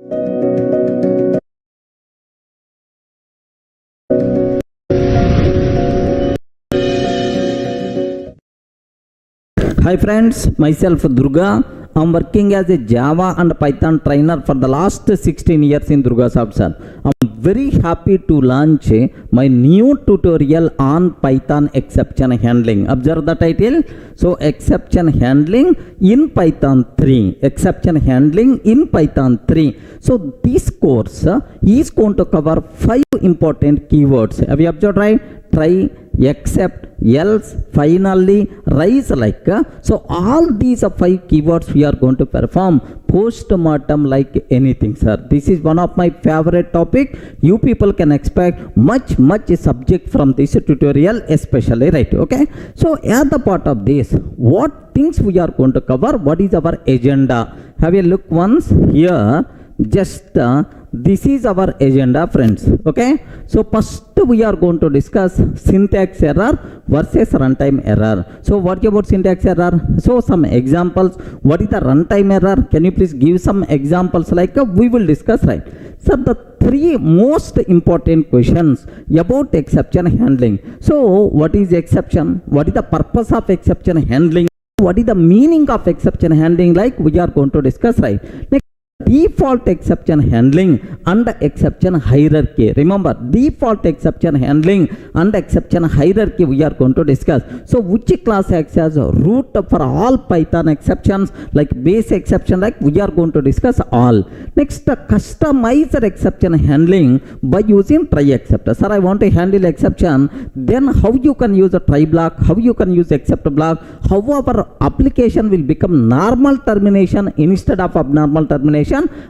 Hi friends, myself Durga. I'm working as a Java and Python trainer for the last 16 years in Durga Sir. I'm very happy to launch my new tutorial on Python exception handling. Observe the title. So exception handling in Python 3. Exception handling in Python 3. So this course is going to cover 5 important keywords. Have you observed right? Try, except, else, finally, rise like. So all these 5 keywords we are going to perform post-mortem like anything, sir. This is one of my favorite topic. You people can expect much subject from this tutorial, especially, right? Okay. So at the part of this, what things we are going to cover? What is our agenda? Have a look once here. Just this is our agenda, friends. Okay. So first we are going to discuss syntax error versus runtime error. So what about syntax error? So some examples. What is the runtime error? Can you please give some examples like we will discuss, right? So the 3 most important questions about exception handling. So what is exception? What is the purpose of exception handling? What is the meaning of exception handling? Like we are going to discuss, right? Next, default exception handling and exception hierarchy. Remember, default exception handling and exception hierarchy we are going to discuss. So which class acts as a root for all Python exceptions, like base exception, like we are going to discuss all. Next, customizer exception handling by using try except. Sir, I want to handle exception, then how you can use a try block, how you can use except block, how our application will become normal termination instead of abnormal termination.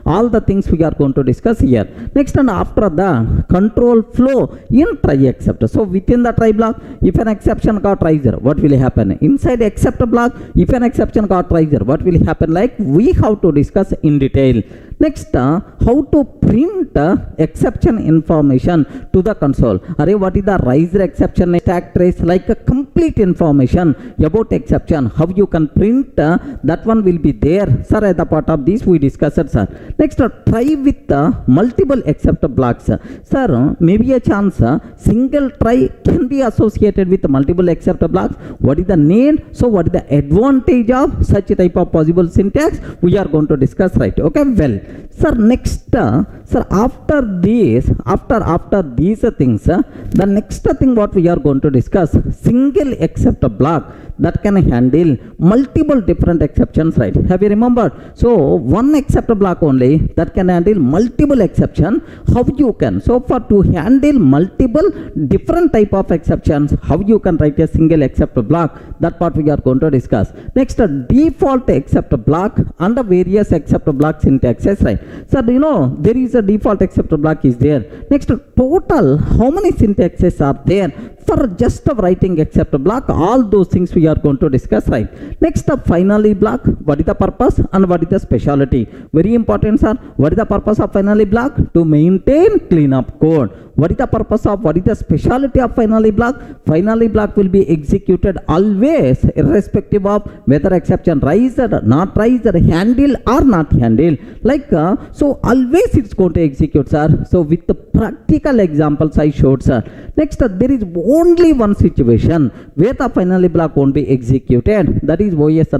All the things we are going to discuss here. Next, and after the control flow in try except. So within the try block, if an exception got riser, what will happen? Inside except block, if an exception got riser, what will happen? Like we have to discuss in detail. Next, how to print exception information to the console. Array, what is the riser exception stack trace? Like a complete information about exception. How you can print that one will be there. Sir, at the part of this we discussed, sir. Next, try with multiple except blocks. Sir, maybe a chance single try can be associated with multiple except blocks. What is the need? So what is the advantage of such a type of possible syntax? We are going to discuss, right? Okay, well. Sir, next, sir, after this, after these things, the next thing what we are going to discuss, single except block that can handle multiple different exceptions, right? Have you remembered? So one except block only that can handle multiple exception. How you can? So for to handle multiple different type of exceptions, how you can write a single except block? That part we are going to discuss. Next, default except block and the various except block syntaxes, right? So you know there is a default except block is there. Next, total how many syntaxes are there for just writing except block? All those things we are going to discuss, right? Next, finally block. What is the purpose and what is the specialty? Very important, sir. What is the purpose of finally block? To maintain cleanup code. What is the purpose of, what is the specialty of finally block? Finally block will be executed always irrespective of whether exception raised, not raised, handle or not handle. Like so always it's going to execute, sir. So with the practical examples I showed, sir. Next, there is only one situation where the finally block won't be executed. That is OS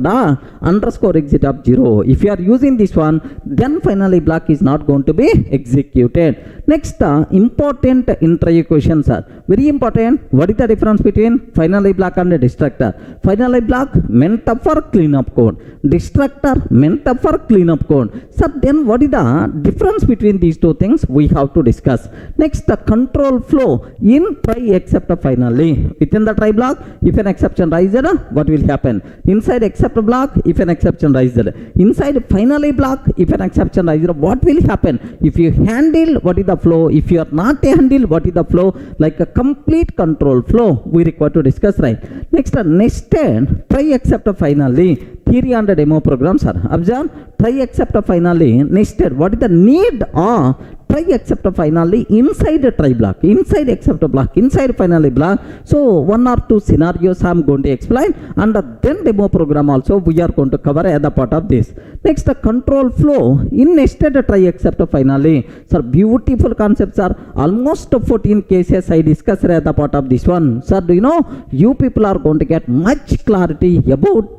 underscore exit of 0. If you are using this one, then finally block is not going to be executed. Next, important intro questions are very important. What is the difference between finally block and destructor? Finally block meant for cleanup code. Destructor meant for cleanup code. So then what is the difference between these two things? We have to discuss. Next, control flow in try except finally. Within the try block, if an exception rises, what will happen? Inside except block, if an exception rises. Inside finally block, if an exception rises, what will happen? If you handle, what is the flow? If you are not handle, what is the flow? Like a complete control flow we require to discuss, right? Next, nested try except finally theory and demo programs are. Observe, try except finally nested. What is the need of try except finally inside a try block, inside except block, inside finally block? So one or two scenarios I am going to explain, and then demo program also we are going to cover as a part of this. Next, the control flow in nested try except finally. Sir, beautiful concepts are almost 14 cases I discussed as a part of this one. Sir, do you know you people are going to get much clarity about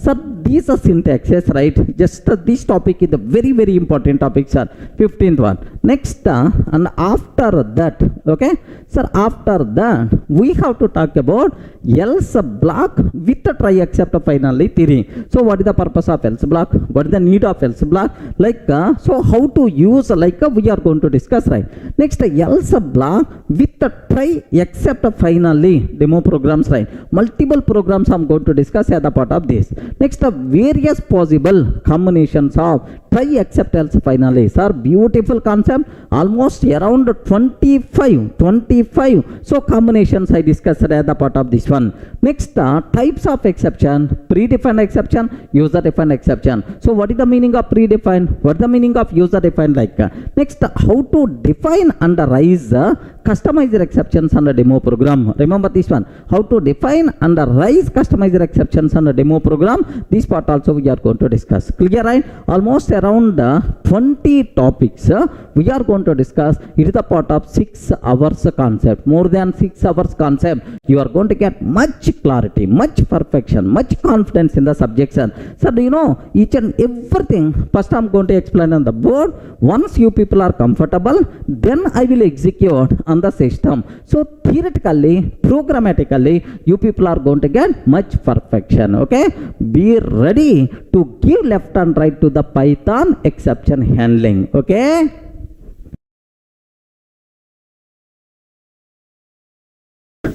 sir these are syntaxes, right? Just this topic is a very very important topic, sir. 15th one. Next, and after that, okay, sir, after that we have to talk about else block with the try except finally theory. So what is the purpose of else block? What is the need of else block? Like so how to use, like we are going to discuss, right? Next, else block with the try except finally demo programs, right? Multiple programs I'm going to discuss as a part of this. Next, various possible combinations of try except else finally. Sir, beautiful concept, almost around 25 so combinations I discussed as a part of this one. Next, types of exception, predefined exception, user defined exception. So what is the meaning of predefined? What is the meaning of user defined? Like next, how to define and raise customizer exceptions on the demo program. Remember this one, how to define and raise customizer exceptions on the demo program. This part also we are going to discuss. Clear, right? Almost around 20 topics we are going to discuss. It is a part of 6 hours concept, more than 6 hours concept. You are going to get much clarity, much perfection, much confidence in the subject, sir. So do you know each and everything? First I am going to explain on the board. Once you people are comfortable, then I will execute on the system. So theoretically, programmatically, you people are going to get much perfection. Okay, be ready to give left and right to the Python exception handling. Okay.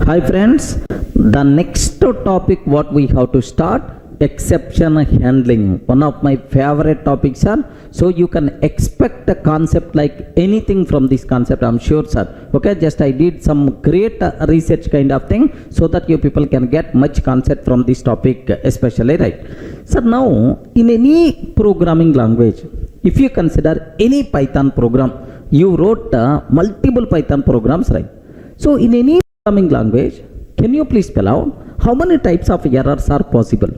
Hi friends, the next topic what we have to start, exception handling. One of my favorite topics, sir. So you can expect a concept like anything from this concept, I'm sure, sir. Okay, just I did some great research kind of thing so that you people can get much concept from this topic especially, right? So now in any programming language, if you consider any Python program, you wrote multiple Python programs, right? So in any programming language, can you please spell out how many types of errors are possible?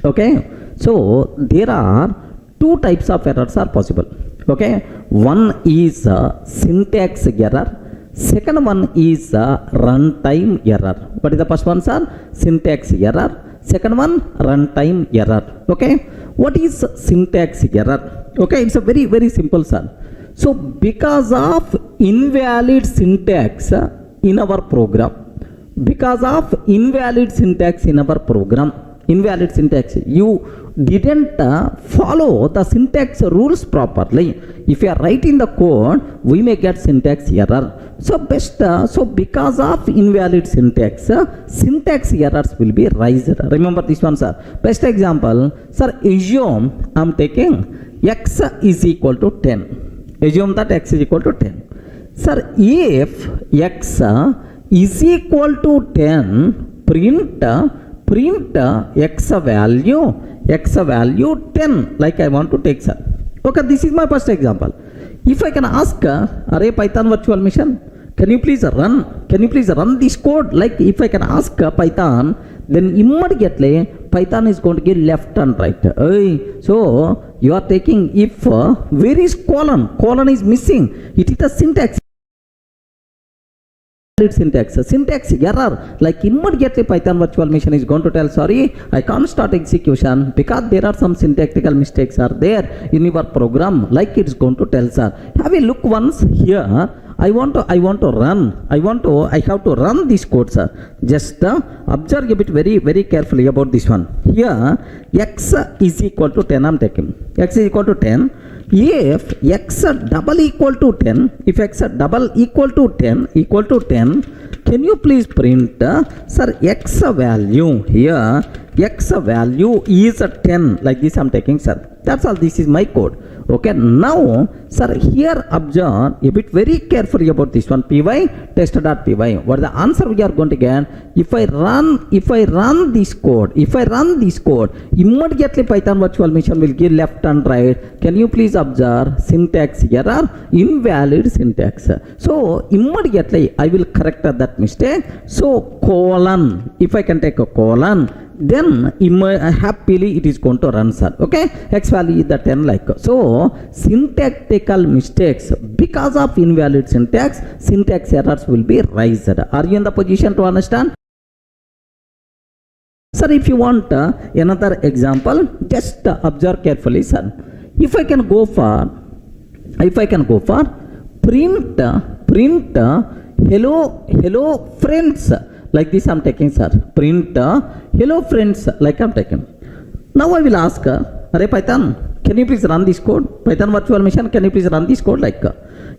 Okay, so there are 2 types of errors are possible. Okay, one is syntax error, second one is runtime error. What is the first one, sir? Syntax error. Second one, runtime error. Okay, what is syntax error? Okay, it's a very very simple, sir. So because of invalid syntax in our program, invalid syntax, you didn't follow the syntax rules properly. If you are writing the code, we may get syntax error. So because of invalid syntax, syntax errors will be raised. Remember this one, sir. Best example, sir, assume I am taking x is equal to 10. Assume that x is equal to 10. Sir, if x is equal to 10, print x value 10, like I want to take, sir. Okay, this is my first example. If I can ask array Python virtual machine, can you please run this code? Like if I can ask Python, then immediately Python is going to give left and right. So you are taking, if where is colon is missing, it is the syntax error. Like immediately Python virtual machine is going to tell, sorry, I can't start execution because there are some syntactical mistakes are there in your program, like it's going to tell, sir. Have a look once here. I have to run this code, sir. Just observe a bit very very carefully about this one. Here x is equal to 10, I'm taking x is equal to 10. If x double equal to 10, if x double equal to 10, can you please print, sir, x value here, x value is 10, like this I'm taking, sir. That's all, this is my code. Okay, now sir, here observe a bit very carefully about this one. Py test.py. What is the answer we are going to get? If I run this code, immediately Python virtual machine will give left and right. Can you please observe syntax error, invalid syntax? So immediately I will correct that mistake. So colon, if I can take a colon, then happily it is going to run, sir. Okay, x value is the 10 like so. Syntactical mistakes because of invalid syntax errors will be raised. Are you in the position to understand? Sir, if you want another example, just observe carefully, sir. If I can go for print hello friends, like this I'm taking, sir. Print hello friends, like I'm taking. Now I will ask, Array Python, can you please run this code? Python virtual machine, can you please run this code? Like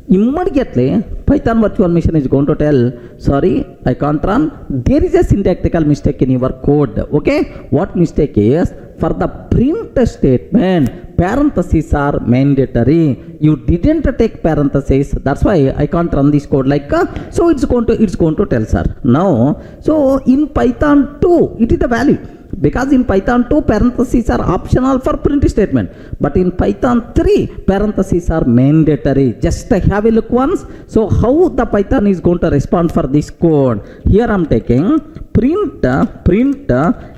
immediately Python virtual machine is going to tell, sorry, I can't run. There is a syntactical mistake in your code. Okay, what mistake is? For the print statement, parentheses are mandatory. You didn't take parentheses. That's why I can't run this code. Like so, it's going to tell, sir. Now, so in Python 2, it is the value. Because in Python 2, parentheses are optional for print statement. But in Python 3, parentheses are mandatory. Just have a look once. So how the Python is going to respond for this code? Here I'm taking print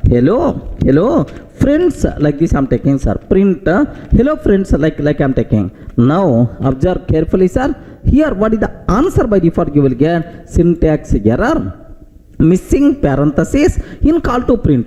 hello friends, like this I'm taking, sir. Print hello friends, like I'm taking. Now observe carefully, sir. Here what is the answer by default? You will get syntax error, missing parenthesis in call to print.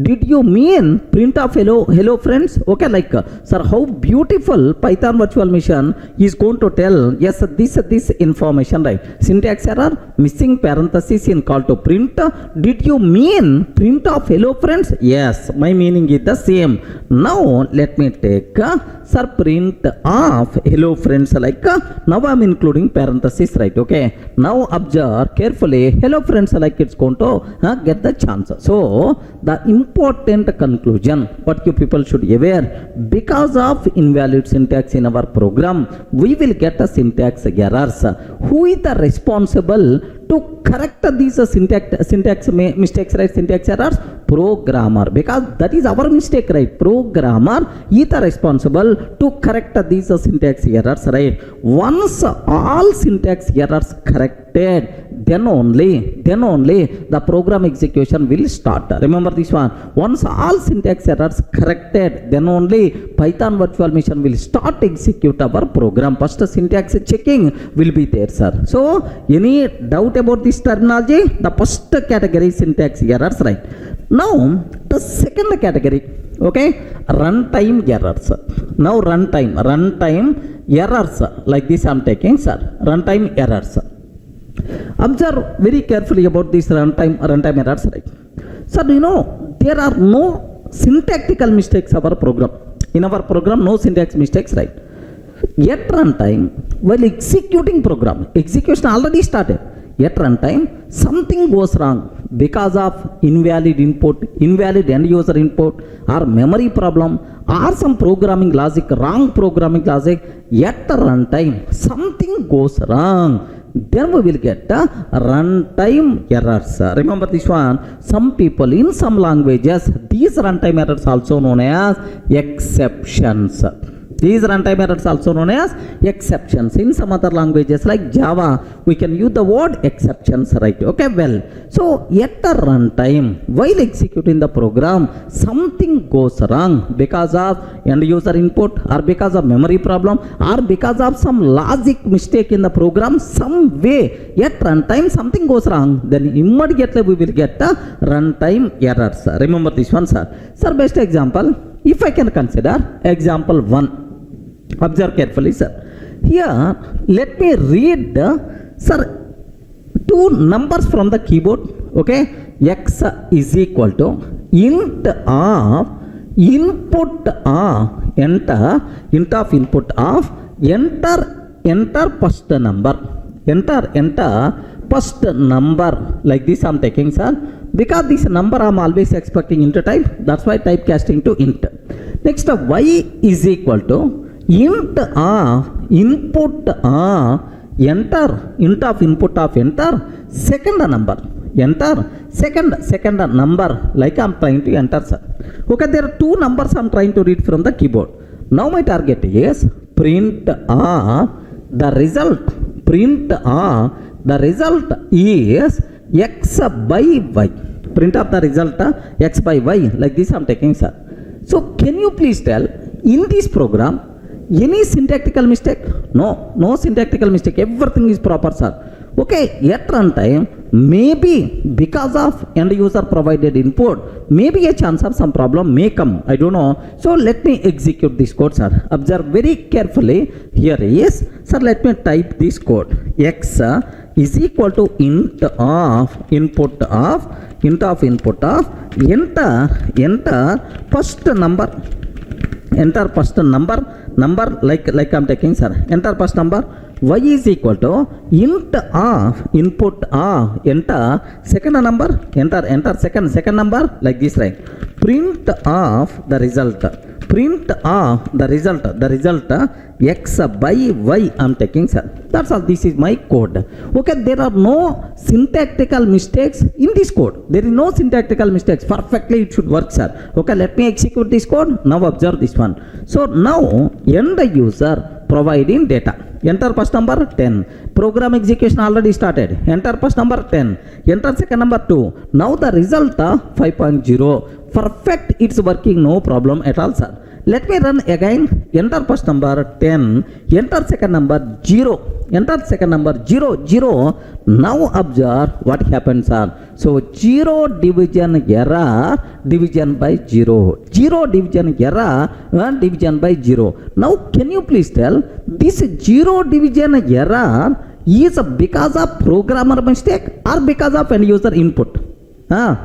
Did you mean print of hello friends? Okay, like sir, how beautiful Python virtual machine is going to tell, yes, this information, right? Syntax error, missing parenthesis in call to print. Did you mean print of hello friends? Yes, my meaning is the same. Now let me take sir, print of hello friends, like now I'm including parenthesis, right? Okay, now observe carefully, hello friends, like it's going to get the chance. So the important conclusion what you people should be aware, because of invalid syntax in our program, we will get a syntax errors. Who is the responsible to correct these syntax mistakes, right? Syntax errors? Programmer, because that is our mistake, right? Programmer is the responsible to correct these syntax errors, right? Once all syntax errors corrected, then only the program execution will start. Remember this one. Once all syntax errors corrected, then only Python virtual machine will start execute our program. First syntax checking will be there, sir. So any doubt about this terminology? The first category syntax errors, right? Now the second category, okay, runtime errors. Now runtime errors, like this I'm taking, sir. Runtime errors. Observe very carefully about this runtime errors, right? So do you know there are no syntactical mistakes in our program. In our program, no syntax mistakes, right? Yet runtime, while executing program, execution already started. Yet runtime, something goes wrong because of invalid input, invalid end user input, or memory problem, or some programming logic, wrong programming logic. Yet runtime, something goes wrong. Then we will get the runtime errors. Remember this one. Some people in some languages, these runtime errors also known as exceptions. These runtime errors also known as exceptions. In some other languages like Java, we can use the word exceptions, right? Okay, well, so at the runtime, while executing the program, something goes wrong because of end user input, or because of memory problem, or because of some logic mistake in the program. Some way at runtime something goes wrong, then immediately we will get the runtime errors. Remember this one, sir. Sir, best example, if I can consider example 1. Observe carefully, sir. Here, let me read, sir, two numbers from the keyboard. Okay, x is equal to int of input of enter input of enter first number. Enter first number, like this I'm taking, sir, because this number I'm always expecting int type. That's why typecasting to int. Next y is equal to int of input of enter, int of input of enter second number, enter second number, like I'm trying to enter, sir. Okay, there are two numbers I'm trying to read from the keyboard. Now my target is print of the result, print of the result is x by y, print of the result x by y, like this I'm taking, sir. So can you please tell, in this program any syntactical mistake? No syntactical mistake, everything is proper, sir. Okay, at runtime, maybe because of end user provided input, maybe a chance of some problem may come, I don't know. So let me execute this code, sir. Observe very carefully. Here is, sir, let me type this code. X is equal to int of input of enter first number, enter first number, like I'm taking, sir. Enter first number. Y is equal to int of input of enter second number, enter second number, like this, right? Print of the result, the result x by y I'm taking, sir. That's all. This is my code. Okay, there are no syntactical mistakes in this code. There is no syntactical mistakes. Perfectly it should work, sir. Okay, let me execute this code. Now observe this one. So now end user providing data. Enter first number 10. Program execution already started. Enter first number 10. Enter second number 2. Now the result 5.0. Perfect. It's working. No problem at all, sir. Let me run again. Enter first number 10. Enter second number 0. Enter second number 0. Now observe what happens, sir. So 0 division error, division by 0. 0 division error, division by 0. Now can you please tell, this 0 division error is because of programmer mistake or because of end user input?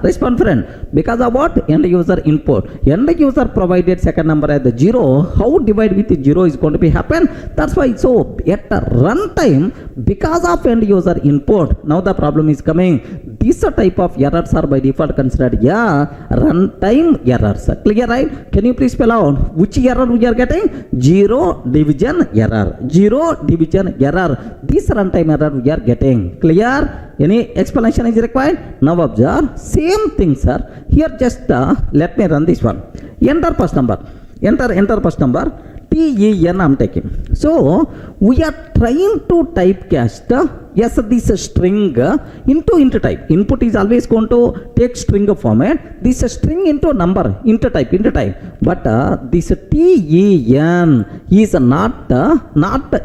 Respond, friend. Because of what? End user input. End user provided second number as the 0. How divide with 0 is going to be happen? That's why. So at the runtime, because of end user input, now the problem is coming. This type of errors are by default considered runtime errors. Clear, right? Can you please spell out which error we are getting? 0 division error. 0 division error. This runtime error we are getting. Clear? Any explanation is required? Now observe. Same thing, sir. Here just let me run this one. Enter first number. Enter first number. TEN I'm taking. So we are trying to typecast this string into type. Input is always going to take string format. This string into number, into type. But this TEN is not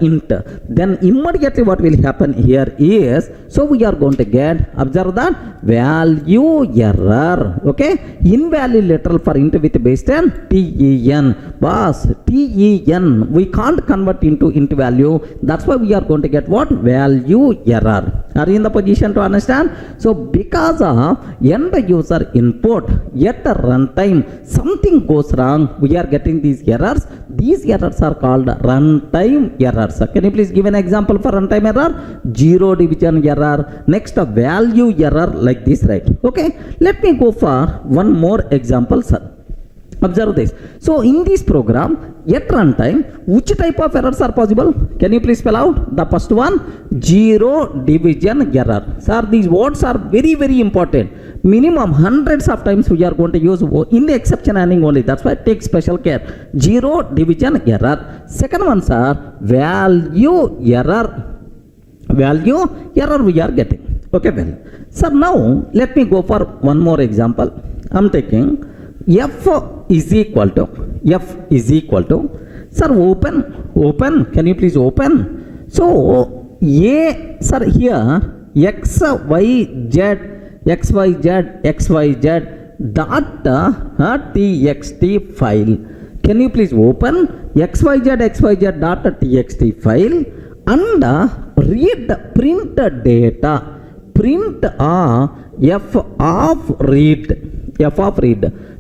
int. Then immediately what will happen here is, so we are going to get, observe that, value error. Okay, invalid literal for int with base 10 TEN. Boss, TEN we can't convert into int value. That's why we are going to get what? Value error. Are you in the position to understand? So because of end user input at the runtime, something goes wrong, we are getting these errors. These errors are called runtime errors. Can you please give an example for runtime error? 0 division error. Next, a value error, like this, right? Okay, let me go for one more example, sir. Observe this. So in this program, at runtime, which type of errors are possible? Can you please spell out? The first one, 0 division error. Sir, these words are very, very important. Minimum hundreds of times we are going to use in the exception handling only. That's why take special care. 0 division error. Second one, sir, value error. Value error we are getting. Okay, well. Sir, now let me go for one more example. I'm taking f is equal to, sir, open, can you please open? So sir, here xyz dot txt file. Can you please open xyz dot txt file and read print data, print f of read.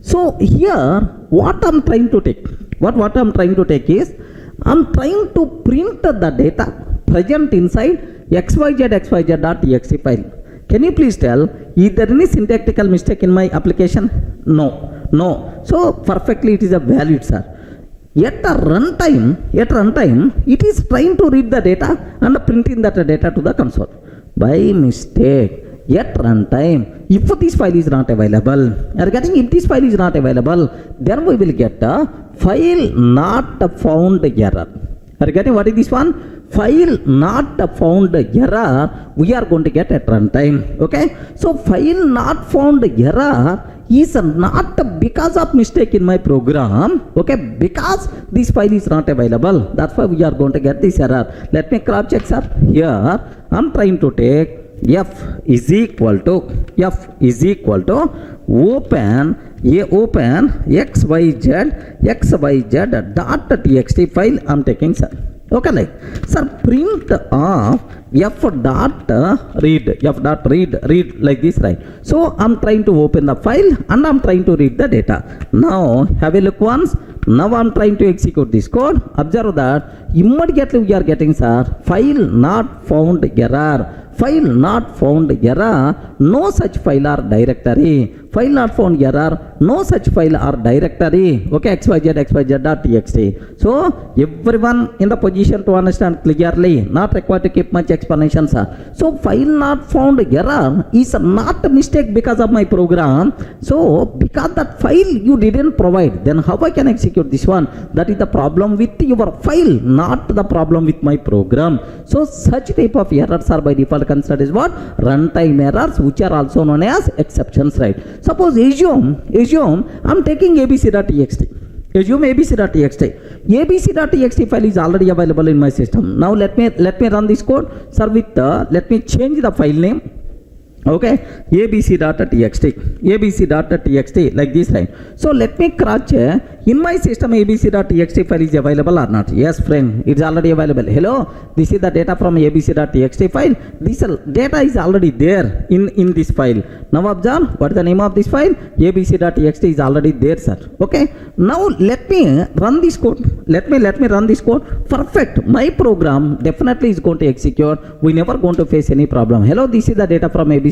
So here what I'm trying to take, what I'm trying to take is, I'm trying to print the data present inside xyz.txt file. Can you please tell, is there any syntactical mistake in my application? No. So perfectly it is a valid, sir. At runtime, it is trying to read the data and printing that data to the console. By mistake, at runtime, if this file is not available, if this file is not available, then we will get a file not found error. Are you getting what is this one? File not found error, we are going to get at runtime. Okay, so file not found error is not because of mistake in my program, okay, because this file is not available, that's why we are going to get this error. Let me cross check, sir. Here I'm trying to take f is equal to open xyz dot txt file I'm taking, sir. Okay, like, sir, print of f dot read like this, right? So I'm trying to open the file and I'm trying to read the data. Now have a look once. Now I'm trying to execute this code. Observe that immediately we are getting, sir, file not found error. File not found error, no such file or directory. File not found error, no such file or directory. Okay, xyz.txt. So everyone in the position to understand clearly, not required to keep much explanation, sir. So file not found error is not a mistake because of my program. So because that file you didn't provide, then how I can execute this one? That is the problem with your file, not the problem with my program. So such type of errors are by default considered as what? Runtime errors, which are also known as exceptions, right? Suppose assume I'm taking abc.txt. Assume abc.txt. abc.txt file is already available in my system. Now let me run this code, sir. With let me change the file name. Okay, abc.txt like this, right? So let me cross check in my system abc.txt file is available or not. Yes, friend, it's already available. Hello, this is the data from abc.txt file. This data is already there in this file. Now observe what is the name of this file. abc.txt is already there, sir. Okay, now let me run this code. Let me run this code. Perfect, my program definitely is going to execute. We never going to face any problem. Hello, this is the data from abc.txt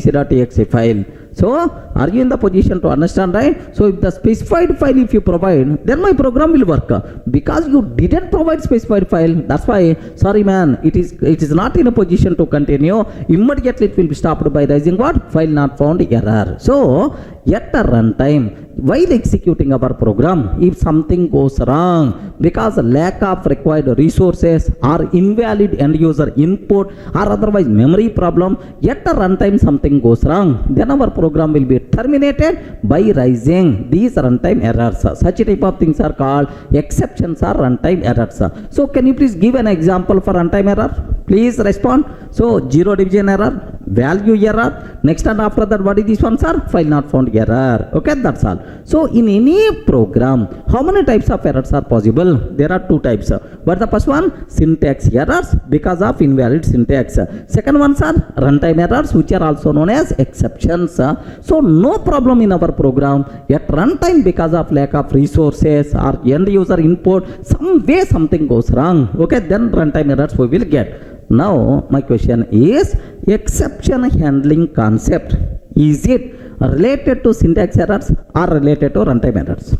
file. So are you in the position to understand, right? So if the specified file if you provide, then my program will work. Because you didn't provide specified file, that's why, sorry man, it is not in a position to continue. Immediately it will be stopped by raising what? File not found error. So at a runtime, while executing our program, if something goes wrong because lack of required resources or invalid end user input or otherwise memory problem, at a runtime something goes wrong, then our program will be terminated by raising these runtime errors. Such type of things are called exceptions or runtime errors. So can you please give an example for runtime error? Please respond. So zero division error, value error, next and after that what is this one, sir? File not found error. Okay, that's all. So in any program, how many types of errors are possible? There are two types. What the first one? Syntax errors because of invalid syntax. Second one, sir, runtime errors, which are also known as exceptions. So no problem in our program at runtime because of lack of resources or end user input, some way something goes wrong. Okay, then runtime errors we will get. Now my question is, exception handling concept, is it related to syntax errors or related to runtime errors?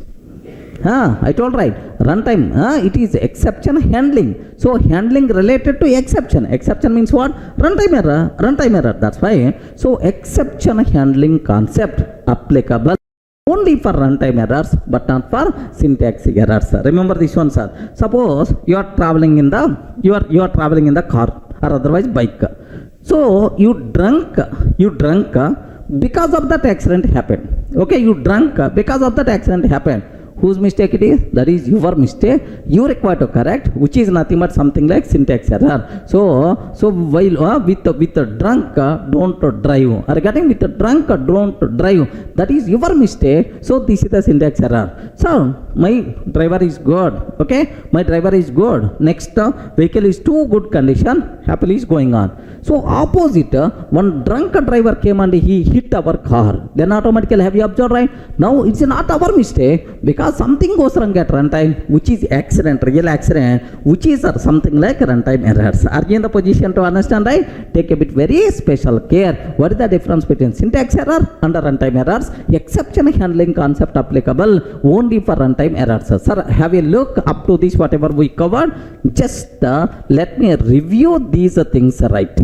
I told right, runtime, it is exception handling. So handling related to exception. Exception means what? Runtime error. That's why. So exception handling concept applicable only for runtime errors but not for syntax errors. Remember this one, sir. Suppose you are traveling in the car or otherwise bike. So you drunk because of that accident happened. Okay, you drunk because of that accident happened. Whose mistake it is? That is your mistake. You require to correct, which is nothing but something like syntax error. So while with the drunk, don't drive. Or getting with the drunk, don't drive. That is your mistake. So this is the syntax error. So my driver is good. Okay, my driver is good. Next vehicle is too good condition. Happily is going on. So opposite, one drunk driver came and he hit our car. Then automatically, have you observed, right? Now it's not our mistake because because something goes wrong at runtime, which is accident, real accident, which is something like runtime errors. Are you in the position to understand, right? Take a bit very special care. What is the difference between syntax error and runtime errors? Exception handling concept applicable only for runtime errors. Sir, have a look up to this whatever we covered. Just let me review these things, right?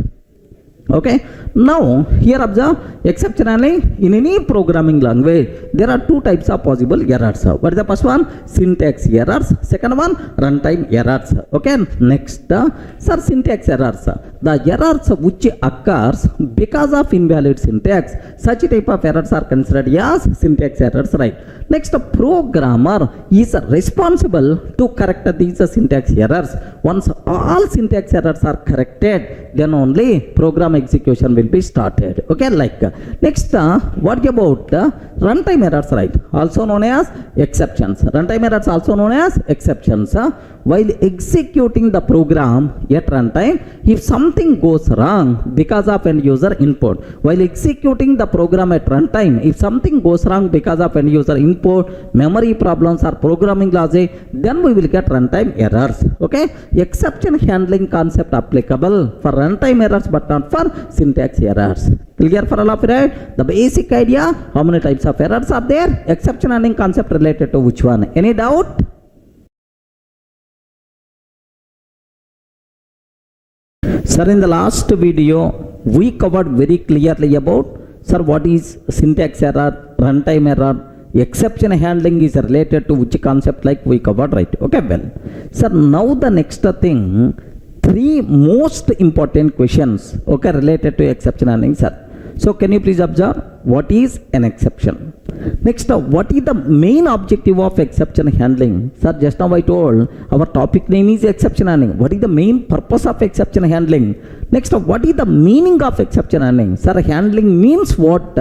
Okay, now here observe, exceptionally in any programming language there are two types of possible errors. What is the first one? Syntax errors. Second one, runtime errors. Okay, next sir, syntax errors, the errors which occurs because of invalid syntax, such type of errors are considered as syntax errors, right? Next, programmer is responsible to correct these syntax errors. Once all syntax errors are corrected, then only program execution will be started. Okay, like next, what about runtime errors, right? Also known as exceptions. Runtime errors also known as exceptions. While executing the program at runtime, if something goes wrong because of end user input, while executing the program at runtime, if something goes wrong because of end user input, memory problems or programming logic, then we will get runtime errors. Okay, exception handling concept applicable for runtime errors but not for syntax errors. Clear for all of you, right? The basic idea, how many types of errors are there, exception handling concept related to which one? Any doubt? Sir, in the last video we covered very clearly about, sir, what is syntax error, runtime error, exception handling is related to which concept, like we covered, right? Okay, well, sir, now the next thing, three most important questions, okay, related to exception handling, sir. So can you please observe, what is an exception? Next, what is the main objective of exception handling? Sir, just now I told our topic name is exception handling. What is the main purpose of exception handling? Next, what is the meaning of exception handling? Sir, handling means what?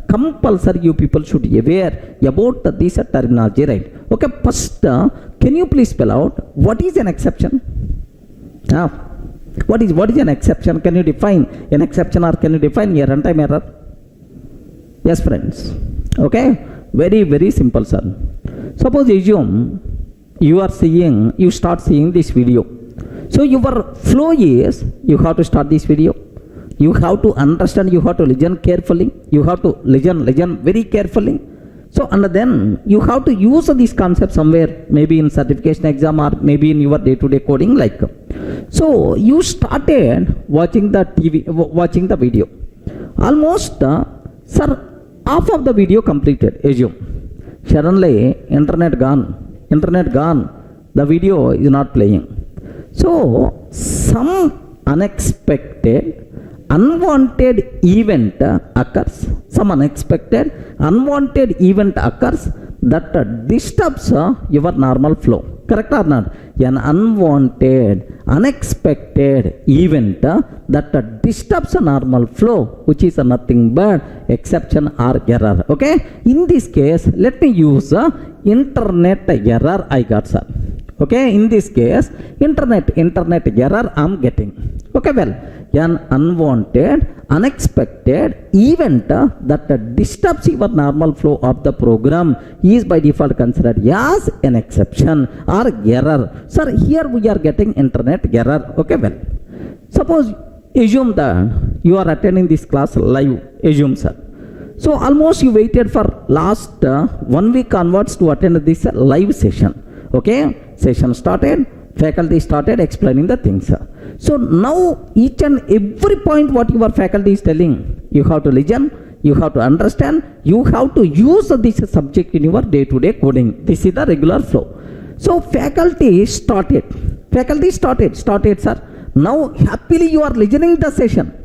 Compulsory you people should be aware about this terminology, right? Okay, first, can you please spell out what is an exception? What is an exception? Can you define an exception, or can you define a runtime error? Yes, friends. Okay, very, very simple, sir. Suppose assume you start seeing this video. So your flow is, you have to start this video. You have to understand, you have to listen carefully. You have to listen very carefully. So, and then you have to use this concept somewhere, maybe in certification exam or maybe in your day-to-day coding, like. So, you started watching the watching the video. Almost, sir, half of the video completed, assume. Suddenly, internet gone, the video is not playing. So, some unexpected, unwanted event occurs. Some unexpected, unwanted event occurs that disturbs your normal flow. Correct or not? An unwanted, unexpected event that disturbs a normal flow, which is nothing but exception or error. Okay, in this case, let me use internet error I got, sir. Okay, in this case, internet error I'm getting. Okay, well, an unwanted, unexpected event that disturbs your normal flow of the program is by default considered as an exception or error. Sir, here we are getting internet error. Okay, well, suppose, assume that you are attending this class live, assume, sir. So almost you waited for last 1 week onwards to attend this live session. Okay, session started, faculty started explaining the things. So now each and every point what your faculty is telling, you have to listen, you have to understand, you have to use this subject in your day-to-day coding. This is the regular flow. So faculty started, sir. Now happily you are listening the session.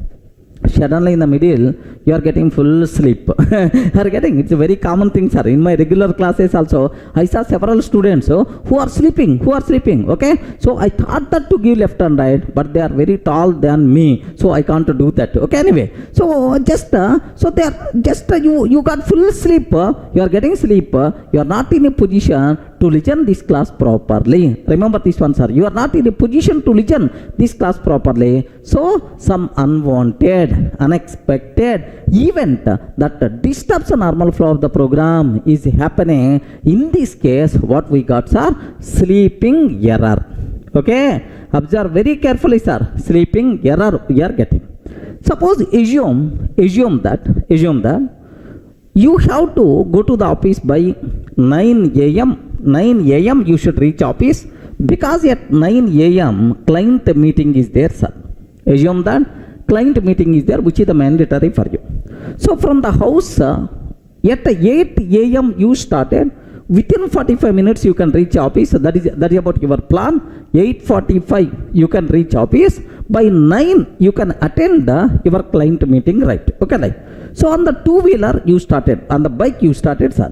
Suddenly in the middle you are getting full sleep. You are getting, it's a very common thing, sir. In my regular classes also I saw several students who are sleeping. Okay, so I thought that to give left and right, but they are very tall than me, so I can't do that. Okay, anyway, so just so they are just you got full sleep, you are getting sleep, you are not in a position to listen this class properly. Remember this one, sir. You are not in a position to listen this class properly. So some unwanted, unexpected event that disturbs the normal flow of the program is happening. In this case, what we got, sir? Sleeping error. Okay, observe very carefully, sir. Sleeping error we are getting. Suppose assume that you have to go to the office by 9 a.m. 9 a.m. you should reach office because at 9 a.m. client meeting is there, sir. Assume that client meeting is there, which is the mandatory for you. So from the house at 8 a.m. you started. Within 45 minutes you can reach office. That is about your plan. 8:45 you can reach office. By 9 you can attend your client meeting, right? Okay, right. So on the two-wheeler you started, on the bike you started, sir.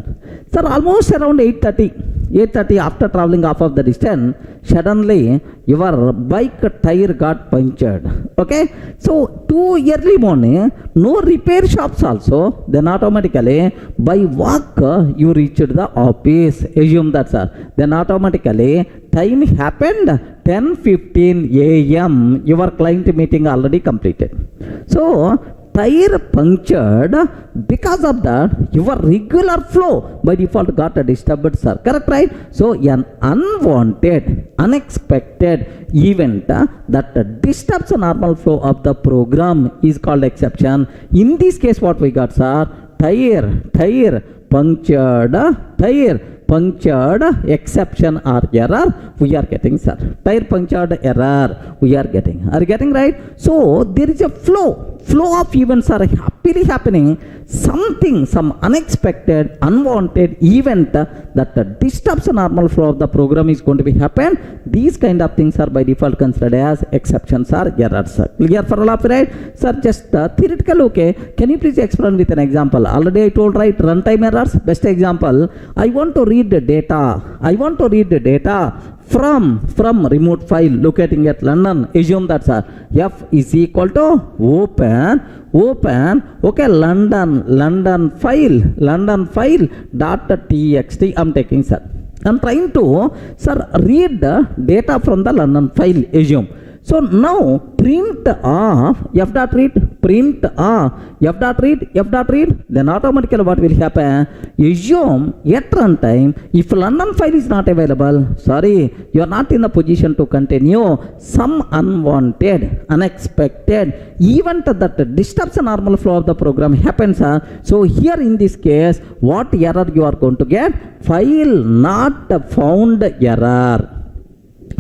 Sir, almost around 8:30 after traveling half of the distance, suddenly your bike tire got punctured. Okay, so too early morning, no repair shops also, then automatically by walk you reached the office. Assume that, sir. Then automatically time happened 10:15 a.m. your client meeting already completed. So tire punctured, because of that your regular flow by default got disturbed, sir. Correct, right? So an unwanted, unexpected event that disturbs the normal flow of the program is called exception. In this case, what we got, sir? Tire punctured exception or error we are getting, sir. Tire punctured error we are getting. Are you getting right? So there is a flow of events are happily happening. Some unexpected, unwanted event that disturbs the normal flow of the program is going to be happen. These kind of things are by default considered as exceptions or errors, sir. Clear for all of you, right? Sir, just theoretical, okay. Can you please explain with an example? Already I told, right? Runtime errors. Best example, I want to read the data from remote file locating at London. Assume that, sir. F is equal to open, okay, London file .txt I'm taking, sir. I'm trying to, sir, read the data from the London file. Assume. So now print off f dot read, then automatically what will happen? Assume at runtime, if London file is not available, sorry, you are not in the position to continue. Some unwanted, unexpected event that disturbs the normal flow of the program happens. So here in this case, what error you are going to get? File not found error.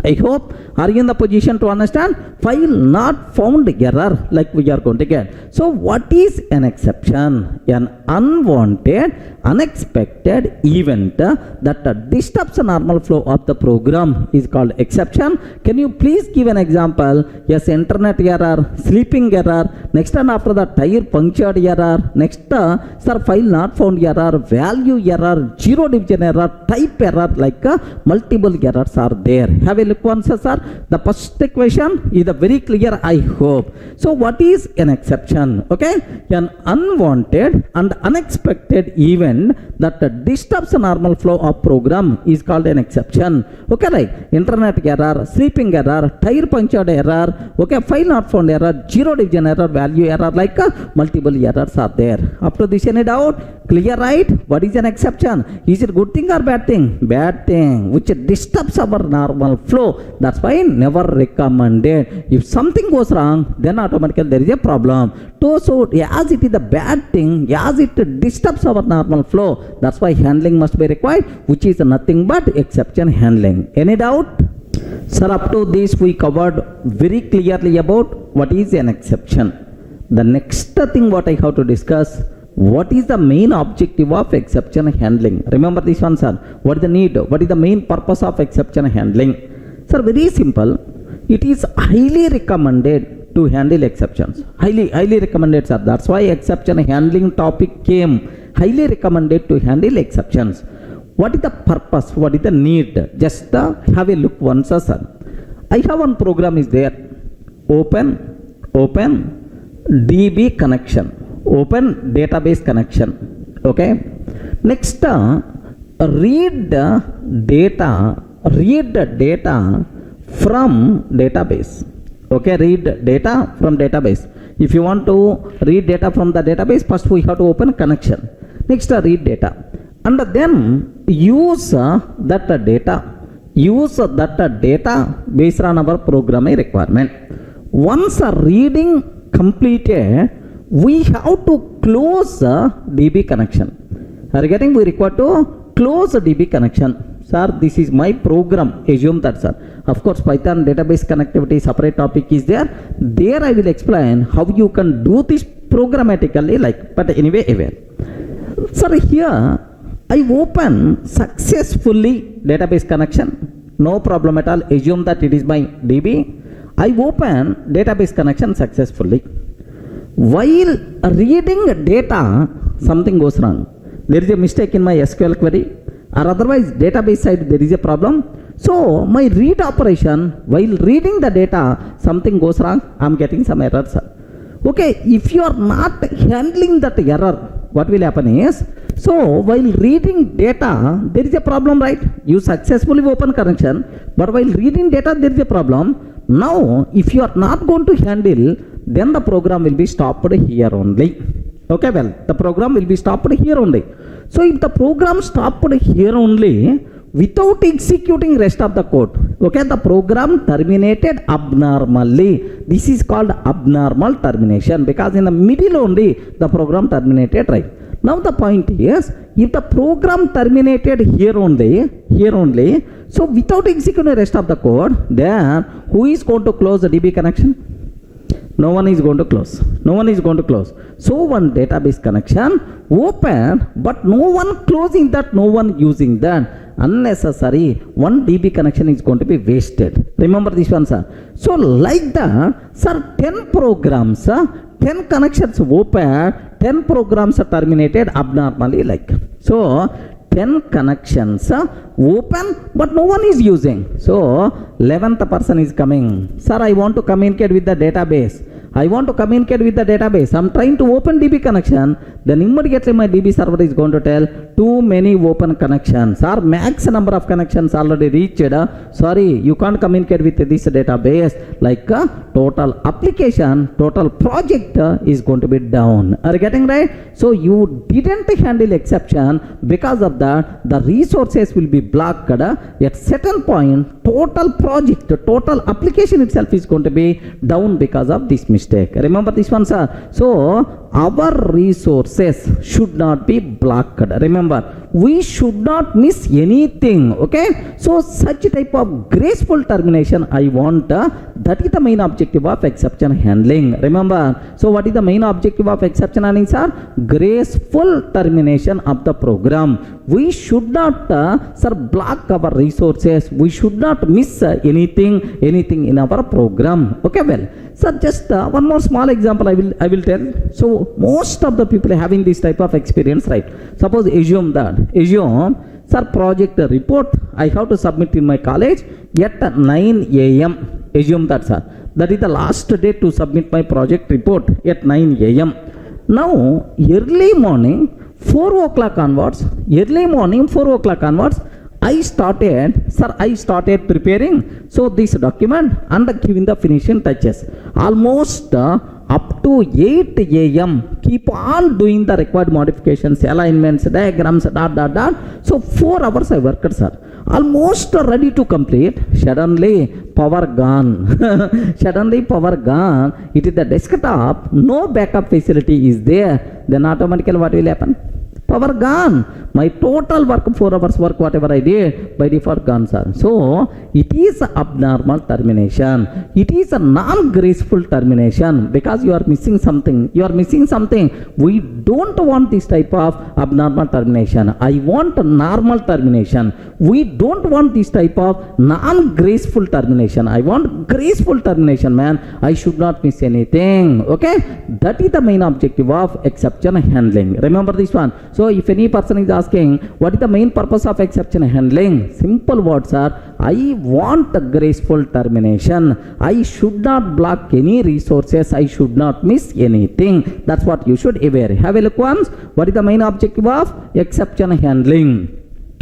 I hope, are you in the position to understand? File not found error like we are going to get. So what is an exception? An unwanted, unexpected event that disturbs the normal flow of the program is called exception. Can you please give an example? Yes, internet error, sleeping error, next and after that tire punctured error, next sir, file not found error, value error, zero division error, type error, like multiple errors are there. Have a look once, sir. The first equation is very clear, I hope. So what is an exception? Okay, an unwanted and unexpected event that disturbs the normal flow of program is called an exception. Okay, right? Internet error, sleeping error, tire punctured error, okay, file not found error, zero division error, value error, like multiple errors are there. Up to this, any doubt? Clear, right? What is an exception? Is it good thing or bad thing? Bad thing, which disturbs our normal flow. That's why never recommended. If something goes wrong, then automatically there is a problem. So as it is a bad thing, as it disturbs our normal flow, that's why handling must be required, which is nothing but exception handling. Any doubt? Sir, up to this we covered very clearly about what is an exception. The next thing what I have to discuss, what is the main objective of exception handling? Remember this one, sir. What is the need? What is the main purpose of exception handling? Sir, very simple. It is highly recommended to handle exceptions. Highly recommended, sir. That's why exception handling topic came. Highly recommended to handle exceptions. What is the purpose? What is the need? Just have a look once, sir. I have one program is there. Open DB connection. Open database connection. Okay. Next, read data, read the data from database. Okay, read data from database. If you want to read data from the database, first we have to open connection. Next, read data. And then use that data. Use that data based on our programming requirement. Once reading completed, we have to close DB connection. Are you getting? We require to close DB connection. Sir, this is my program. Assume that, sir. Of course, Python database connectivity separate topic is there. There I will explain how you can do this programmatically. But anyway, sir, here I open successfully database connection. No problem at all. Assume that it is my DB. I open database connection successfully. While reading data, something goes wrong. There is a mistake in my SQL query, or otherwise database side there is a problem. So my read operation, while reading the data, something goes wrong. I am getting some errors. Okay, if you are not handling that error, what will happen is, so while reading data, there is a problem, right? You successfully open connection, but while reading data, there is a problem. Now, if you are not going to handle, then the program will be stopped here only. Okay, well, the program will be stopped here only. So if the program stopped here only, without executing rest of the code, okay, the program terminated abnormally. This is called abnormal termination, because in the middle only the program terminated, right? Now the point is, if the program terminated here only, so without executing rest of the code, then who is going to close the DB connection? No one is going to close. No one is going to close. So one database connection open, but no one closing that, no one using that. Unnecessary. One DB connection is going to be wasted. Remember this one, sir. So like that, sir, 10 programs, 10 connections open, 10 programs are terminated abnormally like. So 10 connections open, but no one is using. So 11th person is coming. Sir, I want to communicate with the database. I want to communicate with the database. I'm trying to open DB connection. Then immediately my DB server is going to tell too many open connections. Our max number of connections already reached. Sorry, you can't communicate with this database. Like total application, total project is going to be down. Are you getting right? So you didn't handle exception. Because of that, the resources will be blocked. At certain point, total project, total application itself is going to be down because of this mistake. Remember this one, sir. So our resources should not be blocked. Remember, we should not miss anything. Okay, so such type of graceful termination I want. That is the main objective of exception handling. Remember, so what is the main objective of exception handling, sir? Graceful termination of the program. We should not sir, block our resources. We should not miss anything in our program. Okay, well, sir, just one more small example I will tell. So most of the people having this type of experience, right? Suppose assume, sir, project report I have to submit in my college at 9 a.m. Assume that, sir. That is the last day to submit my project report at 9 a.m. Now, early morning, 4 o'clock onwards, I started preparing this document and giving the finishing touches. Almost up to 8 a.m. keep on doing the required modifications, alignments, diagrams, So 4 hours I worked, sir. Almost ready to complete. Suddenly power gone. It is the desktop. No backup facility is there. Then automatically what will happen? Power gone. My total work, 4 hours work, whatever I did, by default gone, sir. So it is abnormal termination. It is a non-graceful termination because you are missing something. We don't want this type of abnormal termination. I want normal termination. We don't want this type of non-graceful termination. I want graceful termination, man. I should not miss anything. Okay, that is the main objective of exception handling. Remember this one. So if any person is asking what is the main purpose of exception handling, simple words are, I want a graceful termination. I should not block any resources. I should not miss anything. That's what you should aware. Have a look once. What is the main objective of exception handling?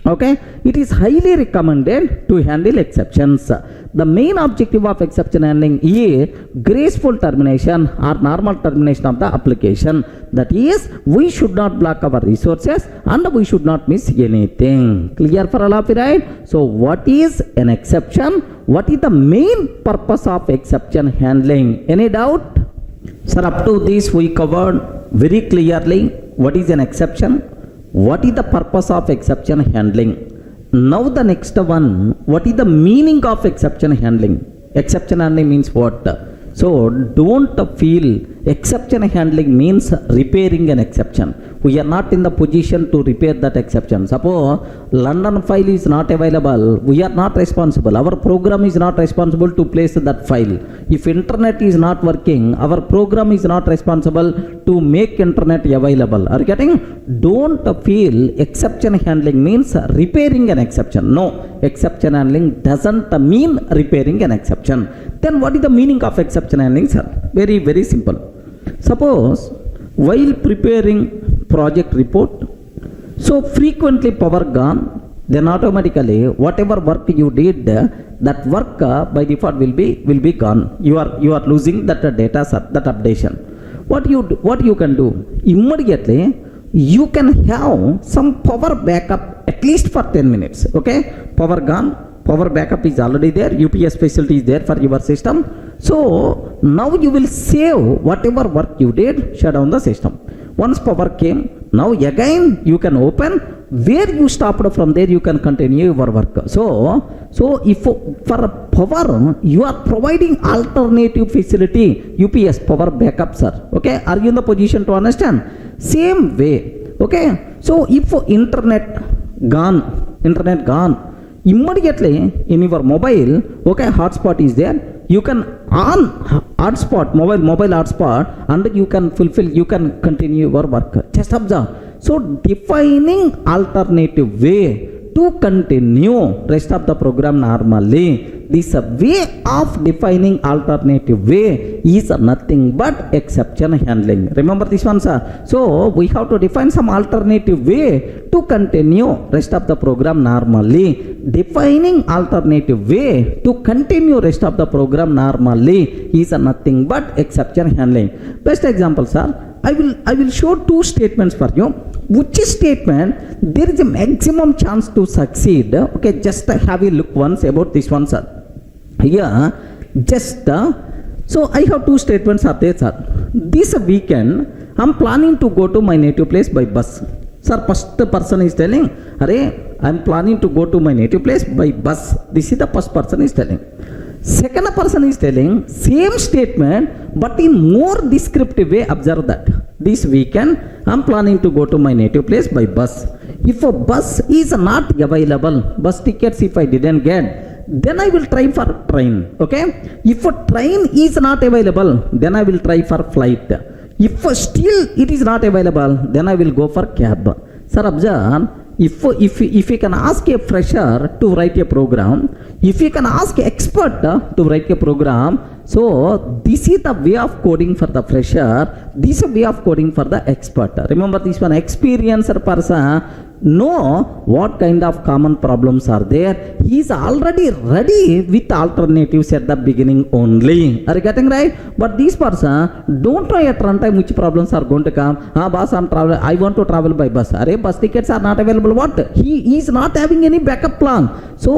Okay, it is highly recommended to handle exceptions. The main objective of exception handling is graceful termination or normal termination of the application. That is, we should not block our resources and we should not miss anything. Clear for all of you, right? So what is an exception? What is the main purpose of exception handling? Any doubt? Sir, up to this we covered very clearly what is an exception, what is the purpose of exception handling. Now the next one, what is the meaning of exception handling? Exception handling means what? So don't feel exception handling means repairing an exception. We are not in the position to repair that exception. Suppose London file is not available, we are not responsible. Our program is not responsible to place that file. If internet is not working, our program is not responsible to make internet available. Are you getting? Don't feel exception handling means repairing an exception. No, exception handling doesn't mean repairing an exception. Then what is the meaning of exception handling, sir? Very, very simple. Suppose while preparing project report, so frequently power gone, then automatically whatever work you did, that work by default will be gone. You are losing that data, sir, that updation. What you can do immediately? You can have some power backup at least for 10 minutes. Okay, power gone, power backup is already there, UPS facility is there for your system. So now you will save whatever work you did, shut down the system. Once power came, now again you can open where you stopped, from there you can continue your work. So if for power you are providing alternative facility, UPS power backup, sir. Okay, are you in the position to understand? Same way. Okay, so if internet gone, immediately in your mobile, okay, hotspot is there, you can on hotspot, mobile hotspot, and you can continue your work. Just observe. So defining alternative way to continue rest of the program normally. This way of defining alternative way is nothing but exception handling. Remember this one, sir. So we have to define some alternative way to continue rest of the program normally. Defining alternative way to continue rest of the program normally is nothing but exception handling. Best example, sir. I will show two statements for you. Which statement there is a maximum chance to succeed? Okay, just have a look once about this one, sir. Here, just so I have two statements are there, sir. This weekend I am planning to go to my native place by bus. Sir, first person is telling, "Arey, I am planning to go to my native place by bus." This is the first person is telling. Second person is telling same statement but in more descriptive way. Observe that. This weekend I am planning to go to my native place by bus. If a bus is not available, bus tickets if I didn't get, then I will try for train. Okay, if a train is not available, then I will try for flight. If still it is not available, then I will go for cab. Sir, observe, if you can ask a fresher to write a program, if you can ask expert to write a program, so this is the way of coding for the fresher, this is the way of coding for the expert. Remember this one, experienced person know what kind of common problems are there. He is already ready with alternatives at the beginning only. Are you getting right? But this person don't know at runtime which problems are going to come. Boss, I want to travel by bus. Arey, bus tickets are not available. What? He is not having any backup plan. So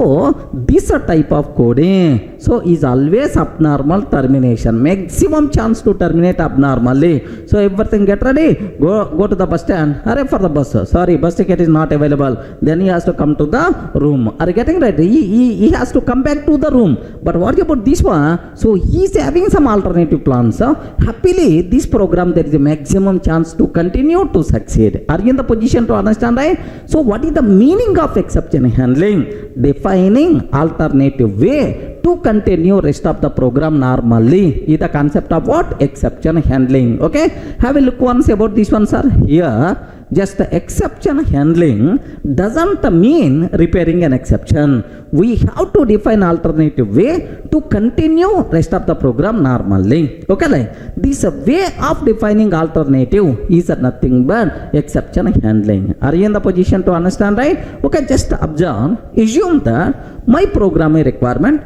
this type of coding so is always abnormal termination. Maximum chance to terminate abnormally. So everything get ready. Go to the bus stand. Arey, for the bus. Sorry, bus ticket is not available. Then he has to come to the room. Are you getting right? He has to come back to the room. But what about this one? So he is having some alternative plans. Happily, this program there is a maximum chance to continue to succeed. Are you in the position to understand, right? So what is the meaning of exception handling? Defining alternative way to continue rest of the program normally is the concept of what? Exception handling. Okay, have a look once about this one, sir. Here just exception handling doesn't mean repairing an exception. We have to define alternative way to continue rest of the program normally. Okay, like this way of defining alternative is nothing but exception handling. Are you in the position to understand, right? Okay, just observe. Assume that my programming requirement,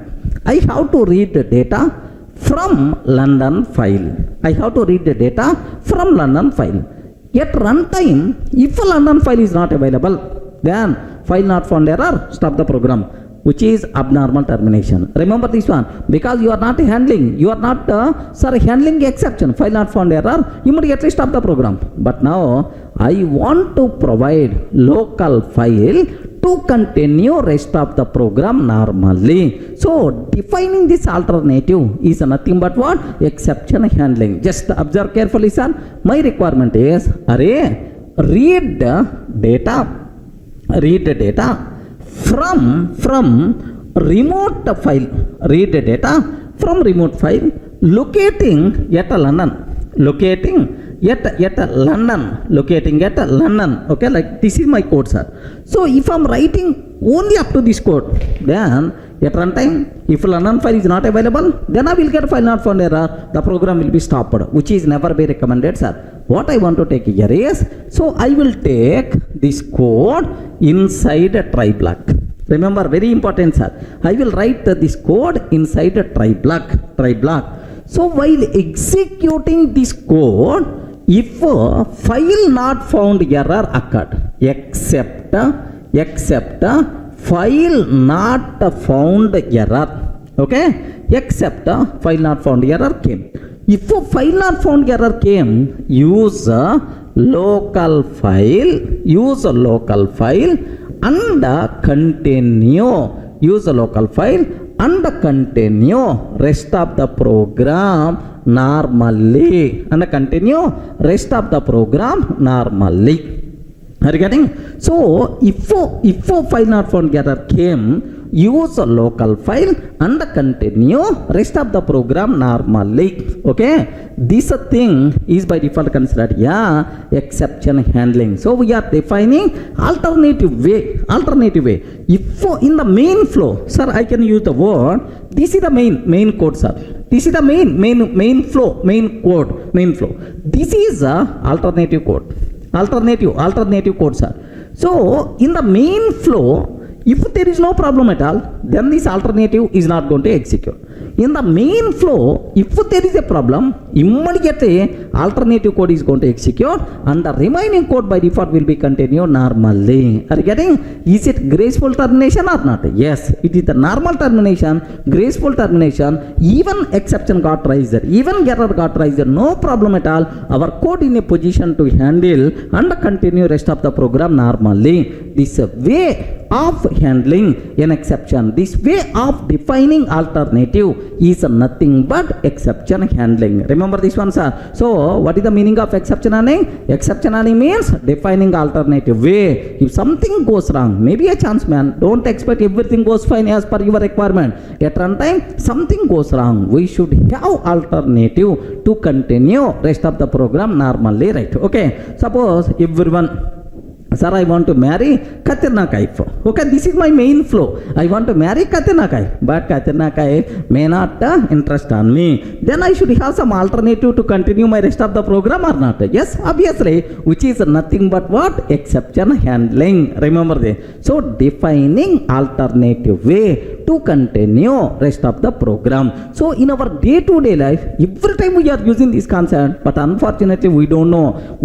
I have to read the data from London file. I have to read the data from London file. At runtime, if a London file is not available, then file not found error, stop the program, which is abnormal termination. Remember this one, because you are not handling, you are not handling exception, file not found error, immediately stop the program. But now I want to provide local file to continue rest of the program normally. So defining this alternative is nothing but what? Exception handling. Just observe carefully, sir. My requirement is read the data from remote file. Read the data from remote file locating at London. Locating at London. Okay, like this is my code, sir. So if I'm writing only up to this code, then at runtime, if London file is not available, then I will get file not found error, the program will be stopped, which is never be recommended, sir. What I want to take here is, so I will take this code inside a try block. Remember, very important, sir. I will write this code inside a try block. So while executing this code, if file not found error occurred, except file not found error, okay, except file not found error came. If file not found error came, use local file and continue. Use a local file and continue rest of the program normally. And continue rest of the program normally. Are you getting? So if file not found error came, use a local file and continue rest of the program normally. Okay, this thing is by default considered exception handling. So we are defining alternative way. If in the main flow, sir, I can use the word, this is the main code, sir. This is the main flow. This is alternative code. Alternative code, sir. So in the main flow, if there is no problem at all, then this alternative is not going to execute. In the main flow, if there is a problem, immediately alternative code is going to execute and the remaining code by default will be continued normally. Are you getting? Is it graceful termination or not? Yes, it is the normal termination, graceful termination, even exception got raised, even error got raised, no problem at all. Our code in a position to handle and continue rest of the program normally. This way of handling an exception, this way of defining alternative is nothing but exception handling. Remember this one, sir. So what is the meaning of exception handling? Exception handling means defining alternative way. If something goes wrong, maybe a chance, man, don't expect everything goes fine as per your requirement. At runtime, something goes wrong, we should have alternative to continue rest of the program normally, right? Okay, suppose everyone, sir, I want to marry Katrina Kaif. Okay, this is my main flow. I want to marry Katrina Kaif, but Katrina Kaif may not interest on me. Then I should have some alternative to continue my rest of the program or not? Yes, obviously, which is nothing but what? Exception handling. Remember this. So defining alternative way to continue rest of the program. So in our day-to-day life, every time we are using this concept, but unfortunately we don't know.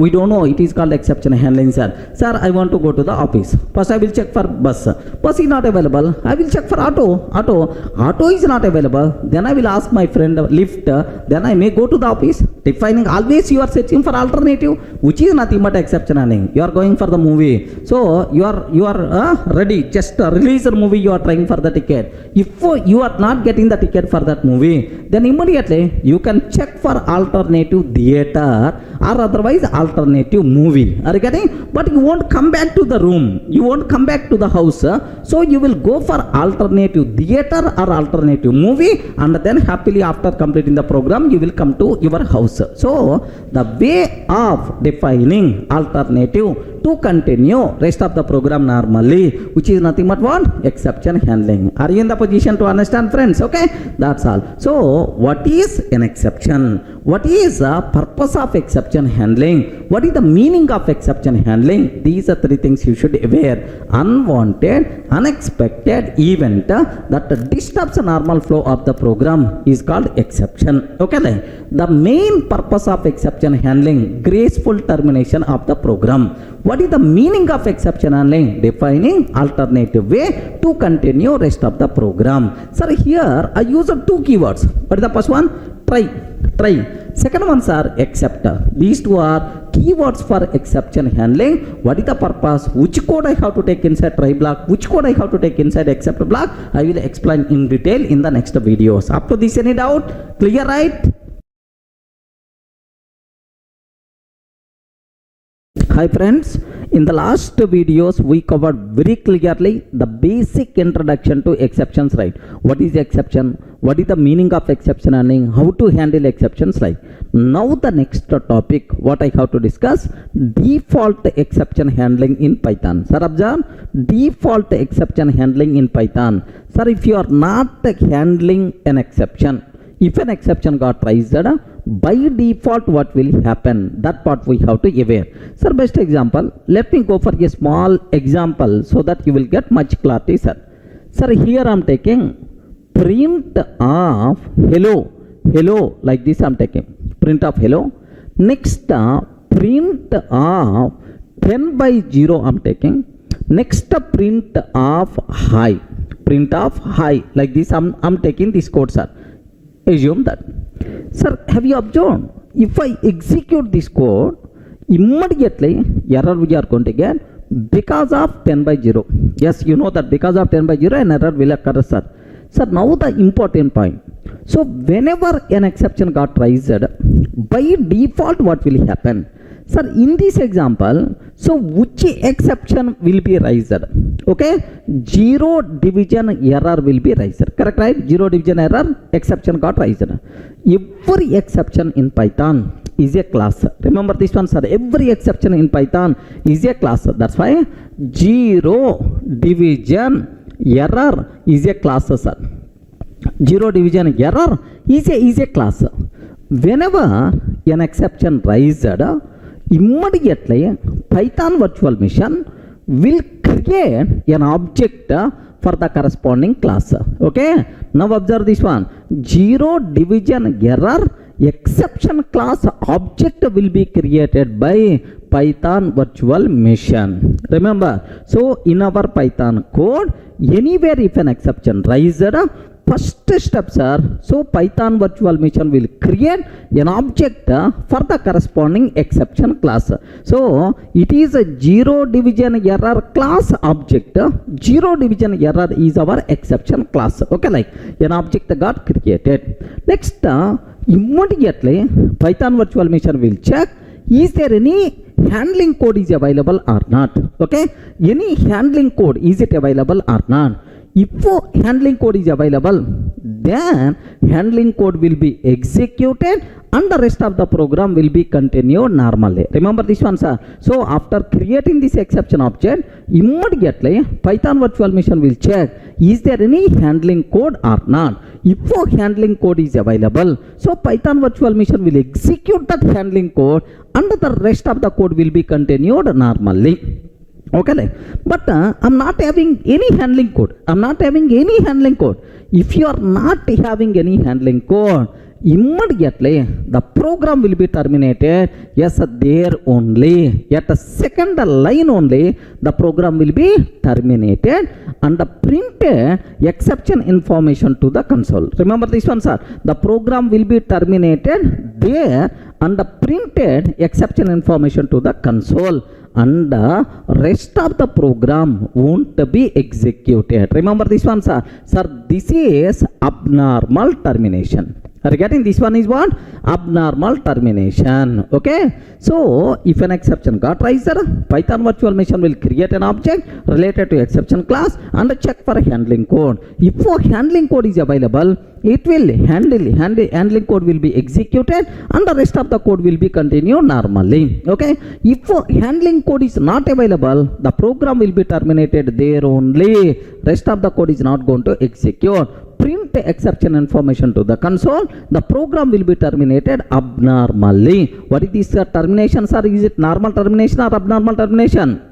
It is called exception handling, sir. Sir, I want to go to the office. First I will check for bus. Bus is not available. I will check for auto. Auto is not available. Then I will ask my friend lift. Then I may go to the office. Defining, always you are searching for alternative, which is nothing but exception handling. You are going for the movie. So you are ready. Just release the movie. You are trying for the ticket. If you are not getting the ticket for that movie, then immediately you can check for alternative theater or otherwise alternative movie. Are you getting? But you won't won't come back to the room, you won't come back to the house, so you will go for alternative theater or alternative movie, and then happily after completing the program you will come to your house. So the way of defining alternative to continue rest of the program normally, which is nothing but what? Exception handling. Are you in the position to understand, friends? Okay, that's all. So what is an exception? What is the purpose of exception handling? What is the meaning of exception handling? These are three things you should be aware. Unwanted, unexpected event that disturbs the normal flow of the program is called exception. Okay, the main purpose of exception handling, graceful termination of the program. What is the meaning of exception handling? Defining alternative way to continue rest of the program. Sir, here I use two keywords. What is the first one? Try. Second ones are except. These two are keywords for exception handling. What is the purpose? Which code I have to take inside try block? Which code I have to take inside except block? I will explain in detail in the next videos. Up to this, any doubt? Clear, right? Hi friends, in the last videos we covered very clearly the basic introduction to exceptions, right? What is exception? What is the meaning of exception handling? How to handle exceptions, right? Now the next topic what I have to discuss, default exception handling in Python. Sir, observe, default exception handling in Python. Sir, if you are not handling an exception, if an exception got raised, by default what will happen? That part we have to aware. Sir, best example, let me go for a small example so that you will get much clarity, sir. Sir, here I am taking print of hello, like this I am taking print of hello. Next print of 10 by 0 I am taking. Next print of hi, like this I am taking this code, sir. Assume that. Sir, have you observed? If I execute this code, immediately error we are going to get because of 10 by 0. Yes, you know that because of 10 by 0 an error will occur, sir. Sir, now the important point. So whenever an exception got raised, by default what will happen? Sir, in this example, so which exception will be raised? Okay, 0 division error will be raised. Correct, right? 0 division error, exception got raised. Every exception in Python is a class. Remember this one, sir. Every exception in Python is a class. That's why 0 division error is a class, sir. 0 division error is a class. Whenever an exception raised, immediately Python virtual machine will create an object for the corresponding class. Okay, now observe this one. 0 division error exception class object will be created by Python virtual machine. Remember, so in our Python code, anywhere if an exception raised, first step, sir, so Python virtual machine will create an object for the corresponding exception class. So it is a 0 division error class object. 0 division error is our exception class. Okay, like an object got created. Next, immediately Python virtual machine will check, is there any handling code is available or not? Okay, any handling code, is it available or not? If handling code is available, then handling code will be executed and the rest of the program will be continued normally. Remember this one, sir. So after creating this exception object, immediately Python virtual machine will check, is there any handling code or not? If handling code is available, so Python virtual machine will execute that handling code and the rest of the code will be continued normally. Okay, but I'm not having any handling code. If you are not having any handling code, immediately the program will be terminated. Yes, there only at the second line only the program will be terminated and printed exception information to the console. Remember this one, sir. The program will be terminated there and printed exception information to the console, and the rest of the program won't be executed. Remember this one, sir. Sir, this is abnormal termination. Are you getting? This one is what? Abnormal termination. Okay. So if an exception got raised, Python virtual machine will create an object related to exception class and check for a handling code. If a handling code is available, it will handling code will be executed and the rest of the code will be continued normally. Okay. If a handling code is not available, the program will be terminated there only. Rest of the code is not going to execute. Print exception information to the console, the program will be terminated abnormally. What is this termination, sir? Is it normal termination or abnormal termination?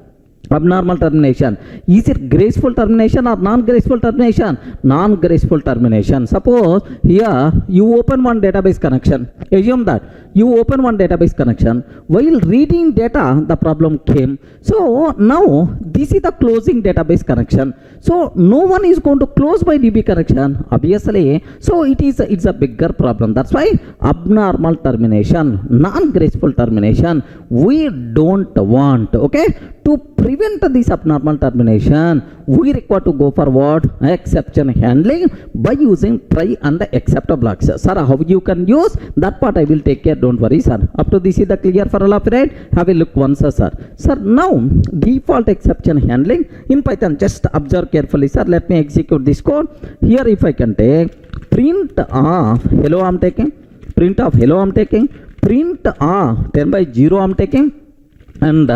Abnormal termination. Is it graceful termination or non-graceful termination? Non-graceful termination. Suppose here you open one database connection. Assume that you open one database connection. While reading data, the problem came. So now this is the closing database connection. So no one is going to close my DB connection, obviously. So it's a bigger problem. That's why abnormal termination, non-graceful termination, we don't want. Okay. To prevent this abnormal termination, we require to go for what? Exception handling by using try and except blocks. Sir, how you can use that part I will take care. Don't worry, sir. Up to this is the clear for all of it, right? Have a look once, sir. Sir, now default exception handling in Python. Just observe carefully, sir. Let me execute this code. Here, if I can take print of hello, I'm taking. Print of hello, I'm taking. Print of 10 by 0, I'm taking. And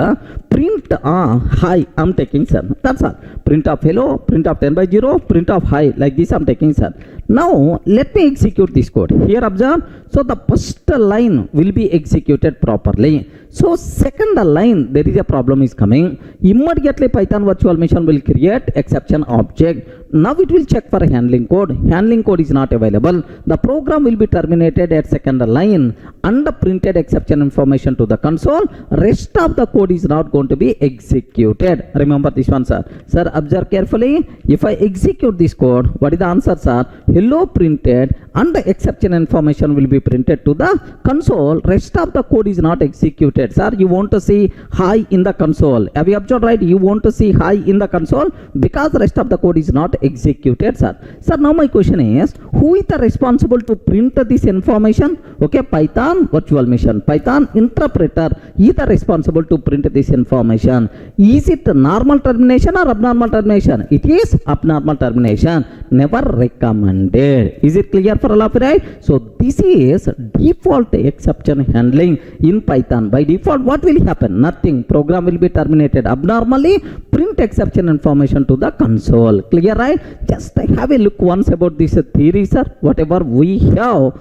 print hi, I'm taking, sir. That's all. Print of hello, print of 10 by 0, print of hi, like this I'm taking, sir. Now let me execute this code. Here observe. So the first line will be executed properly. So second line, there is a problem is coming. Immediately Python virtual machine will create exception object. Now it will check for handling code. Handling code is not available. The program will be terminated at second line and printed exception information to the console. Rest of the code is not going to be executed. Remember this one, sir. Sir, observe carefully. If I execute this code, what is the answer, sir? Hello printed and the exception information will be printed to the console. Rest of the code is not executed. Sir, you want to see hi in the console. Have you observed, right? You want to see hi in the console because the rest of the code is not executed, sir. Sir, now my question is, who is the responsible to print this information? Okay, Python virtual machine, Python interpreter is the responsible to print this information. Is it normal termination or abnormal termination? It is abnormal termination. Never recommended. Is it clear for all of you, right? So this is default exception handling in Python. By default, what will happen? Nothing. Program will be terminated abnormally. Print exception information to the console. Clear, right? Just have a look once about this theory, sir. Whatever we have.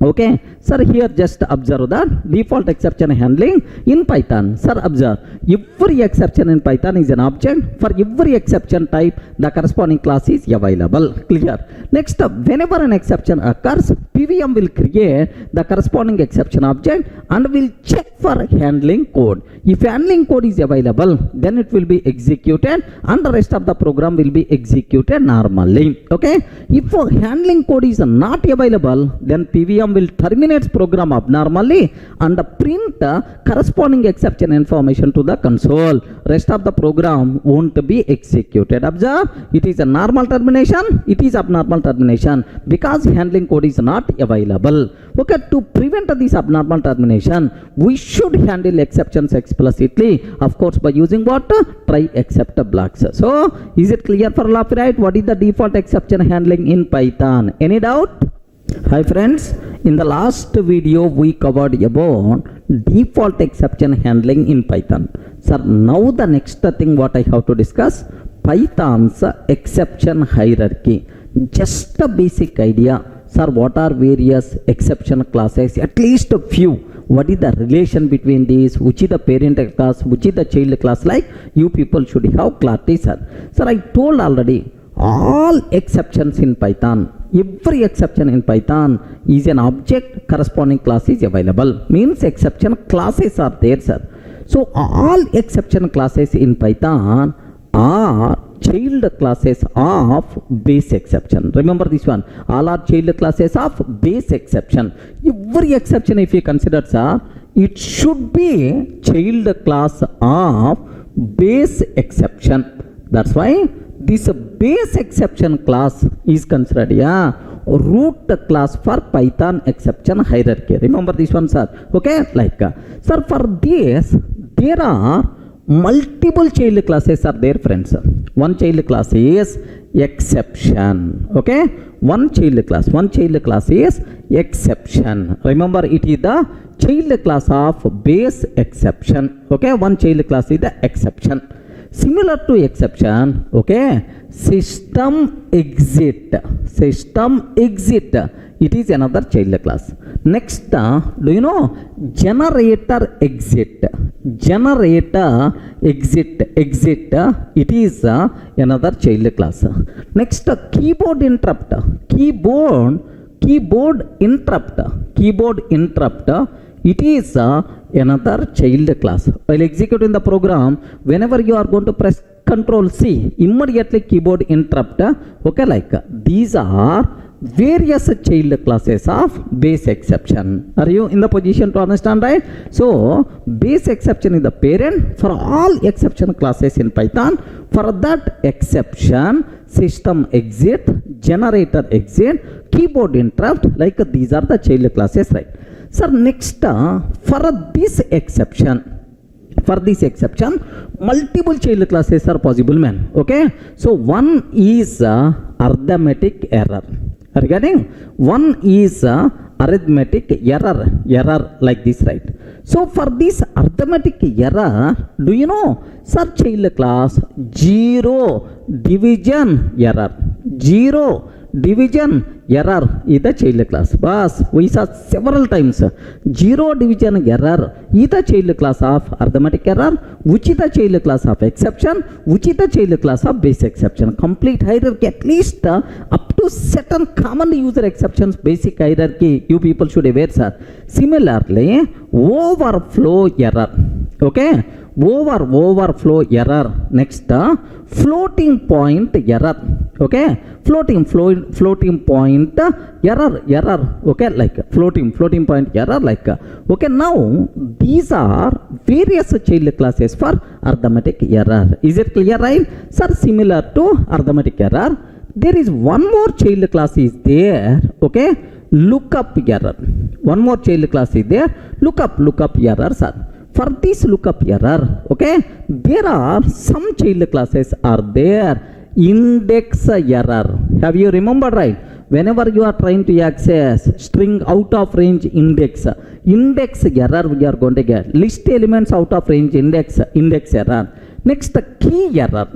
Okay, sir, here just observe that default exception handling in Python. Sir, observe, every exception in Python is an object. For every exception type, the corresponding class is available. Clear. Next, whenever an exception occurs, PVM will create the corresponding exception object and will check for handling code. If handling code is available, then it will be executed and the rest of the program will be executed normally. Okay, if handling code is not available, then PVM will terminate program abnormally and print corresponding exception information to the console. Rest of the program won't be executed. Observe, it is a normal termination, it is abnormal termination because handling code is not available. Okay, to prevent this abnormal termination, we should handle exceptions explicitly, of course, by using what? Try except blocks. So, is it clear for all of you, right? What is the default exception handling in Python? Any doubt? Hi friends, in the last video we covered about default exception handling in Python. Sir, now the next thing what I have to discuss, Python's exception hierarchy. Just a basic idea. Sir, what are various exception classes? At least a few. What is the relation between these? Which is the parent class? Which is the child class? Like you people should have clarity, sir. Sir, I told already, all exceptions in Python, every exception in Python is an object, corresponding class is available. Means exception classes are there, sir. So all exception classes in Python are child classes of base exception. Remember this one. All are child classes of base exception. Every exception, if you consider, sir, it should be child class of base exception. That's why this base exception class is considered, yeah. root class for Python exception hierarchy. Remember this one, sir? Okay, like sir, for this there are multiple child classes are there, friends. One child class is exception. Okay, one child class is exception. Remember, it is the child class of base exception. Okay, one child class is the exception. Similar to exception, okay, system exit, it is another child class. Next, do you know generator exit, it is another child class. Next, keyboard interrupt, it is another child class. While executing the program, whenever you are going to press Control C, immediately keyboard interrupt. Okay, like these are various child classes of base exception. Are you in the position to understand, right? So base exception is the parent for all exception classes in Python. For that exception, system exit, generator exit, keyboard interrupt, like these are the child classes, right? Sir, next, for this exception, multiple child classes are possible, man. Okay, so one is arithmetic error. Are you getting? One is arithmetic error like this, right? So for this arithmetic error, do you know, sir, child class zero division error is the child class. But we saw several times zero division error is the child class of arithmetic error, which is the child class of exception, which is the child class of base exception. Complete hierarchy, at least up to certain commonly used exceptions, basic hierarchy you people should aware, sir. Similarly, overflow error. Okay, overflow error. Next, floating point error. Okay, floating point error. Okay, like floating point error, like okay. Now these are various child classes for arithmetic error. Is it clear, right, sir? Similar to arithmetic error, there is one more child class is there. Okay, lookup error. One more child class is there, lookup error, sir. For this lookup error, okay, there are some child classes are there. Index error. Have you remembered, right? Whenever you are trying to access string out of range index error we are going to get. List elements out of range index error. Next, key error.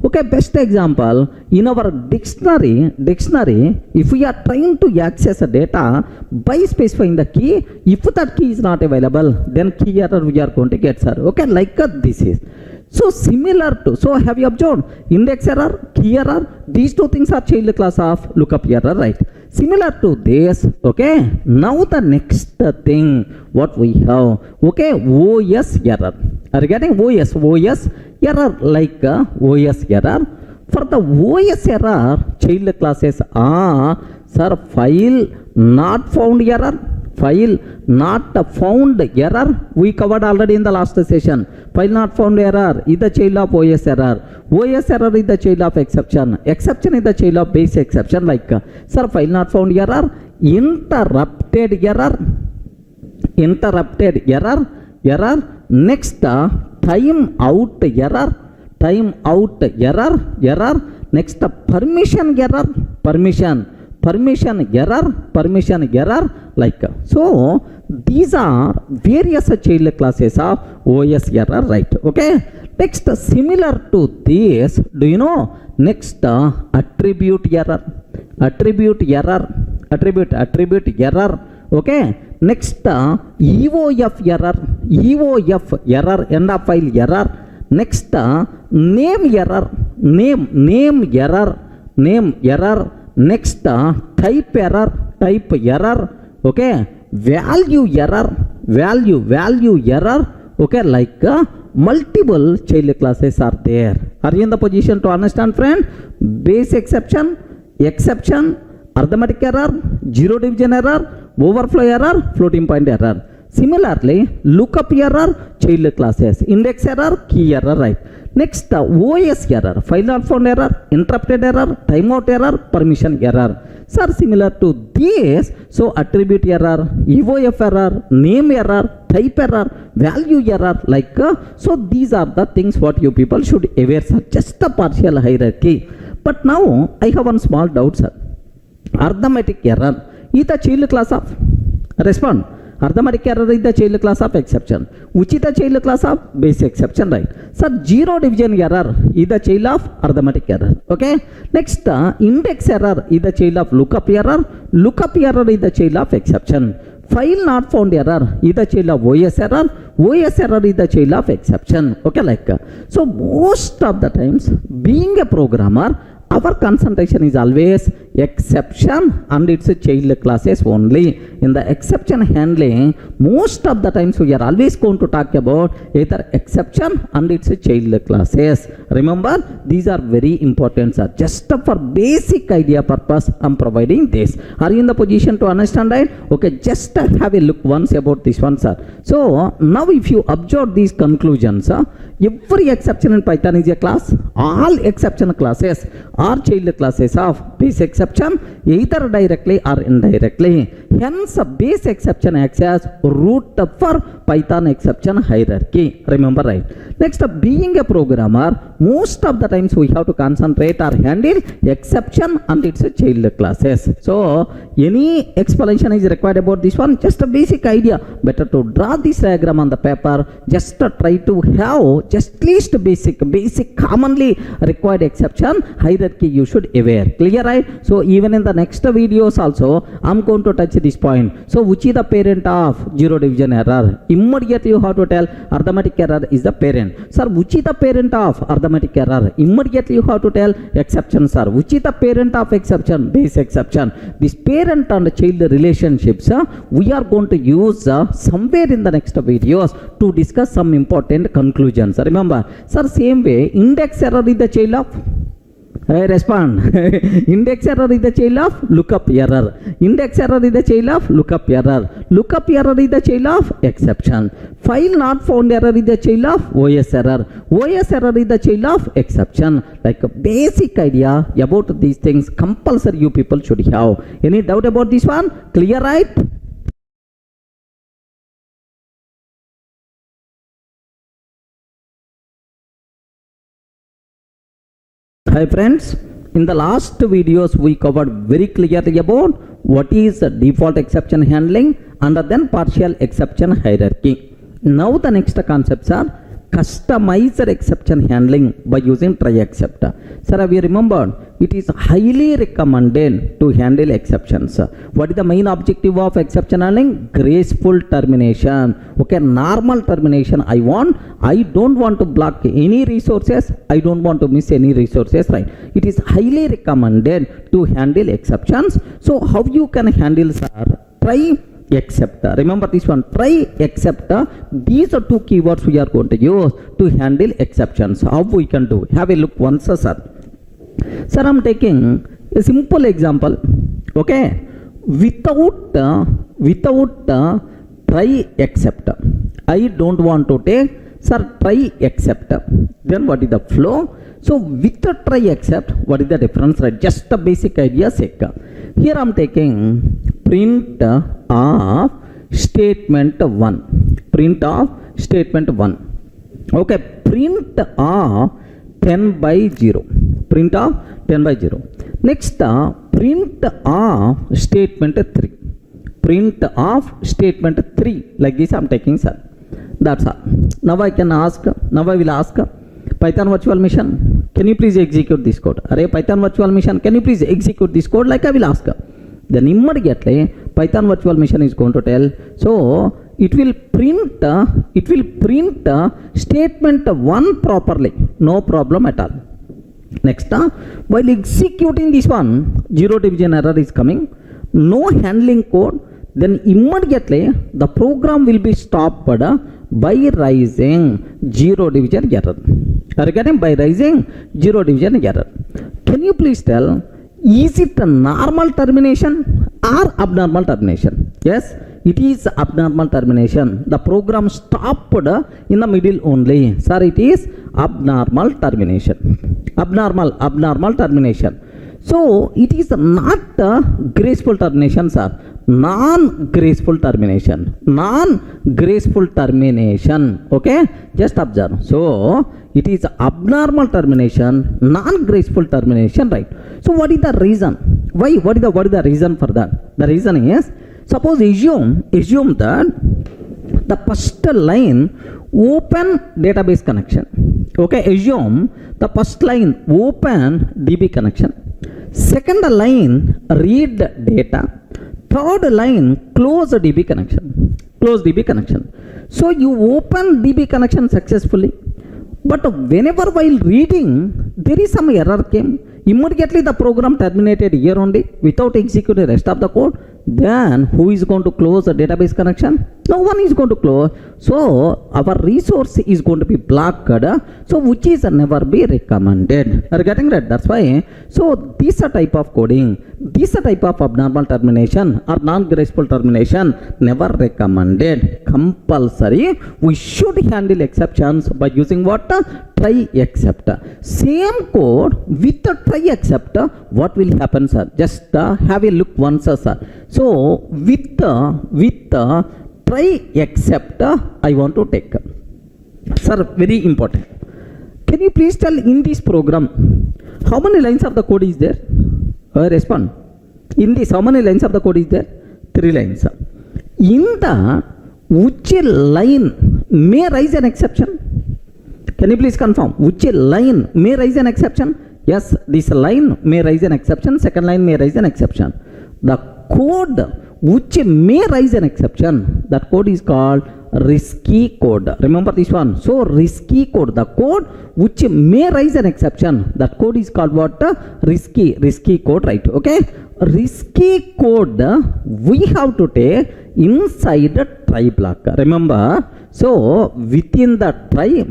Okay, best example, in our dictionary, if we are trying to access a data by specifying the key, if that key is not available, then key error we are going to get, sir. Okay, like this is. So similar to, so have you observed index error, key error, these two things are child class of lookup error, right? Similar to this, okay. Now the next thing what we have, okay, OS error. Are you getting OS error, like OS error? For the OS error, child classes are, sir, file not found error. We covered already in the last session. File not found error is the child of OS error. OS error is the child of exception. Exception is the child of base exception. Like, sir, file not found error, interrupted error. Next, time out error. Next, permission error, like so. These are various child classes of OS error, right? Okay. Next, similar to this, do you know? Next, attribute error. Okay. Next, EOF error, end of file error. Next, name error. Next, type error. Okay, value error. Okay, like multiple child classes are there. Are you in the position to understand, friend? Base exception, arithmetic error, zero division error, overflow error, floating point error. Similarly, lookup error, child classes, index error, key error, right? Next, OS error, file not found error, interrupted error, timeout error, permission error. Sir, similar to this, so attribute error, EOF error, name error, type error, value error, like so these are the things what you people should aware, sir. Just a partial hierarchy. But now I have one small doubt, sir. Arithmetic error is the child class of respond. Arithmetic error is the child class of exception. Which is the child class of base exception, right? So zero division error is the child of arithmetic error. Okay. Next, index error is the child of lookup error. Lookup error is the child of exception. File not found error is the child of OS error. OS error is the child of exception. Okay, like so most of the times, being a programmer, our concentration is always exception and its child classes only. In the exception handling, most of the times we are always going to talk about either exception and its child classes. Remember, these are very important, sir. Just for basic idea purpose, I am providing this. Are you in the position to understand, right? Okay, just have a look once about this one, sir. So now if you observe these conclusions, every exception in Python is a class. All exception classes are child classes of base exception, either directly or indirectly. Hence, base exception acts as root for Python exception hierarchy. Remember, right? Next, being a programmer, most of the times we have to concentrate or handle exception and its child classes. So, any explanation is required about this one? Just a basic idea. Better to draw this diagram on the paper. Just try to have just least basic commonly required exception hierarchy you should aware. Clear, right? So, even in the next videos also, I am going to touch this point. So, which is the parent of zero division error? Immediately you have to tell arithmetic error is the parent. Sir, which is the parent of arithmetic error? Immediately you have to tell exception, sir. Which is the parent of exception? Base exception. This parent and child relationships we are going to use somewhere in the next videos to discuss some important conclusions. Remember, sir, same way index error is the child of respond. Index error is the child of lookup error. Index error is the child of lookup error. Lookup error is the child of exception. File not found error is the child of OS error. OS error is the child of exception. Like a basic idea about these things, compulsory you people should have. Any doubt about this one? Clear, right? Hi friends, in the last videos we covered very clearly about what is default exception handling and then partial exception hierarchy. Now the next concepts are customized exception handling by using try except. Sir, have you remembered? It is highly recommended to handle exceptions. What is the main objective of exception handling? Graceful termination. Okay, normal termination I don't want to block any resources. I don't want to miss any resources, right? It is highly recommended to handle exceptions. So how you can handle, sir? Try except. Remember this one, try except. These are two keywords we are going to use to handle exceptions. How we can do? Have a look once, sir. Sir, I am taking a simple example. Okay, without try except. I don't want to take, sir, try except. Then what is the flow? So with the try except, what is the difference, right? Just a basic idea sake. Here I am taking print of statement 1. Print of statement 1. Okay, print of 10 by 0. Print of 10 by 0. Next, print of statement 3. Print of statement 3. Like this I am taking, sir. That's all. Now I will ask Python virtual machine, can you please execute this code? Array Python virtual machine, can you please execute this code? Like I will ask. Then immediately Python virtual machine is going to tell. So it will print statement 1 properly. No problem at all. Next, while executing this one, zero division error is coming. No handling code. Then immediately the program will be stopped by raising zero division error. Are you getting? By raising zero division error. Can you please tell, is it a normal termination or abnormal termination? Yes, it is abnormal termination. The program stopped in the middle only. Sir, it is abnormal termination. Abnormal termination. So it is not a graceful termination, sir. Non-graceful termination. Non-graceful termination. Okay, just observe. So it is abnormal termination, non-graceful termination, right? So what is the reason? Why? What is the reason for that? The reason is, suppose assume that the first line open database connection. Okay, assume the first line open DB connection. Second line read data. Third line close DB connection. Close DB connection. So you open DB connection successfully, but whenever while reading there is some error came, immediately the program terminated here only without executing the rest of the code. Then who is going to close the database connection? No one is going to close. So our resource is going to be blocked. So which is never be recommended. Are you getting that? That's why. So this type of coding, this type of abnormal termination or non-graceful termination never recommended. Compulsory we should handle exceptions by using what? Try except. Same code with the try except, what will happen, sir? Just have a look once, sir. So with try except I want to take. Sir, very important. Can you please tell in this program how many lines of the code is there? Respond. In this, how many lines of the code is there? 3 lines. In the which line may raise an exception? Can you please confirm which line may raise an exception? Yes, this line may raise an exception. Second line may raise an exception. The code which may raise an exception, that code is called risky code. Remember this one. So risky code, the code which may raise an exception, that code is called what? Risky code, right? Okay, risky code we have to take inside the try block. Remember, so within the try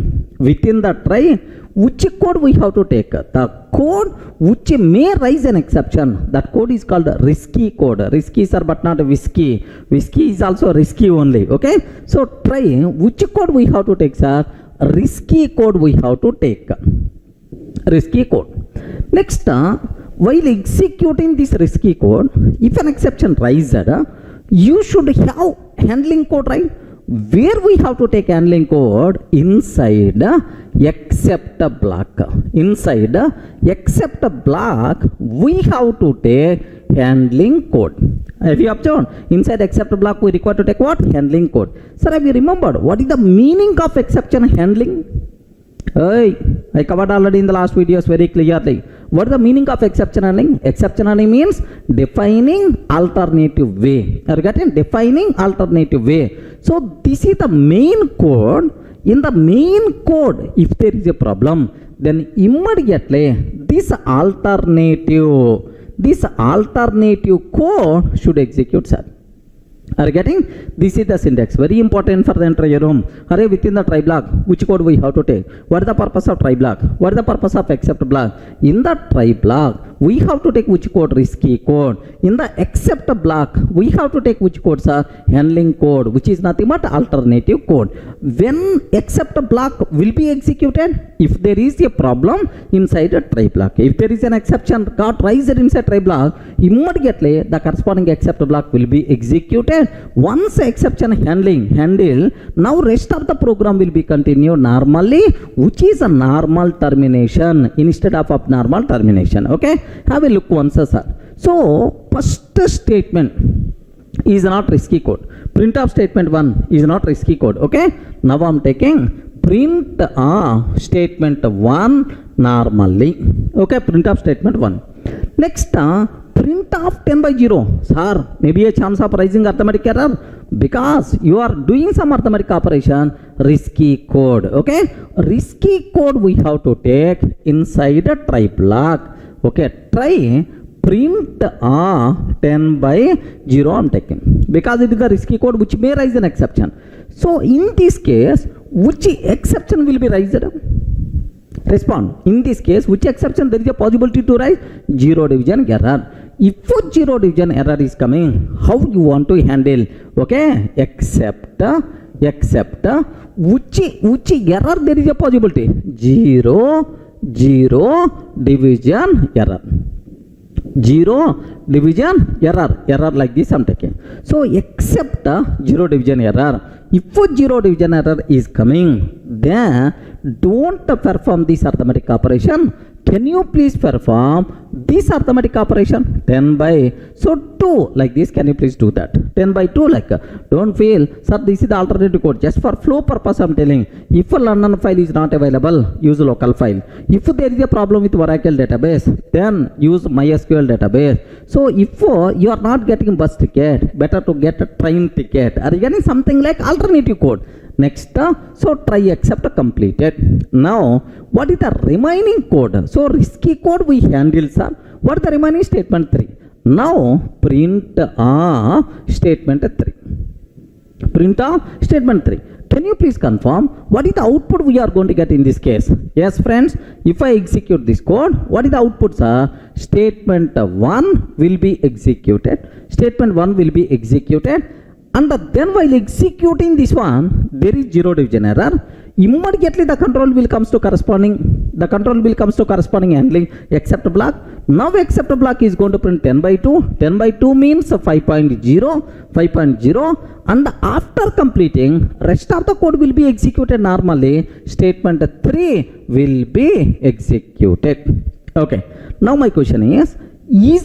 which code we have to take? The code which may raise an exception, that code is called risky code. Risky, sir, but not whiskey. Whiskey is also risky only. Okay, so try which code we have to take, sir? Risky code we have to take. Risky code. Next, while executing this risky code, if an exception rises, you should have handling code, right? Where we have to take handling code? Inside except block. Inside except block we have to take handling code. Have you observed? Inside except block we require to take what? Handling code. Sir, have you remembered what is the meaning of exception handling? I covered already in the last videos very clearly. What is the meaning of exception handling? Exception handling means defining alternative way. Are you getting? Defining alternative way. So this is the main code. In the main code, if there is a problem, then immediately this alternative code should execute, sir. Are you getting? This is the syntax. Very important for the entire room. Hurry, within the try block, which code we have to take? What is the purpose of try block? What is the purpose of except block? In the try block, we have to take which code? Risky code. In the except block, we have to take which code, sir? Handling code, which is nothing but alternative code. When except block will be executed, if there is a problem inside a try block, if there is an exception got raised inside try block, immediately the corresponding except block will be executed. Once exception handle, now rest of the program will be continued normally, which is a normal termination instead of abnormal termination. Okay, have a look once, sir. So first statement is not risky code. Print of statement 1 is not risky code. Okay, now I am taking print statement 1 normally. Okay, print of statement 1. Next, print of 10 by 0. Sir, maybe a chance of rising arithmetic error because you are doing some arithmetic operation. Risky code. Okay, risky code we have to take inside a try block. Okay, try print 10 by 0 I am taking because it is the risky code which may raise an exception. So in this case, which exception will be raised? Respond. In this case, which exception there is a possibility to rise? Zero division error. If zero division error is coming, how you want to handle? Okay, except which error there is a possibility? Zero division error. zero division error like this I'm taking. So except zero division error, if zero division error is coming, then don't perform this arithmetic operation. Can you please perform this arithmetic operation? 10 by, so 2 like this, can you please do that? 10 by 2 like, don't feel, sir, this is the alternative code. Just for flow purpose I'm telling, if a London file is not available, use a local file. If there is a problem with Oracle database, then use MySQL database. So if you are not getting bus ticket, better to get a train ticket. Are you getting something like alternative code? Next, so try except completed. Now, what is the remaining code? So risky code we handle, sir. What is the remaining statement 3? Now, print statement 3. Print statement 3. Can you please confirm what is the output we are going to get in this case? Yes, friends, if I execute this code, what is the output, sir? Statement 1 will be executed. Statement 1 will be executed. And then while executing this one, there is zero division error. Immediately the control will comes to corresponding handling except block. Now except block is going to print 10 by 2. 10 by 2 means 5.0. And after completing, rest of the code will be executed normally. Statement 3 will be executed. Okay. Now my question is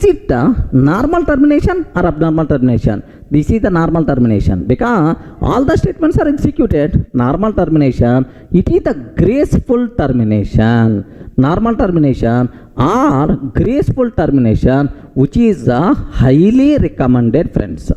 it normal termination or abnormal termination? This is the normal termination because all the statements are executed. Normal termination, it is the graceful termination. Normal termination or graceful termination, which is highly recommended, friends.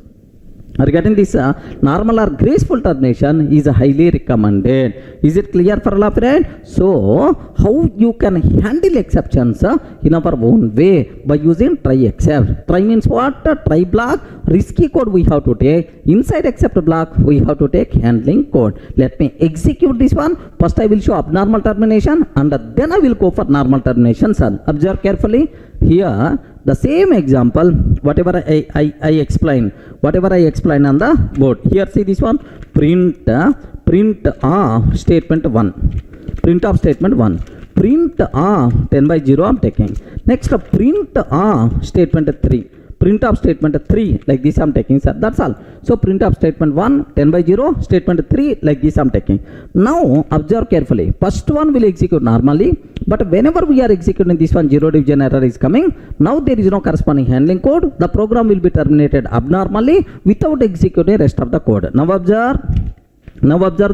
Regarding this normal or graceful termination is highly recommended. Is it clear for all of you? So how you can handle exceptions in our own way by using try except. Try means what? Try block, risky code we have to take. Inside except block we have to take handling code. Let me execute this one. First I will show abnormal termination and then I will go for normal termination, sir. Observe carefully. Here the same example, whatever I explain on the board. Here see this one, print of statement 1. Print of statement 1. Print 10 by 0 I'm taking. Next print statement 3. Print of statement 3 like this I'm taking, sir. That's all. So print of statement 1 10 by 0, statement 3 like this I'm taking. Now observe carefully. First one will execute normally, but whenever we are executing this one, zero division error is coming. Now there is no corresponding handling code. The program will be terminated abnormally without executing rest of the code. Now observe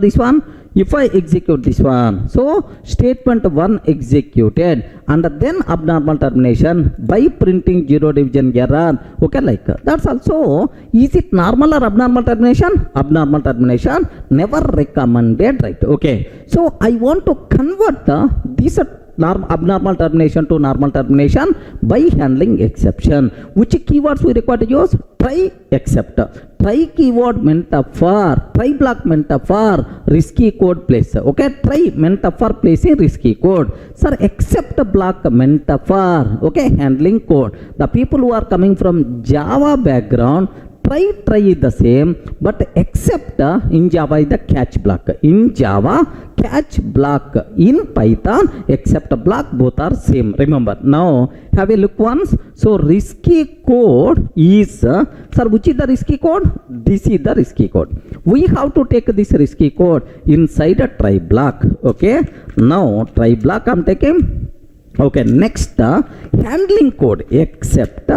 this one. If I execute this one, so statement 1 executed and then abnormal termination by printing zero division error. Okay, like that's also. Is it normal or abnormal termination? Abnormal termination, never recommended, right? Okay, so I want to convert this abnormal termination to normal termination by handling exception. Which keywords we require to use? Try except. Try keyword meant for, try block meant for risky code place. Okay, try meant for placing risky code. Sir, except block meant for, okay, handling code. The people who are coming from Java background, try is the same, but except in Java is the catch block. In Java, catch block. In Python, except block, both are same. Remember. Now have a look once. So risky code is, sir, which is the risky code? This is the risky code. We have to take this risky code inside a try block. Okay. Now try block I'm taking. Okay, next handling code except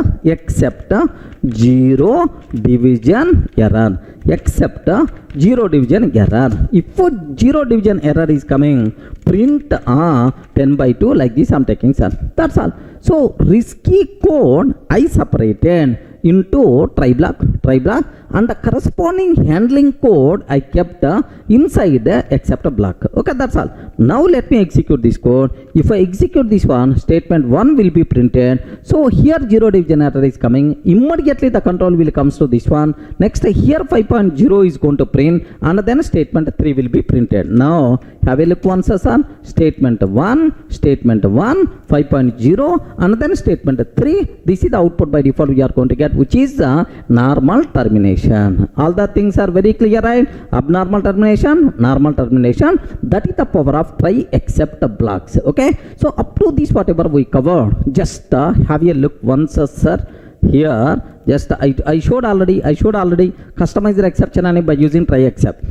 zero division error. Except zero division error. If zero division error is coming, print 10 by 2 like this I'm taking, sir. That's all. So risky code I separated into try block and the corresponding handling code I kept inside the except block. Okay, that's all. Now let me execute this code. If I execute this one, statement 1 will be printed. So here zero division error is coming. Immediately the control will comes to this one. Next here 5.0 is going to print and then statement 3 will be printed. Now have a look once, sir. Statement 1 5.0 and then statement 3. This is the output by default we are going to get, which is normal termination. termination. All the things are very clear, right? Abnormal termination, normal termination. That is the power of try except blocks. Okay. So up to this whatever we covered, just have a look once, sir. Here, just I showed already customize the exception and by using try except.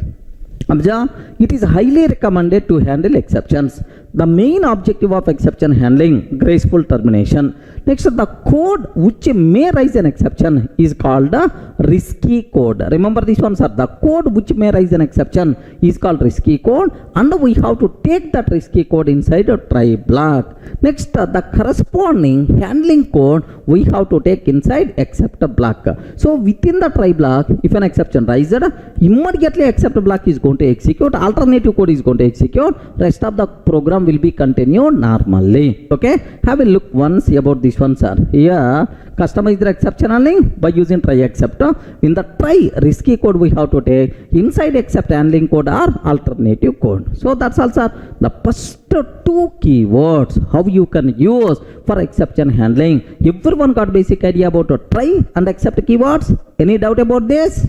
It is highly recommended to handle exceptions. The main objective of exception handling, graceful termination. Next, the code which may raise an exception is called a risky code. Remember this one, sir. The code which may raise an exception is called risky code, and we have to take that risky code inside a try block. Next, the corresponding handling code we have to take inside except block. So within the try block, if an exception rises, immediately except block is going to execute, alternative code is going to execute, rest of the program will be continued normally. Okay, have a look once about this one, sir. Here, customize the exception handling by using try except. In the try risky code we have to take inside except handling code or alternative code. So that's all, sir. The first two keywords how you can use for exception handling. Everyone got basic idea about try and except keywords? Any doubt about this?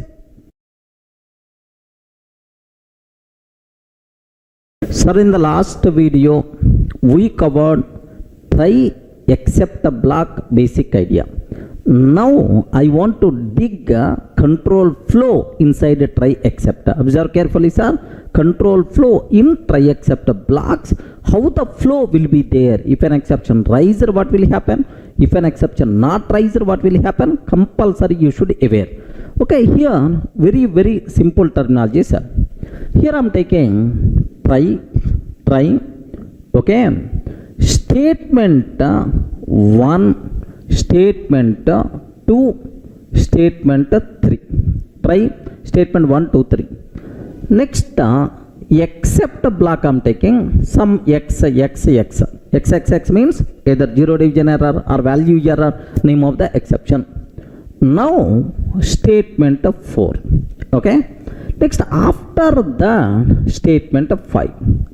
Sir, in the last video we covered try except block basic idea. Now I want to dig a control flow inside a try except. Observe carefully, sir. Control flow in try except blocks. How the flow will be there? If an exception rises, what will happen? If an exception not rises, what will happen? Compulsory you should aware. Okay, here very simple terminology, sir. Here I am taking try. Okay, statement 1, statement 2, statement 3. Try statement 1, 2, 3. Next, except block I am taking some x means either zero division error or value error, name of the exception. Now statement 4. Okay. Next, after the statement 5.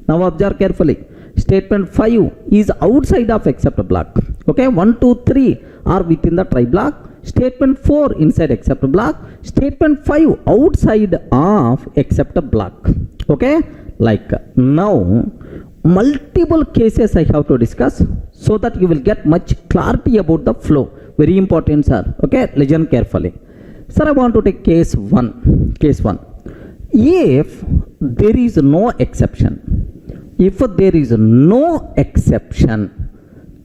Now observe carefully. Statement 5 is outside of except block. Okay, 1, 2, 3 are within the try block. Statement 4 inside except block. Statement 5 outside of except block. Okay, like now multiple cases I have to discuss so that you will get much clarity about the flow. Very important, sir. Okay, listen carefully. Sir, I want to take case 1. Case 1. If there is no exception,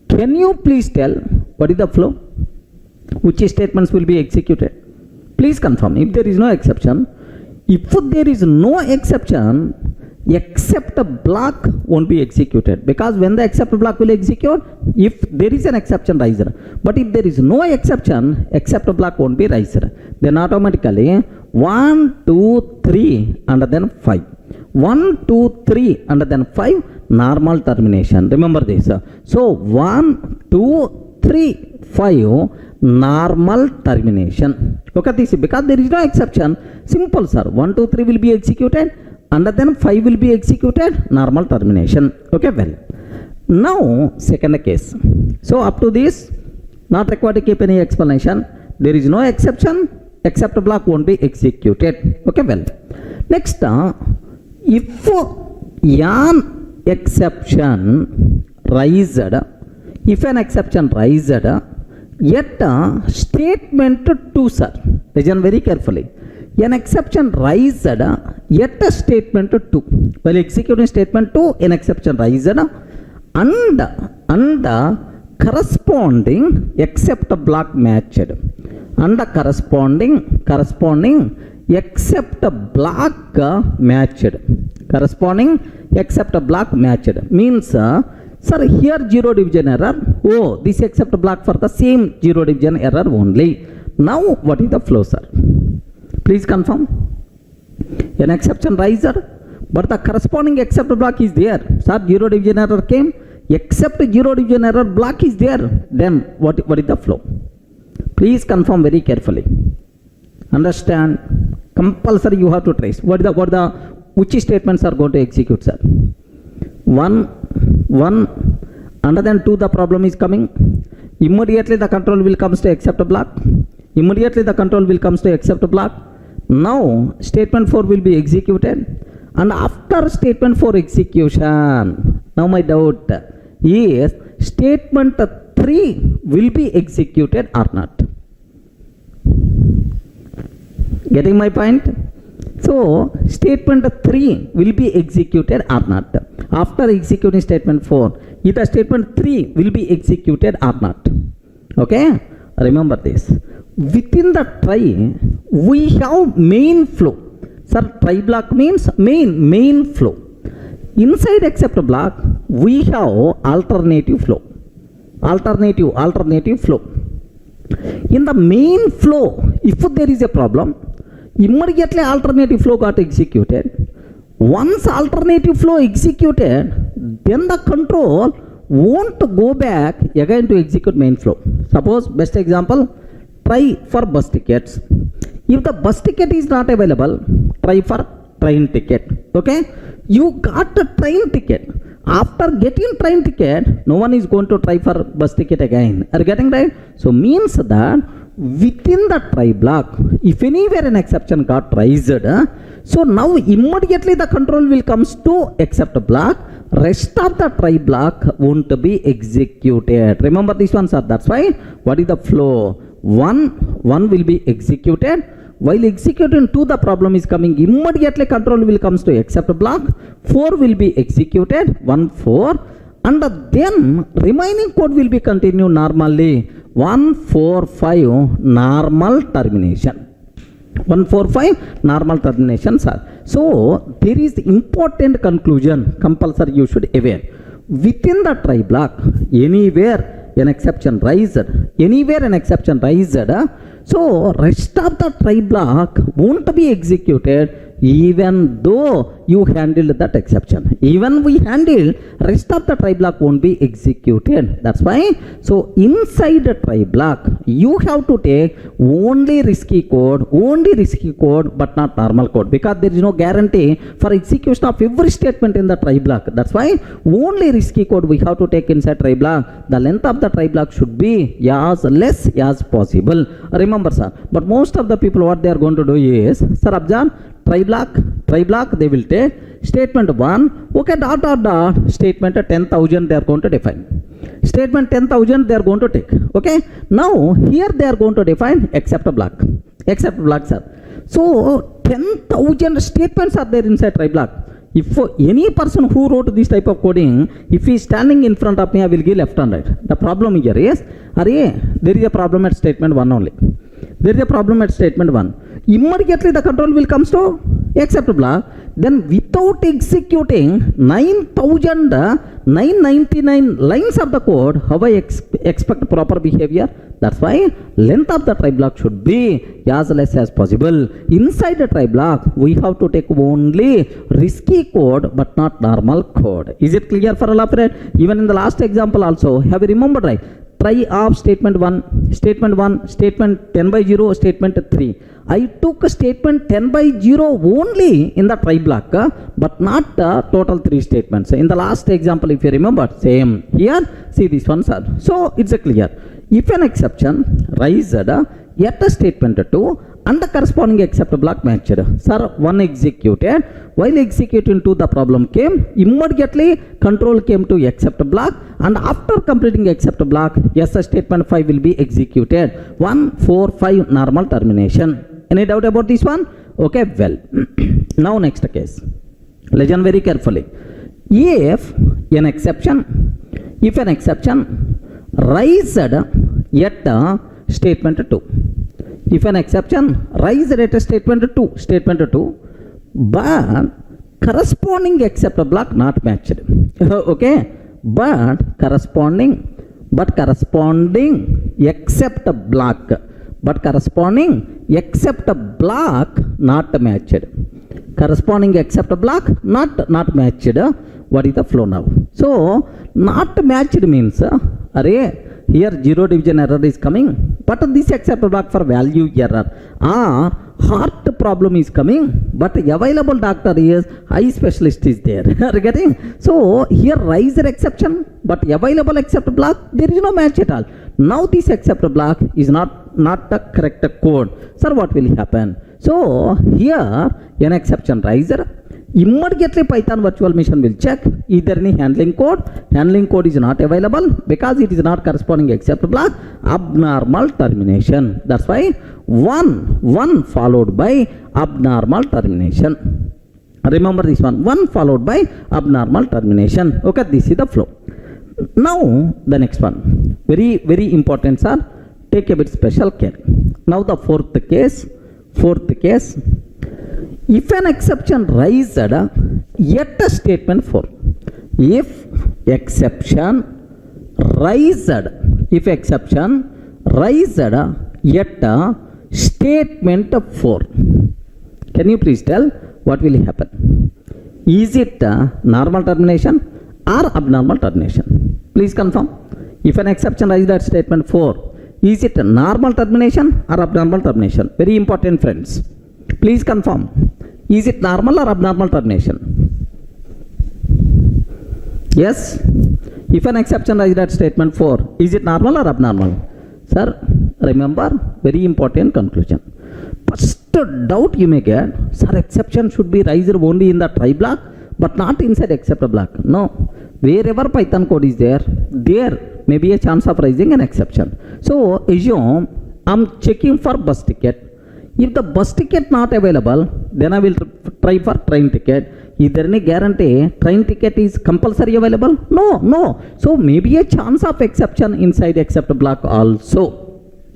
can you please tell what is the flow? Which statements will be executed? Please confirm. If there is no exception, except a block won't be executed, because when the except block will execute, if there is an exception riser, but if there is no exception, except block won't be riser. Then automatically 1, 2, 3 and then 5. 1, 2, 3 and then 5 normal termination. Remember this. So 1, 2, 3, 5 normal termination. Look at this, because there is no exception. Simple, sir. 1, 2, 3 will be executed and then 5 will be executed, normal termination. Okay, well. Now second case. So up to this, not required to keep any explanation. There is no exception, except block won't be executed. Okay, well. Next, if an exception raised, yet statement 2, sir. Listen very carefully. An exception raised yet a statement 2. While executing statement 2, an exception raised and corresponding except block matched. And the corresponding except block matched. Corresponding except block matched means, sir, here zero division error. Oh, this except block for the same zero division error only. Now what is the flow, sir? Please confirm. An exception riser, but the corresponding except block is there. Sir, zero division error came, except zero division error block is there. Then what is the flow? Please confirm very carefully. Understand? Compulsory you have to trace. Which statements are going to execute, sir? 1 and then 2 the problem is coming. Immediately the control will comes to except block. Immediately the control will comes to except block. Now statement 4 will be executed, and after statement 4 execution, now my doubt is statement 3 will be executed or not. Getting my point? So statement 3 will be executed or not. After executing statement 4, either statement 3 will be executed or not. Okay, remember this. Within the try we have main flow. Sir, try block means main flow. Inside except block we have alternative flow. Alternative flow. In the main flow, if there is a problem, immediately alternative flow got executed. Once alternative flow executed, then the control won't go back again to execute main flow. Suppose, best example, try for bus tickets. If the bus ticket is not available, try for train ticket. Okay, you got a train ticket. After getting train ticket, no one is going to try for bus ticket again. Are you getting right? So means that within the try block, if anywhere an exception got raised, so now immediately the control will comes to except block. Rest of the try block won't be executed. Remember this one, sir. That's why what is the flow? One will be executed. While executing 2, the problem is coming, immediately control will comes to except block. 4 will be executed, 1, 4, and then remaining code will be continued normally. 1, 4, 5 normal termination. 1, 4, 5 normal termination, sir. So there is important conclusion compulsory you should aware. Within the try block, anywhere an exception raised, so rest of the try block won't be executed even though you handled that exception. Even we handled, rest of the try block won't be executed. That's why, so inside the try block you have to take only risky code, but not normal code, because there is no guarantee for execution of every statement in the try block. That's why only risky code we have to take inside try block. The length of the try block should be as less as possible. Remember, sir. But most of the people, what they are going to do is, sir, observe, try block they will take statement 1, okay, dot statement 10,000 they are going to define. Statement 10,000 they are going to take. Okay, now here they are going to define except block, sir. So 10,000 statements are there inside try block. If any person who wrote this type of coding, if he is standing in front of me, I will give left and right. The problem here is, there is a problem at statement 1 only. There is a problem at statement 1. Immediately the control will comes to except block. Then without executing 9,999 lines of the code, how I expect proper behavior? That's why length of the try block should be as less as possible. Inside the try block, we have to take only risky code but not normal code. Is it clear for all of it? Even in the last example also, have you remembered, right? Try of statement 1, statement 10 by 0, statement 3. I took statement 10 by 0 only in the try block, but not total 3 statements. In the last example, if you remember, same. Here, see this one, sir. So it's clear. If an exception raised at a statement 2 and the corresponding except block matched, sir, 1 executed. While executing 2, the problem came. Immediately control came to except block, and after completing except block, yes, statement 5 will be executed. 1, 4, 5 normal termination. Any doubt about this one? Okay, well. Now next case. Listen very carefully. If an exception raised at statement 2. If an exception raised at statement 2, but corresponding except block not matched. Okay, but corresponding except block not matched. Corresponding except block not matched. What is the flow now? So not matched means, here 0 division error is coming, but this except block for value error, or heart problem is coming, but available doctor is eye specialist is there. Are you getting? So here riser exception, but available except block, there is no match at all. Now this except block is not the correct code. Sir, what will happen? So here an exception riser. Immediately Python virtual machine will check either any handling code. Handling code is not available because it is not corresponding except block. Abnormal termination. That's why one followed by abnormal termination. Remember this one followed by abnormal termination. Okay, this is the flow. Now the next one, very important, sir. Take a bit special care. Now the fourth case. If an exception raised at a statement 4, if exception raised at a statement 4, can you please tell what will happen? Is it normal termination or abnormal termination? Please confirm. If an exception raised at statement 4, is it normal termination or abnormal termination? Very important, friends. Please confirm. Is it normal or abnormal termination? Yes. If an exception raised at statement 4, is it normal or abnormal? Sir, remember, very important conclusion. First doubt you may get, sir, exception should be raised only in the try block, but not inside except block. No. Wherever Python code is there may be a chance of raising an exception. So assume I'm checking for bus ticket. If the bus ticket not available, then I will try for train ticket. Is there any guarantee train ticket is compulsory available? No. So maybe a chance of exception inside except block also.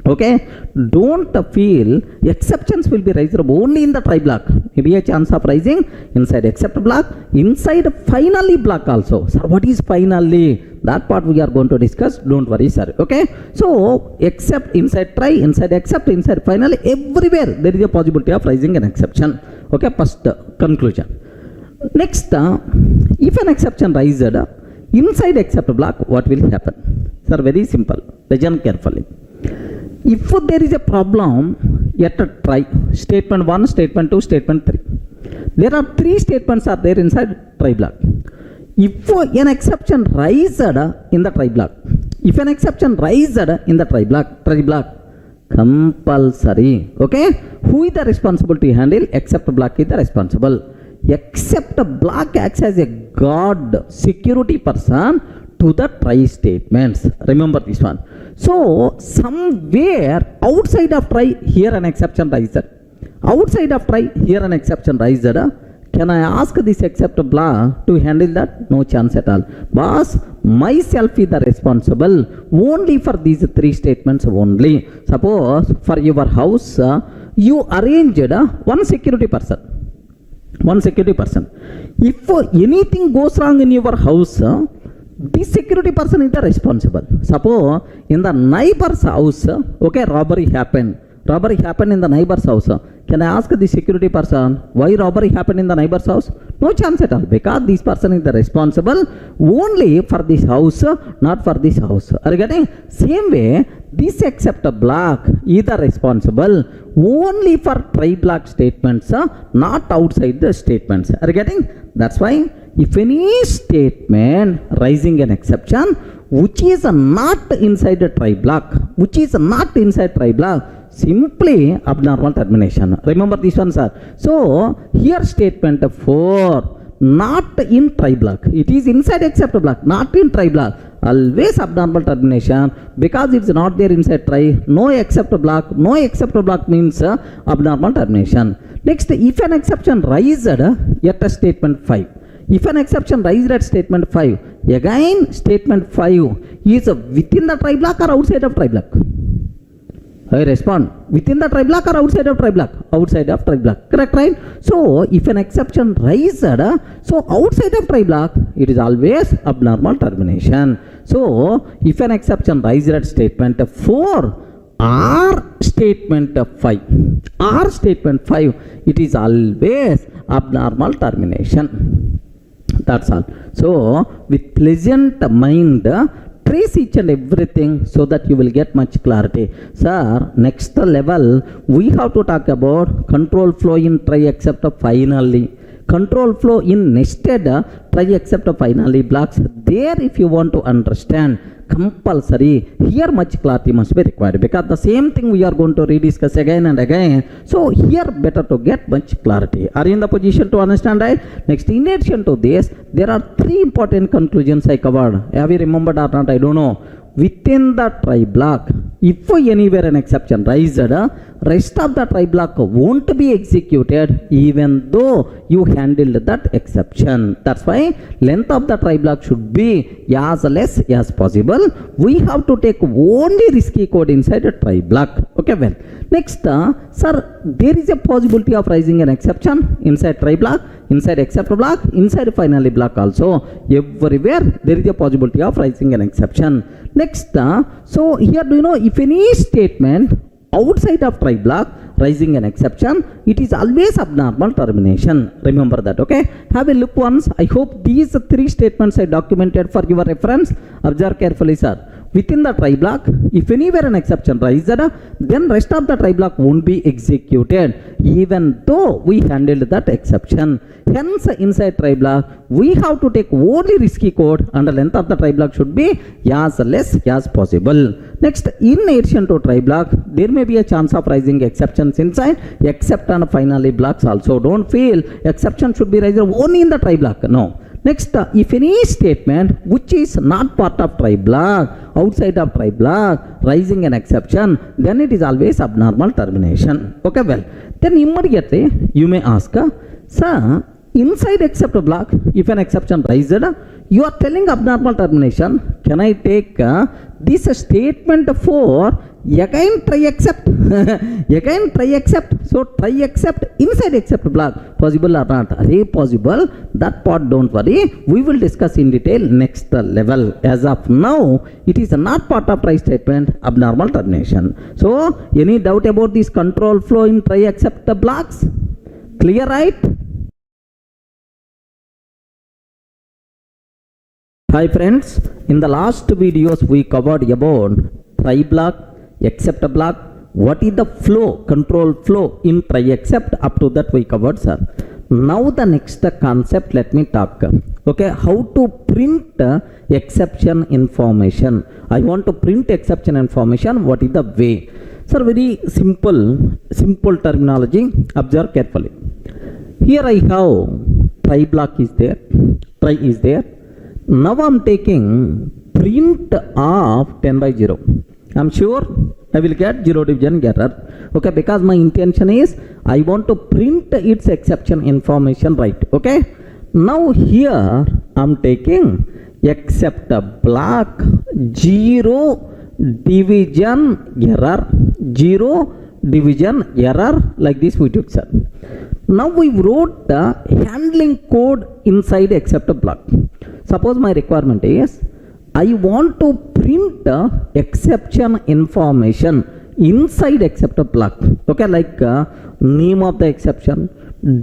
Okay, don't feel exceptions will be raised only in the try block. Maybe a chance of rising inside except block, inside finally block also. Sir, what is finally? That part we are going to discuss. Don't worry, sir. Okay, so except inside try, inside except, inside finally, everywhere there is a possibility of raising an exception. Okay, first conclusion. Next, if an exception raised inside except block, what will happen? Sir, very simple. Listen carefully. If there is a problem at a try, statement 1, statement 2, statement 3, there are 3 statements are there inside try block. If an exception raised in the try block, try block compulsory. Okay, who is the responsible to handle? Except block is the responsible. Except block acts as a guard, security person to the try statements. Remember this one. So somewhere outside of try, here an exception raised. Outside of try, here an exception raised. Can I ask this except block to handle that? No chance at all. Boss, myself is the responsible only for these 3 statements only. Suppose for your house, you arranged one security person. If anything goes wrong in your house, this security person is the responsible. Suppose in the neighbor's house, okay, robbery happened in the neighbor's house. Can I ask the security person why robbery happened in the neighbor's house? No chance at all, because this person is the responsible only for this house, not for this house. Are you getting? Same way, this except block is the responsible only for try block statements, not outside the statements. Are you getting? That's why if any statement raising an exception which is not inside the try block, simply abnormal termination. Remember this one, sir. So here statement 4, not in try block. It is inside except block, not in try block. Always abnormal termination because it's not there inside try. No except block. No except block means abnormal termination. Next, if an exception raised at a statement 5. If an exception raised at statement 5, again statement 5 is within the try block or outside of try block? I respond, within the try block or outside of try block? Outside of try block. Correct, right? So if an exception raised, so outside of try block, it is always abnormal termination. So if an exception raised at statement 4 or statement 5, it is always abnormal termination. That's all. So with pleasant mind, trace each and everything so that you will get much clarity. Sir, next level we have to talk about control flow in try except finally. Control flow in nested try except finally blocks. There if you want to understand compulsory. Here much clarity must be required because the same thing we are going to rediscuss again and again. So here better to get much clarity. Are you in the position to understand, right? Next, in addition to this, there are three important conclusions I covered. Have you remembered or not? I don't know. Within the try block, if anywhere an exception raised, rest of the try block won't be executed even though you handled that exception. That's why length of the try block should be as less as possible. We have to take only risky code inside a try block. Okay, well, next, sir, there is a possibility of raising an exception inside try block, inside except block, inside finally block also. Everywhere there is a possibility of raising an exception. Next, so here do you know if any statement outside of try block raising an exception, it is always abnormal termination. Remember that, okay? Have a look once. I hope these three statements I documented for your reference. Observe carefully, sir. Within the try block, if anywhere an exception raised, then rest of the try block won't be executed even though we handled that exception. Hence, inside try block, we have to take only risky code and the length of the try block should be as less as possible. Next, in addition to try block, there may be a chance of raising exceptions inside except and finally blocks also. Don't feel exception should be raised only in the try block. No. Next, if any statement which is not part of try block, outside of try block, raising an exception, then it is always abnormal termination. Okay, well, then immediately you may ask, sir, inside except block, if an exception raised, you are telling abnormal termination. Can I take this statement for again try except? Again try except. So try except inside except block. Possible or not? Are possible? That part don't worry. We will discuss in detail next level. As of now, it is not part of try statement, abnormal termination. So any doubt about this control flow in try except the blocks? Clear, right? Hi friends, in the last videos we covered about try block, except block, what is the flow, control flow in try except, up to that we covered, sir. Now the next concept, let me talk. Okay, how to print exception information. I want to print exception information, what is the way? Sir, very simple terminology, observe carefully. Here I have try block is there, try is there. Now I'm taking print of 10 by 0. I'm sure I will get 0 division error. Okay, because my intention is I want to print its exception information, right? Okay. Now here I'm taking except block 0 division error, 0 division error, like this we took, sir. Now we wrote the handling code inside except block. Suppose my requirement is I want to print exception information inside except block. Okay, like name of the exception,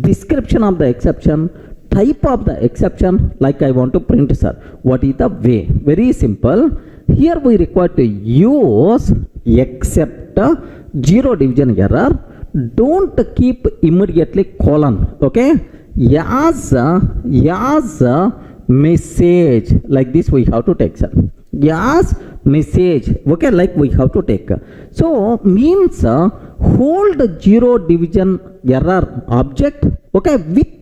description of the exception, type of the exception, like I want to print, sir. What is the way? Very simple. Here we require to use except 0 division error. Don't keep immediately colon. Okay, as message, like this we have to take, sir. Yes, message. Okay, like we have to take. So means hold 0 division error object, okay, with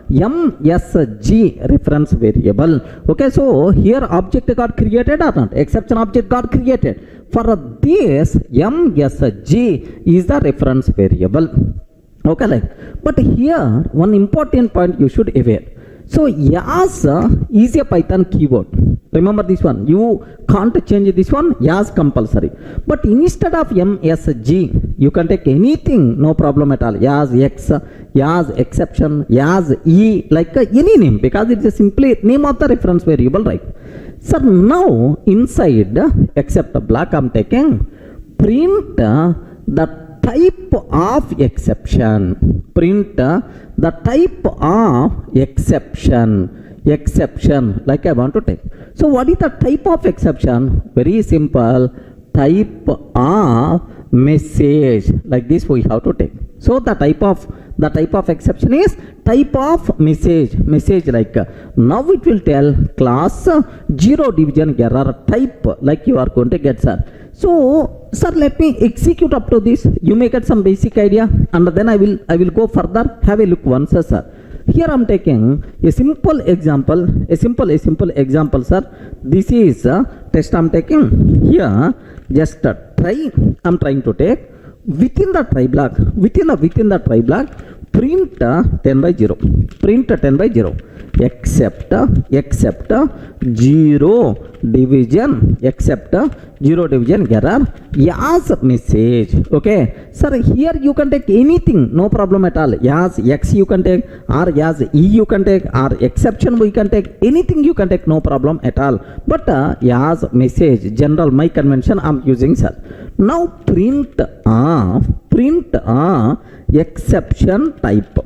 MSG reference variable. Okay, so here object got created or not? Exception object got created. For this MSG is the reference variable. Okay, like, but here one important point you should aware. So yas is a Python keyword. Remember this one. You can't change this one. Yas compulsory. But instead of MSG, you can take anything. No problem at all. Yas X, yas exception, yas E, like any name, because it's a simply name of the reference variable, right? So now inside except block I'm taking print the type of exception. Print the type of exception, like I want to take. So what is the type of exception? Very simple. Type of message, like this we have to take. So the type of The type of exception is type of message like now it will tell class zero division error type, like you are going to get, sir. So sir, let me execute up to this. You may get some basic idea, and then I will go further. Have a look once, sir. Here I am taking a simple example, a simple example, sir. This is a test I am taking here. Just try. I am trying to take within the try block, within the try block, print 10 by 0, print 10 by 0, except 0 division, except 0 division error as message. Okay, sir, here you can take anything, no problem at all. As X you can take, or as E you can take, or exception we can take, anything you can take, no problem at all. But as message, general my convention I'm using, sir. Now print exception type,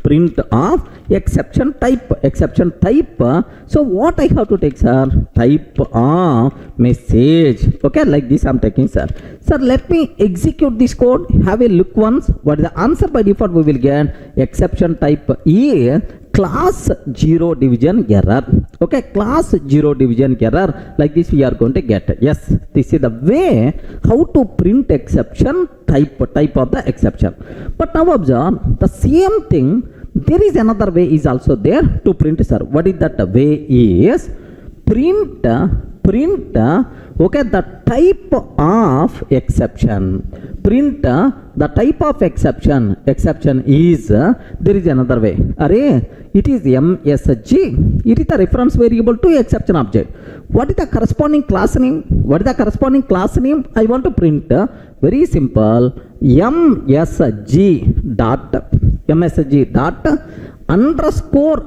print of exception type. So what I have to take, sir? Type of message. Okay, like this I'm taking, sir. Sir, let me execute this code. Have a look once. What is the answer? By default we will get exception type E class 0 division error. Okay, class 0 division error, like this we are going to get. Yes, this is the way how to print exception type of the exception. But now observe the same thing. There is another way is also there to print, sir. What is that way? Is print okay, the type of exception. Print the type of exception. Exception is there is another way. Array, it is MSG. It is the reference variable to exception object. What is the corresponding class name? What is the corresponding class name? I want to print very simple MSG dot underscore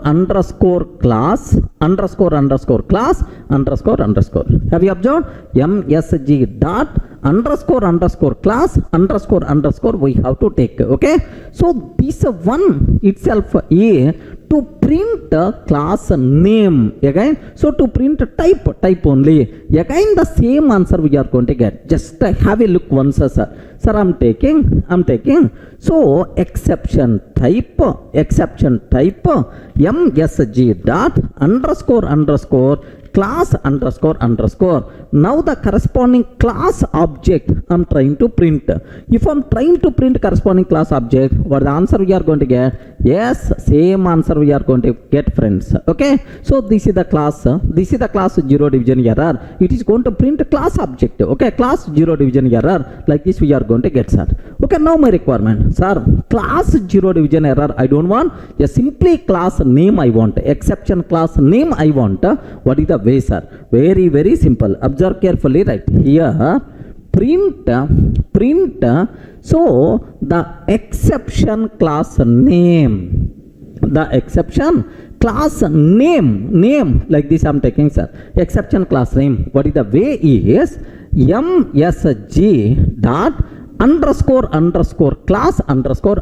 class underscore class underscore. Have you observed? MSG dot underscore class underscore we have to take. Okay, so this one itself is to print class name again. So to print type only, again the same answer we are going to get. Just have a look once, sir. Sir, I'm taking so exception type MSG dot underscore class underscore. Now the corresponding class object I'm trying to print. If I'm trying to print corresponding class object, what the answer we are going to get? Yes, same answer we are going to get, friends. Okay, so this is the class 0 division error. It is going to print class object. Okay, class 0 division error, like this we are going to get, sir. Okay, now my requirement, sir, class 0 division error I don't want, just simply class name I want, exception class name I want. What is the way, sir? Very simple. Observe carefully, right here. Print so the exception class name, like this I'm taking, sir. Exception class name. What is the way is MSG dot underscore class underscore.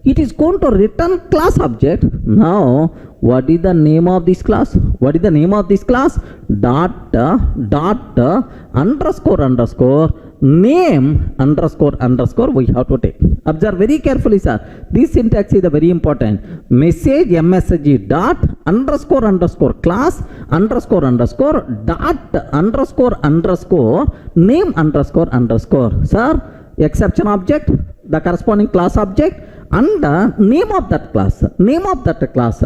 It is going to return class object. Now what is the name of this class? Dot underscore name underscore we have to take. Observe very carefully, sir. This syntax is very important. Message MSG dot underscore class underscore dot underscore name underscore. Sir, exception object, the corresponding class object, and the name of that class,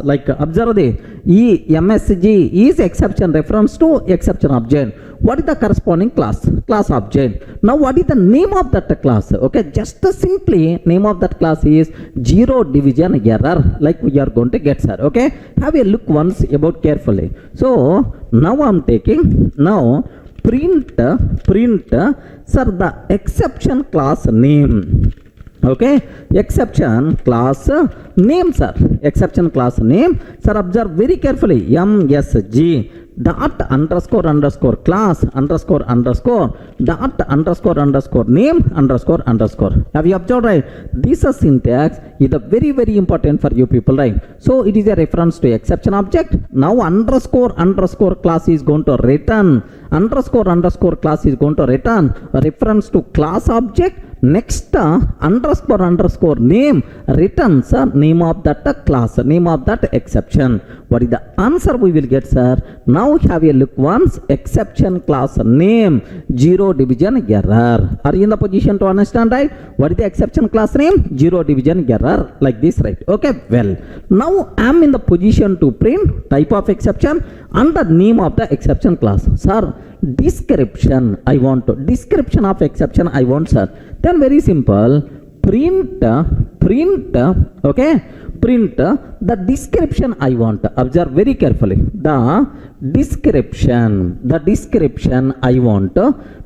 like observe the MSG is exception reference to exception object. What is the corresponding class object? Now what is the name of that class? Okay, just simply name of that class is 0 division error, like we are going to get, sir. Okay, have a look once about carefully. So now I'm taking print sir, the exception class name. Okay, exception class name, sir. Exception class name, sir. Observe very carefully. MSG dot underscore class underscore dot underscore name underscore. Have you observed, right? This syntax is very important for you people, right? So it is a reference to exception object. Now underscore class is going to return underscore class is going to return a reference to class object next underscore name returns name of that class, name of that exception. What is the answer we will get, sir? Now have a look once. Exception class name, zero division error. Are you in the position to understand, right? What is the exception class name? Zero division error, like this, right? Okay, well, now I am in the position to print type of exception and the name of the exception class. Sir, description I want to, description of exception I want, sir. Then very simple, print okay, print the description I want. Observe very carefully, the description I want,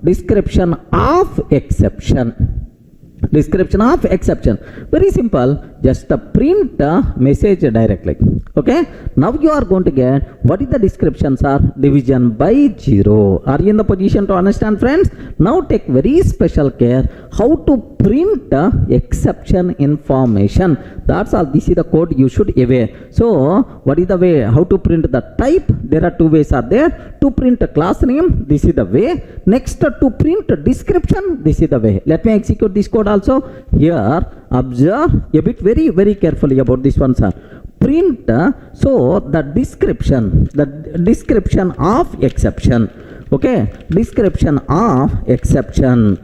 description of exception, description of exception. Very simple, just print message directly. Okay, now you are going to get what is the description, sir? Division by 0. Are you in the position to understand, friends? Now take very special care how to print exception information. That's all. This is the code you should aware. So what is the way how to print the type? There are two ways are there. To print a class name, this is the way. Next, to print description, this is the way. Let me execute this code also. Here, observe a bit very carefully about this one, sir. Print so the description of exception. Okay, description of exception,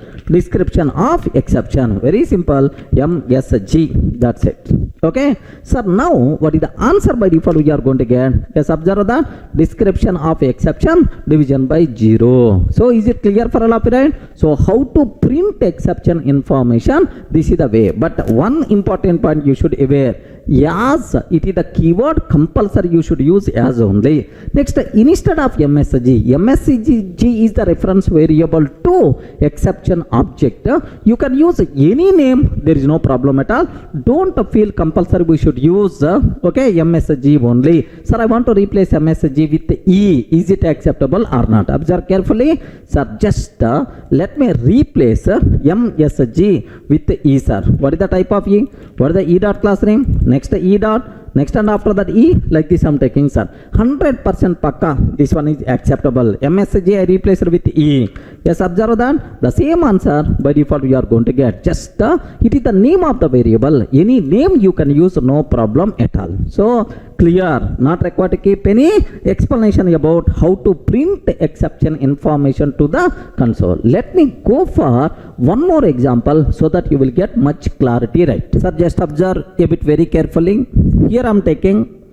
very simple, MSG, that's it. Okay, sir, now what is the answer by default we are going to get? Yes, observe the description of exception, division by 0. So is it clear for all of you, right? So how to print exception information, this is the way. But one important point you should aware, as it is the keyword, compulsory you should use as only. Next, instead of MSG is the reference variable to exception object. You can use any name, there is no problem at all. Don't feel compulsory we should use okay, MSG only. Sir, I want to replace MSG with E. Is it acceptable or not? Observe carefully, sir. Just let me replace MSG with E, sir. What is the type of E? What is the E dot class name? Next E dot, next and after that E, like this I'm taking, sir. 100% pakka, this one is acceptable. MSG I replaced with E. Yes, observe that. The same answer by default you are going to get. Just it is the name of the variable. Any name you can use, no problem at all. So clear, not required to keep any explanation about how to print exception information to the console. Let me go for one more example so that you will get much clarity, right? Sir, just observe a bit very carefully. Here I am taking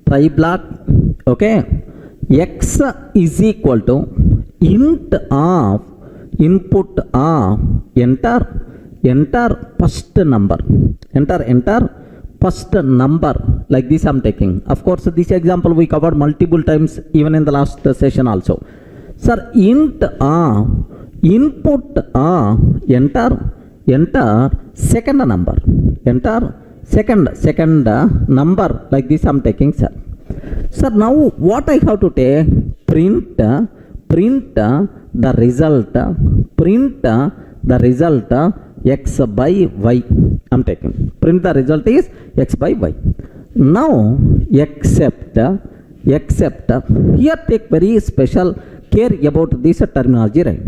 try block. Okay, x is equal to int of input of enter first number, enter first number, like this I'm taking. Of course, this example we covered multiple times even in the last session also. Sir, int of input of enter second number, enter second number, like this I'm taking, sir. Sir, now what I have to take? Print the result x by y I'm taking. Print the result is x by y. Now except here take very special care about this terminology, right?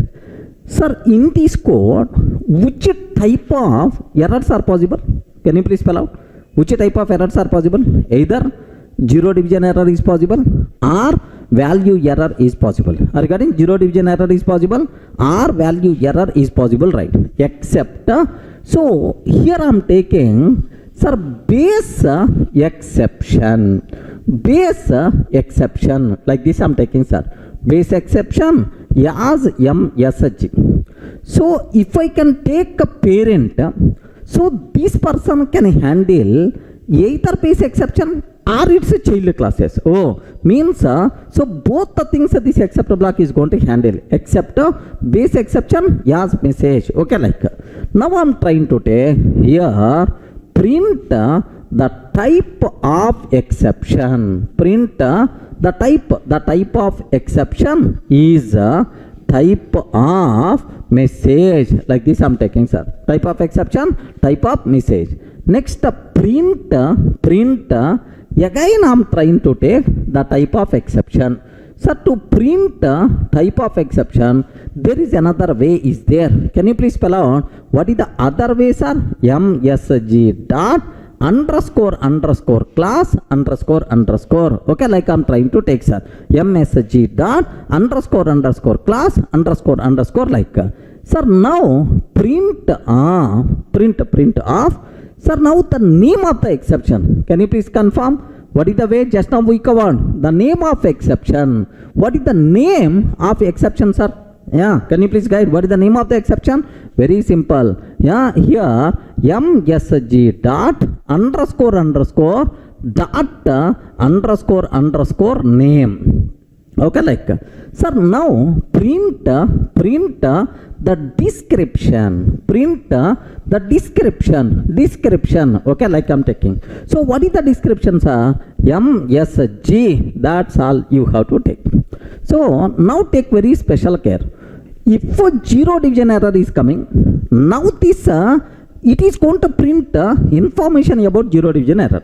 Sir, in this code, which type of errors are possible? Can you please spell out? Which type of errors are possible? Either zero division error is possible or value error is possible. Regarding zero division error is possible or value error is possible, right? Except, so here I am taking, sir, base exception, like this I am taking, sir. Base exception as MSG. So if I can take a parent, so this person can handle either base exception or its child classes. Oh, means so both the things this except block is going to handle, except base exception as message. Okay, like now I'm trying to take here print the type of exception. Print the type of exception is type of message, like this I'm taking, sir. Type of exception, type of message. Next, print again I'm trying to take the type of exception. Sir, to print type of exception, there is another way is there. Can you please spell out what is the other way, sir? MSG dot underscore class underscore. Okay, like I'm trying to take, sir. MSG dot underscore class underscore like. Sir, now print off. Sir, now the name of the exception. Can you please confirm? What is the way? Just now we covered the name of exception. What is the name of exception, sir? Yeah, can you please guide? What is the name of the exception? Very simple. Yeah, here MSG dot underscore dot underscore name. Okay, like, sir, now print the description. Print the description. Okay, like I'm taking. So what is the description, sir? MSG. That's all you have to take. So now take very special care. If a zero division error is coming, now this it is going to print information about zero division error.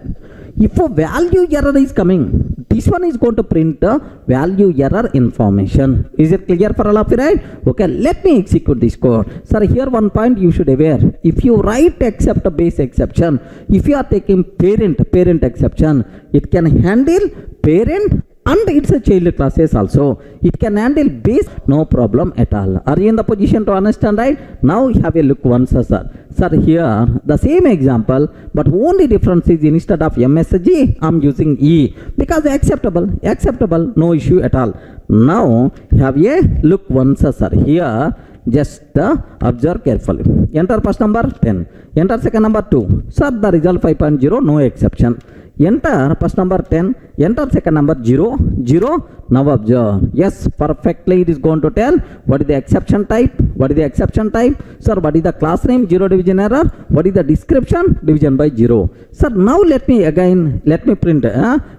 If a value error is coming, this one is going to print value error information. Is it clear for all of you, right? Okay, let me execute this code. Sir, here one point you should aware. If you write except base exception, if you are taking parent exception, it can handle parent and it's a child classes also. It can handle base, no problem at all. Are you in the position to understand, right? Now have a look once, sir. Sir, here the same example, but only difference is instead of MSG, I'm using E because acceptable, no issue at all. Now have a look once, sir. Here just observe carefully. Enter first number 10. Enter second number 2. Sir, the result 5.0, no exception. Enter first number 10, enter second number 0. Now observe. Yes, perfectly it is going to tell what is the exception type. Sir, what is the class name? Zero division error. What is the description? Division by 0. Sir, now let me print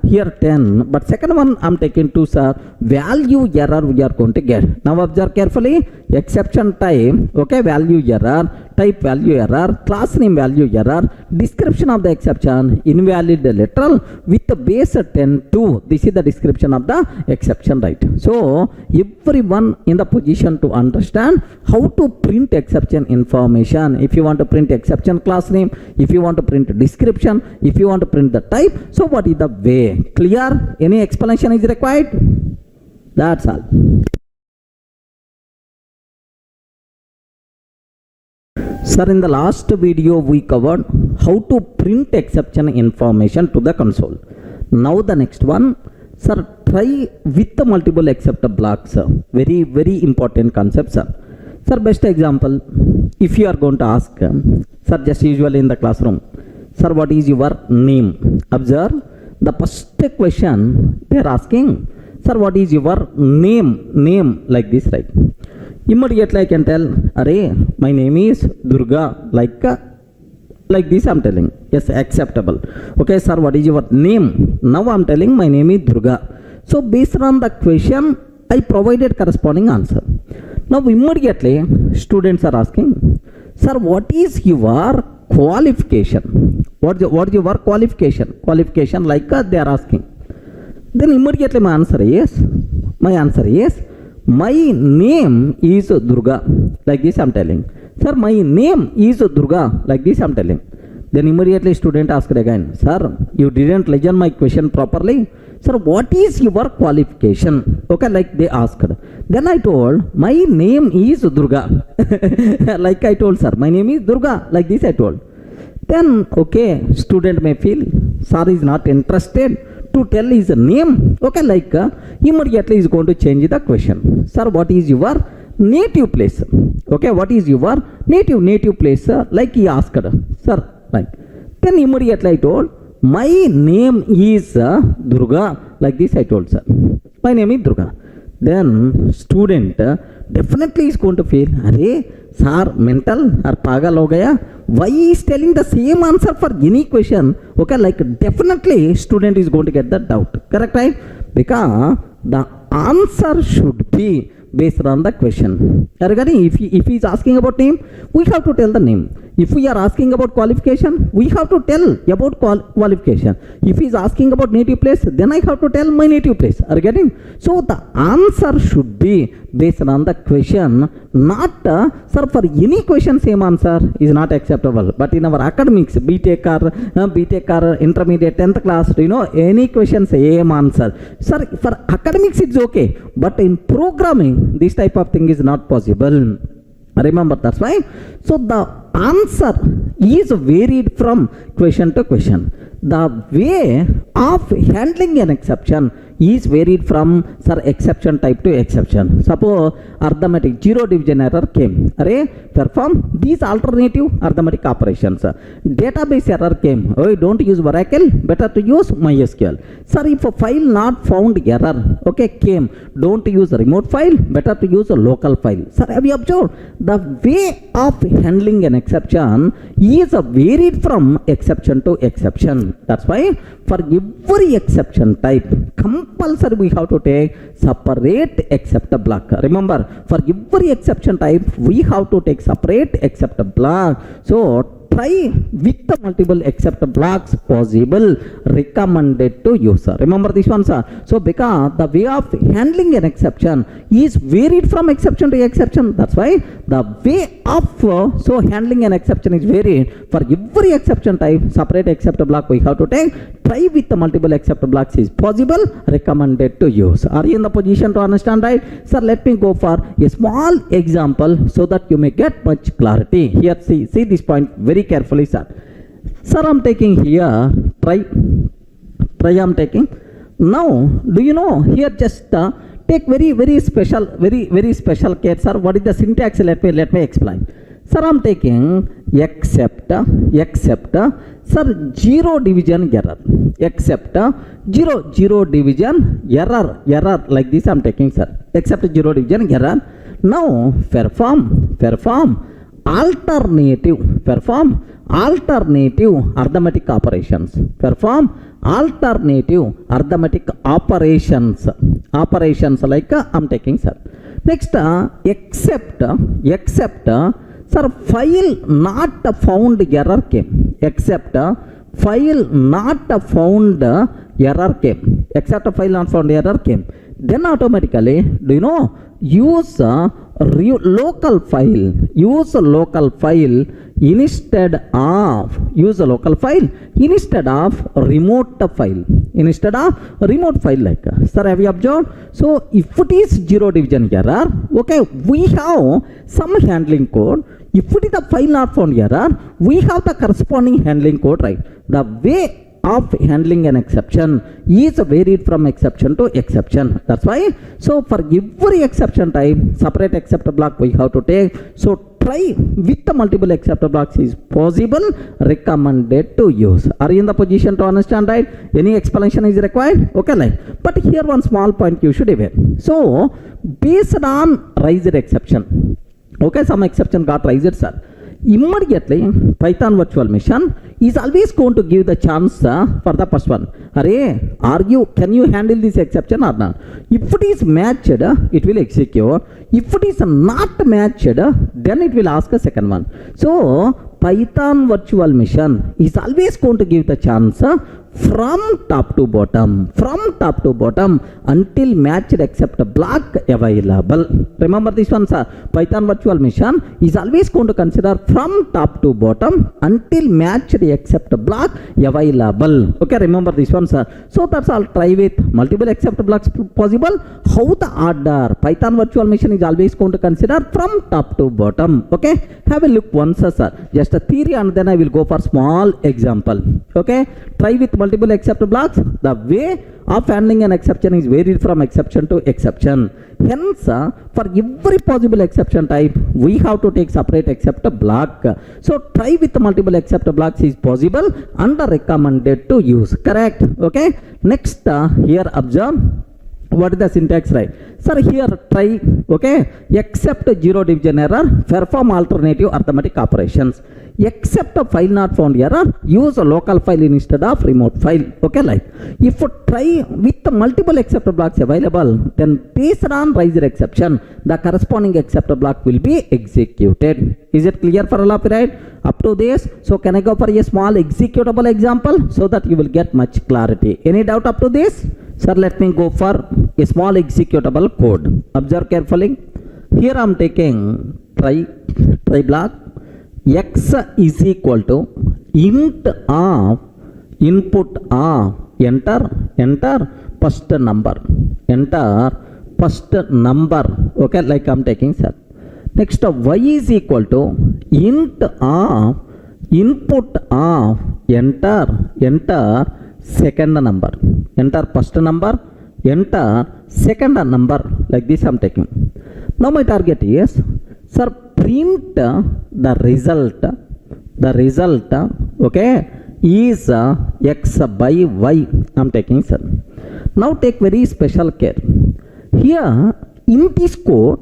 here 10, but second one I'm taking 2, sir. Value error we are going to get. Now observe carefully. Exception type, okay, value error, type value error, class name value error, description of the exception, invalid literal with the base 10 2. This is the description of the exception, right? So everyone in the position to understand how to print exception information. If you want to print exception class name, if you want to print description, if you want to print the type, so what is the way? Clear? Any explanation is required? That's all. Sir, in the last video we covered how to print exception information to the console. Now the next one, sir, try with the multiple except blocks. Very important concept, sir. Sir, best example, if you are going to ask, sir, just usually in the classroom, sir, what is your name? Observe, the first question they are asking, sir, what is your name, like this, right? Immediately I can tell, array, my name is Durga, like this I'm telling. Yes, acceptable. Okay, sir, what is your name? Now I'm telling my name is Durga. So based on the question, I provided corresponding answer. Now immediately students are asking, sir, what is your qualification? What is your qualification? Qualification, like they are asking. Then immediately my answer is, my name is Durga, like this I'm telling. Sir, my name is Durga, like this I'm telling. Then immediately student asked again, sir, you didn't listen my question properly. Sir, what is your qualification? Okay, like they asked. Then I told, my name is Durga. Like I told, sir, my name is Durga, like this I told. Then, okay, student may feel, sir is not interested to tell his name. Okay, like immediately is going to change the question. Sir, what is your native place? Okay, what is your native place? Like he asked, sir, like. Then immediately I told, my name is Durga, like this I told, sir. My name is Durga. Then student definitely is going to feel, arey, sir, mental or pagal ho gaya? Why is telling the same answer for any question? Okay, like definitely student is going to get the doubt. Correct, right? Because the answer should be based on the question. Regarding if he is asking about name, we have to tell the name. If we are asking about qualification, we have to tell about qualification. If he is asking about native place, then I have to tell my native place. Are you getting? So the answer should be based on the question, not sir, for any question same answer is not acceptable. But in our academics, BTech or intermediate 10th class, any question same answer. Sir, for academics it's okay, but in programming this type of thing is not possible. Remember, that's why. So the answer is varied from question to question. The way of handling an exception is varied from exception type to exception. Suppose arithmetic zero division error came. Perform these alternative arithmetic operations. Database error came. Oh, don't use Oracle, better to use MySQL. Sir, if a file not found error, came. Don't use a remote file, better to use a local file. Sir, have you observed? The way of handling an exception is varied from exception to exception. That's why for every exception type, compulsory we have to take separate except block. Remember, for every exception type, we have to take separate except block. So try with the multiple except blocks possible, recommended to user. Remember this one, sir. So because the way of handling an exception is varied from exception to exception. That's why the way of handling an exception is varied. For every exception type, separate except block we have to take. Try with the multiple except blocks is possible, recommended to use. Are you in the position to understand, right? Sir, let me go for a small example so that you may get much clarity. Here, see this point very carefully, sir. Sir, I'm taking here, try I'm taking. Now, do you know, here just take very special care, sir. What is the syntax? Let me explain. Sir, I'm taking except, sir, zero division error. Except zero division error like this I'm taking, sir. Except zero division error. Now, perform alternative arithmetic operations. Perform alternative arithmetic operations. Operations like I'm taking, sir. Next, except, sir, file not found error came. Except file not found error came. Except file not found error came. Then automatically, do you know, use local file. Use a local file instead of remote file. Instead of remote file like. Sir, have you observed? So if it is zero division error, we have some handling code. If it is the file not found error, we have the corresponding handling code, right? The way of handling an exception is varied from exception to exception. That's why, so for every exception type, separate except block we have to take. So try with the multiple except blocks is possible, recommended to use. Are you in the position to understand, right? Any explanation is required? Like. But here one small point you should aware. So based on raised exception, some exception got raised, sir. Immediately Python virtual machine is always going to give the chance for the first one. Can you handle this exception or not? If it is matched, it will execute. If it is not matched, then it will ask a second one. So Python virtual machine is always going to give the chance from top to bottom until matched except block available. Remember this one, sir. Python virtual machine is always going to consider from top to bottom until matched except block available. Remember this one, sir. So that's all. Try with multiple except blocks possible. How the order? Python virtual machine is always going to consider from top to bottom. Have a look once, sir. Just a theory and then I will go for small example. Try with multiple except blocks. The way of handling an exception is varied from exception to exception. Hence, for every possible exception type, we have to take separate except block. So try with multiple except blocks is possible and recommended to use. Correct? Next, here observe. What is the syntax, right? Sir, here try, except zero division error, perform alternative arithmetic operations. except a file not found error, use a local file instead of remote file. Okay, like if you try with the multiple except blocks available, then based on raised exception, the corresponding except block will be executed. Is it clear for all of you, right? Up to this, so can I go for a small executable example so that you will get much clarity? Any doubt up to this? Sir, let me go for a small executable code. Observe carefully. Here I am taking try block. X is equal to int of input of enter first number. Okay, like I am taking, sir. Next, y is equal to int of input of enter second number. Enter first number, enter second number. Like this I am taking. Now my target is, sir, print the result, okay, is x by y. I am taking, sir. Now take very special care. Here in this code,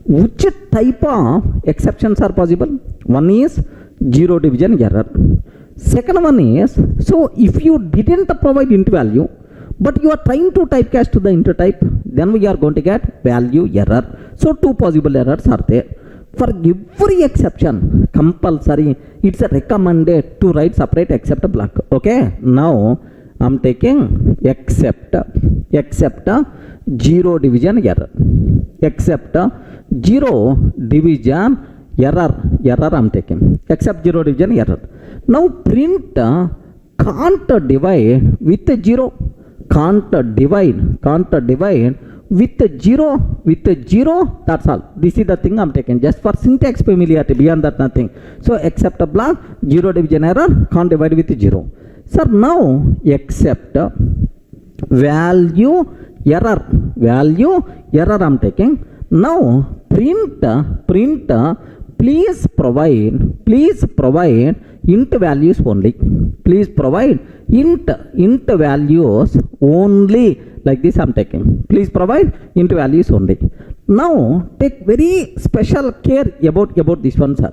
which type of exceptions are possible? One is zero division error. Second one is, so if you didn't provide int value, but you are trying to typecast to the int type, then we are going to get value error. So two possible errors are there. For every exception, compulsory, it's recommended to write separate except block. Okay, now I'm taking except zero division error. Except zero division error I'm taking. Except zero division error. Now print can't divide with zero. Can't divide with zero, that's all. This is the thing I'm taking, just for syntax familiarity, beyond that nothing. So except a block, zero division error, can't divide with zero. Sir, now except value error I'm taking. Now print please provide int values only. Please provide int values only. Like this I'm taking. Please provide int values only. Now take very special care about this one, sir.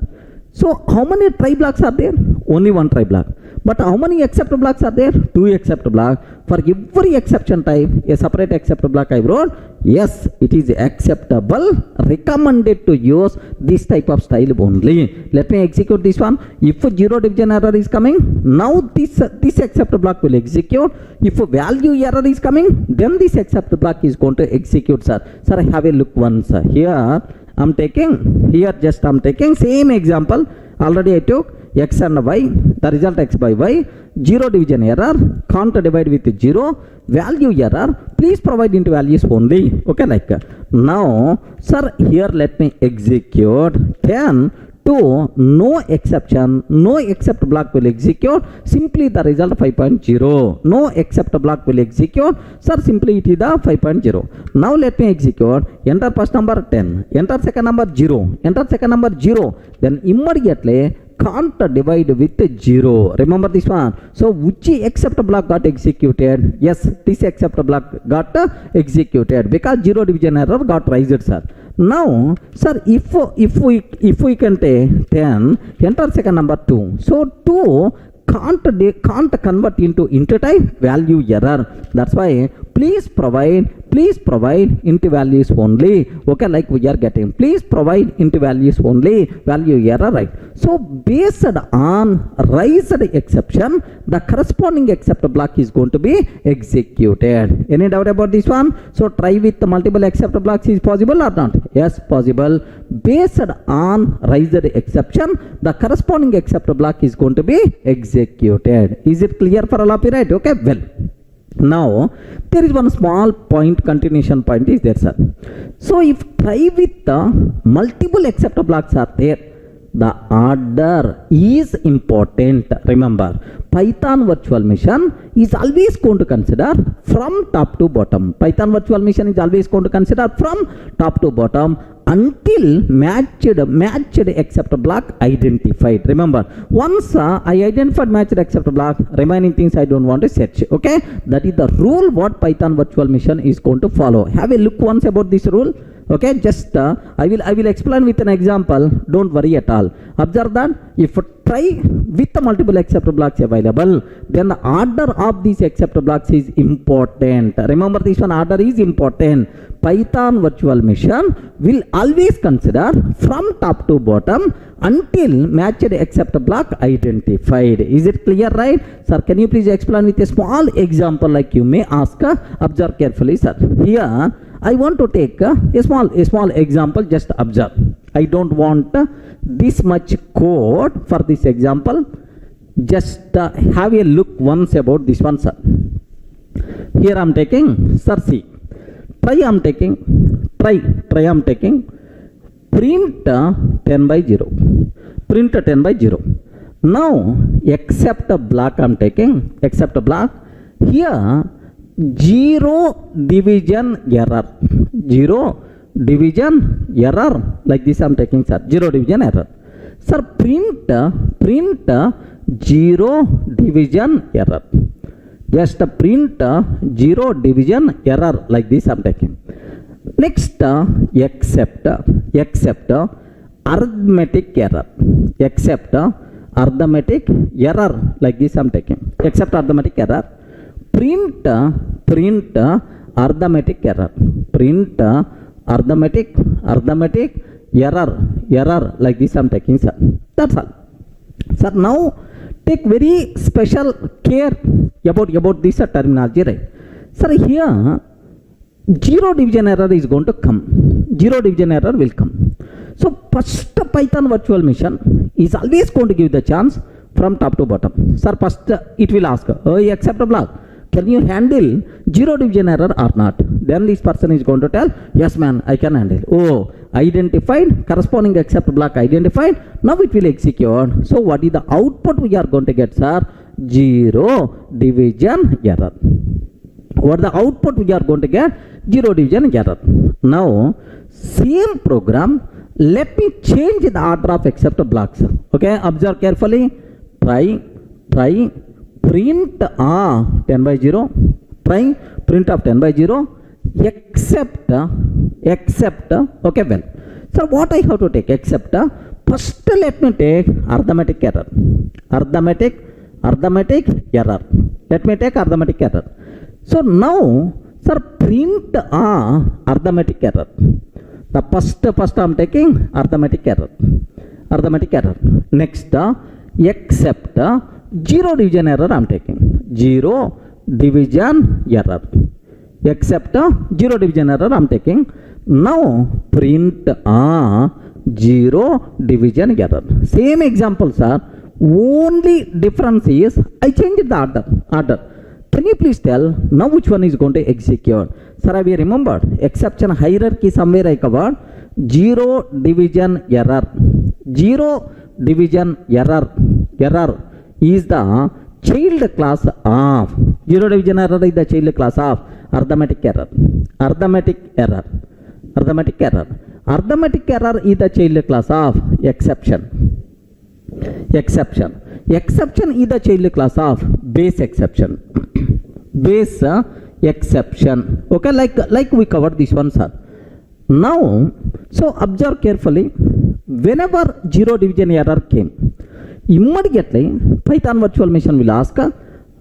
So how many try blocks are there? Only one try block. But how many except blocks are there? Two except block. For every exception type, a separate except block I wrote. Yes, it is acceptable, recommended to use this type of style only. Let me execute this one. If zero division error is coming, now this except block will execute. If value error is coming, then this except block is going to execute, sir. Sir, have a look once. Here I'm taking same example. Already I took x and y, the result x by y, zero division error, can't divide with zero, value error, please provide int values only. Okay, like now, sir, here let me execute 10 to no exception, no except block will execute, simply the result 5.0. No except block will execute, sir, simply it is the 5.0. Now let me execute, enter first number 10, enter second number 0, enter second number 0, then immediately can't divide with 0. Remember this one. So which except block got executed? Yes, this except block got executed because zero division error got raised, sir. Now, sir, if we can take 10, enter second number 2. So 2 can't convert into int type, value error. That's why please provide int values only. Okay, like we are getting, please provide int values only, value error, right? So based on raised exception, the corresponding except block is going to be executed. Any doubt about this one? So try with the multiple except blocks is possible or not? Yes, possible. Based on raised exception, the corresponding except block is going to be executed. Is it clear for all of you, right? Okay, well. Now there is one small point, continuation point is there, sir. So if try with the multiple except blocks are there, the order is important. Remember, Python virtual machine is always going to consider from top to bottom. Python virtual machine is always going to consider from top to bottom until matched except block identified. Remember, once I identified matched except block, remaining things I don't want to search. Okay, that is the rule what Python virtual machine is going to follow. Have a look once about this rule. Okay, just I will explain with an example. Don't worry at all. Observe that if try with the multiple except blocks available, then the order of these except blocks is important. Remember, this one order is important. Python virtual machine will always consider from top to bottom until matched except block identified. Is it clear, right? Sir, can you please explain with a small example like you may ask? Observe carefully, sir. Here I want to take a small example. Just observe. I don't want this much code for this example. Just have a look once about this one, sir. Here I am taking, sir, see. Try I am taking print 10 by 0. Print 10 by 0. Now except a block I am taking, except a block. Here 0 division error. 0 division error. Like this I am taking, sir. 0 division error. Sir, print 0 division error. Just print 0 division error. Like this I am taking. Next, except arithmetic error. Except arithmetic error. Like this I am taking. Except arithmetic error. Print arithmetic error. Print arithmetic error. Like this I am taking, sir. That's all. Sir, now take very special care about this terminology, right? Sir, here 0 division error is going to come. 0 division error will come. So first Python virtual machine is always going to give the chance from top to bottom. Sir, first it will ask, oh, accept a block. Can you handle 0 division error or not? Then this person is going to tell, yes man, I can handle. Oh, identified, corresponding except block identified. Now it will execute. So what is the output we are going to get, sir? 0 division error. What the output we are going to get? 0 division error. Now same program, let me change the order of except blocks. Okay, observe carefully. Try print 10 by 0. Try print of 10 by 0. Except. Okay, well. So what I have to take? Except. First let me take arithmetic error. Arithmetic error. Let me take arithmetic error. So now, sir, print arithmetic error. The first I am taking arithmetic error. Next, except 0 division error I am taking. 0 division error. Except 0 division error I am taking. Now print 0 division error. Same example, sir. Only difference is I changed the order. Can you please tell now which one is going to execute? Sir, have you remembered exception hierarchy somewhere I covered? 0 division error. 0 division error is the child class of 0 division error is the child class of arithmetic error. Arithmetic error is the child class of exception. Exception is the child class of base exception. Base exception. Okay, like we covered this one, sir. Now, so observe carefully. Whenever 0 division error came, immediately Python virtual machine will ask,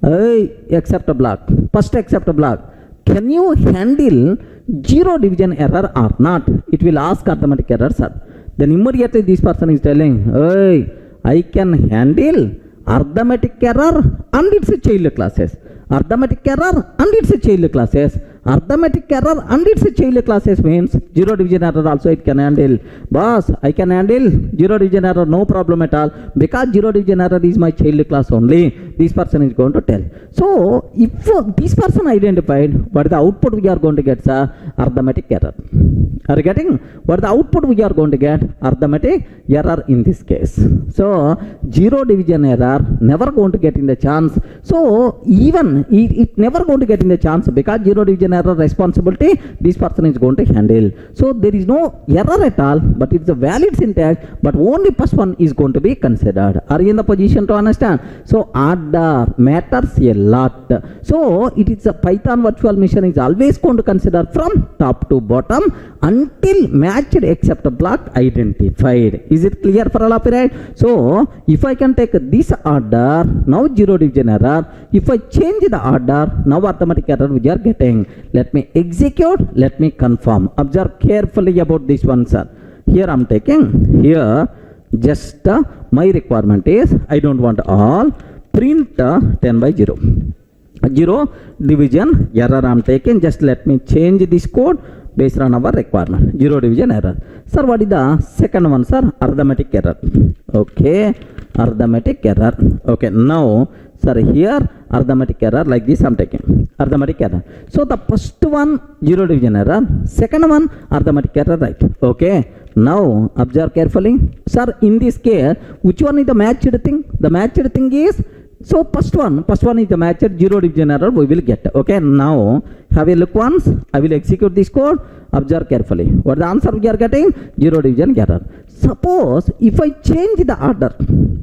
hey, accept a block. First accept a block. Can you handle 0 division error or not? It will ask arithmetic error, sir. Then immediately this person is telling, hey, I can handle arithmetic error and its child classes. Arithmetic error and its child classes. Arithmetic error and its child classes means 0 division error also it can handle. Boss, I can handle 0 division error, no problem at all, because 0 division error is my child class only. This person is going to tell. So if this person identified, what is the output we are going to get, sir? Arithmetic error. Are you getting? What is the output we are going to get? Arithmetic error in this case. So 0 division error never going to get in the chance. So even it never going to get in the chance because 0 division division error responsibility this person is going to handle. So there is no error at all, but it's a valid syntax, but only first one is going to be considered. Are you in the position to understand? So order matters a lot. So it is a Python virtual machine is always going to consider from top to bottom until matched except block identified. Is it clear for all of you, right? So if I can take this order, now zero division error. If I change the order, now arithmetic error we are getting. Let me execute, let me confirm. Observe carefully about this one, sir. Here I am taking, here just my requirement is I don't want all, print 10 by 0. 0 division error I am taking. Just let me change this code based on our requirement. 0 division error. Sir, what is the second one, sir? Arithmetic error. Okay, arithmetic error. Okay, now sir, here arithmetic error like this I am taking. Arithmetic error. So the first one 0 division error, second one arithmetic error, right? Okay. Now observe carefully. Sir, in this case, which one is the matched thing? The matched thing is, so first one is the matched 0 division error we will get. Okay, now have a look once. I will execute this code. Observe carefully. What the answer we are getting? 0 division error. Suppose if I change the order,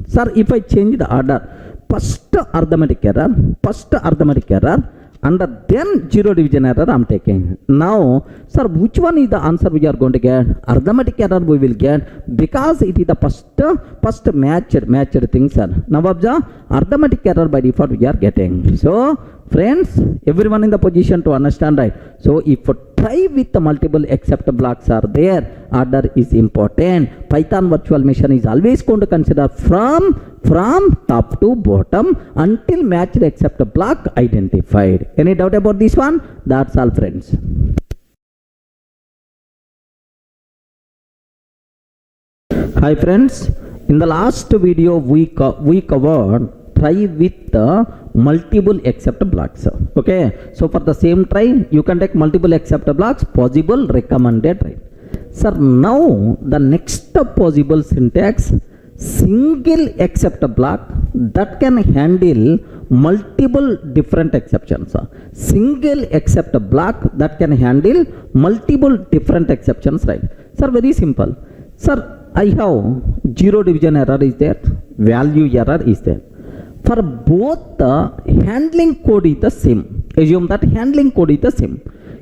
sir, if I change the order, first arithmetic error, and then 0 division error I am taking. Now, sir, which one is the answer we are going to get? Arithmetic error we will get because it is the first matched thing, sir. Now observe, arithmetic error by default we are getting. So friends, everyone in the position to understand, right? So if try with the multiple except blocks are there, order is important. Python virtual machine is always going to consider from top to bottom until matched except block identified. Any doubt about this one? That's all, friends. Hi friends, in the last video we covered try with the multiple except blocks. Okay, so for the same try you can take multiple except blocks, possible, recommended, right? Sir, now the next possible syntax, single except block that can handle multiple different exceptions. Single except block that can handle multiple different exceptions, right? Sir, very simple. Sir, I have 0 division error is there, value error is there. For both the handling code is the same. Assume that handling code is the same.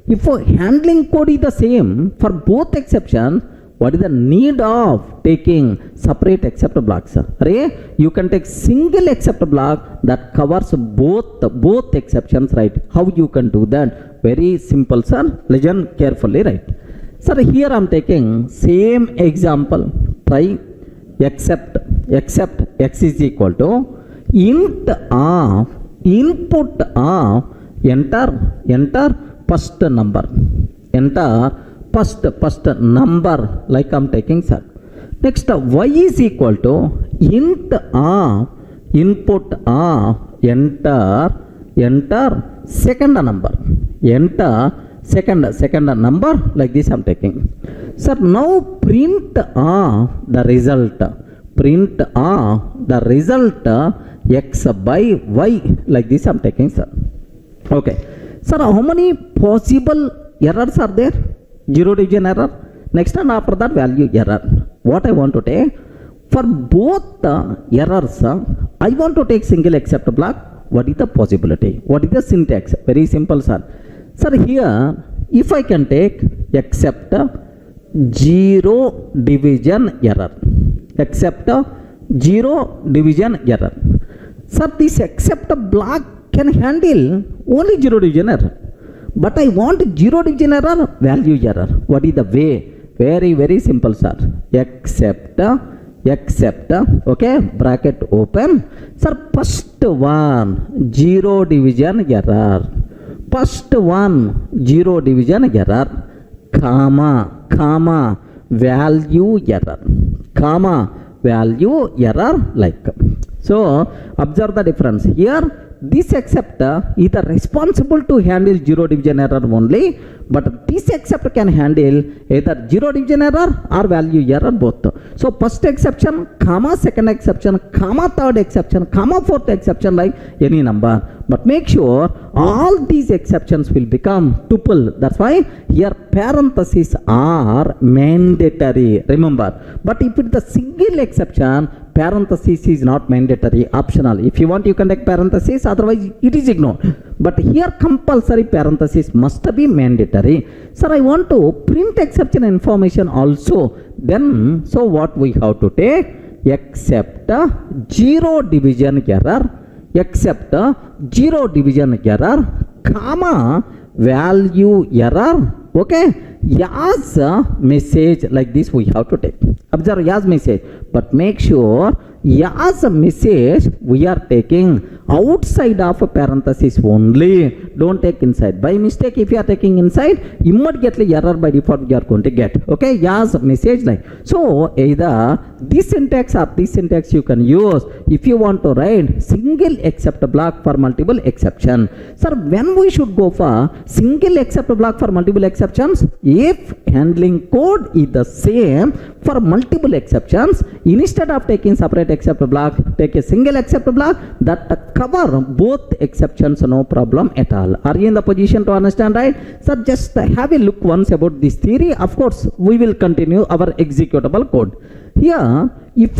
If handling code is the same for both exceptions, what is the need of taking separate except blocks? You can take single except block that covers both exceptions, right? How you can do that? Very simple, sir. Listen carefully, right? Sir, here I am taking same example. Try except x is equal to int of input of enter first number. Enter first number like I am taking, sir. Next y is equal to int of input of enter second number. Enter second number like this I am taking. Sir, now print of the result. Print of the result x by y like this I am taking, sir. Okay. Sir, how many possible errors are there? 0 division error. Next and after that value error. What I want to take? For both errors, I want to take single except block. What is the possibility? What is the syntax? Very simple, sir. Sir, here if I can take except 0 division error. Except 0 division error. Sir, this except block can handle only 0 division error. But I want 0 division error, value error. What is the way? Very simple, sir. Except, okay, bracket open. Sir, first one 0 division error. First one 0 division error, comma, value error. Value error like. So observe the difference here. This except is responsible to handle zero division error only, but this except can handle either zero division error or value error both. So first exception, comma second exception, comma third exception, comma fourth exception, like any number. But make sure all these exceptions will become tuple. That's why here parentheses are mandatory. Remember, but if it's the single exception, parenthesis is not mandatory, optional. If you want, you can take parenthesis, otherwise it is ignored. But here compulsory parenthesis must be mandatory. Sir, I want to print exception information also. Then, so what we have to take? Except zero division error, except zero division error, comma value error. Okay, as a message like this we have to take. Observe as message, but make sure as a message we are taking outside of a parenthesis only. Don't take inside. By mistake, if you are taking inside, immediately error by default you are going to get. Okay, as a message like. So either this syntax or this syntax you can use if you want to write single except block for multiple exception. Sir, when we should go for single except block for multiple exceptions? If handling code is the same for multiple exceptions, instead of taking separate except block, take a single except block that cover both exceptions, no problem at all. Are you in the position to understand, right? So just have a look once about this theory. Of course, we will continue our executable code. Here, if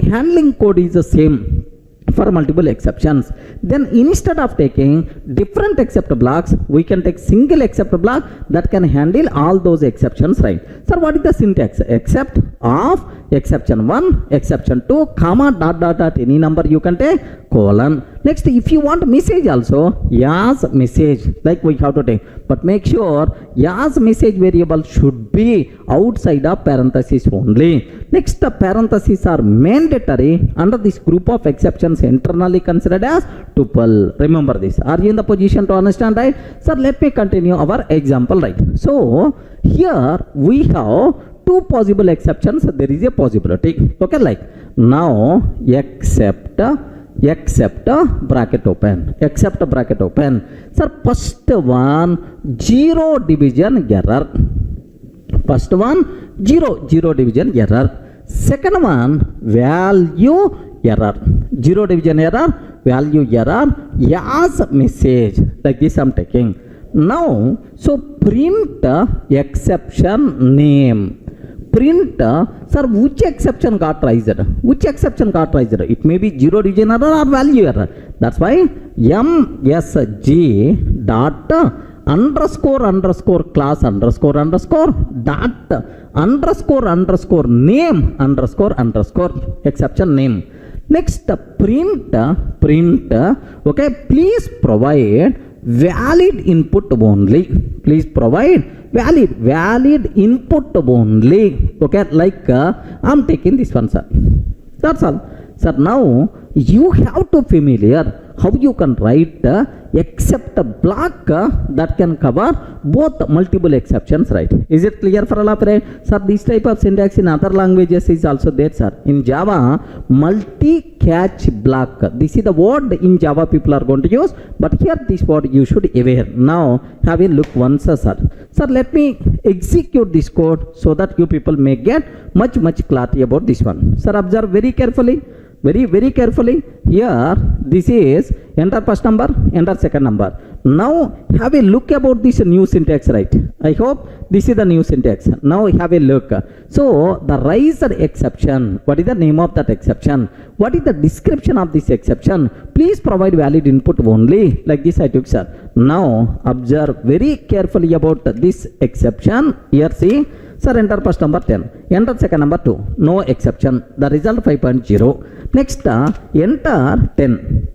handling code is the same for multiple exceptions, then instead of taking different except blocks, we can take single except block that can handle all those exceptions, right? Sir, what is the syntax? Except of exception 1, exception 2, comma dot dot dot, any number you can take, colon. Next, if you want message also, as message like we have to take, but make sure as message variable should be outside of parenthesis only. Next, the parentheses are mandatory under this group of exceptions internally considered as tuple. Remember this. Are you in the position to understand, right? Sir, let me continue our example, right? So here we have two possible exceptions. There is a possibility. Okay, like now except bracket open, except bracket open. Sir, first one zero division error. First one zero division error. Second one value error. Zero division error, value error, as message. Like this I'm taking. Now, so print exception name. Print, sir, which exception got raised? Which exception got raised? It may be zero division error or value error. That's why msg dot underscore class underscore dot underscore name underscore exception name. Next, print, okay, please provide valid input only. Please provide valid input only. Okay, like I'm taking this one, sir. That's all. Sir, now you have to familiar how you can write except a block that can cover both multiple exceptions, right? Is it clear for all of you? Sir, this type of syntax in other languages is also there, sir. In Java, multi-catch block. This is the word in Java people are going to use, but here this word you should aware. Now have a look once, sir. Sir, let me execute this code so that you people may get much clarity about this one. Sir, observe very carefully. Very carefully. Here this is enter first number, enter second number. Now have a look about this new syntax, right? I hope this is the new syntax. Now have a look. So the raised exception, what is the name of that exception? What is the description of this exception? Please provide valid input only. Like this I took, sir. Now observe very carefully about this exception. Here see. Sir, enter first number 10, enter second number 2, no exception, the result 5.0. Next, enter 10,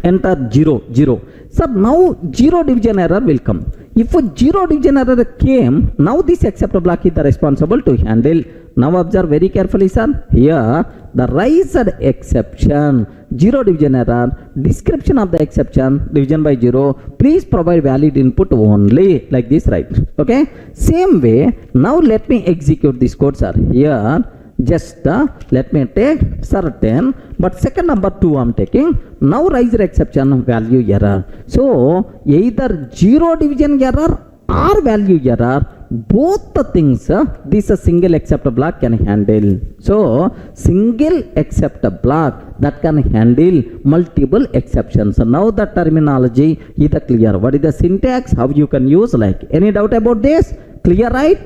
enter 0. Sir, now 0 division error will come. If a 0 division error came, now this except block is the responsible to handle. Now observe very carefully, sir. Here, the raised exception, 0 division error, description of the exception, division by 0, please provide valid input only, like this, right? Okay, same way. Now let me execute this code, sir. Here just let me take certain, but second number 2 I'm taking. Now raise exception value error. So either 0 division error or value error, both the things this a single except block can handle. So single except block that can handle multiple exceptions. So now the terminology is clear. What is the syntax? How you can use? Like, any doubt about this? Clear, right?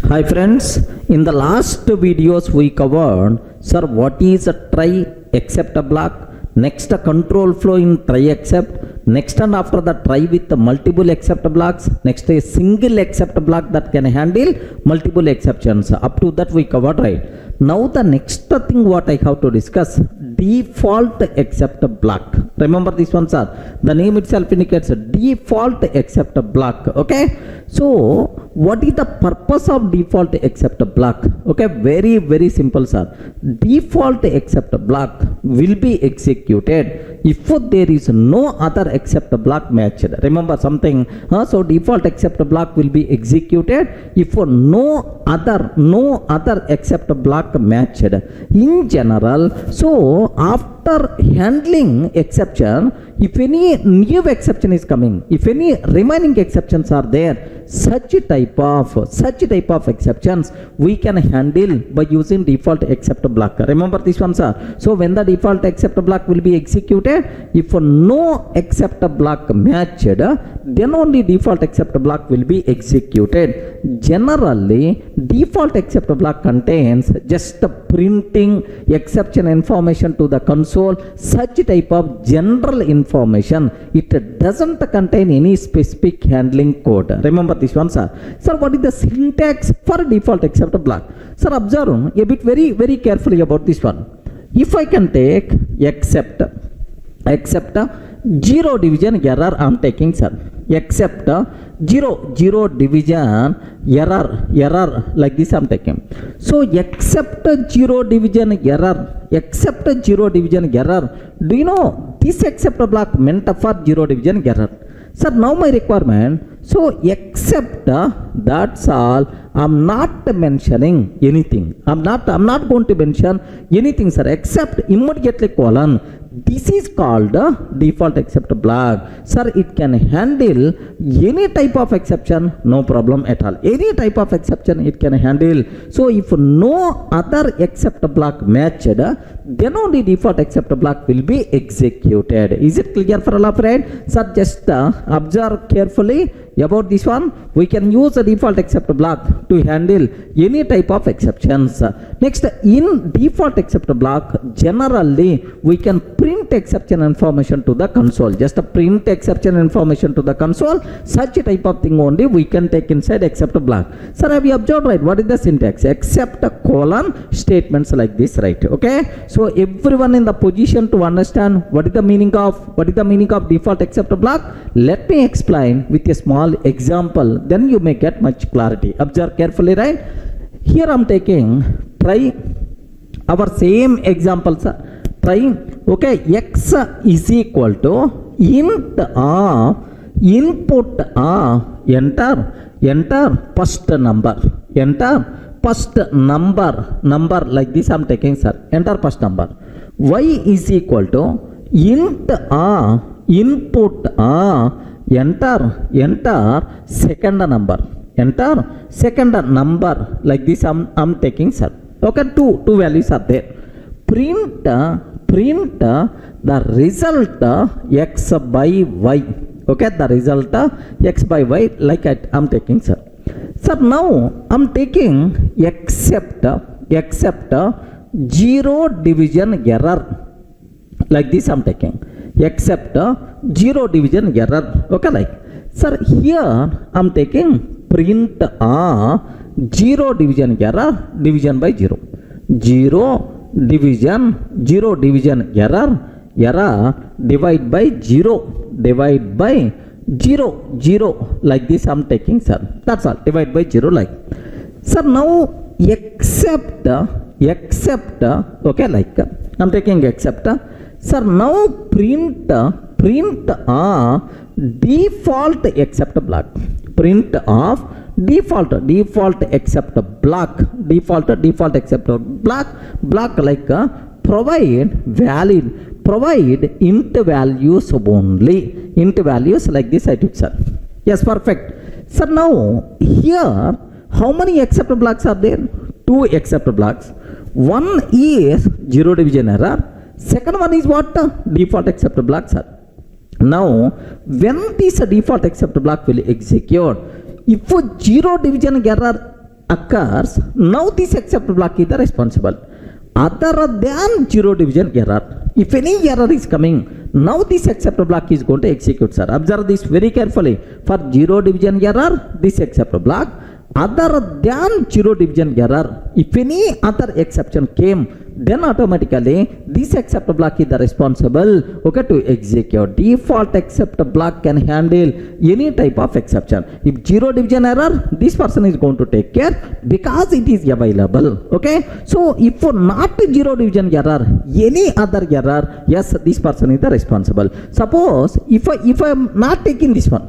Hi friends, in the last videos we covered, sir, what is a try except a block? Next, a control flow in try except. Next, and after the try with the multiple except blocks. Next, a single except block that can handle multiple exceptions. Up to that we covered, right? Now the next thing what I have to discuss, default except block. Remember this one, sir. The name itself indicates default except block. Okay. So what is the purpose of default except block? Okay, very simple, sir. Default except block will be executed if there is no other except block matched. Remember something. So default except block will be executed if no other except block matched. In general, so after handling exception, if any new exception is coming, if any remaining exceptions are there, such type of exceptions we can handle by using default except block. Remember this one, sir. So when the default except block will be executed, if no except block matched, then only default except block will be executed. Generally, default except block contains just printing exception information to the console, such type of general information. It doesn't contain any specific handling code. Remember this one, sir. Sir, what is the syntax for default except block? Sir, observe a bit very carefully about this one. If I can take except 0 division error I am taking, sir. Except 0 division error like this I am taking. So except 0 division error, do you know this except block meant for 0 division error? Sir, now my requirement, so except that's all. I'm not mentioning anything. I'm not going to mention anything, sir, except immediately colon. This is called default except block. Sir, it can handle any type of exception, no problem at all. Any type of exception it can handle. So if no other except block matched, then only default except block will be executed. Is it clear for all of right? Sir, just observe carefully about this one. We can use the default except block to handle any type of exceptions. Next, in default except block, generally we can print exception information to the console. Just a print exception information to the console. Such a type of thing only we can take inside except block. Sir, have you observed, right? What is the syntax? Except colon statements like this, right? Okay. So everyone in the position to understand what is the meaning of default except block. Let me explain with a small example. Then you may get much clarity. Observe carefully, right? Here I am taking try our same example, sir. Try, okay, x is equal to int input enter first number like this I am taking, sir. Enter first number. Y is equal to int input enter second number like this I'm taking, sir. Okay, two values are there. Print the result x by y. Okay, the result x by y like I'm taking, sir. Sir, now I'm taking except 0 division error like this I'm taking. Except 0 division error. Okay, like, sir, here I'm taking print 0 division error, division by 0. 0 division error divide by 0 like this I'm taking, sir. That's all. Divide by 0 like. Sir, now except okay, like I'm taking except. Sir, now print default except block. print of default except block, default except block like provide int values only, int values like this I took, sir. Yes, perfect. Sir, now here how many except blocks are there? Two except blocks. One is zero division error, second one is what? Default except block, sir. Now when this default except block will execute, if zero division error occurs, now this except block is the responsible. Other than zero division error, if any error is coming, now this except block is going to execute, sir. Observe this very carefully. For zero division error, this except block. Other than zero division error, if any other exception came, then automatically this except block is the responsible, okay, to execute. Default except block can handle any type of exception. If zero division error, this person is going to take care because it is available, okay. So if for not zero division error, any other error, yes, this person is the responsible. Suppose if I am not taking this one,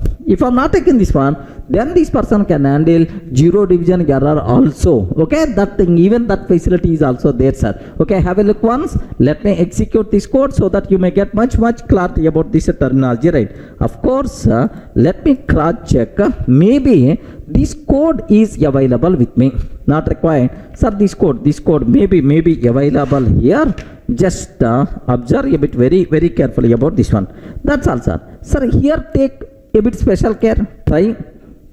then this person can handle zero division error also, okay. That thing, even that facility is also there, sir. Okay, have a look once. Let me execute this code so that you may get much clarity about this terminology, right? Of course, let me cross check. Maybe this code is available with me. Not required, sir. This code may be available here. Just observe a bit very carefully about this one. That's all, sir. Sir, here take a bit special care. Try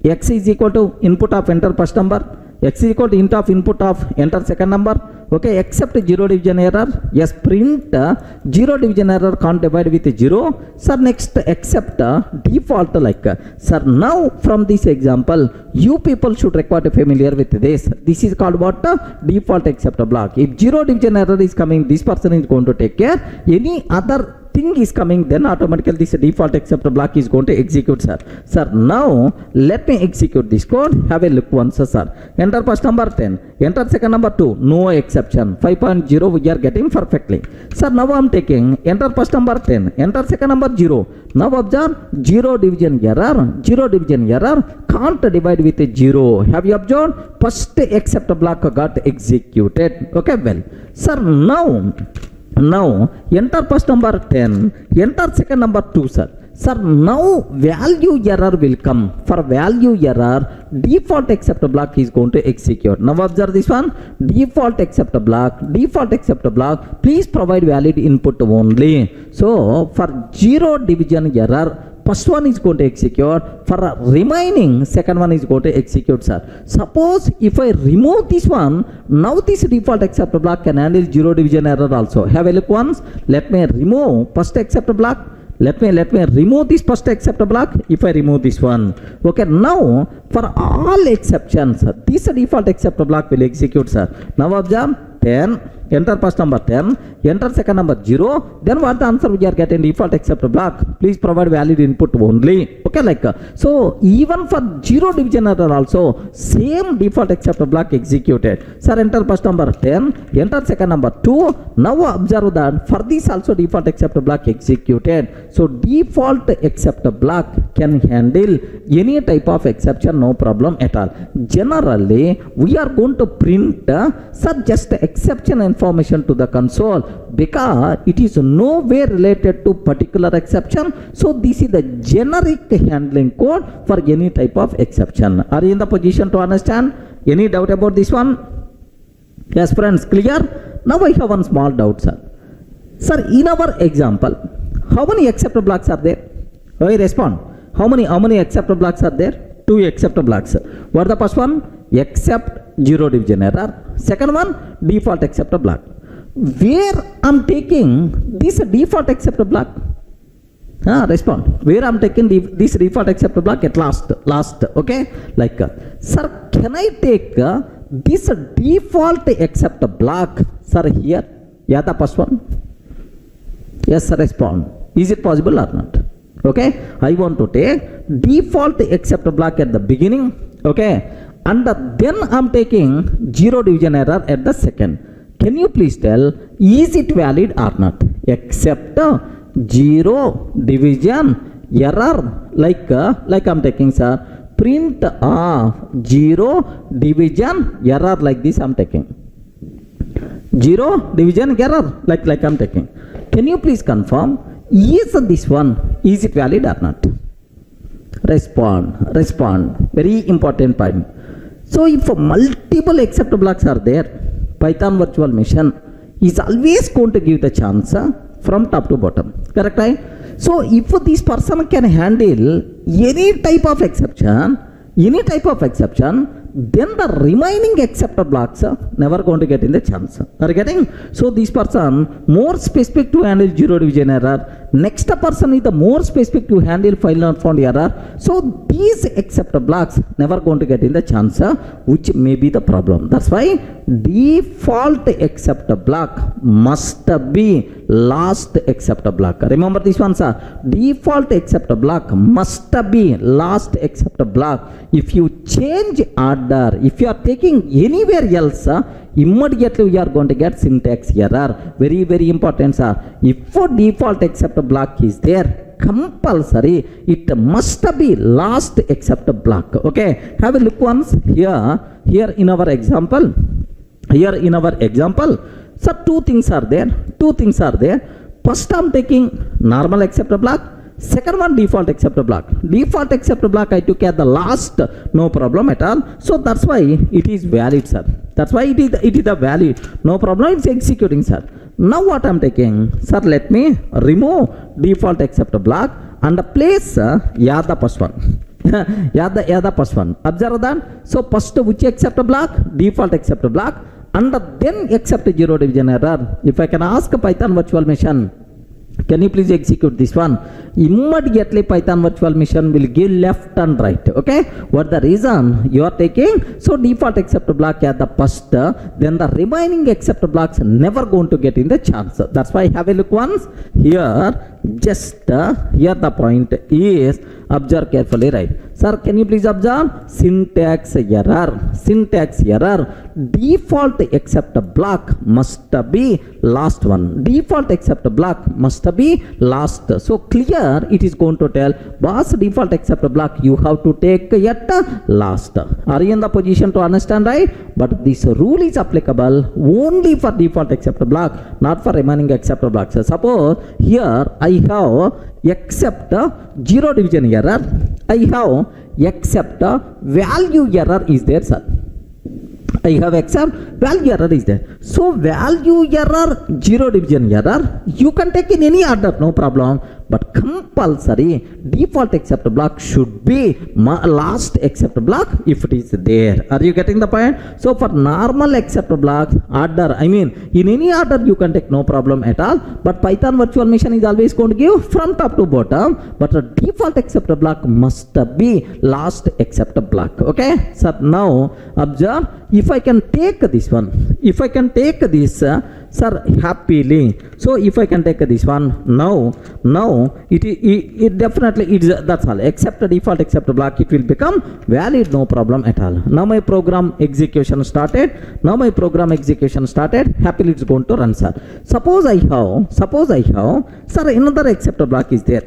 x is equal to input of enter first number, x is equal to int of input of enter second number, okay, except zero division error, yes, print zero division error can't divide with 0, sir. Next, except default like, sir, now from this example you people should require to familiar with this is called what? Default except block. If zero division error is coming, this person is going to take care. Any other thing is coming, then automatically this default except block is going to execute, sir. Sir, now let me execute this code. Have a look once, sir. Enter first number 10, enter second number 2, no exception. 5.0 we are getting perfectly, sir. Now I am taking enter first number 10, enter second number 0. Now observe zero division error can't divide with 0. Have you observed? First except block got executed, okay. Well, sir, now enter first number 10, enter second number 2, sir. Sir, now value error will come. For value error, default except block is going to execute. Now observe this one. Default except block, please provide valid input only. So for zero division error, first one is going to execute. For remaining, second one is going to execute, sir. Suppose if I remove this one, now this default except block can handle zero division error also. Have a look once. Let me remove first except block. Let me remove this first except block. If I remove this one, okay, now for all exceptions, this default except block will execute, sir. Now observe 10, enter first number 10, enter second number 0. Then what the answer we are getting? Default except block, please provide valid input only, okay, like so even for zero division error also same default except block executed, sir. Enter first number 10, enter second number 2. Now observe that for this also default except block executed. So default except block can handle any type of exception, no problem at all. Generally we are going to print sir just exception information to the console because it is no way related to particular exception. So this is the generic handling code for any type of exception. Are you in the position to understand? Any doubt about this one? Yes, friends, clear? Now I have one small doubt, sir. Sir, in our example, how many except blocks are there? I respond. How many except blocks are there? 2 except blocks. What are the first one? Except zero division error. Second one, default except block. Where I'm taking this default except block? Respond. Where I'm taking this default except block at last, okay? Like, sir, can I take this default except block, sir, here? Yeah, the first one. Yes, sir, respond. Is it possible or not? Okay, I want to take default except block at the beginning, okay, and then I'm taking zero division error at the second. Can you please tell, is it valid or not? Except zero division error, like I'm taking, sir, print of zero division error, like this I'm taking. Zero division error, like I'm taking. Can you please confirm, is this one, is it valid or not? Respond. Very important point. So if multiple except blocks are there, Python virtual machine is always going to give the chance from top to bottom. Correct, right? So if this person can handle any type of exception, then the remaining except blocks never going to get in the chance. Are you getting? So this person more specific to handle zero division error. Next person is the more specific to handle file not found error. So these except blocks never going to get in the chance, which may be the problem. That's why default except block must be last except block. Remember this one, sir. Default except block must be last except block. If you change order, if you are taking anywhere else, immediately we are going to get syntax error. Very, very important, sir. If a default except block is there, compulsory it must be last except block. Okay, have a look once here in our example. So two things are there. First I'm taking normal except block. Second one, default except block. Default except block I took at the last, no problem at all. So that's why it is valid, sir. That's why it is the valid. No problem, it's executing, sir. Now what I'm taking, sir, let me remove default except block and place the first one. the first one. Observe that. So first which except block? Default except block, and then except zero division error. If I can ask Python virtual machine, can you please execute this one? Immediately Python virtual machine will give left and right. Okay, what the reason you are taking? So default except block at the first, then the remaining except blocks never going to get in the chance. That's why have a look once here. Just here the point is, observe carefully, right? Sir, can you please observe? Syntax error. Default except block must be last one. Default except block must be last. So clear, it is going to tell, boss, default except block you have to take yet last. Are you in the position to understand, right? But this rule is applicable only for default except block, not for remaining except blocks. Suppose here I have except zero division error, I have except value error is there, sir. I have except value error is there. So value error, zero division error, you can take in any order, no problem. But compulsory default except block should be last except block if it is there. Are you getting the point? So for normal except block order, I mean in any order you can take, no problem at all. But Python virtual machine is always going to give from top to bottom. But a default except block must be last except block. Okay. So now observe, if I can take this one, if I can take this, sir, happily. So if I can take this one, now it definitely is, that's all. Except default except block, it will become valid, no problem at all. Now my program execution started. Happily it's going to run, sir. Suppose I have, sir, another except block is there.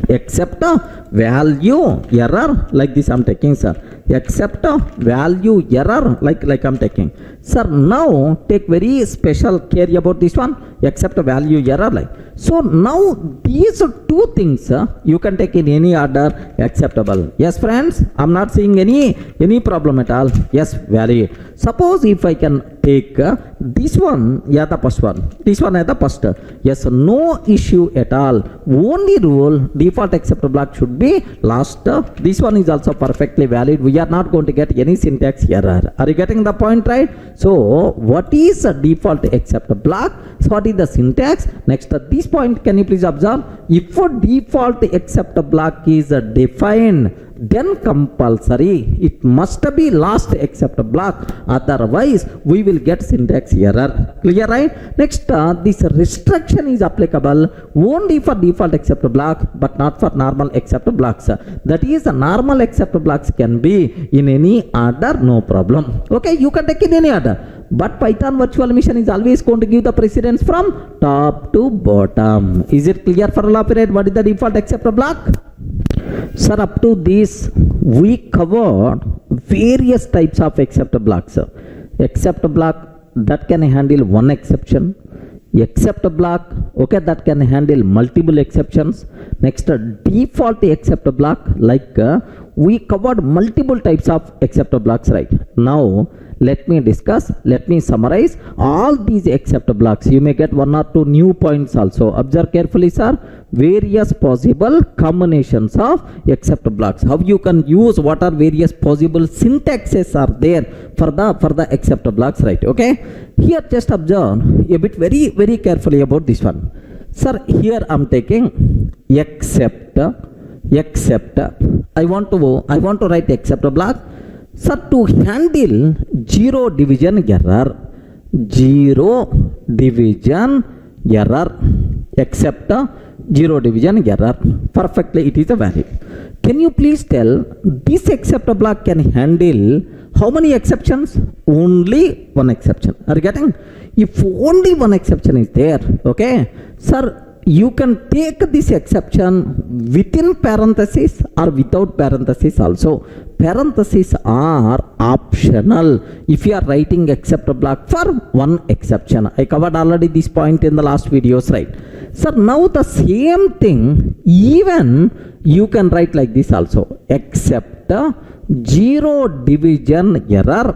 Except value error, like this I'm taking, sir. Except value error, like I'm taking. Sir, now take very special care about this one. Except value error, like. So now these two things you can take in any order acceptable. Yes, friends, I'm not seeing any problem at all. Yes, valid. Suppose if I can take this one, the first one. This one the first. Yes, no issue at all. Only rule, default except block should be last. This one is also perfectly valid. We are not going to get any syntax error. Are you getting the point, right? So what is a default except block? So what is the syntax? Next, this point, can you please observe? If a default except block is defined, then compulsory it must be last except block, otherwise we will get syntax error. Clear, right? Next, this restriction is applicable only for default except block but not for normal except blocks. That is, normal except blocks can be in any order, no problem. Okay, you can take in any order, but Python virtual machine is always going to give the precedence from top to bottom. Is it clear for all of it? What is the default except block? Sir, up to this, we covered various types of except blocks. Except block that can handle one exception. Except block, okay, that can handle multiple exceptions. Next, default except block, like we covered multiple types of except blocks, right? Now, let me discuss, let me summarize all these except blocks. You may get one or two new points also. Observe carefully, sir. Various possible combinations of except blocks. How you can use, what are various possible syntaxes are there for the except blocks, right? Okay. Here just observe a bit very carefully about this one. Sir, here I'm taking except. I want to write except block. Sir, to handle zero division error, except zero division error, perfectly it is a valid. Can you please tell this except block can handle how many exceptions? Only one exception. Are you getting? If only one exception is there, okay, sir, you can take this exception within parenthesis or without parenthesis also. Parentheses are optional if you are writing except block for one exception. I covered already this point in the last videos, right? Sir, now the same thing even you can write like this also. Except zero division error.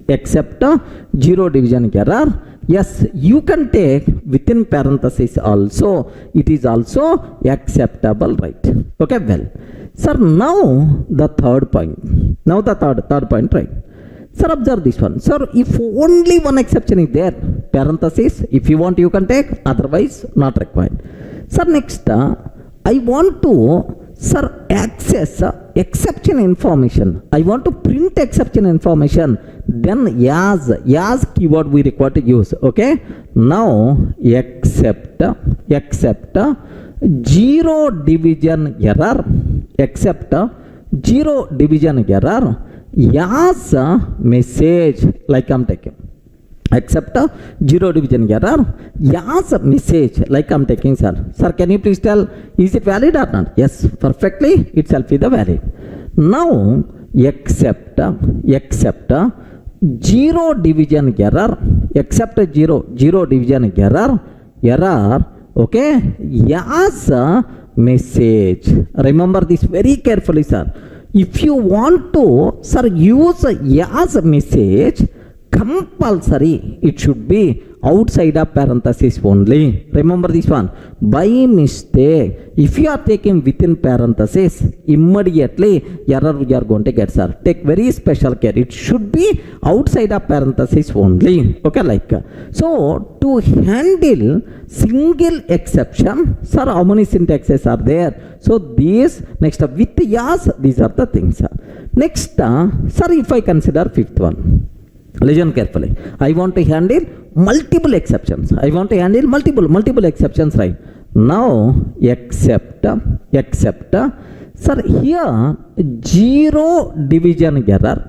Except zero division error. Yes, you can take within parenthesis also. It is also acceptable, right? Okay, well. Sir, now the third point. Now the third point, right? Sir, observe this one. Sir, if only one exception is there, parenthesis, if you want you can take, otherwise not required. Sir, next, I want to, sir, access exception information. I want to print exception information. Then as keyword we require to use. Okay. Now except zero division error. Except zero division error. As message, like I'm taking. Except zero division error. As message, like I'm taking, sir. Sir, can you please tell, is it valid or not? Yes, perfectly itself is the valid. Now except zero division error. Except zero division error. Okay, as message. Remember this very carefully, sir. If you want to, sir, use as message, compulsory it should be outside of parenthesis only. Remember this one. By mistake, if you are taking within parenthesis, immediately error we are going to get, sir. Take very special care. It should be outside of parenthesis only. Okay, like so. To handle single exception, sir, how many syntaxes are there? So these, next with yes, these are the things, sir. Next, sir, if I consider fifth one. Listen carefully. I want to handle multiple exceptions. I want to handle multiple exceptions, right? Now except sir, here zero division error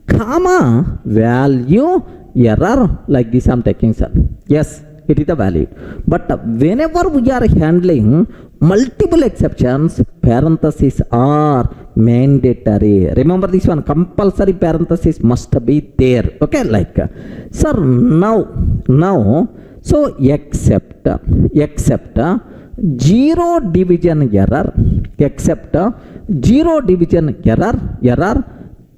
comma value error, like this I'm taking, sir. Yes, it is a valid. But whenever we are handling multiple exceptions, parentheses are mandatory. Remember this one, compulsory parenthesis must be there. Okay, like sir, now so except zero division error, except zero division error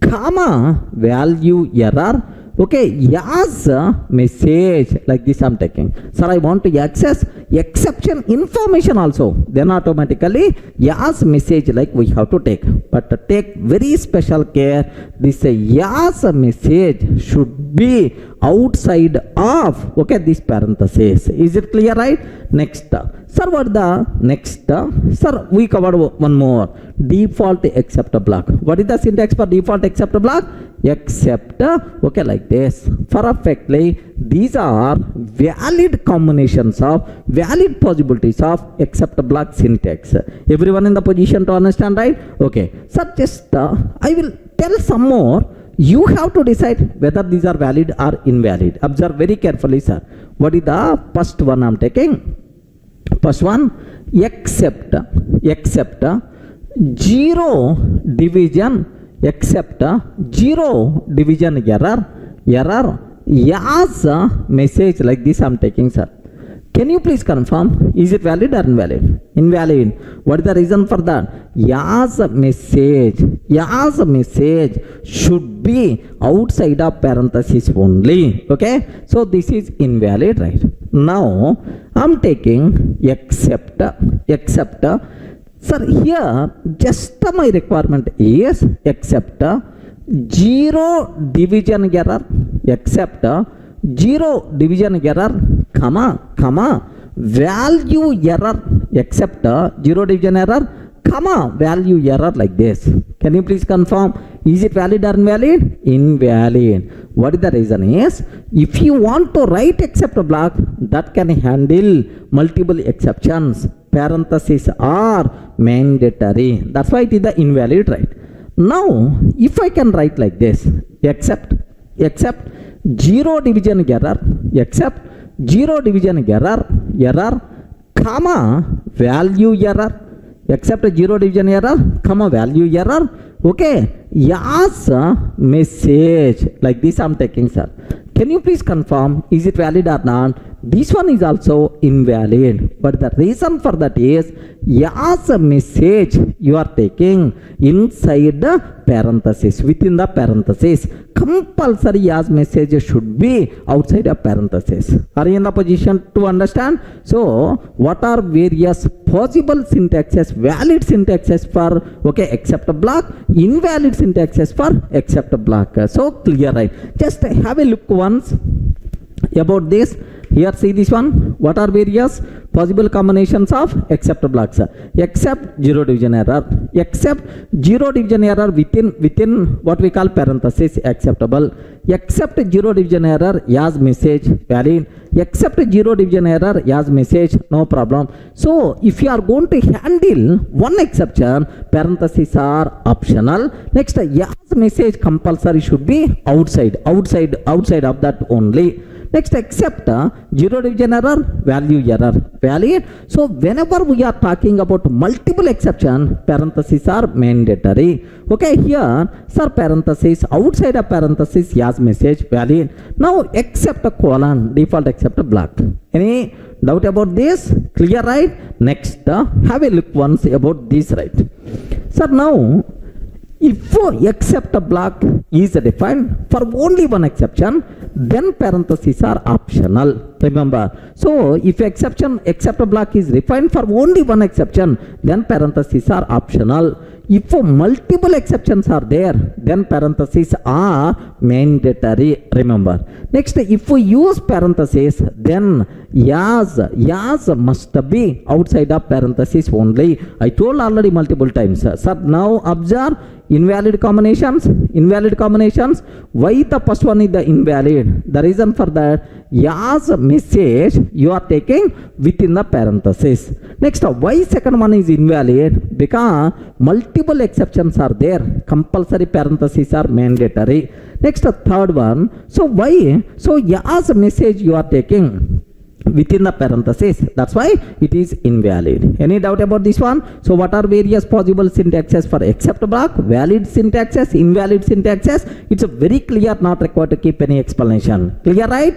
comma value error. Okay, as message, like this I'm taking. Sir, I want to access exception information also. Then automatically as message, like we have to take. But take very special care. This as message should be outside of, okay, this parenthesis. Is it clear, right? Next, sir, what the next? Sir, we covered one more. Default except block. What is the syntax for default except block? Except, okay, like this. Perfectly, these are valid combinations of, valid possibilities of except block syntax. Everyone in the position to understand, right? Okay, so just I will tell some more. You have to decide whether these are valid or invalid. Observe very carefully, sir. What is the first one I'm taking? First one, except zero division, except zero division error as a message like this I'm taking, sir. Can you please confirm, is it valid or invalid? Invalid. What is the reason for that? As a message should be outside of parenthesis only. Okay, so this is invalid, right? Now I'm taking except. Sir, here just my requirement is except zero division error, except zero division error, comma value error, except zero division error, comma value error like this. Can you please confirm, is it valid or invalid? Invalid. What is the reason is, if you want to write except block that can handle multiple exceptions, parentheses are mandatory. That's why it is the invalid, right? Now if I can write like this, except zero division error, except zero division error, comma value error, except zero division error, comma value error. Okay, yes, message like this I'm taking, sir. Can you please confirm, is it valid or not? This one is also invalid. But the reason for that is, yes, message you are taking inside the parenthesis, within the parenthesis. Compulsory yes message should be outside of parenthesis. Are you in the position to understand? So what are various possible syntaxes, valid syntaxes for except block, invalid syntaxes for except block? So clear, right? Just have a look once about this. Here see this one. What are various possible combinations of except blocks? Except zero division error, except zero division error within what we call parenthesis, acceptable. Except zero division error as message, valid. Except zero division error as message, no problem. So if you are going to handle one exception, parentheses are optional. Next, as message compulsory should be outside of that only. Next, except zero division error, value error, valid. So whenever we are talking about multiple exception, parentheses are mandatory. Okay, here, sir, parenthesis, outside of parenthesis, yes message, valid. Now except a colon, default except block. Any doubt about this? Clear, right? Next, have a look once about this, right? Sir, now if except a block is defined for only one exception, then parentheses are optional. Remember, so if except a block is defined for only one exception, then parentheses are optional. If multiple exceptions are there, then parentheses are mandatory. Remember. Next, if we use parentheses, then yes must be outside of parentheses only. I told already multiple times. Sir, now observe invalid combinations. Why the first one is the invalid? The reason for that, yes message you are taking within the parenthesis. Next, why second one is invalid? Because multiple exceptions are there. Compulsory parentheses are mandatory. Next, third one. So why? So yes message you are taking within the parenthesis, that's why it is invalid. Any doubt about this one? So what are various possible syntaxes for except block? Valid syntaxes, invalid syntaxes. It's a very clear, not required to keep any explanation. Clear, right?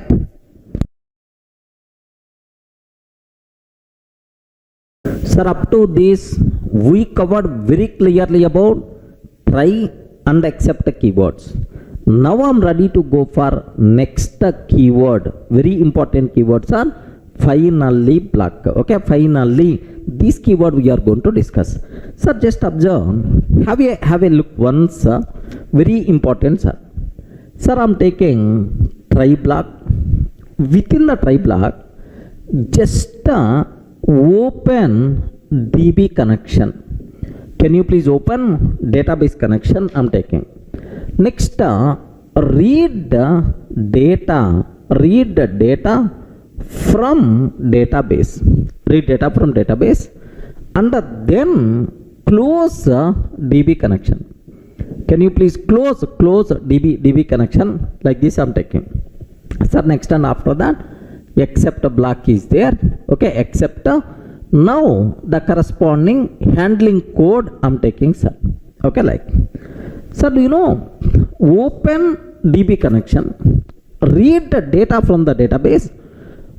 Sir, up to this we covered very clearly about try and except keywords. Now I'm ready to go for next keyword. Very important keywords are finally block. Okay, finally this keyword we are going to discuss. Sir, just observe. Have a look once. Very important, sir. Sir, I'm taking try block. Within the try block, just open DB connection. Can you please open database connection? I'm taking. Next, read the data from database. Read data from database, and then close DB connection. Can you please close DB connection like this? I'm taking. Sir, next and after that, except block is there. Okay, except Now the corresponding handling code I'm taking, sir. Okay, like, sir, do you know, open DB connection, read the data from the database.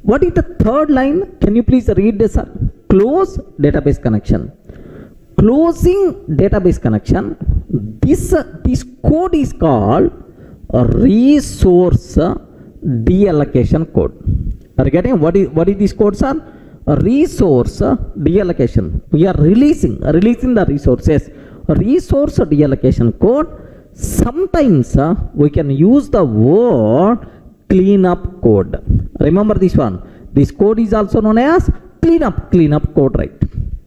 What is the third line? Can you please read this, sir? Close database connection. Closing database connection. This code is called a resource deallocation code. Are you getting what is this code, sir? A resource deallocation. We are releasing the resources. A resource deallocation code. Sometimes we can use the word cleanup code. Remember this one. This code is also known as cleanup code, right?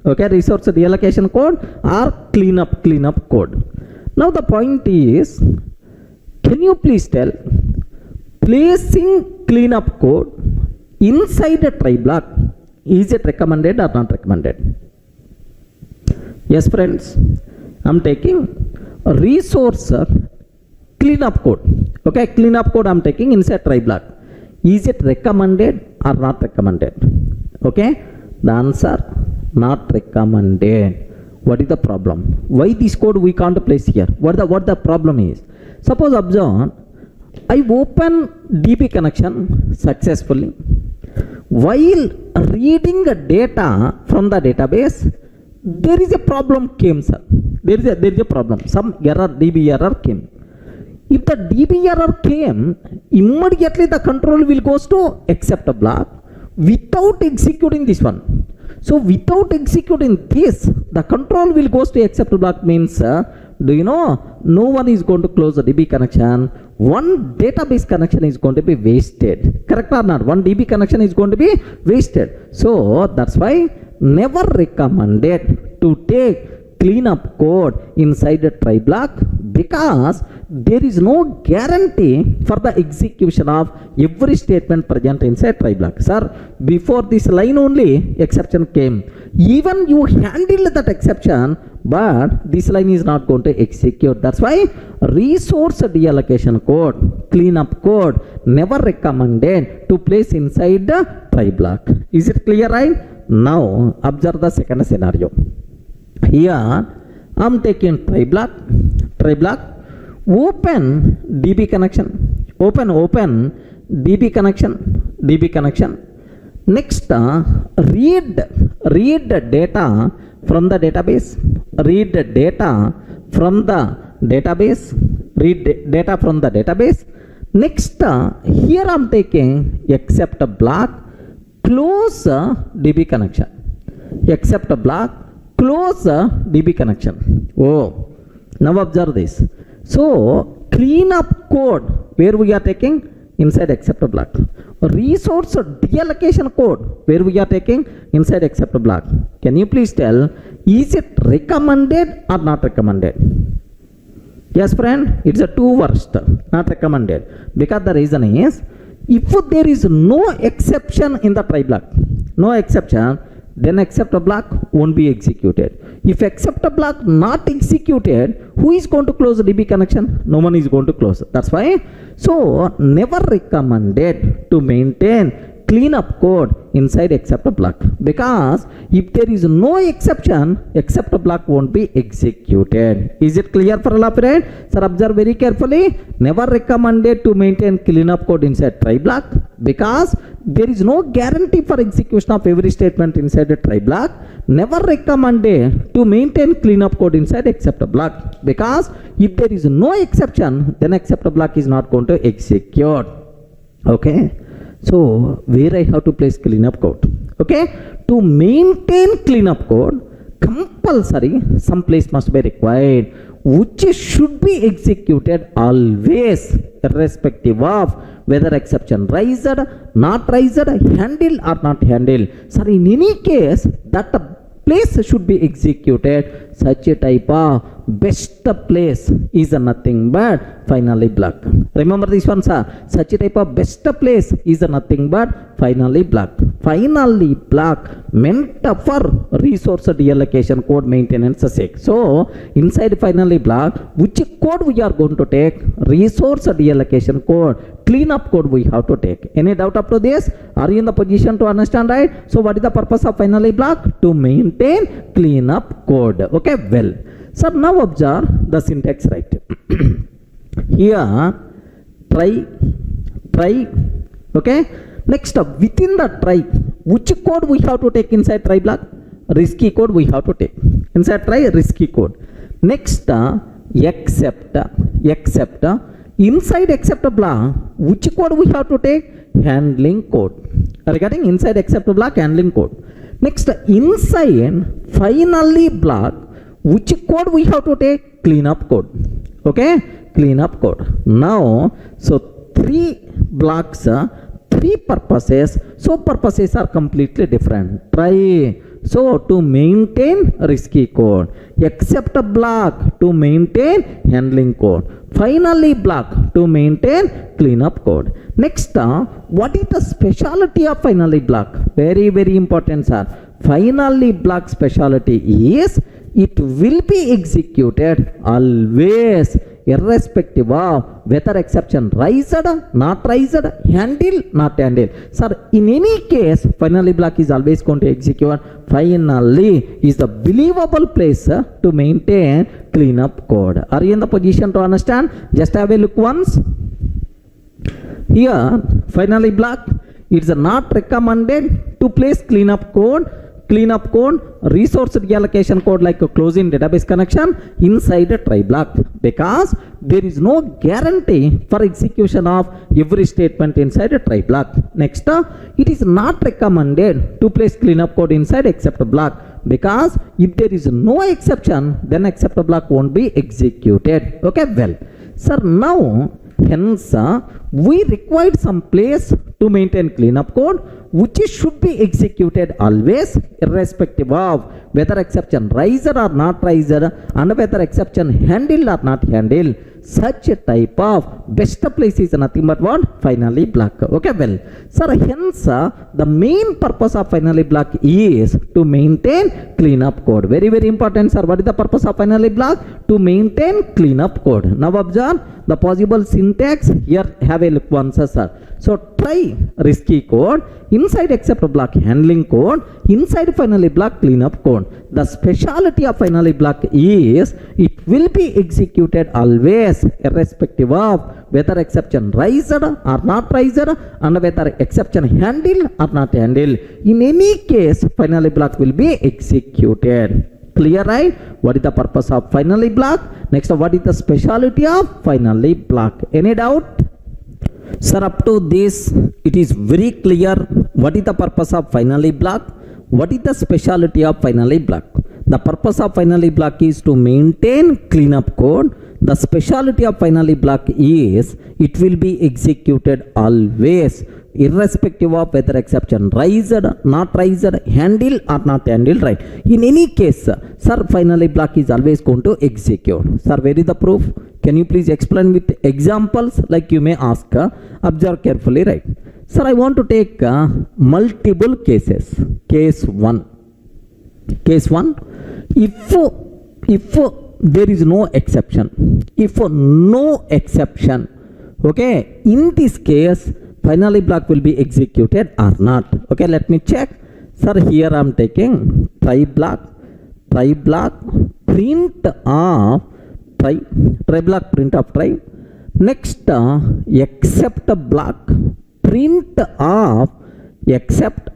Okay, resource deallocation code or cleanup code. Now the point is, can you please tell, placing cleanup code inside a try block, is it recommended or not recommended? Yes, friends, I'm taking a resource cleanup code. Okay, cleanup code I'm taking inside try block. Is it recommended or not recommended? Okay, the answer, not recommended. What is the problem? Why this code we can't place here? What the problem is? Suppose observe, I open DB connection successfully. While reading the data from the database, there is a problem came, sir. There is a problem. Some error, DB error came. If the DB error came, immediately the control will goes to accept a block without executing this one. So without executing this, the control will goes to accept block means, do you know, no one is going to close the DB connection. One database connection is going to be wasted. Correct or not? One DB connection is going to be wasted. So that's why never recommended to take cleanup code inside a try block, because there is no guarantee for the execution of every statement present inside try block. Sir, before this line only exception came. Even you handled that exception, but this line is not going to execute. That's why resource deallocation code, cleanup code, never recommended to place inside the try block. Is it clear, right? Now observe the second scenario. Here I'm taking try block, open DB connection, open DB connection. Next, read the data from the database, read data from the database. Next, here I'm taking accept a block, close DB connection, accept a block, close DB connection. Oh, now observe this. So cleanup code, where we are taking inside accept a block. Resource deallocation code, where we are taking inside accept a block. Can you please tell, is it recommended or not recommended? Yes, friend, it's a two worst, not recommended. Because the reason is, if there is no exception in the try block, no exception, then accept a block won't be executed. If accept a block not executed, who is going to close the DB connection? No one is going to close. That's why, so never recommended to maintain cleanup code inside accept a block, because if there is no exception, accept a block won't be executed. Is it clear for all of you? Sir, observe very carefully. Never recommended to maintain cleanup code inside try block, because there is no guarantee for execution of every statement inside a try block. Never recommended to maintain cleanup code inside accept a block, because if there is no exception, then accept a block is not going to execute. Okay, so where I have to place cleanup code? Okay, to maintain cleanup code, compulsory some place must be required, which should be executed always, irrespective of whether exception raised, not raised, handled or not handled. Sir, in any case, that place should be executed. such a type of best place is nothing but finally block. Remember this one, sir. Such a type of best place is nothing but finally block. Finally block meant for resource reallocation code maintenance sake. So inside finally block, which code we are going to take? Resource reallocation code, cleanup code we have to take. Any doubt up to this? Are you in the position to understand, right? So what is the purpose of finally block? To maintain cleanup code. Okay, well. So now observe the syntax, right? Here try, okay. Next up, within the try, which code we have to take inside try block? Risky code we have to take inside try, risky code. Next, except inside except block, which code we have to take? Handling code. Regarding inside except block, handling code. Next, inside finally block, which code we have to take? Cleanup code. Okay, cleanup code. Now, so three blocks, three purposes. So purposes are completely different. Try, so to maintain risky code. Except block, to maintain handling code. Finally block, to maintain cleanup code. Next, what is the specialty of finally block? Very, very important, sir. Finally block specialty is it will be executed always, irrespective of whether exception raised, not raised, handle, not handle. Sir, in any case, finally block is always going to execute. Finally is the believable place to maintain cleanup code. Are you in the position to understand? Just have a look once. Here, finally block, it's not recommended to place cleanup code, resource reallocation code like a closing database connection inside a try block, because there is no guarantee for execution of every statement inside a try block. Next, it is not recommended to place cleanup code inside except block, because if there is no exception, then except block won't be executed. Okay, well, sir, now hence we required some place to maintain cleanup code, which should be executed always, irrespective of whether exception raised or not raised, and whether exception handled or not handled. Such a type of best place is nothing but what? Finally block. Okay, well, sir, hence the main purpose of finally block is to maintain cleanup code. Very, very important, sir. What is the purpose of finally block? To maintain cleanup code. Now observe the possible syntax. Here, have a look once, sir. So try risky code, inside except block handling code, inside finally block cleanup code. The specialty of finally block is it will be executed always, irrespective of whether exception raised or not raised, and whether exception handled or not handled. In any case, finally block will be executed. Clear, right? What is the purpose of finally block? Next, what is the specialty of finally block? Any doubt? Sir, up to this, it is very clear what is the purpose of finally block, what is the specialty of finally block. The purpose of finally block is to maintain cleanup code. The specialty of finally block is it will be executed always, irrespective of whether exception raised, not raised, handled or not handled, right? In any case, sir, finally block is always going to execute. Sir, where is the proof? Can you please explain with examples like you may ask? Observe carefully, right? Sir, I want to take multiple cases. Case 1. Case 1, if there is no exception, okay, in this case, finally block will be executed or not. Okay, let me check. Sir, here I am taking try block, print of try block, print of try. Next, except block, print of except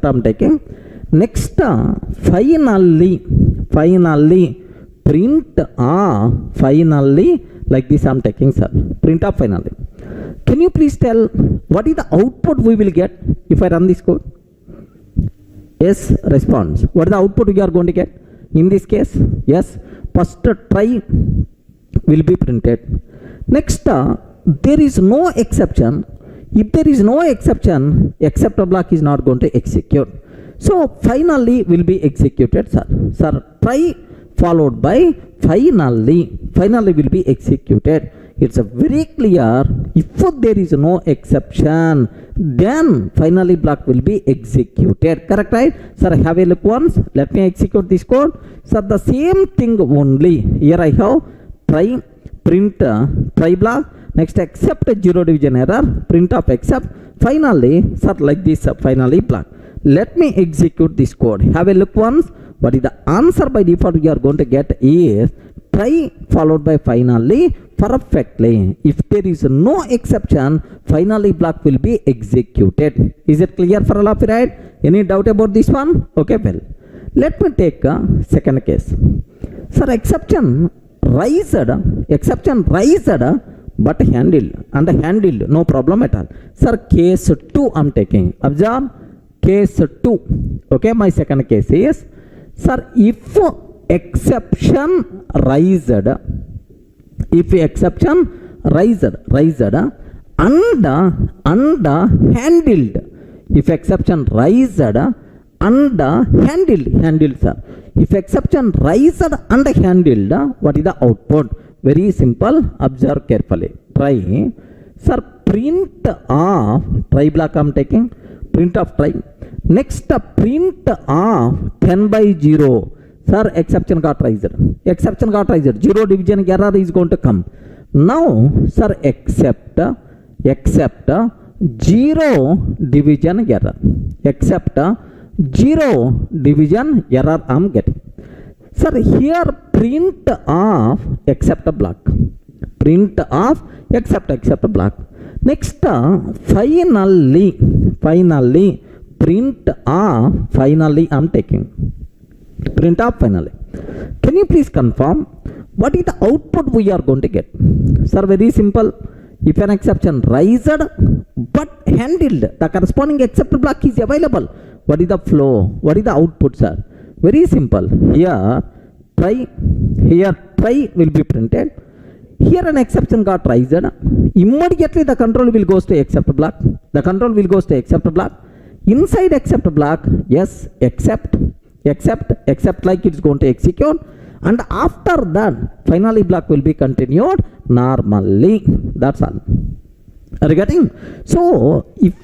I am taking. Next, finally print of finally, like this I am taking, sir. Print of finally. Can you please tell what is the output we will get if I run this code? Yes, response. What is the output we are going to get in this case? Yes, first try will be printed. Next, there is no exception. If there is no exception, except block is not going to execute. So finally will be executed, sir. Sir, try followed by finally. Finally will be executed. It's a very clear. If there is no exception, then finally block will be executed. Correct, right? Sir, have a look once. Let me execute this code. Sir, the same thing only. Here I have try, print, try block. Next, accept zero division error. Print of accept. Finally, sir, like this, finally block. Let me execute this code. Have a look once. What is the answer by default we are going to get is try followed by finally perfectly. If there is no exception, finally block will be executed. Is it clear for all of you, right? Any doubt about this one? Okay, well, let me take a second case. Sir, exception raised, but handled, no problem at all. Sir, case 2 I'm taking. Observe, case 2. Okay, my second case is, sir, if exception raised and handled. If exception raised and handled, sir. If exception raised and handled, what is the output? Very simple. Observe carefully. Try. Sir, print of try block I'm taking. Print of try. Next, print of 10 by 0. Sir, exception got raised. Zero division error is going to come. Now, sir, accept zero division error. Accept zero division error I'm getting. Sir, here print of accept block. Print of accept block. Next, finally, print of finally I'm taking. Print of finally. Can you please confirm what is the output we are going to get? Sir, very simple. If an exception raised but handled, the corresponding except block is available. What is the flow? What is the output, sir? Very simple. Here try will be printed. Here an exception got raised. Immediately the control will goes to except block. Inside except block, yes, accept like it's going to execute, and after that finally block will be continued normally. That's all. Are you getting? So if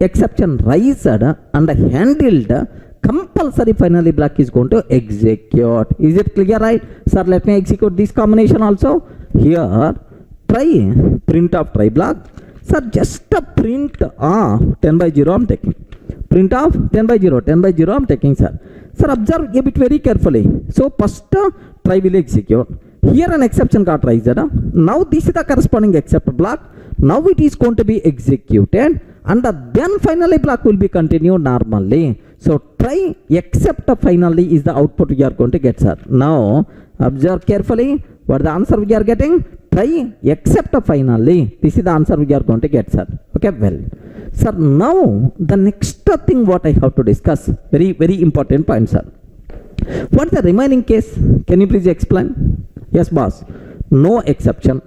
exception raised and handled, compulsory finally block is going to execute. Is it clear, right? Sir, let me execute this combination also. Here try print of try block. Sir, just a print of 10 by 0 I'm taking. Print of 10 by 0 I'm taking, sir. Sir, observe a bit very carefully. So first try will execute. Here an exception got raised. Now this is the corresponding except block. Now it is going to be executed, and then finally block will be continued normally. So try except finally is the output we are going to get, sir. Now observe carefully. What the answer we are getting? Try except finally. This is the answer we are going to get, sir. Okay, well, sir, now the next thing what I have to discuss, very, very important point, sir. What is the remaining case? Can you please explain? Yes, boss. No exception.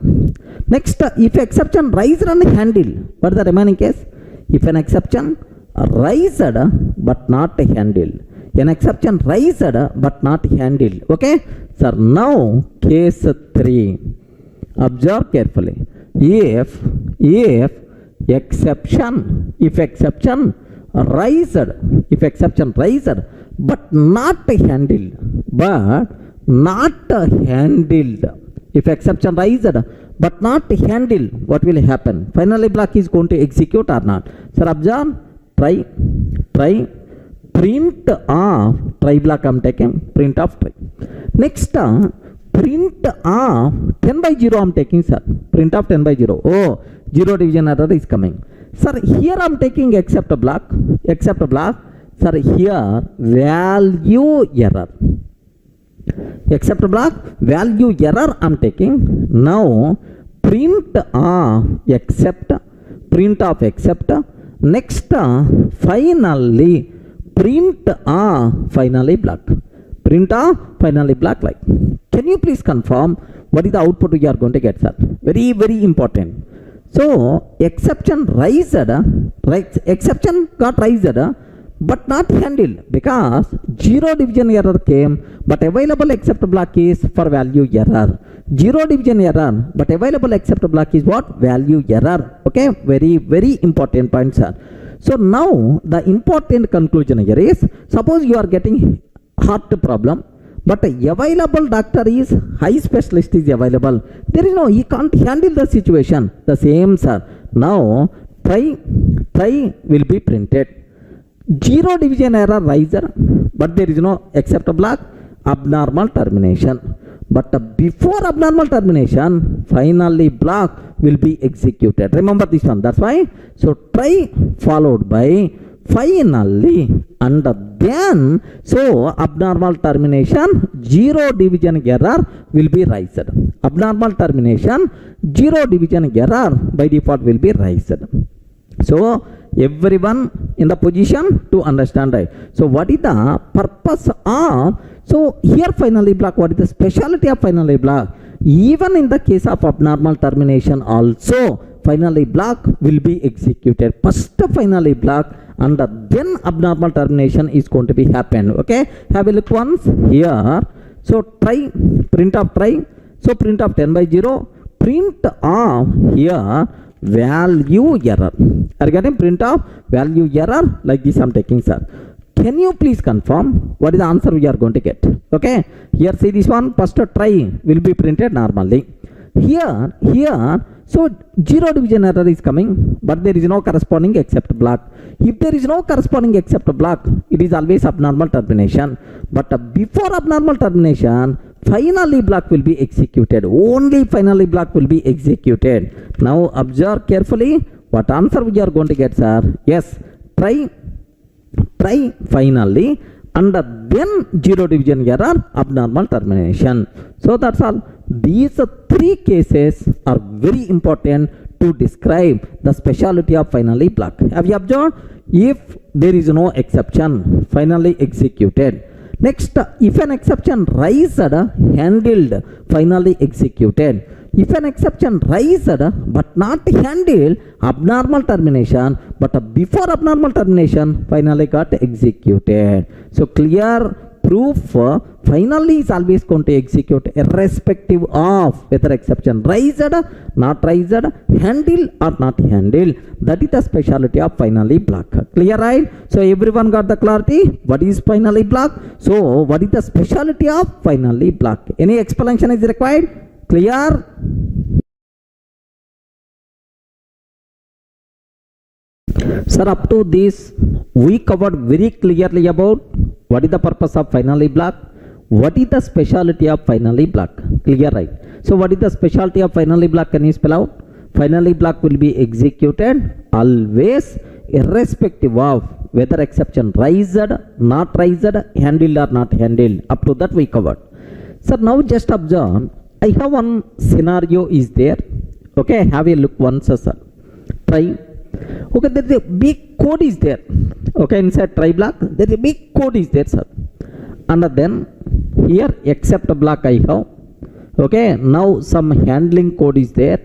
Next, if exception raised and handled, what is the remaining case? If an exception raised but not handled. An exception raised but not handled. Okay, sir. Now case 3. Observe carefully. If exception raised but not handled, if exception raised but not handled, what will happen? Finally block is going to execute or not? Sir, observe. Try print of try block I'm taking. Print of try. Next, print of 10 by 0 I'm taking, sir. Print of 10 by 0. Oh, zero division error is coming. Sir, here I'm taking except block. Sir, here value error. Except block, value error I'm taking. Now print of accept. Next, finally print of finally block. Like. Can you please confirm what is the output we are going to get, sir? Very, very important. So exception raised, exception got raised, but not handled because zero division error came, but available except block is for value error. Zero division error, but available except block is what? Value error. Okay, very, very important point, sir. So now the important conclusion here is, suppose you are getting heart problem, but available doctor is high specialist is available. There is no, he can't handle the situation. The same, sir. Now try will be printed. Zero division error riser, but there is no except block, abnormal termination. But before abnormal termination, finally block will be executed. Remember this one. That's why. So try followed by finally, and then so abnormal termination, zero division error will be raised. Abnormal termination, zero division error by default will be raised. So everyone in the position to understand, right? So what is the purpose of, so here finally block, what is the specialty of finally block? Even in the case of abnormal termination also, finally block will be executed. First finally block, and then abnormal termination is going to be happen. Okay, have a look once here. So try, print of try. So print of 10 by 0, print of here value error. Are you getting? Print of value error, like this I'm taking, sir. Can you please confirm what is the answer we are going to get? Okay, here see this one, first try will be printed normally. Here, so zero division error is coming, but there is no corresponding except block. If there is no corresponding except block, it is always abnormal termination. But before abnormal termination, finally block will be executed. Only finally block will be executed. Now observe carefully what answer we are going to get, sir. Yes, try finally, and then zero division error, abnormal termination. So that's all. These three cases are very important to describe the specialty of finally block. Have you observed? If there is no exception, finally executed. Next, if an exception raised, handled, finally executed. If an exception raised but not handled, abnormal termination, but before abnormal termination, finally got executed. So clear proof, finally is always going to execute irrespective of whether exception raised, not raised, handled or not handled. That is the specialty of finally block. Clear, right? So everyone got the clarity? What is finally block? So what is the specialty of finally block? Any explanation is required? Clear? Sir, up to this we covered very clearly about what is the purpose of finally block, what is the specialty of finally block. Clear, right? So what is the specialty of finally block? Can you spell out? Finally block will be executed always irrespective of whether exception raised, not raised, handled or not handled. Up to that we covered. Sir, now just observe, I have one scenario is there. Okay, have a look once, sir. Try. Okay, there is a big code is there. Okay, inside try block, there is a big code is there, sir. And then here except block I have. Okay, now some handling code is there.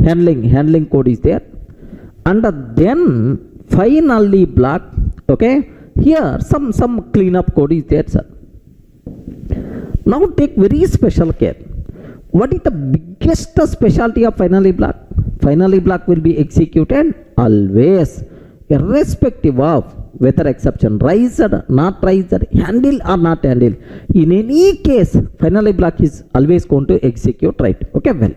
Handling code is there. And then finally block. Okay, here some cleanup code is there, sir. Now take very special care. What is the biggest specialty of finally block? Finally block will be executed always irrespective of whether exception raised, not raised, handled or not handled. In any case, finally block is always going to execute, right? Okay, well.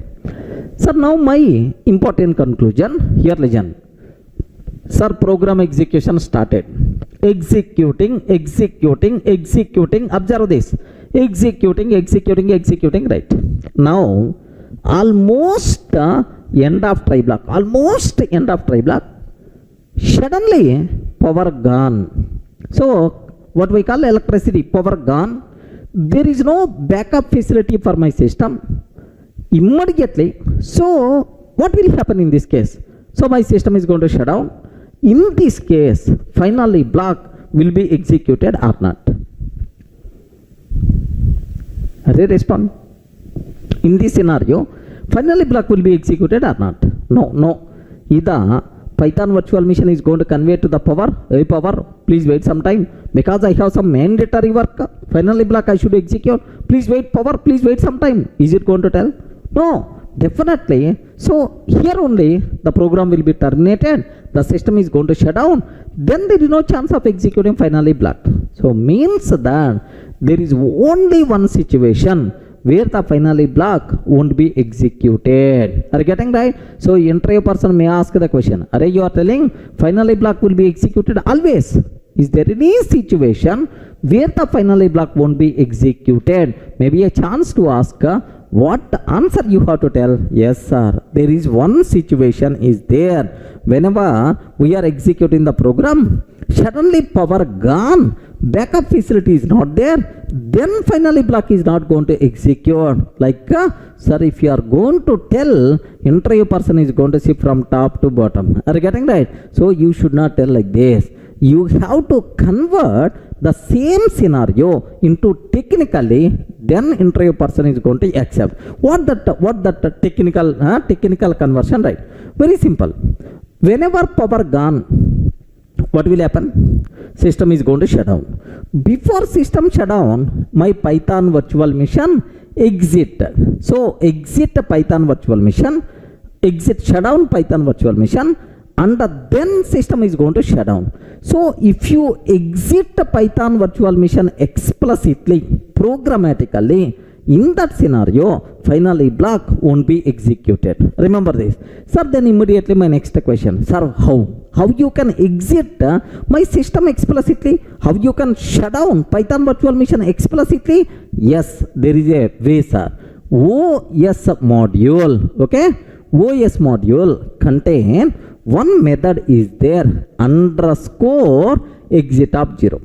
Sir, now my important conclusion, here listen. Sir, program execution started. Executing, observe this. Executing, right? Now, almost end of try block, suddenly power gone. So what we call electricity, power gone. There is no backup facility for my system immediately. So what will happen in this case? So my system is going to shut down. In this case, finally block will be executed or not? Are they respond? In this scenario, finally block will be executed or not? No. Either Python virtual machine is going to convey to the power. Please wait some time because I have some mandatory work. Finally block I should execute. Please wait power. Please wait some time. Is it going to tell? No. Definitely. So here only the program will be terminated. The system is going to shut down. Then there is no chance of executing finally block. So means that there is only one situation where the finally block won't be executed. Are you getting right? So interview person may ask the question, Are you are telling finally block will be executed always? Is there any situation where the finally block won't be executed? Maybe a chance to ask what answer you have to tell. Yes sir, there is one situation is there. Whenever we are executing the program, suddenly power gone, backup facility is not there, then finally block is not going to execute. Like sir, if you are going to tell, interview person is going to see from top to bottom. Are you getting right? So you should not tell like this. You have to convert the same scenario into technically, then interview person is going to accept. What that technical conversion, right? Very simple. Whenever power gone, what will happen? System is going to shut down. Before system shut down, my Python virtual machine exit. So exit Python virtual machine, exit shut down Python virtual machine, and then system is going to shut down. So if you exit Python virtual machine explicitly, programmatically, in that scenario, finally block won't be executed. Remember this. Sir, then immediately my next question. Sir, how? How you can exit my system explicitly? How you can shut down Python virtual machine explicitly? Yes, there is a way, sir. OS module, okay? OS module contain one method is there, underscore exit of 0.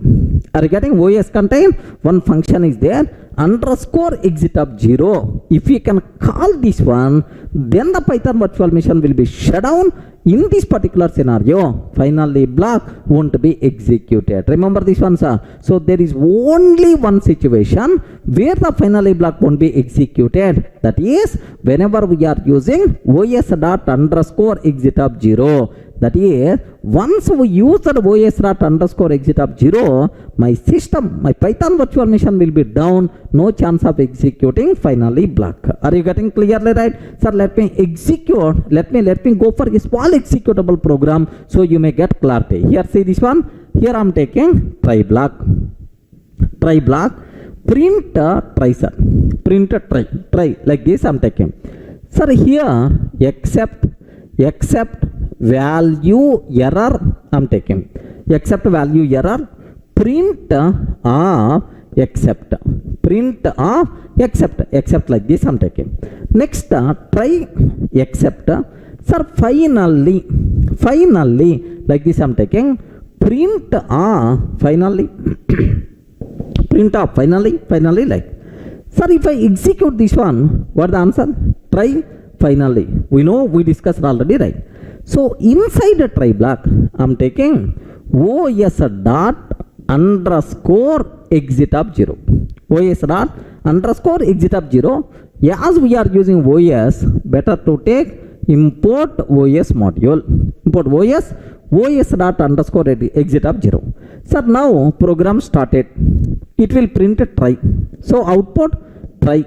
Are you getting? OS contain one function is there, underscore exit of 0. If you can call this one, then the Python virtual machine will be shut down. In this particular scenario, finally block won't be executed. Remember this one, sir. So there is only one situation where the finally block won't be executed. That is whenever we are using OS dot underscore exit of 0. That is, once we use that OS dot underscore exit of 0, my system, my Python virtual machine will be down, no chance of executing finally block. Are you getting clearly right? Sir, let me execute, let me go for a small executable program so you may get clarity. Here, see this one. Here I am taking try block, print try, sir. Print try, like this I am taking. Sir, here except value error I am taking. Except value error, print of except. Print of except like this I am taking. Next try except. Sir, finally like this I am taking. Print of finally. Print of finally like. Sir, if I execute this one, what the answer? Try finally. We know, we discussed already, right? So inside the try block, I am taking OS dot underscore exit of 0. OS dot underscore exit of 0. As we are using OS, better to take import OS module. Import OS dot underscore exit of 0. Sir, now program started. It will print a try. So output try.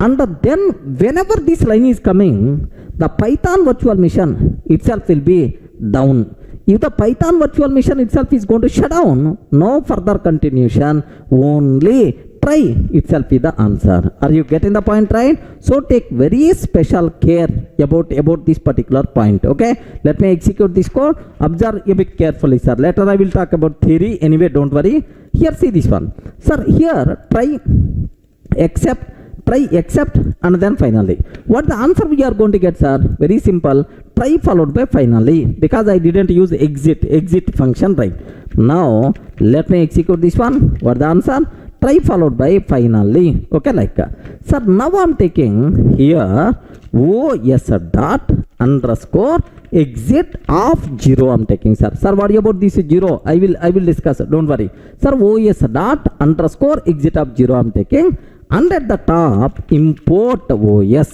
And then whenever this line is coming, the Python virtual machine itself will be down. If the Python virtual machine itself is going to shut down, no further continuation, only try itself is the answer. Are you getting the point, right? So take very special care about this particular point. Okay, let me execute this code. Observe a bit carefully, sir. Later I will talk about theory. Anyway, don't worry. Here, see this one, sir. Here try except, and then finally. What the answer we are going to get, sir? Very simple. Try followed by finally, because I didn't use exit function, right? Now let me execute this one. What the answer? Try followed by finally. Okay, like sir, now I'm taking here OS dot underscore exit of 0 I'm taking, sir. Sir, what about this 0? I will discuss. Don't worry, sir. OS dot underscore exit of 0 I'm taking. And at the top, import OS,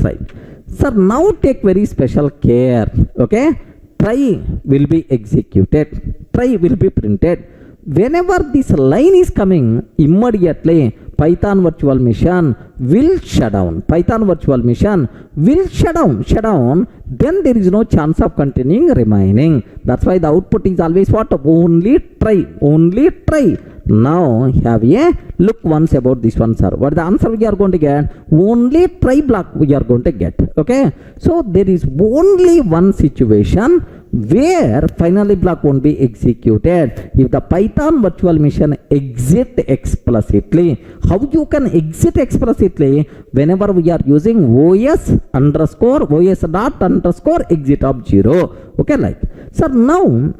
right? Sir, now take very special care. Okay, try will be executed, try will be printed. Whenever this line is coming, immediately Python virtual machine will shut down. Python virtual machine will shut down. Then there is no chance of continuing remaining. That's why the output is always what? Only try. Only try. Now have a look once about this one, sir. What the answer we are going to get? Only try block we are going to get. Okay. So there is only one situation where finally block won't be executed if the Python virtual machine exit explicitly. How you can exit explicitly? Whenever we are using os dot underscore exit of 0. Okay, like sir, now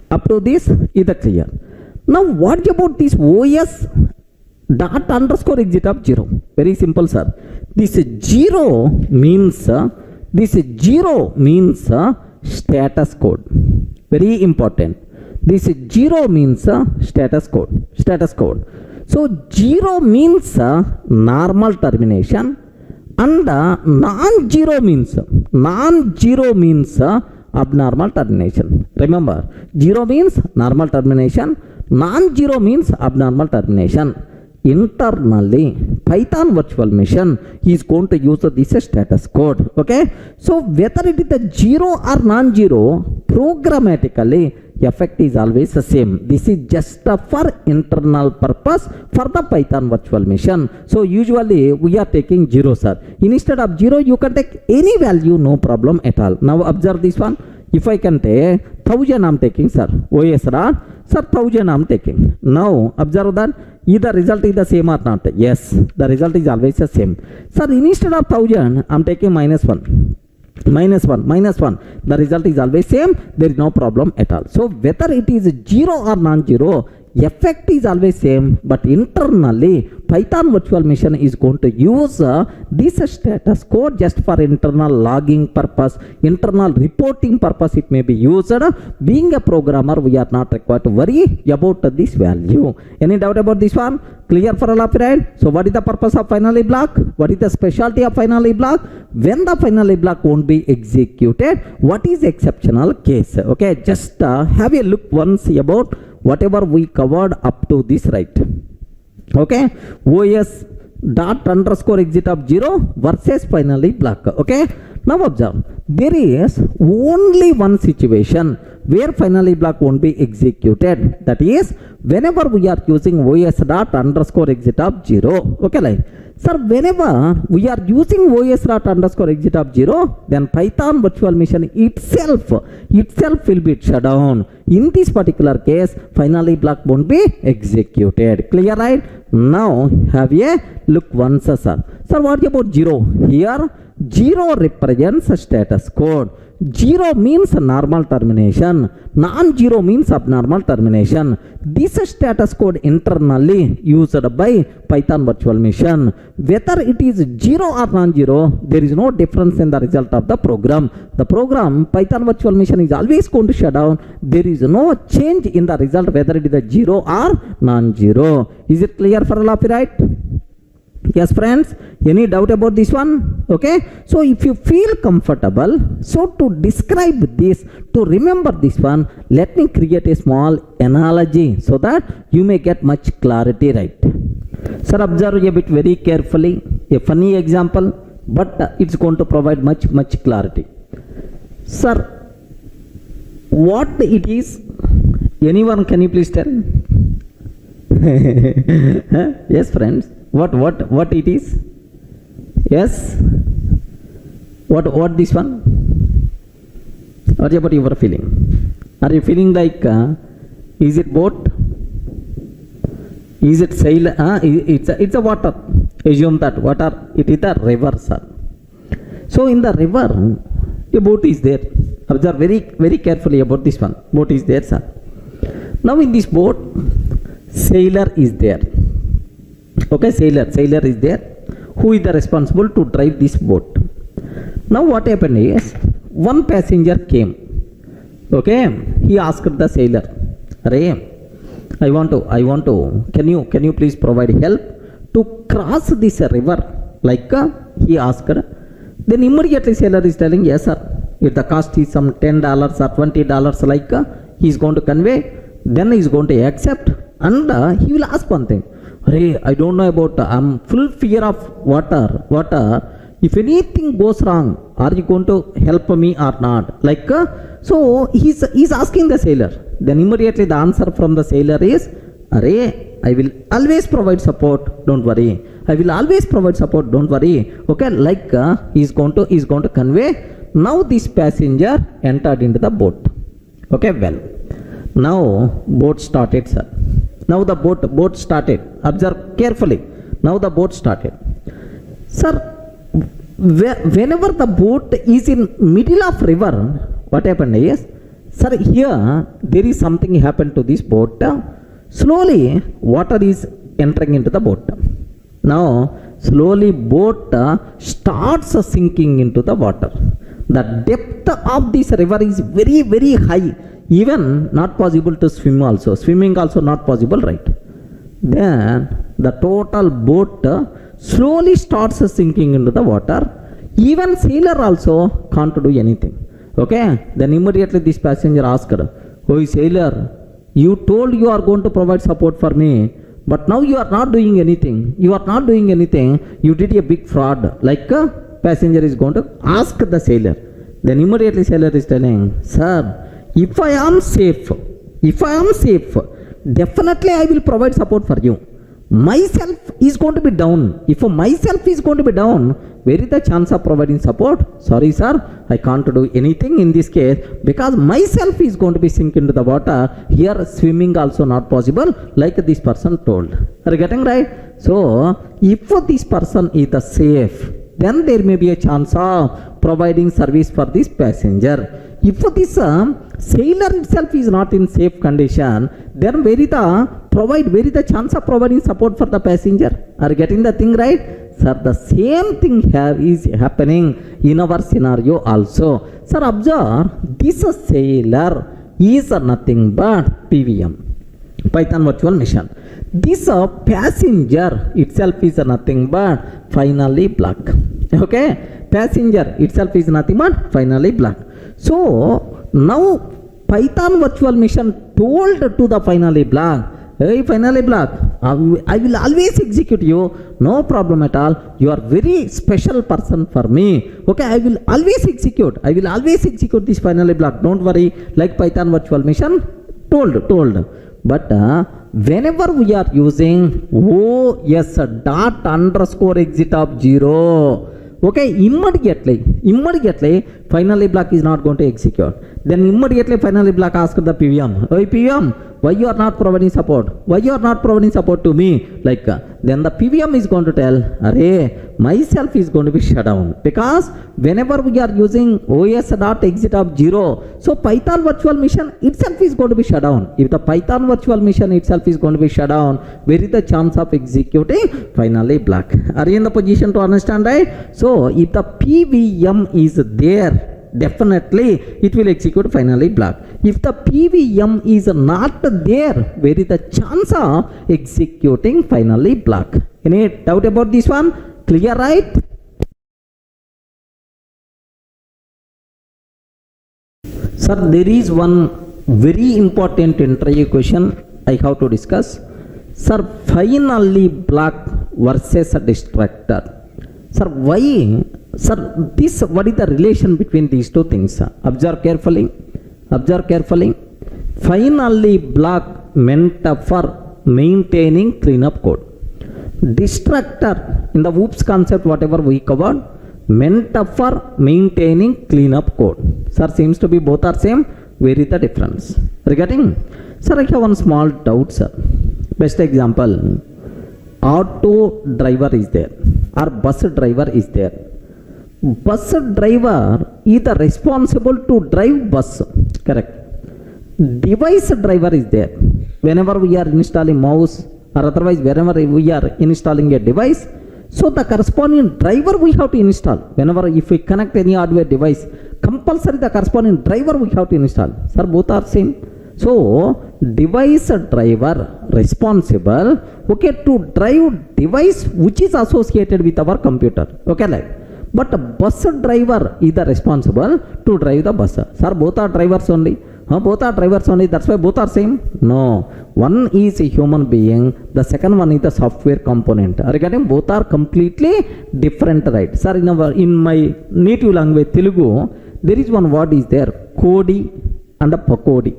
up to this is the clear. Now what about this os dot underscore exit of 0? Very simple, sir. This 0 means status code. Very important. This 0 means status code. So 0 means normal termination, and non-zero means abnormal termination. Remember, 0 means normal termination, non-zero means abnormal termination. Internally, Python virtual machine is going to use this status code. Okay, so whether it is the 0 or non-zero, programmatically effect is always the same. This is just for internal purpose for the Python virtual machine. So usually we are taking 0, sir. Instead of 0, you can take any value, no problem at all. Now observe this one. If I can take 1000, I'm taking, sir. OS rod, sir, 1000 I'm taking. Now observe that either result is the same or not. Yes, the result is always the same. Sir, instead of 1000, I'm taking -1. -1. The result is always same. There is no problem at all. So whether it is 0 or non-zero, effect is always same, but internally Python virtual machine is going to use this status code just for internal logging purpose, internal reporting purpose. It may be used. Being a programmer, we are not required to worry about this value. Any doubt about this one? Clear for all of you, right? So what is the purpose of finally block? What is the specialty of finally block? When the finally block won't be executed, what is exceptional case? Okay, just have a look once about whatever we covered up to this, right? Okay, os dot underscore exit of 0 versus finally block. Okay, now observe, there is only one situation where finally block won't be executed. That is whenever we are using os dot underscore exit of 0. Okay, like sir, whenever we are using os dot underscore exit of 0, then Python virtual machine itself will be shut down. In this particular case, finally block won't be executed. Clear, right? Now have a look once, sir. Sir, what about 0? Here 0 represents a status code. 0 means normal termination, non-zero means abnormal termination. This status code internally used by Python virtual machine. Whether it is 0 or non-zero, there is no difference in the result of the program. The program Python virtual machine is always going to shut down. There is no change in the result whether it is a 0 or non-zero. Is it clear for all of you, right? Yes, friends, any doubt about this one? Okay, so if you feel comfortable, so to describe this, to remember this one, let me create a small analogy so that you may get much clarity, right? Sir, observe a bit very carefully, a funny example, but it's going to provide much clarity. Sir, what it is? Anyone, can you please tell? Yes, friends. What it is? Yes. What this one? What about your feeling? Are you feeling like is it boat? Is it sail? It's a water. Assume that water. It is a river, sir. So in the river, a boat is there. Observe very carefully about this one. Boat is there, sir. Now in this boat, sailor is there. Okay, sailor is there. Who is the responsible to drive this boat? Now what happened is, one passenger came. Okay, he asked the sailor, "Arey, I want to. Can you please provide help to cross this river?" Like he asked. Then immediately seller is telling, yes sir, if the cost is some $10 or $20 like he is going to convey, then he is going to accept, and he will ask one thing, hey, I don't know about, I'm full fear of water, if anything goes wrong, are you going to help me or not? Like, so he's asking the sailor. Then immediately the answer from the sailor is, array, I will always provide support, don't worry. I will always provide support, don't worry. Okay, like he's going to convey. Now this passenger entered into the boat. Okay, well, now boat started, sir. Now the boat started. Observe carefully. Now the boat started. Sir, whenever the boat is in middle of river, what happened is, sir, here there is something happened to this boat. Slowly water is entering into the boat. Now slowly boat starts sinking into the water. The depth of this river is very, very high. Even not possible to swim also. Swimming also not possible, right? Then the total boat slowly starts sinking into the water. Even sailor also can't do anything. Okay? Then immediately this passenger asked, "Oh sailor, you told you are going to provide support for me, but now you are not doing anything. You did a big fraud." Like a passenger is going to ask the sailor. Then immediately sailor is telling, "Sir, if I am safe, definitely I will provide support for you. Myself is going to be down. If myself is going to be down, where is the chance of providing support? Sorry sir, I can't do anything in this case because myself is going to be sink into the water. Here swimming also not possible, like this person told." Are you getting right? So if this person is the safe, then there may be a chance of providing service for this passenger. If this sailor itself is not in safe condition, then where is the chance of providing support for the passenger? Are you getting the thing right? Sir, the same thing is happening in our scenario also. Sir, observe, this sailor is nothing but PVM, Python virtual machine. This passenger itself is nothing but finally black. Okay, passenger itself is nothing but finally black. So now Python virtual machine told to the finally black, "Hey finally black, I will always execute you, no problem at all. You are very special person for me. Okay, I will always execute this finally black, don't worry," like Python virtual machine told. But whenever we are using OS dot underscore exit of 0, okay, immediately finally black is not going to execute. Then immediately finally black asked the PVM, "Hey PVM, why you are not providing support? Why you are not providing support to me?" Like then the PVM is going to tell, "Array, myself is going to be shut down because whenever we are using OS dot exit of 0, so Python virtual machine itself is going to be shut down. If the Python virtual machine itself is going to be shut down, where is the chance of executing finally black?" Are you in the position to understand, right? So if the PVM is there, definitely it will execute finally black. If the PVM is not there, where is the chance of executing finally black? Any doubt about this one? Clear, right? Sir, there is one very important interview question I have to discuss. Sir, finally black versus a distractor. Sir, why? Sir, what is the relation between these two things? Observe carefully. Finally black meant for maintaining cleanup code. Distractor in the OOPS concept, whatever we covered, meant for maintaining cleanup code. Sir, seems to be both are same. Where is the difference? Regarding, sir, I have one small doubt, sir. Best example, auto driver is there or bus driver is there. Bus driver is the responsible to drive bus, correct? Device driver is there. Whenever we are installing mouse or otherwise whenever we are installing a device, so the corresponding driver we have to install. Whenever if we connect any hardware device, compulsory the corresponding driver we have to install. Sir, both are same. So device driver responsible, okay, to drive device which is associated with our computer. Okay, like, but a bus driver is the responsible to drive the bus. Sir, both are drivers only. Both are drivers only, that's why both are same? No, one is a human being, the second one is the software component. Regarding both are completely different, right? Sir, in my native language Telugu, there is one word is there, kodi and pakodi.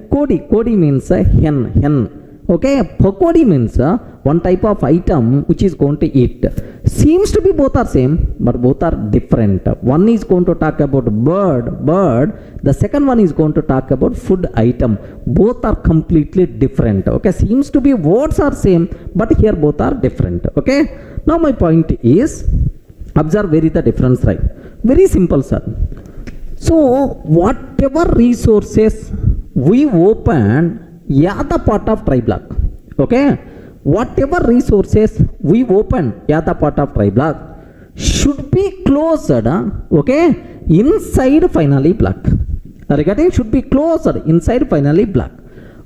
Kodi means hen. Okay, pakodi means one type of item which is going to eat. Seems to be both are same, but both are different. One is going to talk about bird. The second one is going to talk about food item. Both are completely different. Okay, seems to be words are same, but here both are different. Okay, now my point is, observe where is the difference, right? Very simple, sir. So whatever resources we open, yeah, the part of try block. Okay, whatever resources we open, yeah, the part of try block should be closed, okay, inside finally block. Regarding should be closed inside finally block.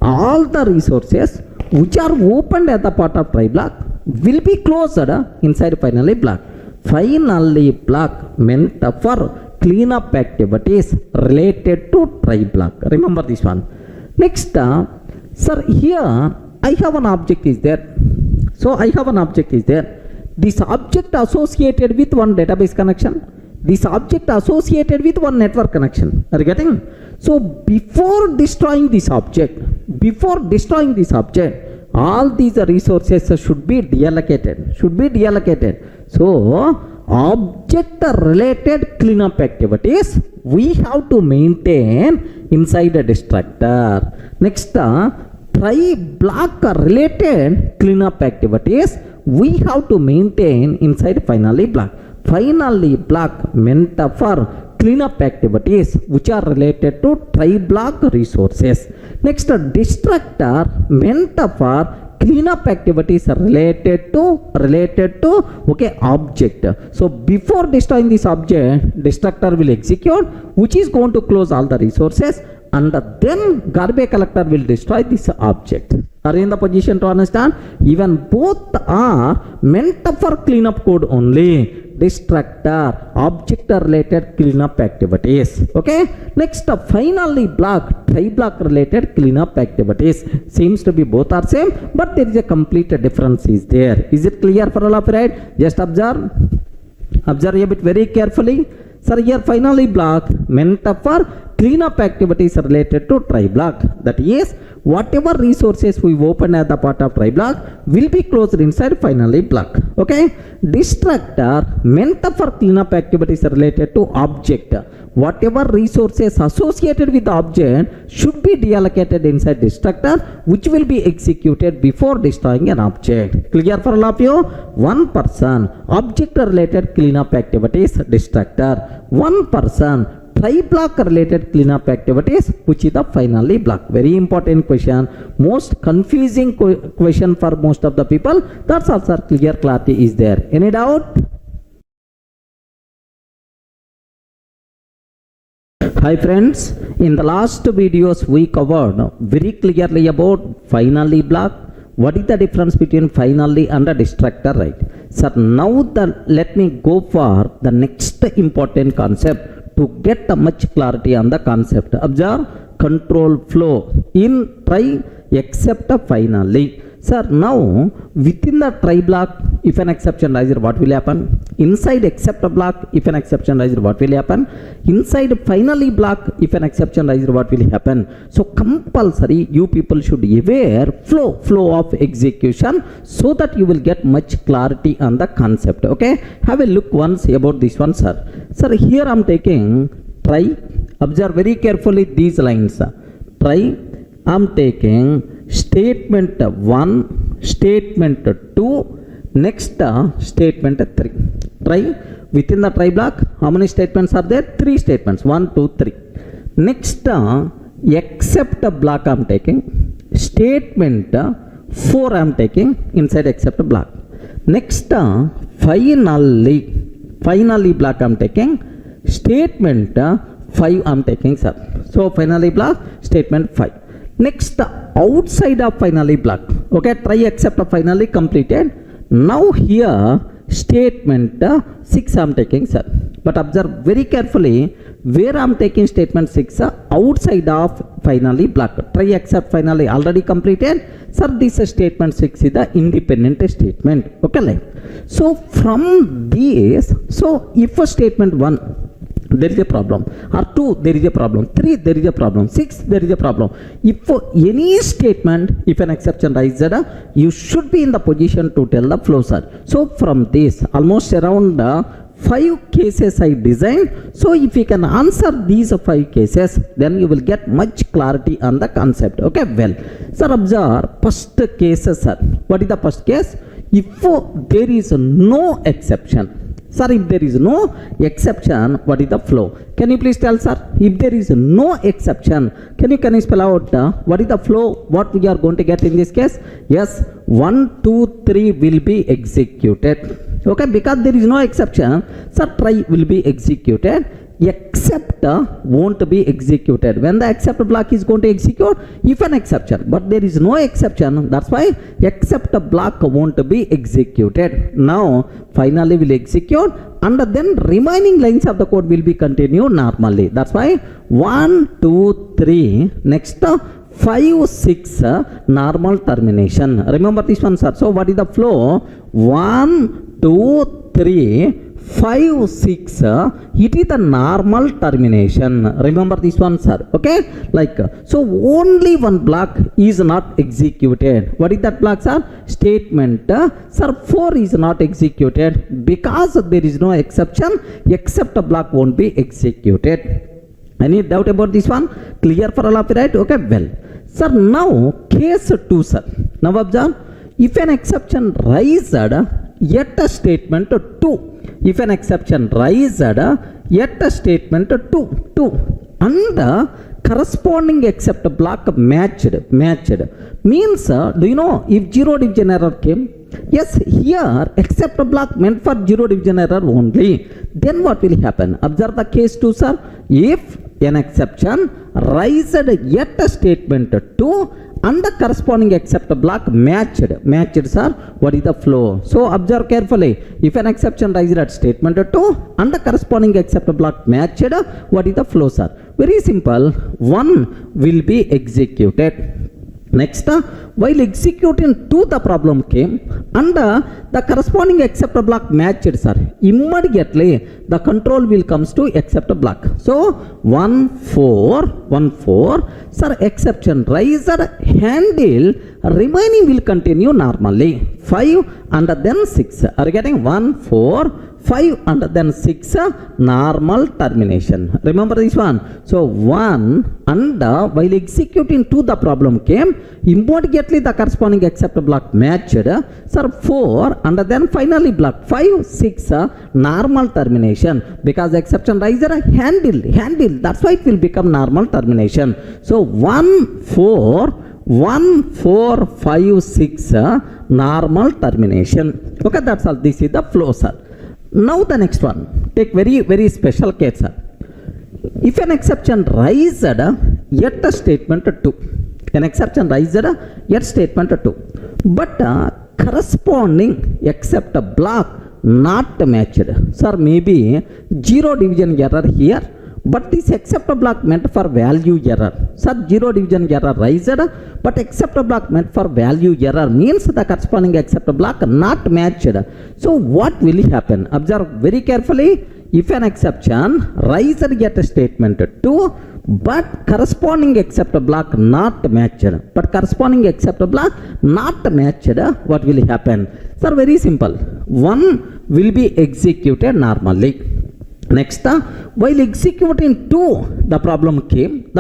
All the resources which are opened at the part of try block will be closed inside finally block. Finally block meant for cleanup activities related to try block. Remember this one. Next, sir, here I have an object is there. So I have an object is there. This object associated with one database connection. This object associated with one network connection. Are you getting? So before destroying this object, all these resources should be deallocated. So object related cleanup activities we have to maintain inside a destructor. Next, try block related cleanup activities we have to maintain inside finally block. Finally block meant for cleanup activities which are related to try block resources. Next, destructor meant for cleanup activities related to okay object. So before destroying this object, destructor will execute, which is going to close all the resources, and then garbage collector will destroy this object. Are you in the position to understand? Even both are meant for cleanup code only. Destructor, object related cleanup activities. Okay, next, finally block, try block related cleanup activities. Seems to be both are same, but there is a complete difference is there. Is it clear for all of you, right? Just observe a bit very carefully. Sir, here finally block meant for cleanup activities related to try block. That is, whatever resources we open at the part of try block will be closed inside finally block. Okay, destructor meant for cleanup activities related to object. Whatever resources associated with the object should be deallocated inside destructor, which will be executed before destroying an object. Clear for all of you? One person, object related cleanup activities, destructor. One person, try block related cleanup activities, which is the finally block. Very important question, most confusing question for most of the people. That's also clear clarity is there. Any doubt? Hi friends, in the last videos we covered very clearly about finally block. What is the difference between finally and a destructor, right? Sir, now let me go for the next important concept to get much clarity on the concept. Observe, control flow in try except finally. Sir, now within the try block, if an exception rises, what will happen? Inside except block, if an exception rises, what will happen? Inside finally block, if an exception rises, what will happen? So compulsory you people should aware flow of execution, so that you will get much clarity on the concept. Okay, have a look once about this one, sir. Sir, here I am taking try. Observe very carefully these lines. Try, I am taking statement 1, statement 2, next statement 3. Try, within the try block, how many statements are there? 3 statements, 1, 2, 3. Next, except block I am taking, statement 4 I am taking inside except block. Next, finally block I am taking, statement 5 I am taking, sir. So finally block, statement 5. Next, outside of finally block, okay, try except finally completed. Now here statement 6 I am taking, sir. But observe very carefully where I am taking statement 6 outside of finally block. Try except finally already completed. Sir, this statement 6 is the independent statement. Okay, like. So from this, so if a statement 1, there is a problem, or 2, there is a problem, 3, there is a problem, 6, there is a problem. If for any statement, if an exception rises, you should be in the position to tell the flow, sir. So from this, almost around 5 cases I designed. So if you can answer these 5 cases, then you will get much clarity on the concept. Okay, well, sir, observe first case, sir. What is the first case? If there is no exception, sir, if there is no exception, what is the flow? Can you please tell, sir? If there is no exception, can you spell out what is the flow? What we are going to get in this case? Yes, 1, 2, 3 will be executed. Okay, because there is no exception, sir, try will be executed. Except won't be executed. When the except block is going to execute, if an exception, but there is no exception, that's why except block won't be executed. Now finally will execute, and then remaining lines of the code will be continued normally. That's why 1, 2, 3, next 5, 6 normal termination. Remember this one, sir. So what is the flow? 1, 2, 3, 5, 6, it is the normal termination. Remember this one, sir. Okay, like, so only one block is not executed. What is that block, sir? Statement sir, 4 is not executed because there is no exception. Except a block won't be executed. Any doubt about this one? Clear for all of you, right? Okay, well, sir, now case 2, sir. Now observe, if an exception rises yet a statement 2, if an exception rises yet a statement 2, and corresponding except block matched, means do you know if zero division error came? Yes, here except block meant for zero division error only. Then what will happen? Observe the case 2, sir. If an exception rises yet a statement 2 and the corresponding except block matched, sir, what is the flow? So observe carefully. If an exception rises at statement 2 and the corresponding except block matched, what is the flow, sir? Very simple. 1 will be executed. Next, while executing 2, the problem came and the corresponding except block matched, sir. Immediately the control will comes to except block. So 1, 4, sir, exception rise handle, remaining will continue normally. 5 and then 6. Are you getting? 1, 4, 5 and then 6 normal termination. Remember this one. So 1 and while executing 2, the problem came, immediately the corresponding except block matched, sir, 4 and then finally block 5, 6 normal termination, because exception riser handle, that's why it will become normal termination. So 1, 4, 5, 6 normal termination. Okay, that's all. This is the flow, sir. Now the next one, take very special case, sir. If an exception rises yet a statement 2, an exception rises yet statement 2, but corresponding except block not matched, sir, maybe zero division error here, but this except block meant for value error. Sir, zero division error rises, but except block meant for value error, means the corresponding except block not matched. So what will happen? Observe very carefully. If an exception rises at a statement 2, but corresponding except block not matched, what will happen? Sir, very simple. 1 will be executed normally. Next, while executing 2, the problem came,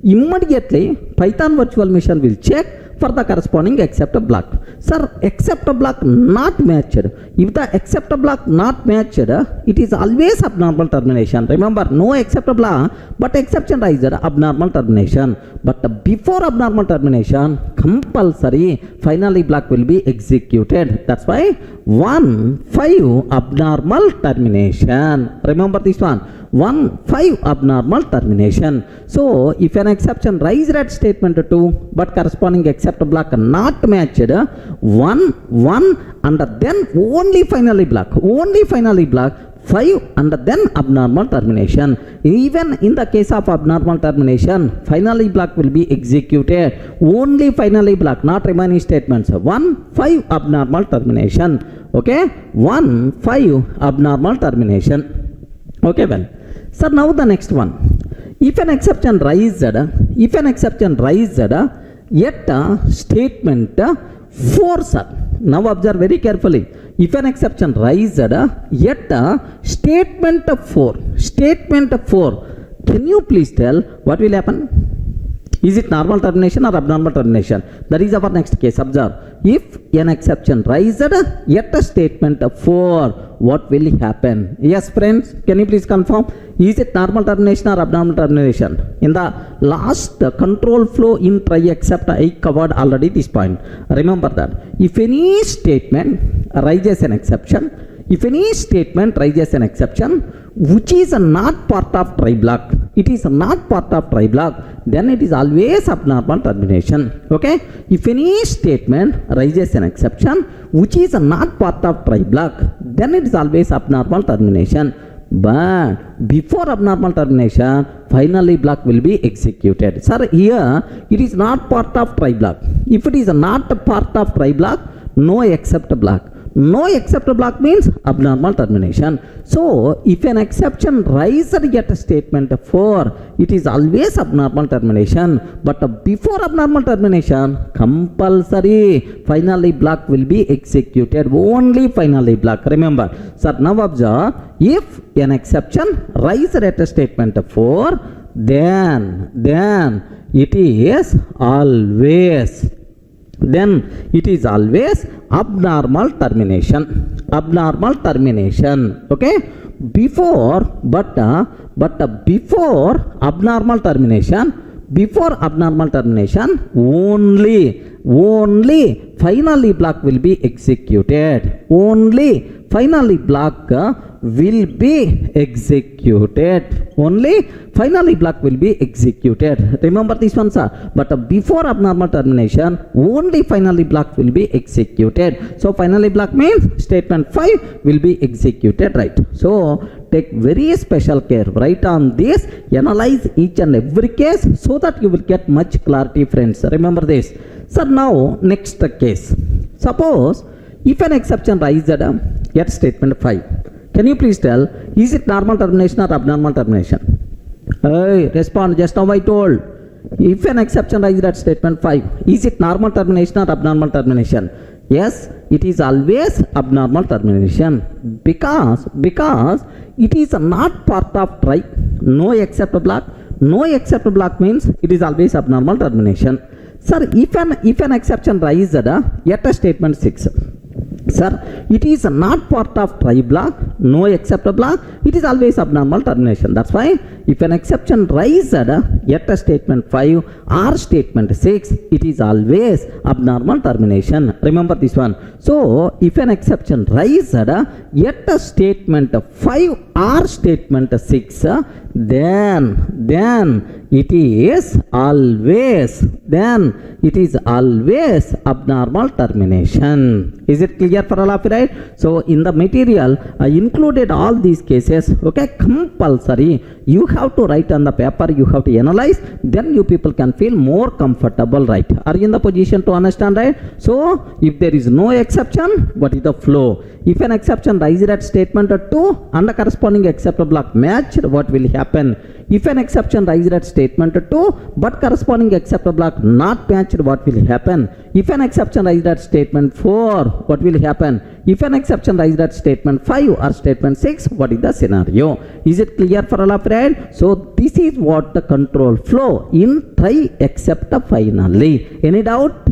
immediately Python virtual machine will check for the corresponding except block. Sir, except block not matched. If the except block not matched, it is always abnormal termination. Remember, no except block, but exception rises abnormal termination. But before abnormal termination, compulsory finally block will be executed. That's why 1, 5 abnormal termination. Remember this one. 1, 5 abnormal termination. So if an exception raised at statement 2 but corresponding except block not matched, 1, 1 and then only finally block 5 and then abnormal termination. Even in the case of abnormal termination, finally block will be executed. Only finally block, not remaining statements. 1, 5 abnormal termination. Okay, 1, 5 abnormal termination. Okay, well, so now the next one. If an exception raised yet statement 4, sir. Now observe very carefully. If an exception raised yet statement 4, can you please tell what will happen? Is it normal termination or abnormal termination? That is our next case. Observe. If an exception raised yet a statement 4, what will happen? Yes, friends, can you please confirm? Is it normal termination or abnormal termination? In the last control flow in try except, I covered already this point. Remember that. If any statement raises an exception, which is not part of try block, then it is always abnormal termination. Okay? If any statement raises an exception which is not part of try block, then it is always abnormal termination. But before abnormal termination, finally block will be executed. Sir, here it is not part of try block. If it is not a part of try block, no except block. No except block means abnormal termination. So if an exception rises at statement 4, it is always abnormal termination. But before abnormal termination, compulsory finally block will be executed. Only finally block. Remember, sir, now observe. If an exception rises at statement 4, then it is always abnormal termination. Okay, before abnormal termination, only finally block will be executed. Finally block will be executed. Remember this one, sir. But before abnormal termination, only finally block will be executed. So finally block means statement 5 will be executed, right? So take very special care. Write on this. Analyze each and every case so that you will get much clarity, friends. Remember this. So now next case. Suppose if an exception rises at statement 5. Can you please tell, is it normal termination or abnormal termination? Hey, respond. Just now I told. If an exception rises at statement 5, is it normal termination or abnormal termination? Yes, it is always abnormal termination because it is not part of try. No except block. No except block means it is always abnormal termination. Sir, if an exception rises at a statement 6. Sir, it is not part of try block, no except block, it is always abnormal termination. That's why if an exception rises at a statement 5 or statement 6, it is always abnormal termination. Remember this one. So if an exception rises at a statement 5 or statement 6, then it is always abnormal termination. Is it clear for all of you, right? So in the material I included all these cases. Okay, compulsory you have to write on the paper, you have to analyze, then you people can feel more comfortable, right? Are you in the position to understand, right? So if there is no exception, what is the flow? If an exception rises at statement 2 and the corresponding except block matched, what will happen? If an exception rises at statement 2 but corresponding except block not matched, what will happen? If an exception rises at statement 4, what will happen? If an exception rises at statement 5 or statement 6, what is the scenario? Is it clear for all of you? So this is what the control flow in try except finally. Any doubt?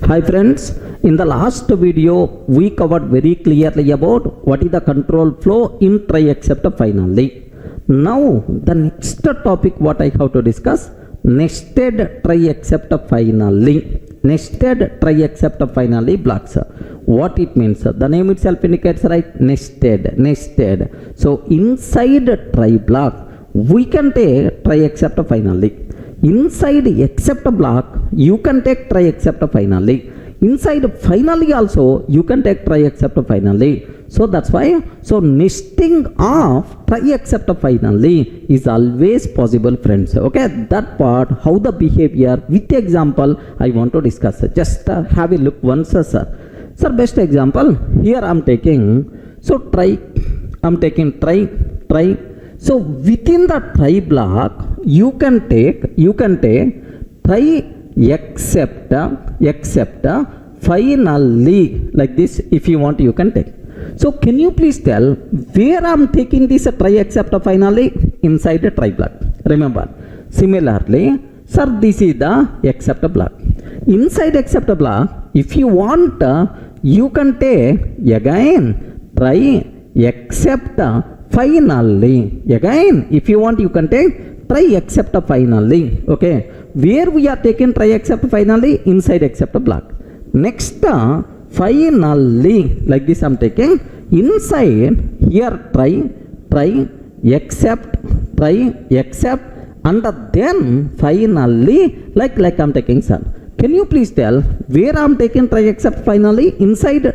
Hi friends, in the last video we covered very clearly about what is the control flow in try except finally. Now the next topic what I have to discuss, nested try except finally. nested try except finally blocks. What it means? The name itself indicates, right? Nested. So inside try block, we can take try except finally. Inside except block, you can take try except finally. Inside finally also, you can take try except finally. So that's why, so nesting of try except finally is always possible, friends. Okay, that part, how the behavior with example I want to discuss. Just have a look once, sir. Sir, best example here I'm taking. So try, I'm taking try. So within the try block, you can take try except finally, like this. If you want, you can take. So can you please tell where I'm taking this try except finally? Inside the try block. Remember, similarly, sir, this is the except block. Inside except block, if you want, you can take again try except finally. Again, if you want, you can take try except finally. Okay, where we are taking try except finally? Inside except block. Next, finally, like this I'm taking. Inside here try except, and then finally, like I'm taking, sir. Can you please tell where I'm taking try except finally? Inside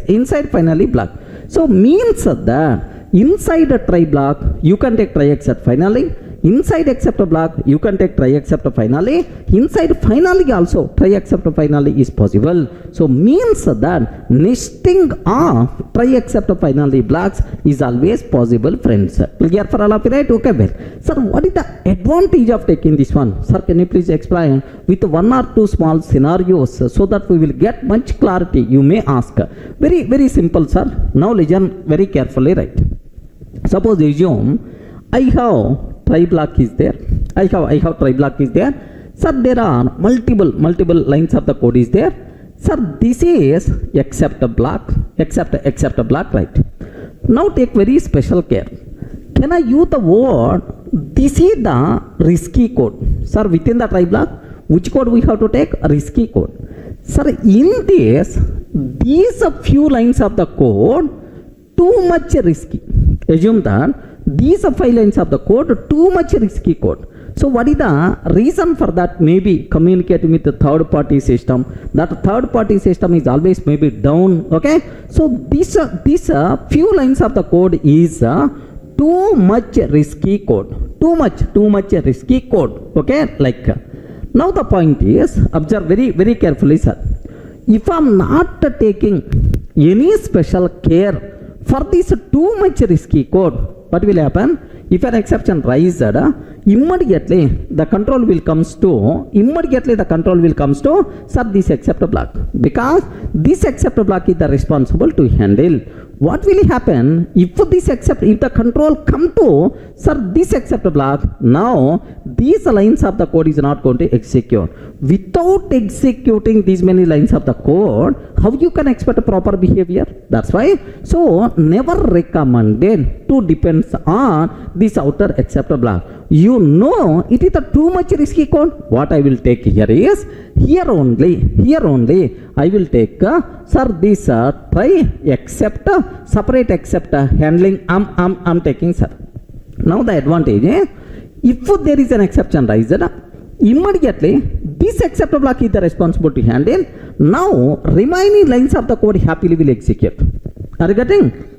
inside finally block. So means that inside a try block, you can take try except finally. Inside except block, you can take try except finally. Inside finally also, try except finally is possible. So means that nesting of try except finally blocks is always possible, friends. Clear for all of you, right? Okay, well, sir, what is the advantage of taking this one? Sir, can you please explain with one or two small scenarios so that we will get much clarity? You may ask. Very, very simple, sir. Now listen very carefully, right? Suppose assume I have try block is there. I have try block is there. Sir, there are multiple lines of the code is there. Sir, this is except block, right? Now take very special care. Can I use the word, this is the risky code? Sir, within the try block, which code we have to take? Risky code. Sir, in this, these few lines of the code, too much risky. Assume that these 5 lines of the code, too much risky code. So what is the reason for that? Maybe communicating with the third party system. That third party system is always maybe down. Okay, so this few lines of the code is too much risky code. Too much risky code. Okay, like now the point is, observe very, very carefully, sir. If I'm not taking any special care for this too much risky code, what will happen? If an exception rises, immediately the control will comes to sir, this except block, because this except block is the responsible to handle. What will happen if the control come to sir this except block? Now these lines of the code is not going to execute. Without executing these many lines of the code, how you can expect a proper behavior? That's why, so never recommended to depend on this outer except block. You know it is a too much risky code. What I will take here is, here only I will take sir this try except separate except handling I'm taking, sir. Now the advantage is, if there is an exception raised, immediately this except block is the responsible to handle. Now remaining lines of the code happily will execute. Are you getting?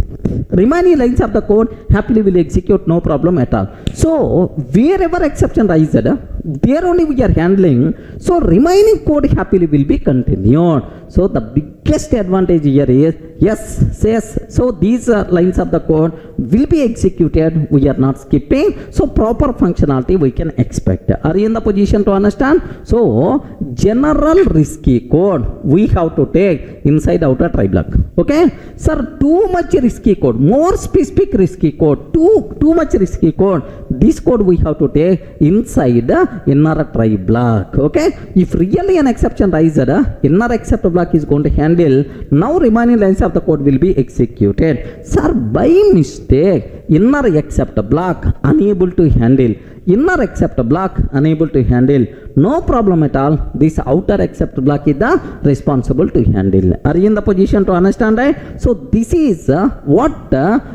Remaining lines of the code happily will execute, no problem at all. So wherever exception rises, there only we are handling. So remaining code happily will be continued. So the biggest advantage here is, yes. So these lines of the code will be executed. We are not skipping. So proper functionality we can expect. Are you in the position to understand? So general risky code we have to take inside outer try block. Okay, sir, too much risky code, more specific risky code, too much risky code, this code we have to take inside inner try block. Okay, if really an exception rises, inner except block is going to handle handle. Now remaining lines of the code will be executed. Sir, by mistake, inner except block unable to handle. Inner except block unable to handle. No problem at all. This outer except block is the responsible to handle. Are you in the position to understand, right? So this is what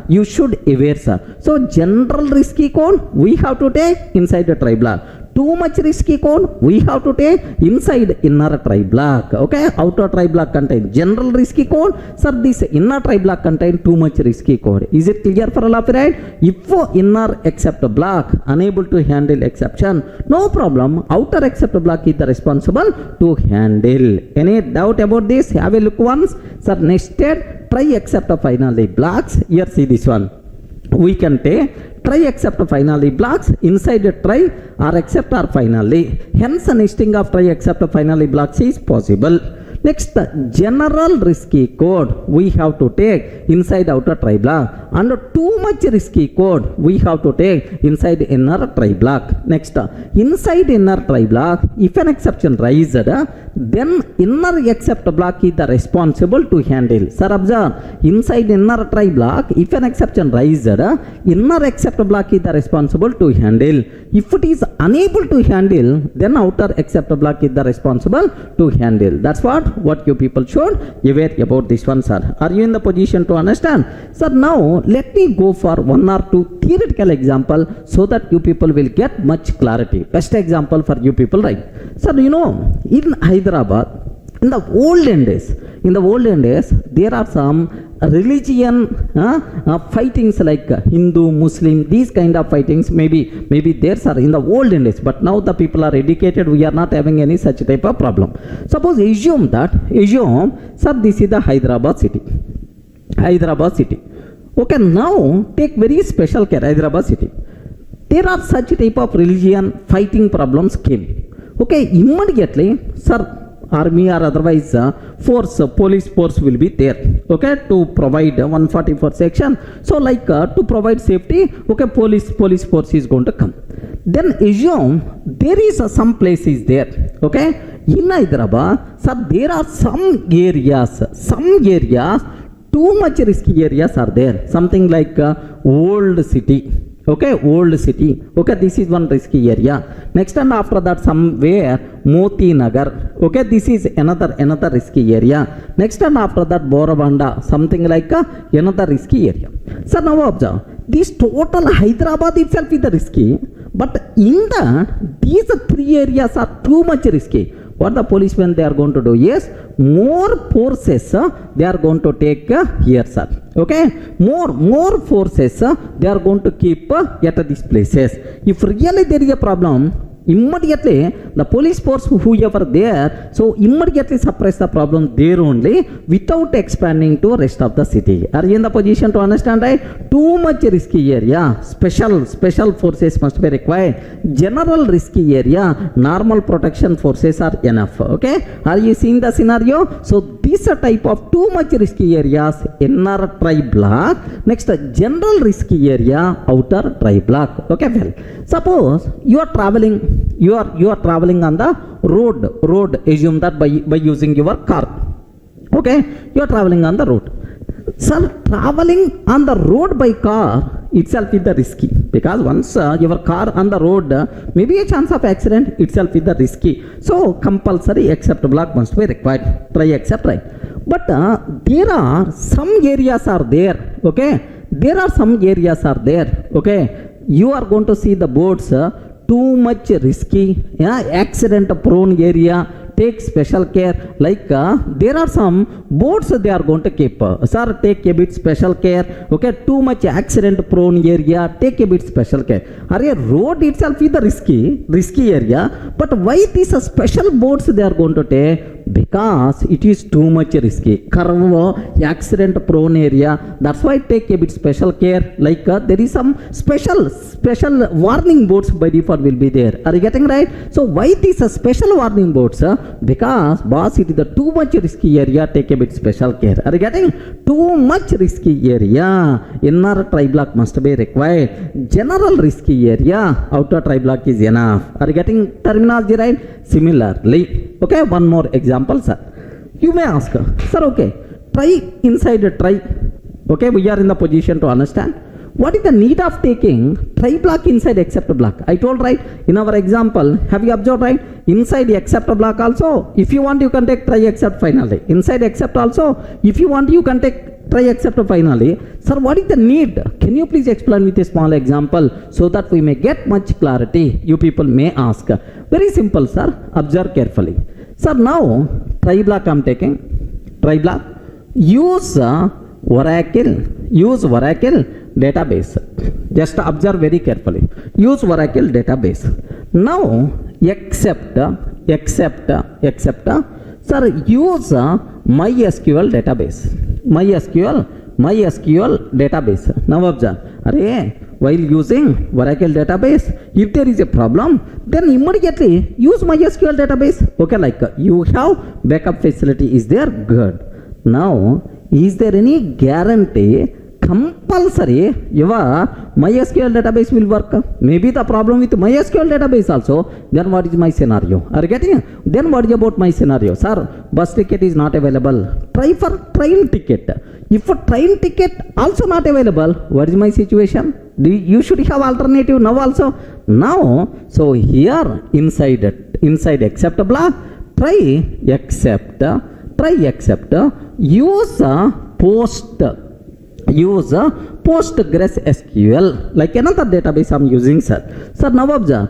you should aware, sir. So general risky code we have to take inside the try block. Too much risky code we have to take inside inner try block. Okay, outer try block contain general risky code. Sir, this inner try block contain too much risky code. Is it clear for all of you, right? If inner except block unable to handle exception, no problem. Outer except block is the responsible to handle. Any doubt about this? Have a look once. Sir, next step, try except finally blocks. Here see this one. We can take try except finally blocks inside the try or except or finally. Hence, a nesting of try except finally blocks is possible. Next, general risky code we have to take inside outer try block, and too much risky code we have to take inside inner try block. Next, inside inner try block, if an exception raised, then inner except block is the responsible to handle. Sir, observe, inside inner try block, if an exception raised, inner except block is the responsible to handle. If it is unable to handle, then outer except block is the responsible to handle. That's what you people should aware about this one, sir. Are you in the position to understand? Sir, now let me go for one or two theoretical example so that you people will get much clarity. Best example for you people, right? Sir, you know, in Hyderabad, in the olden days, there are some religion fightings like Hindu, Muslim, these kind of fightings maybe there are in the olden days, but now the people are educated, we are not having any such type of problem. Suppose assume, sir, this is the Hyderabad city. Okay, now take very special care, Hyderabad city. There are such type of religion fighting problems came. Okay, immediately, sir, army or otherwise police force will be there, okay, to provide 144 section. So like to provide safety, okay, police force is going to come. Then assume there is some place is there, okay, in Hyderabad. Sir, there are some areas too much risky areas are there, something like old city. Okay, this is one risky area. Next, and after that somewhere Moti Nagar, okay, this is another risky area. Next, and after that Borabanda, something like another risky area. So now observe, this total Hyderabad itself is the risky, but in that these three areas are too much risky. What the policemen they are going to do is more forces they are going to take here, sir. Okay, more forces they are going to keep at these places. If really there is a problem, immediately the police force whoever there, so immediately suppress the problem there only without expanding to rest of the city. Are you in the position to understand, right? Too much risky area, special forces must be required. General risky area, normal protection forces are enough. Okay, are you seeing the scenario? So this type of too much risky areas, inner try block. Next, general risky area, outer try block. Okay, well, suppose you are traveling on the road. Assume that by using your car. Okay, you are traveling on the road. Sir, traveling on the road by car itself is the risky, because once your car on the road, maybe a chance of accident itself is the risky. So compulsory except block must be required. Try except, right? But there are some areas are there. Okay, Okay, you are going to see the boards. Too much risky, accident prone area, take special care. Like there are some boards they are going to keep. Sir, take a bit special care. Okay, too much accident prone area, take a bit special care. Are road itself is the risky area, but why these special boards they are going to take? Because it is too much risky. Curve, accident prone area. That's why take a bit special care. Like there is some special warning boards by default will be there. Are you getting right? So why these special warning boards? Because boss, it is the too much risky area. Take a bit special care. Are you getting? Too much risky area, inner try block must be required. General risky area, outer try block is enough. Are you getting terminology right? Similarly, okay, one more example, sir. You may ask, sir, okay, try inside a try. Okay, we are in the position to understand. What is the need of taking try block inside except block? I told right in our example, have you observed right? Inside except block also, if you want you can take try except finally. Inside except also, if you want you can take try except finally. Sir, what is the need? Can you please explain with a small example so that we may get much clarity? You people may ask. Very simple, sir. Observe carefully. Sir, now try block I am taking. Try block. Use Oracle database. Just observe very carefully. Use Oracle database. Now accept. Sir, use MySQL database. MySQL database. Now observe. While using Oracle database, if there is a problem, then immediately use MySQL database. Okay, like you have backup facility is there, good. Now, is there any guarantee compulsory your MySQL database will work? Maybe the problem with MySQL database also. Then what is my scenario? Are you getting? Then what is about my scenario? Sir, bus ticket is not available. Try for train ticket. If a train ticket also not available, what is my situation? You should have alternative now also. Now, so here inside accept block, try accept, use Postgres SQL, like another database I am using, sir. Sir, now observe,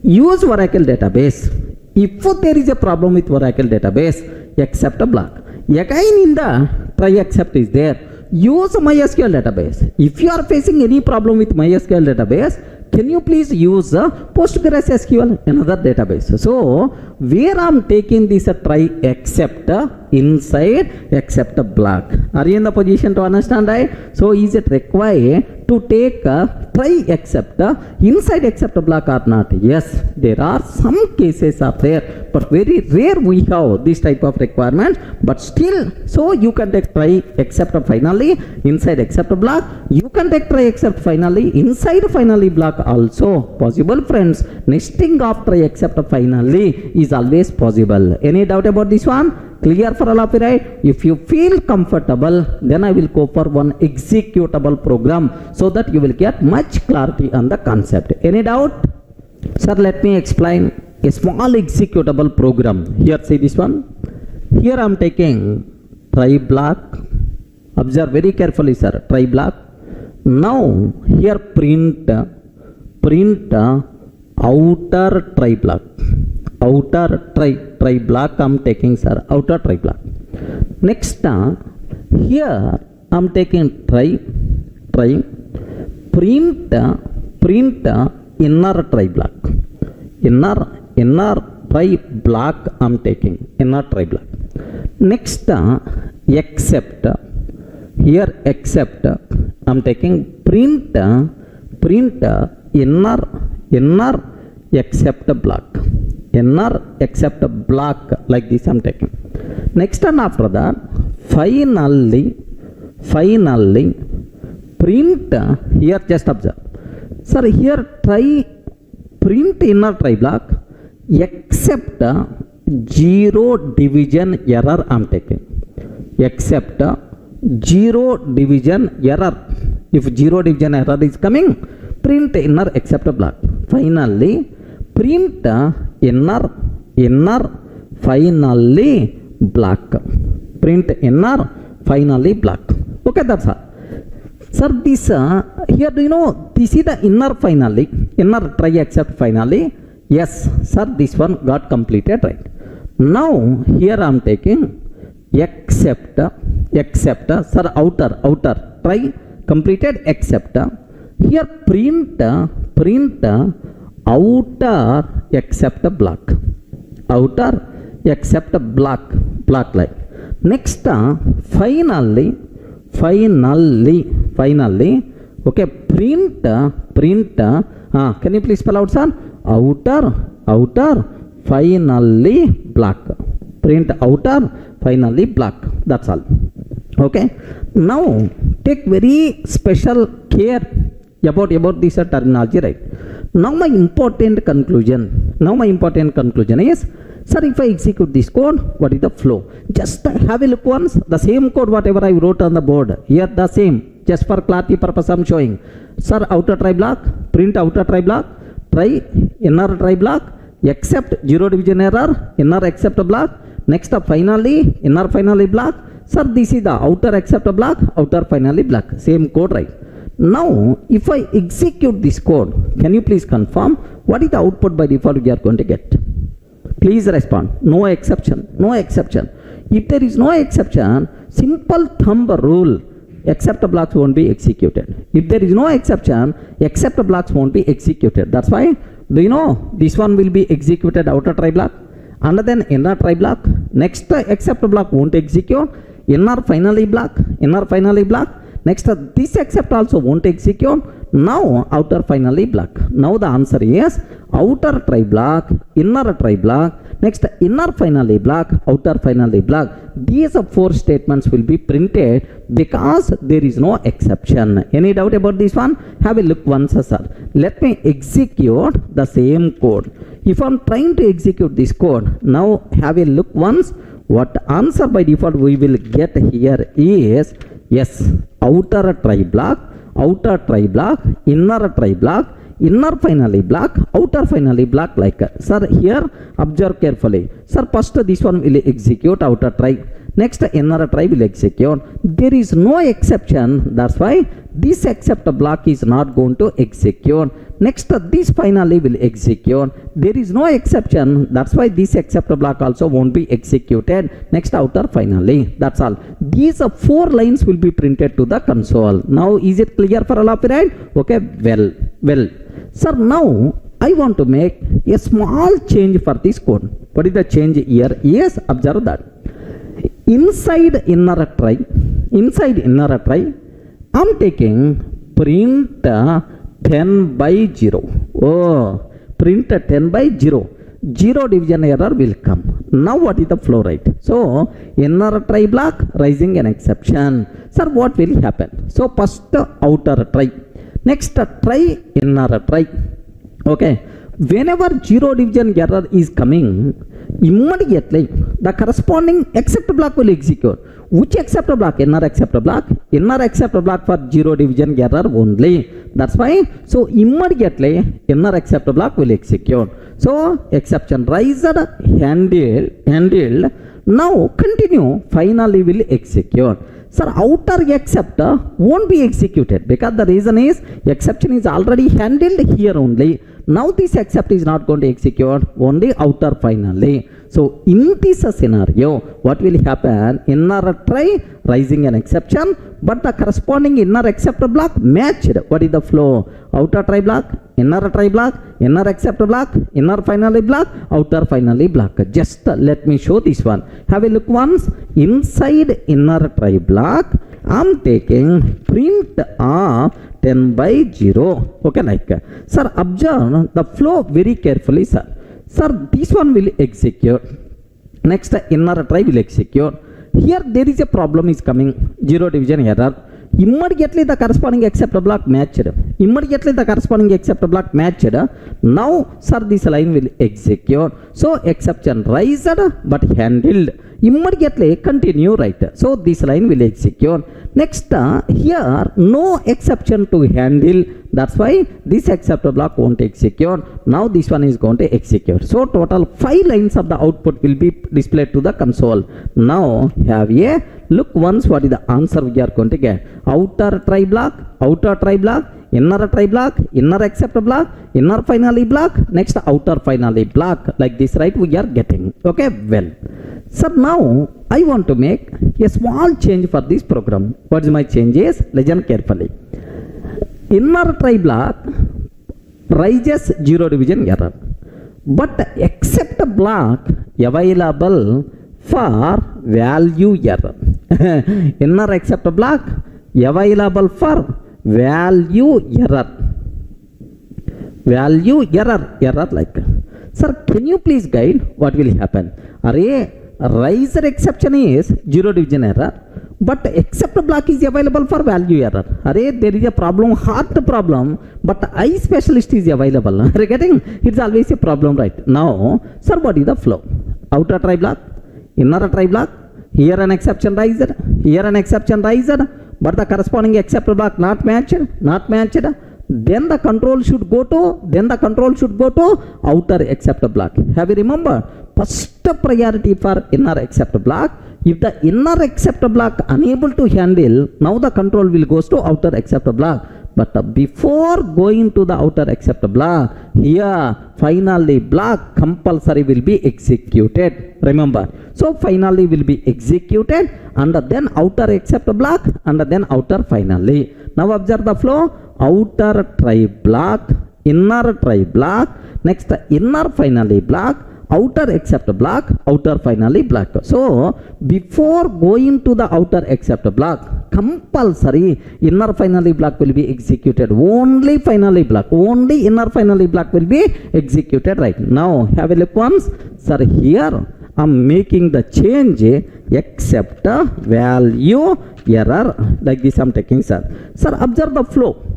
use Oracle database. If there is a problem with Oracle database, accept a block. Again in the try accept is there. Use MySQL database. If you are facing any problem with MySQL database, can you please use Postgres SQL, another database? So, where I am taking this try accept inside accept block. Are you in the position to understand, right? So, is it required to take try accept inside accept block or not? Yes, there are some cases are there, but very rare we have this type of requirement. But still, so you can take try accept finally inside accept block. You can take try accept finally inside finally block also possible, friends. Nesting of try accept finally is always possible. Any doubt about this one? Clear for all of you, right? If you feel comfortable, then I will go for one executable program so that you will get much clarity on the concept. Any doubt? Sir, let me explain a small executable program. Here, see this one. Here I am taking try block. Observe very carefully, sir. Try block. Now, here print outer try block. Outer try block I am taking, sir. Outer try block. Next, here I am taking try print inner try block. Inner try block I am taking. Inner try block. Next, accept. Here accept I am taking print inner accept block. Inner accept block, like this I am taking. Next, and after that, finally print. Here just observe, sir. Here try print inner try block except zero division error I am taking. Except zero division error. If zero division error is coming, print inner accept block. Finally, print inner finally block. Print inner finally block. Okay, that's all. Sir, this here, do you know this is the inner finally, inner try accept finally. Yes, sir, this one got completed, right? Now here I am taking accept, sir, outer try completed accept. Here print outer accept block. Outer accept block like. Next, finally, okay, print, can you please spell out, sir? Outer finally block. Print outer finally block. That's all. Okay. Now take very special care about this terminology, right? Now my important conclusion is, Sir, if I execute this code, what is the flow? Just have a look once, the same code whatever I wrote on the board, here the same, just for clarity purpose I'm showing. Sir, outer try block, print outer try block, try inner try block, except zero division error, inner except block, next finally inner finally block. Sir, this is the outer except block, outer finally block, same code, right? Now if I execute this code, can you please confirm what is the output by default we are going to get? Please respond. No exception, no exception. If there is no exception, simple thumb rule, except blocks won't be executed. If there is no exception, except blocks won't be executed. That's why, do you know, this one will be executed outer try block, and then inner try block, next except block won't execute, inner finally block, inner finally block, next this except also won't execute, now outer finally block. Now the answer is outer try block, inner try block, next inner finally block, outer finally block. These four statements will be printed because there is no exception. Any doubt about this one? Have a look once, sir. Let me execute the same code. If I'm trying to execute this code, now have a look once. What answer by default we will get here is, yes, outer try block, outer try block, inner try block, inner finally block, outer finally block, like sir. Here observe carefully, sir. First this one will execute outer try, next inner try will execute. There is no exception, that's why this except block is not going to execute. Next this finally will execute. There is no exception, that's why this except block also won't be executed. Next outer finally, that's all. These four lines will be printed to the console. Now is it clear for all of you, right? Okay, well sir, now I want to make a small change for this code. What is the change here? Yes, observe that inside inner try, I'm taking print 10 by 0. Oh, print 10 by 0. Zero division error will come. Now what is the flow, right? So inner try block raising an exception. Sir, what will happen? So first outer try, next try inner try. Okay, whenever zero division error is coming, immediately the corresponding except block will execute. Which except block? Inner except block. Inner except block for zero division error only. That's why, so immediately inner except block will execute. So exception raised, handled. Now continue, finally will execute. Sir, outer except won't be executed because the reason is exception is already handled here only. Now this except is not going to execute, only outer finally. So in this scenario, what will happen? Inner try raising an exception, but the corresponding inner except block matched. What is the flow? Outer try block, inner except block, inner finally block, outer finally block. Just let me show this one. Have a look once. Inside inner try block, I'm taking print 10 by 0. Okay, like sir, observe the flow very carefully, sir. Sir, this one will execute. Next inner try will execute. Here there is a problem is coming, zero division error. Immediately the corresponding except block matched. Now sir, this line will execute. So exception raised but handled. Immediately continue, right? So this line will execute. Next here no exception to handle. That's why this except block won't execute. Now this one is going to execute. So total 5 lines of the output will be displayed to the console. Now have a look once. What is the answer we are going to get? Outer try block, inner try block, inner except block, inner finally block, next outer finally block, like this, right? We are getting. Okay, well sir, now I want to make a small change for this program. What is my change is? Listen carefully. Inner try block raises zero division error, but except block available for value error. Inner except block available for value error, like sir, can you please guide what will happen? Array riser exception is zero division error, but except block is available for value error. Array there is a problem, hard problem, but I specialist is available. Are you getting? It's always a problem, right? Now sir, what is the flow? outer try block, inner try block, here an exception raised, here an exception raised, but the corresponding except block not matched, then the control should go to outer except block. Have you remember? First priority for inner except block. If the inner except block unable to handle, now the control will goes to outer except block. But before going to the outer except block, here finally block compulsory will be executed. Remember, so finally will be executed, and then outer except block, and then outer finally. Now observe the flow. Outer try block, inner try block, next inner finally block, outer except block, outer finally block. So before going to the outer except block, compulsory inner finally block will be executed. Only finally block, only inner finally block will be executed. Right now, have a look once. Sir, here I'm making the change except value error. Like this I'm taking, sir. Sir, observe the flow.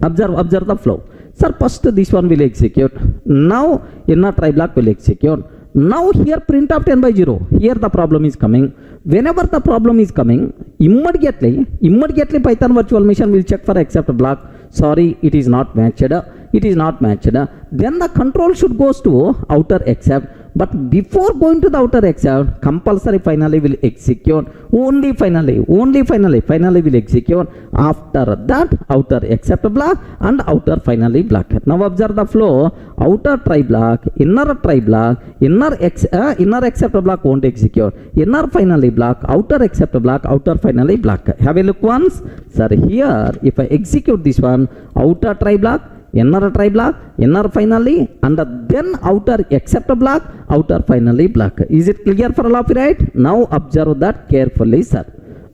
Observe the flow. Sir, first this one will execute. Now inner try block will execute. Now here print of 10 by 0. Here the problem is coming. Whenever the problem is coming, immediately Python virtual machine will check for except block. Sorry, it is not matched. Then the control should goes to outer except. But before going to the outer except, compulsory finally will execute. Only finally will execute. After that, outer except block and outer finally block. Now observe the flow. Outer try block, inner try block, inner except block won't execute. Inner finally block, outer except block, outer finally block. Have a look once. Sir, here if I execute this one, outer try block, inner try block, inner finally, and then outer except block, outer finally block. Is it clear for all of you, right? Now observe that carefully, sir.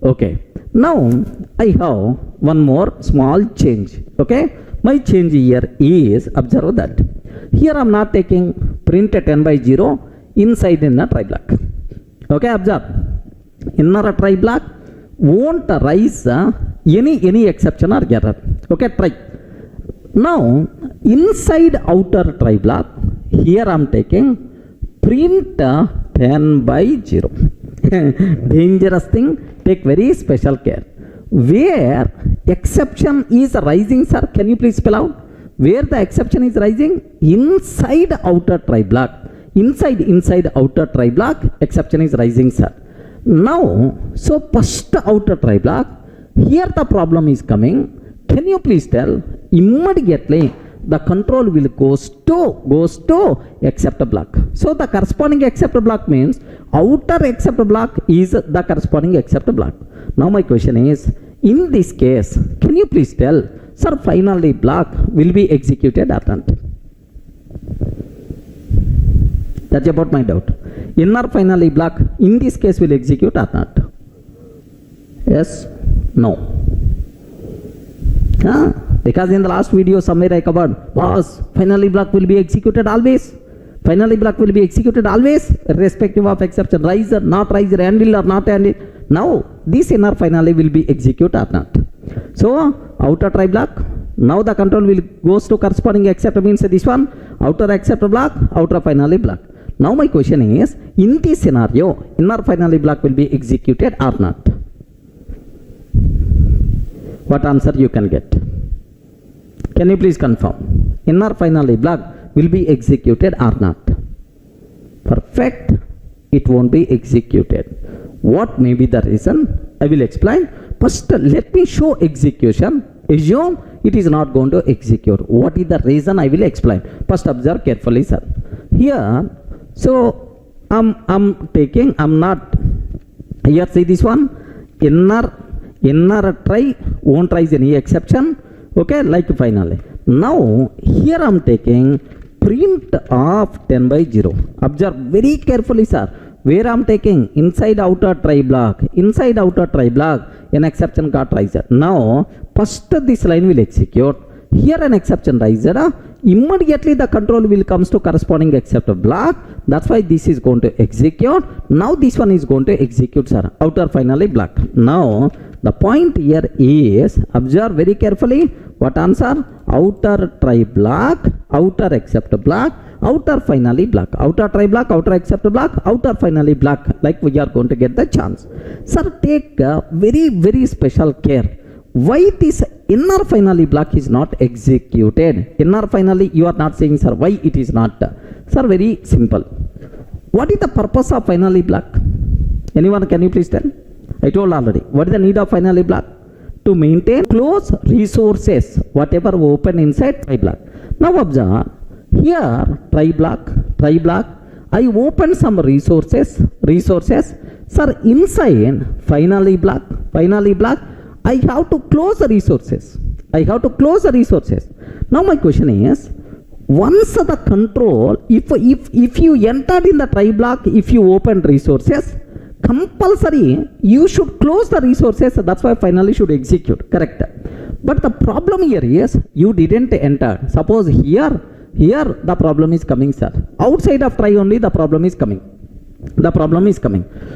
Okay. Now I have one more small change. Okay. My change here is, observe that. Here I am not taking print 10 by 0 inside inner try block. Okay, observe. Inner try block won't rise any exception or error. Okay, try. Now inside outer try block, here I am taking print 10 by 0. Dangerous thing, take very special care. Where exception is rising, sir, can you please spell out? Where the exception is rising? Inside outer try block. Inside outer try block, exception is rising, sir. Now, so first outer try block, here the problem is coming. Can you please tell? Immediately the control will goes to except block. So the corresponding except block means outer except block is the corresponding except block. Now my question is, in this case, can you please tell, sir, finally block will be executed or not? That's about my doubt. Inner finally block in this case will execute or not? Yes? No. Because in the last video somewhere I covered, boss, finally block will be executed always. Finally block will be executed always, irrespective of exception, rise or not rise, handle or not handle. Now this inner finally will be executed or not. So outer try block, now the control will goes to corresponding except means this one, outer except block, outer finally block. Now my question is, in this scenario, inner finally block will be executed or not? What answer you can get? Can you please confirm? Inner finally block will be executed or not? Perfect. It won't be executed. What may be the reason? I will explain. First, let me show execution. Assume it is not going to execute. What is the reason? I will explain. First, observe carefully, sir. Here, so I'm not. Here, see this one. Inner try won't rise any exception. Okay, like finally. Now here I am taking print of 10 by 0. Observe very carefully, sir. Where I am taking inside outer try block, an exception got raised. Now first this line will execute. Here an exception raised. Immediately the control will comes to corresponding except block. That's why this is going to execute. Now this one is going to execute, sir. Outer finally block. Now the point here is, observe very carefully. What answer? Outer try block, outer except block, outer finally black, outer try block, outer except block, outer finally black, like we are going to get the chance. Sir, take very special care. Why this inner finally block is not executed? Inner finally, you are not saying, sir, why it is not? Sir, very simple. What is the purpose of finally block? Anyone, can you please tell? I told already. What is the need of finally block? To maintain close resources, whatever open inside try block. Now observe, here try block, I open some resources. Sir, inside finally block, I have to close the resources. Now my question is, once the control, if you entered in the try block, if you open resources, compulsory you should close the resources. That's why finally should execute, correct? But the problem here is you didn't enter. Suppose here the problem is coming, sir. Outside of try only the problem is coming.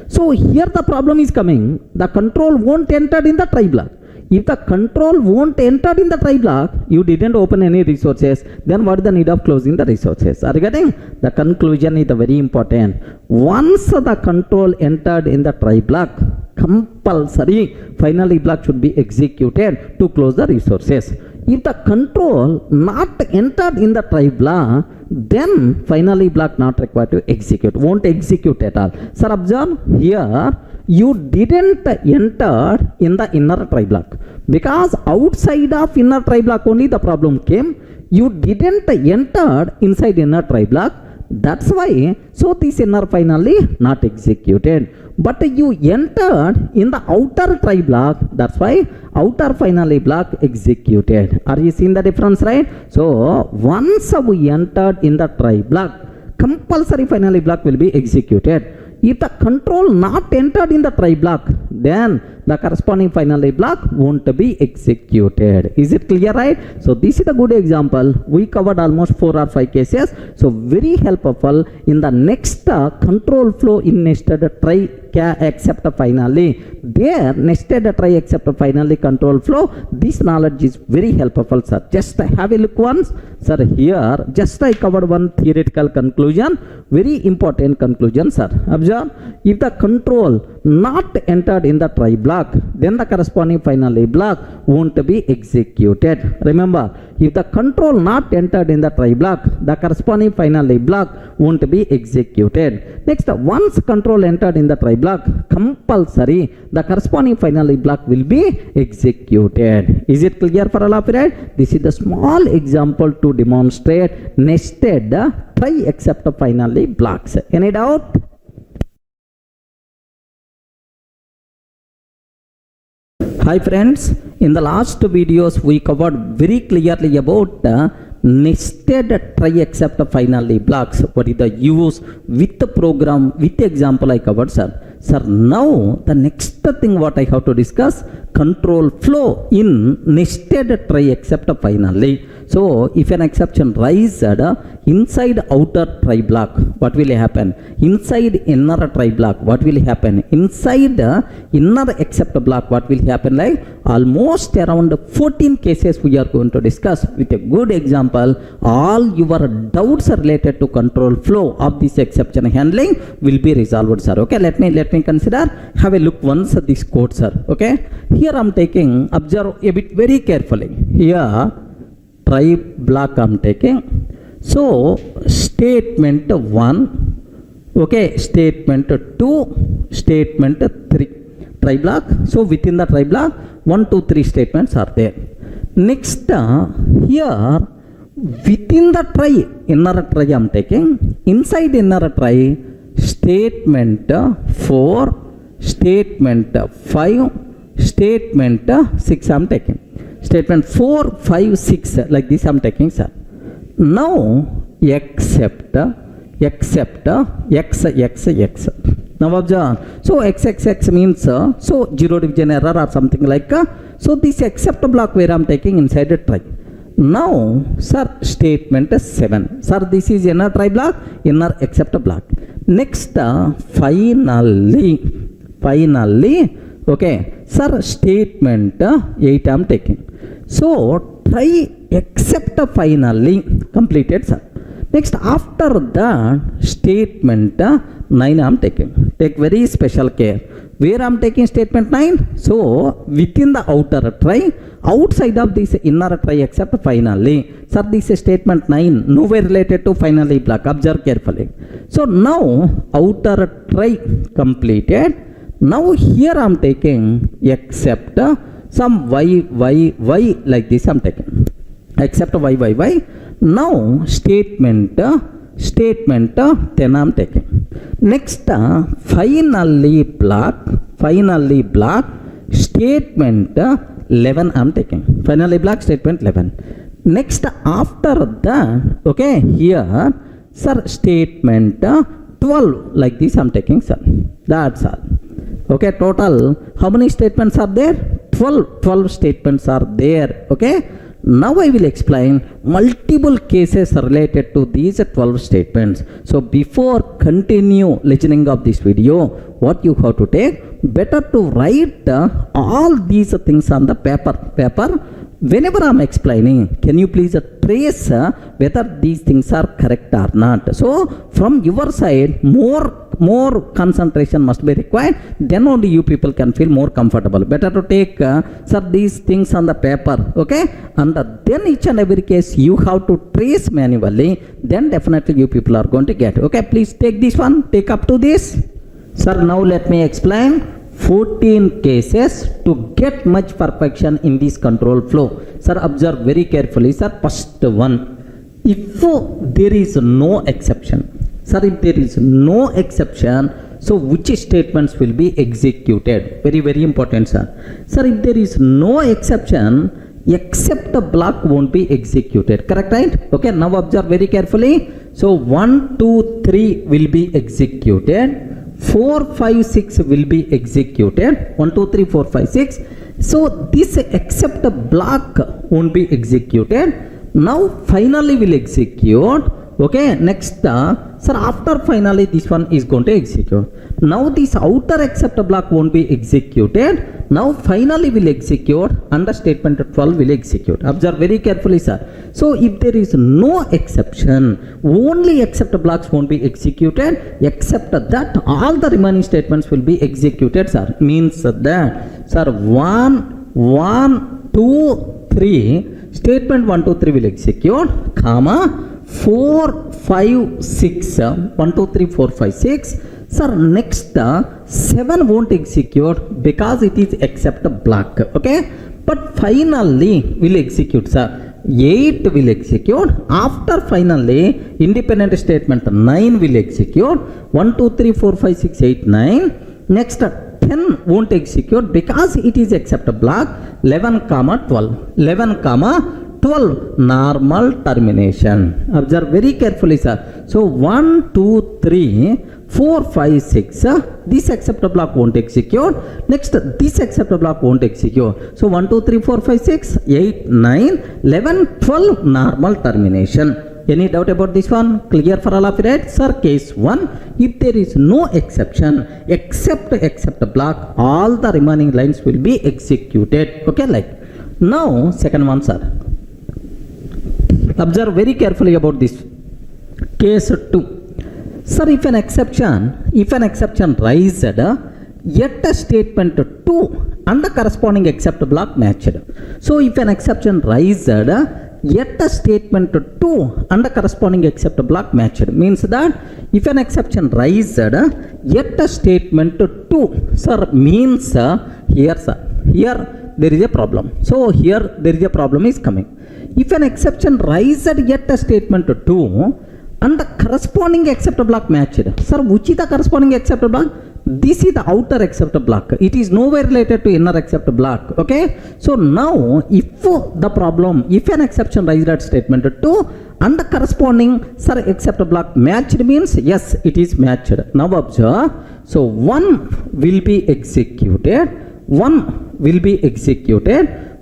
So here the problem is coming, the control won't enter in the try block. If the control won't enter in the try block, you didn't open any resources, then what is the need of closing the resources? Are you getting? The conclusion is very important. Once the control entered in the try block, compulsory finally block should be executed to close the resources. If the control not entered in the try block, then finally block not required to execute, won't execute at all. Sir, observe here, you didn't enter in the inner try block, because outside of inner try block only the problem came. You didn't enter inside inner try block. That's why, so this inner finally not executed. But you entered in the outer try block, that's why outer finally block executed. Are you seeing the difference, right? So once we entered in the try block, compulsory finally block will be executed. If the control not entered in the try block, then the corresponding finally block won't be executed. Is it clear, right? So this is a good example. We covered almost 4 or 5 cases. So very helpful in the next control flow in nested try except finally. There nested try except finally control flow. This knowledge is very helpful, sir. Just have a look once. Sir, here just I covered one theoretical conclusion. Very important conclusion, sir. Observe, if the control not entered in the try block, then the corresponding finally block won't be executed. Remember, if the control not entered in the try block, the corresponding finally block won't be executed. Next, once control entered in the try block, compulsory the corresponding finally block will be executed. Is it clear for all of you, right? This is the small example to demonstrate nested try except finally blocks. Any doubt? Hi friends, in the last videos we covered very clearly about nested try except finally blocks. What is the use with the program, with the example I covered, sir. Sir, now the next thing what I have to discuss, control flow in nested try except finally. So if an exception rises inside outer try block, what will happen? Inside inner try block, what will happen? Inside inner except block, what will happen? Like almost around 14 cases we are going to discuss with a good example. All your doubts related to control flow of this exception handling will be resolved, sir. Okay, let me consider. Have a look once at this code, sir. Okay, here I am taking, observe a bit very carefully. Here try block I am taking. So statement 1, okay, statement 2, statement 3, try block. So within the try block 1, 2, 3 statements are there. Next here within the try, inner try I am taking. Inside inner try, statement 4, statement 5, statement 6 I am taking. Statement 4, 5, 6 like this I am taking, sir. Now except x. Now observe. So x means so zero division error or something like so this except block where I am taking inside a try. Now sir, statement 7. Sir, this is inner try block, inner except block. Next finally, okay, sir, statement 8 I am taking. So try except finally completed, sir. Next, after that statement 9 I am taking. Take very special care. Where I am taking statement 9? So, within the outer try, outside of this inner try except finally. Sir, this is statement 9, nowhere related to finally block. Observe carefully. So, now outer try completed. Now, here I am taking except some y like this I am taking. Except y. Now, statement 10 I am taking. Next, finally block statement 11 I am taking. Finally block statement 11. Next, after that, okay, here, sir, statement 12 like this I am taking, sir. That's all. Okay, total, how many statements are there? 12 statements are there. Okay. Now I will explain multiple cases related to these 12 statements. So before continue listening of this video, what you have to take, better to write all these things on the paper. Whenever I am explaining, can you please trace whether these things are correct or not. So from your side, more concentration must be required. Then only you people can feel more comfortable. Better to take sir, these things on the paper, okay? And then each and every case you have to trace manually. Then definitely you people are going to get. Okay, please take this one. Take up to this. Sir, now let me explain 14 cases to get much perfection in this control flow. Sir, observe very carefully. Sir, first one, if there is no exception, sir, if there is no exception, so which statements will be executed? Very important, sir. Sir, if there is no exception, except the block won't be executed. Correct, right? Okay, now observe very carefully. So 1, 2, 3 will be executed. 4, 5, 6 will be executed. 1, 2, 3, 4, 5, 6. So this except the block won't be executed. Now finally will execute. Okay, next, sir, after finally this one is going to execute. Now this outer except block won't be executed. Now finally will execute and the statement 12 will execute. Observe very carefully, sir. So if there is no exception, only except blocks won't be executed. Except that all the remaining statements will be executed, sir. Means that, sir, 1, 2, 3, statement 1, 2, 3 will execute, comma, 4, 5, 6, 1, 2, 3, 4, 5, 6. Sir, next 7 won't execute because it is except a block. Okay, but finally will execute, sir. 8 will execute. After finally independent statement 9 will execute. 1, 2, 3, 4, 5, 6, 8, 9. Next 10 won't execute because it is except a block. 11, 12 normal termination. Observe very carefully, sir. So 1, 2, 3, 4, 5, 6. This except block won't execute. Next, this except block won't execute. So 1, 2, 3, 4, 5, 6, 8, 9, 11, 12 normal termination. Any doubt about this one? Clear for all of you, right? Sir, case 1, if there is no exception except block, all the remaining lines will be executed. Okay, like now second one, sir. Observe very carefully about this. Case 2. Sir, if an exception raised yet a statement 2 and the corresponding except block matched. So if an exception raised yet a statement 2 and the corresponding except block matched, means that if an exception raised yet a statement 2, sir, means here, sir, here there is a problem. So here there is a problem is coming. If an exception raised yet a statement 2 and the corresponding except block matched, sir, which is the corresponding except block? This is the outer except block. It is nowhere related to inner except block. Okay. So now if an exception raised at statement 2 and the corresponding, sir, except block matched, means yes, it is matched. Now observe. So 1 will be executed.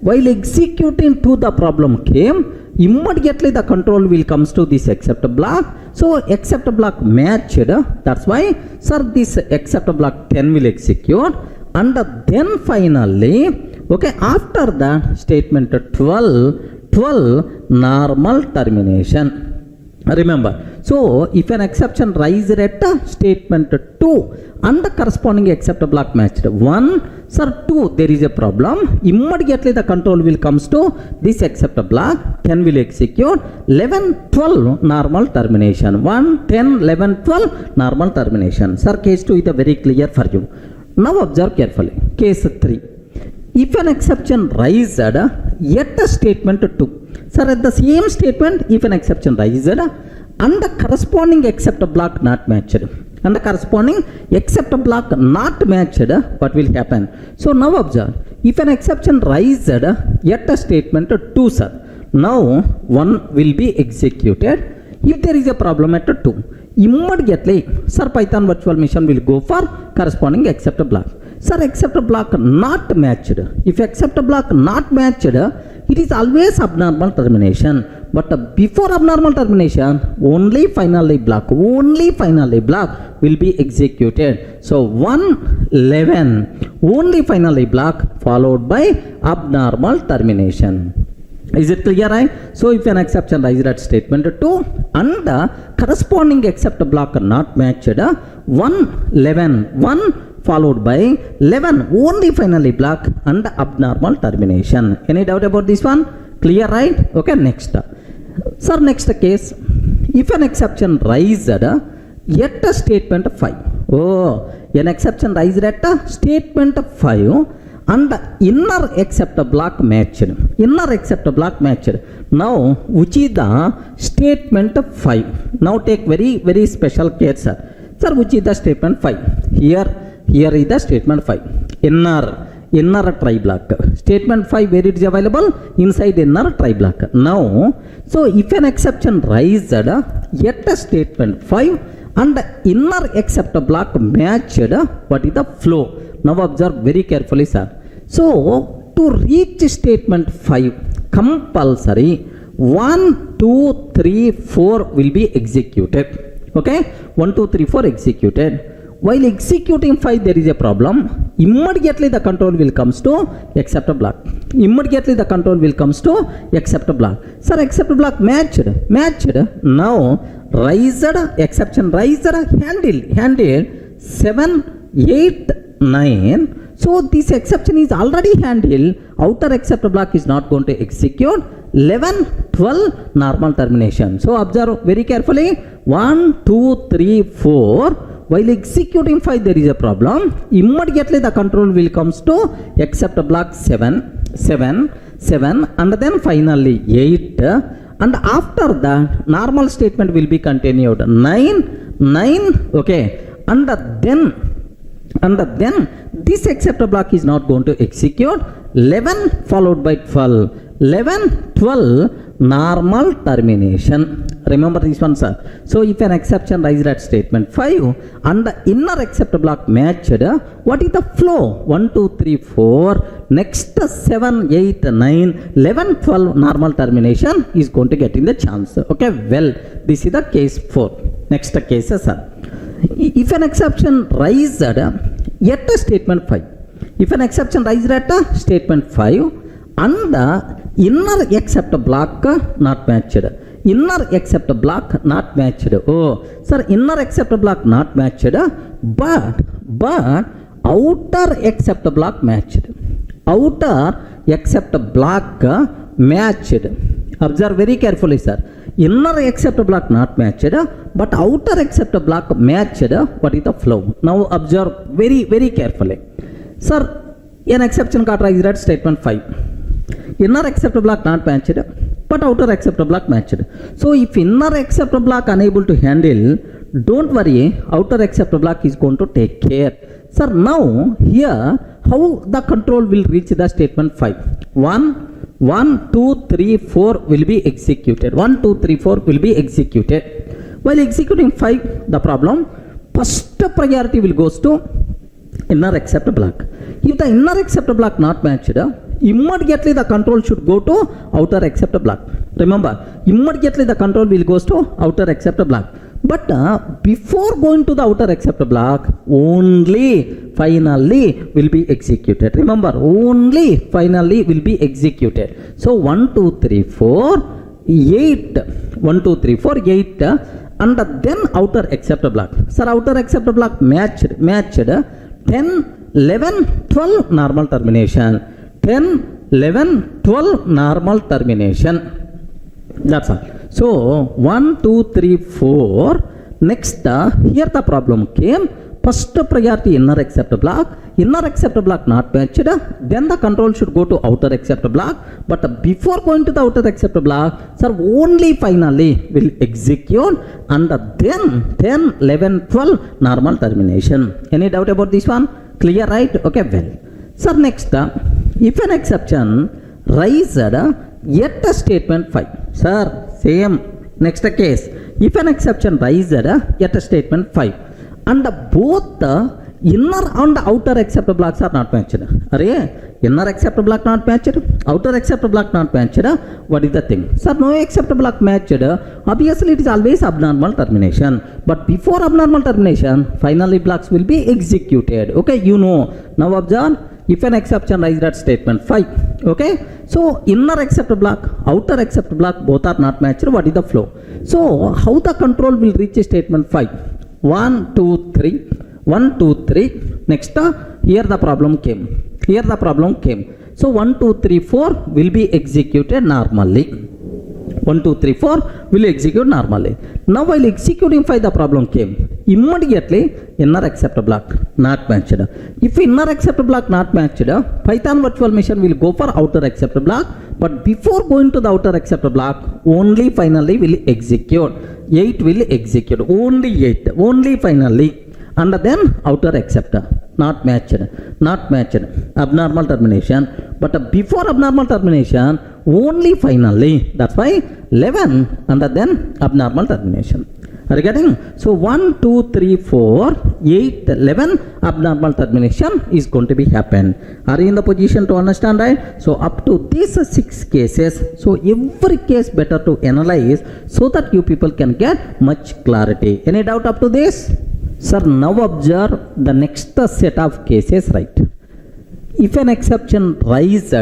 While executing to the problem came, immediately the control will comes to this except block. So except block matched. That's why, sir, this except block 10 will execute. And then finally, okay, after that statement 12 normal termination. Remember, so if an exception rises at statement 2 and the corresponding except block matched 1, sir 2, there is a problem. Immediately the control will comes to this except block, 10 will execute, 11, 12 normal termination, 1, 10, 11, 12 normal termination. Sir, case 2 is very clear for you. Now observe carefully. Case 3. If an exception rises at a statement 2, sir, at the same statement, if an exception rises and the corresponding except block not matched, and the corresponding except block not matched, what will happen? So now observe, if an exception rises at a statement 2, sir, now 1 will be executed. If there is a problem at 2, immediately, sir, Python virtual machine will go for corresponding except block. Sir, except block not matched. If except block not matched, it is always abnormal termination. But before abnormal termination, only finally block will be executed. So 1, 11, only finally block followed by abnormal termination. Is it clear, right? So if an exception rises at statement 2 and the corresponding except block not matched, 1, 11, 1 followed by 11 only finally block and abnormal termination. Any doubt about this one? Clear, right? Okay, next. Sir, next case, if an exception rises at a statement 5. Oh, an exception rises at a statement 5 and the inner except block matched. Inner except block matched. Now, which is the statement 5? Now take very special care, sir. Sir, which is the statement 5? Here is the statement 5. Inner try block. Statement 5, where it is available? Inside inner try block. Now, so if an exception rises at a statement 5 and the inner except block matched, what is the flow? Now observe very carefully, sir. So to reach statement 5, compulsory 1, 2, 3, 4 will be executed. Okay, 1, 2, 3, 4 executed. While executing 5, there is a problem. Immediately the control will comes to except block. Immediately the control will comes to except block. Sir, except block matched. Now raised, exception raised, handled 7, 8, 9. So this exception is already handled. Outer except block is not going to execute. 11, 12 normal termination. So observe very carefully. 1, 2, 3, 4. While executing 5, there is a problem. Immediately the control will comes to except block 7, and then finally 8. And after that, normal statement will be continued. 9, okay. And then this except block is not going to execute. 11 followed by 12. 11, 12 normal termination. Remember this one, sir. So if an exception rises at statement 5 and the inner except block matched, what is the flow? 1, 2, 3, 4. Next 7, 8, 9, 11, 12 normal termination is going to get in the chance. Okay, well, this is the case 4. Next case, sir. If an exception rises at a statement 5. If an exception rises at a statement 5 and the inner except block not matched. Inner except block not matched. Oh, sir, inner except block not matched, but outer except block matched. Outer except block matched. Observe very carefully, sir. Inner except block not matched, but outer except block matched. What is the flow? Now observe very carefully. Sir, an exception got raised at statement 5. Inner except block not matched, but outer except block matched. So if inner except block unable to handle, don't worry, outer except block is going to take care. Sir, now here how the control will reach the statement 5? 1, 2, 3, 4 will be executed. 1, 2, 3, 4 will be executed. While executing 5, the problem, first priority will goes to inner except block. If the inner except block not matched, immediately the control should go to outer except block. Remember, immediately the control will goes to outer except block. But before going to the outer except block, only finally will be executed. Remember, only finally will be executed. So 1, 2, 3, 4. 8, 1, 2, 3, 4, 8, and then outer except block. Sir, outer except block matched 10, 11, 12 normal termination. 10, 11, 12 normal termination. That's all. So 1, 2, 3, 4. Next, here the problem came. First priority inner accept block not matched, then the control should go to outer accept block. But before going to the outer accept block, sir, only finally will execute, and then 10, 11, 12 normal termination. Any doubt about this one? Clear, right? Okay, well. Sir, next, if an exception raised yet a statement 5. Sir, same. Next case, if an exception raised yet a statement 5, and both the inner and outer accept blocks are not matched. Inner accept block not matched, outer accept block not matched. What is the thing? Sir, no accept block matched. Obviously, it is always abnormal termination. But before abnormal termination, finally blocks will be executed. Okay, you know. Now observe. If an exception raised at statement 5, okay, so inner accept block, outer accept block, both are not matched. What is the flow? So how the control will reach statement 5? 1, 2, 3, 1, 2, 3. Next, here the problem came. So 1, 2, 3, 4 will be executed normally. 1, 2, 3, 4 will execute normally. Now while executing 5, the problem came. Immediately inner accept block not matched. If inner accept block not matched, Python virtual machine will go for outer accept block. But before going to the outer accept block, only finally will execute. 8 will execute. Only 8. Only finally. And then outer accept. Not matched. Abnormal termination. But before abnormal termination, only finally. That's why 11 and then abnormal termination. Are you getting? So 1, 2, 3, 4, 8, 11 abnormal termination is going to be happen. Are you in the position to understand, right? So up to these 6 cases. So every case better to analyze so that you people can get much clarity. Any doubt up to this? Sir, now observe the next set of cases, right? If an exception raised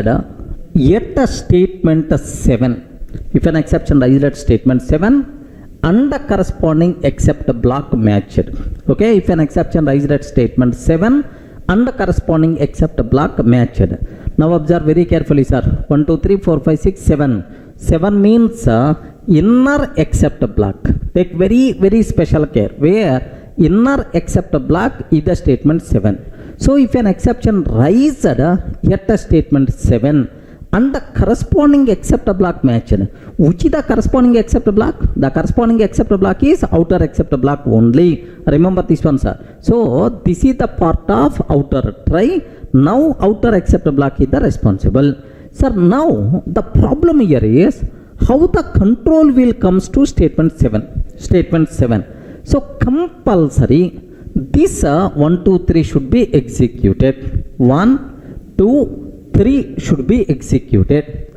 yet a statement 7. If an exception raised at statement 7 and the corresponding except block matched. Okay, if an exception raised at statement 7 and the corresponding except block matched. Now observe very carefully, sir. 1, 2, 3, 4, 5, 6, 7. 7 means inner except block. Take very, very special care. Where inner except block is the statement 7. So if an exception raised yet a statement 7 and the corresponding except block matched. Which is the corresponding except block? The corresponding except block is outer except block only. Remember this one, sir. So this is the part of outer try. Now outer except block is the responsible. Sir, now the problem here is how the control will comes to statement 7. Statement 7. So compulsory this 1, 2, 3 should be executed. 1, 2, 3 should be executed,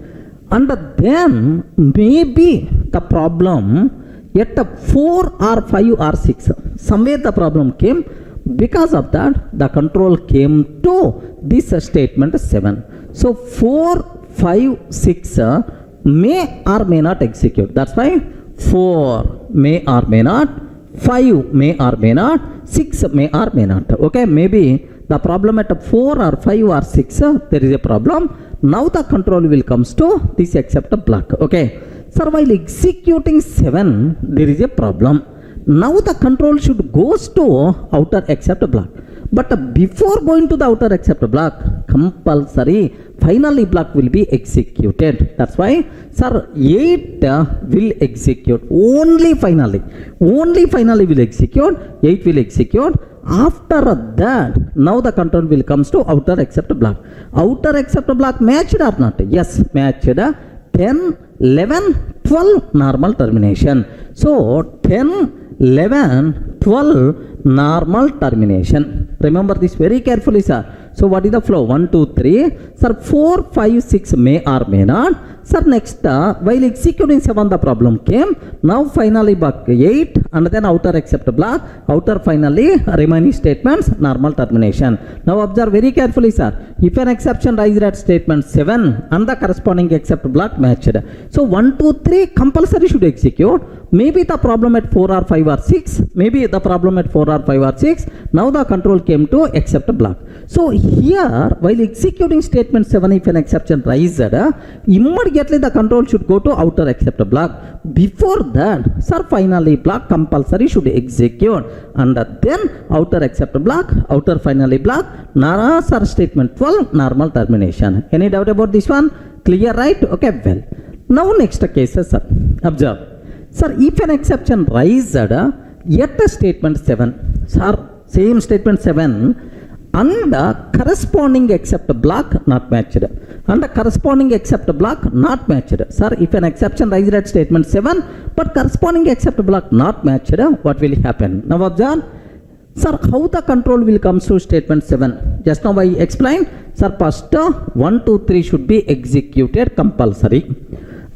and then maybe the problem at 4 or 5 or 6 somewhere the problem came. Because of that the control came to this statement 7. So 4, 5, 6 may or may not execute. That's why 4 may or may not, 5 may or may not, 6 may or may not. Okay, maybe the problem at 4 or 5 or 6 there is a problem. Now the control will comes to this except block. Okay, sir, while executing 7 there is a problem. Now the control should goes to outer except block. But before going to the outer except block, compulsory finally block will be executed. That's why, sir, 8 will execute. Only finally will execute. 8 will execute. After that, now the control will comes to outer except block. Outer except block matched or not? Yes, matched. 10, 11, 12 normal termination. So 10, 11, 12 normal termination. Remember this very carefully, sir. So what is the flow? 1, 2, 3. Sir, 4, 5, 6 may or may not. Sir, next, while executing 7, the problem came. Now finally back 8 and then outer except block. Outer finally remaining statements, normal termination. Now observe very carefully, sir. If an exception rises at statement 7 and the corresponding except block matched. So 1, 2, 3 compulsory should execute. Maybe the problem at 4 or 5 or 6. Maybe the problem at 4 or 5 or 6. Now the control came to except block. So here, while executing statement 7, if an exception rises, immediately the control should go to outer except block. Before that, sir, finally block compulsory should execute. And then outer except block, outer finally block, sir, statement 12, normal termination. Any doubt about this one? Clear, right? Okay, well. Now next case, sir. Observe. Sir, if an exception rises at a statement 7, sir, same statement 7, and corresponding except block not matched. And corresponding except block not matched. Sir, if an exception rises at statement 7, but corresponding except block not matched, what will happen? Now observe. Sir, how the control will come to statement 7? Just now I explained. Sir, first 1, 2, 3 should be executed compulsory.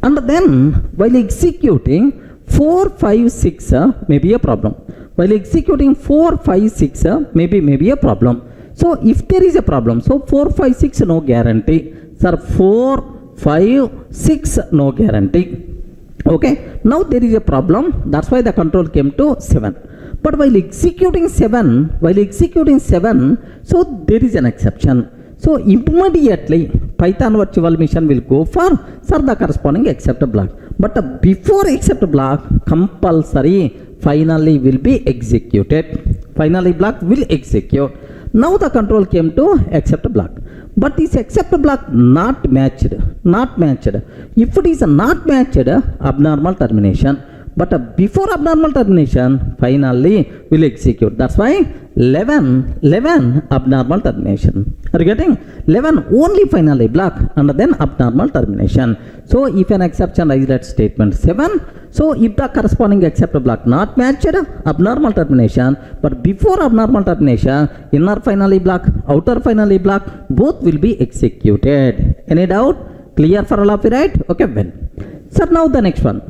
And then while executing 4, 5, 6 may be a problem. While executing 4, 5, 6 maybe a problem. So if there is a problem, so 4, 5, 6 no guarantee. Sir, 4, 5, 6 no guarantee. Okay. Now there is a problem. That's why the control came to 7. But while executing 7, so there is an exception. So immediately Python virtual machine will go for, sir, the corresponding except block. But before except block, compulsory finally will be executed. Finally block will execute. Now the control came to except block. But this except block not matched. If it is not matched, abnormal termination. But before abnormal termination, finally will execute. That's why 11 abnormal termination. Are you getting? 11 only finally block and then abnormal termination. So if an exception rises at statement 7, so if the corresponding except block not matched, abnormal termination. But before abnormal termination, inner finally block, outer finally block, both will be executed. Any doubt? Clear for all of you, right? Okay, well. Sir, now the next one.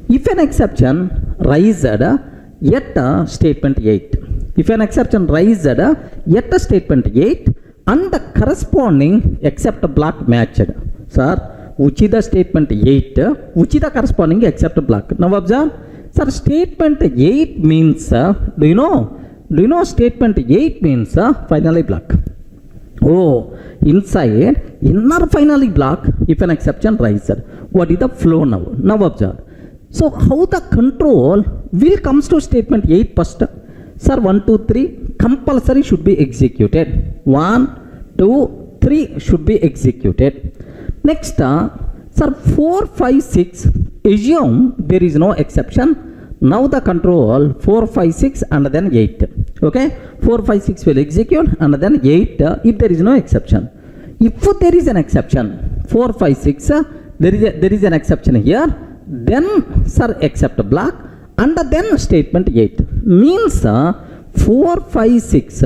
If an exception rises at statement 8. If an exception rises at statement 8 and the corresponding except block matched. Sir, which is the statement 8, which is the corresponding except block. Now observe. Sir, statement 8 means, do you know statement 8 means finally block. Oh, inside inner finally block if an exception rises. What is the flow now? Now observe. So how the control will comes to statement 8 first? Sir, 1, 2, 3 compulsory should be executed. 1, 2, 3 should be executed. Next, sir, 4, 5, 6 assume there is no exception. Now the control 4, 5, 6 and then 8. Okay, 4, 5, 6 will execute and then 8 if there is no exception. If there is an exception, 4, 5, 6 there is an exception here. Then, sir, except block and then statement 8 means 4, 5, 6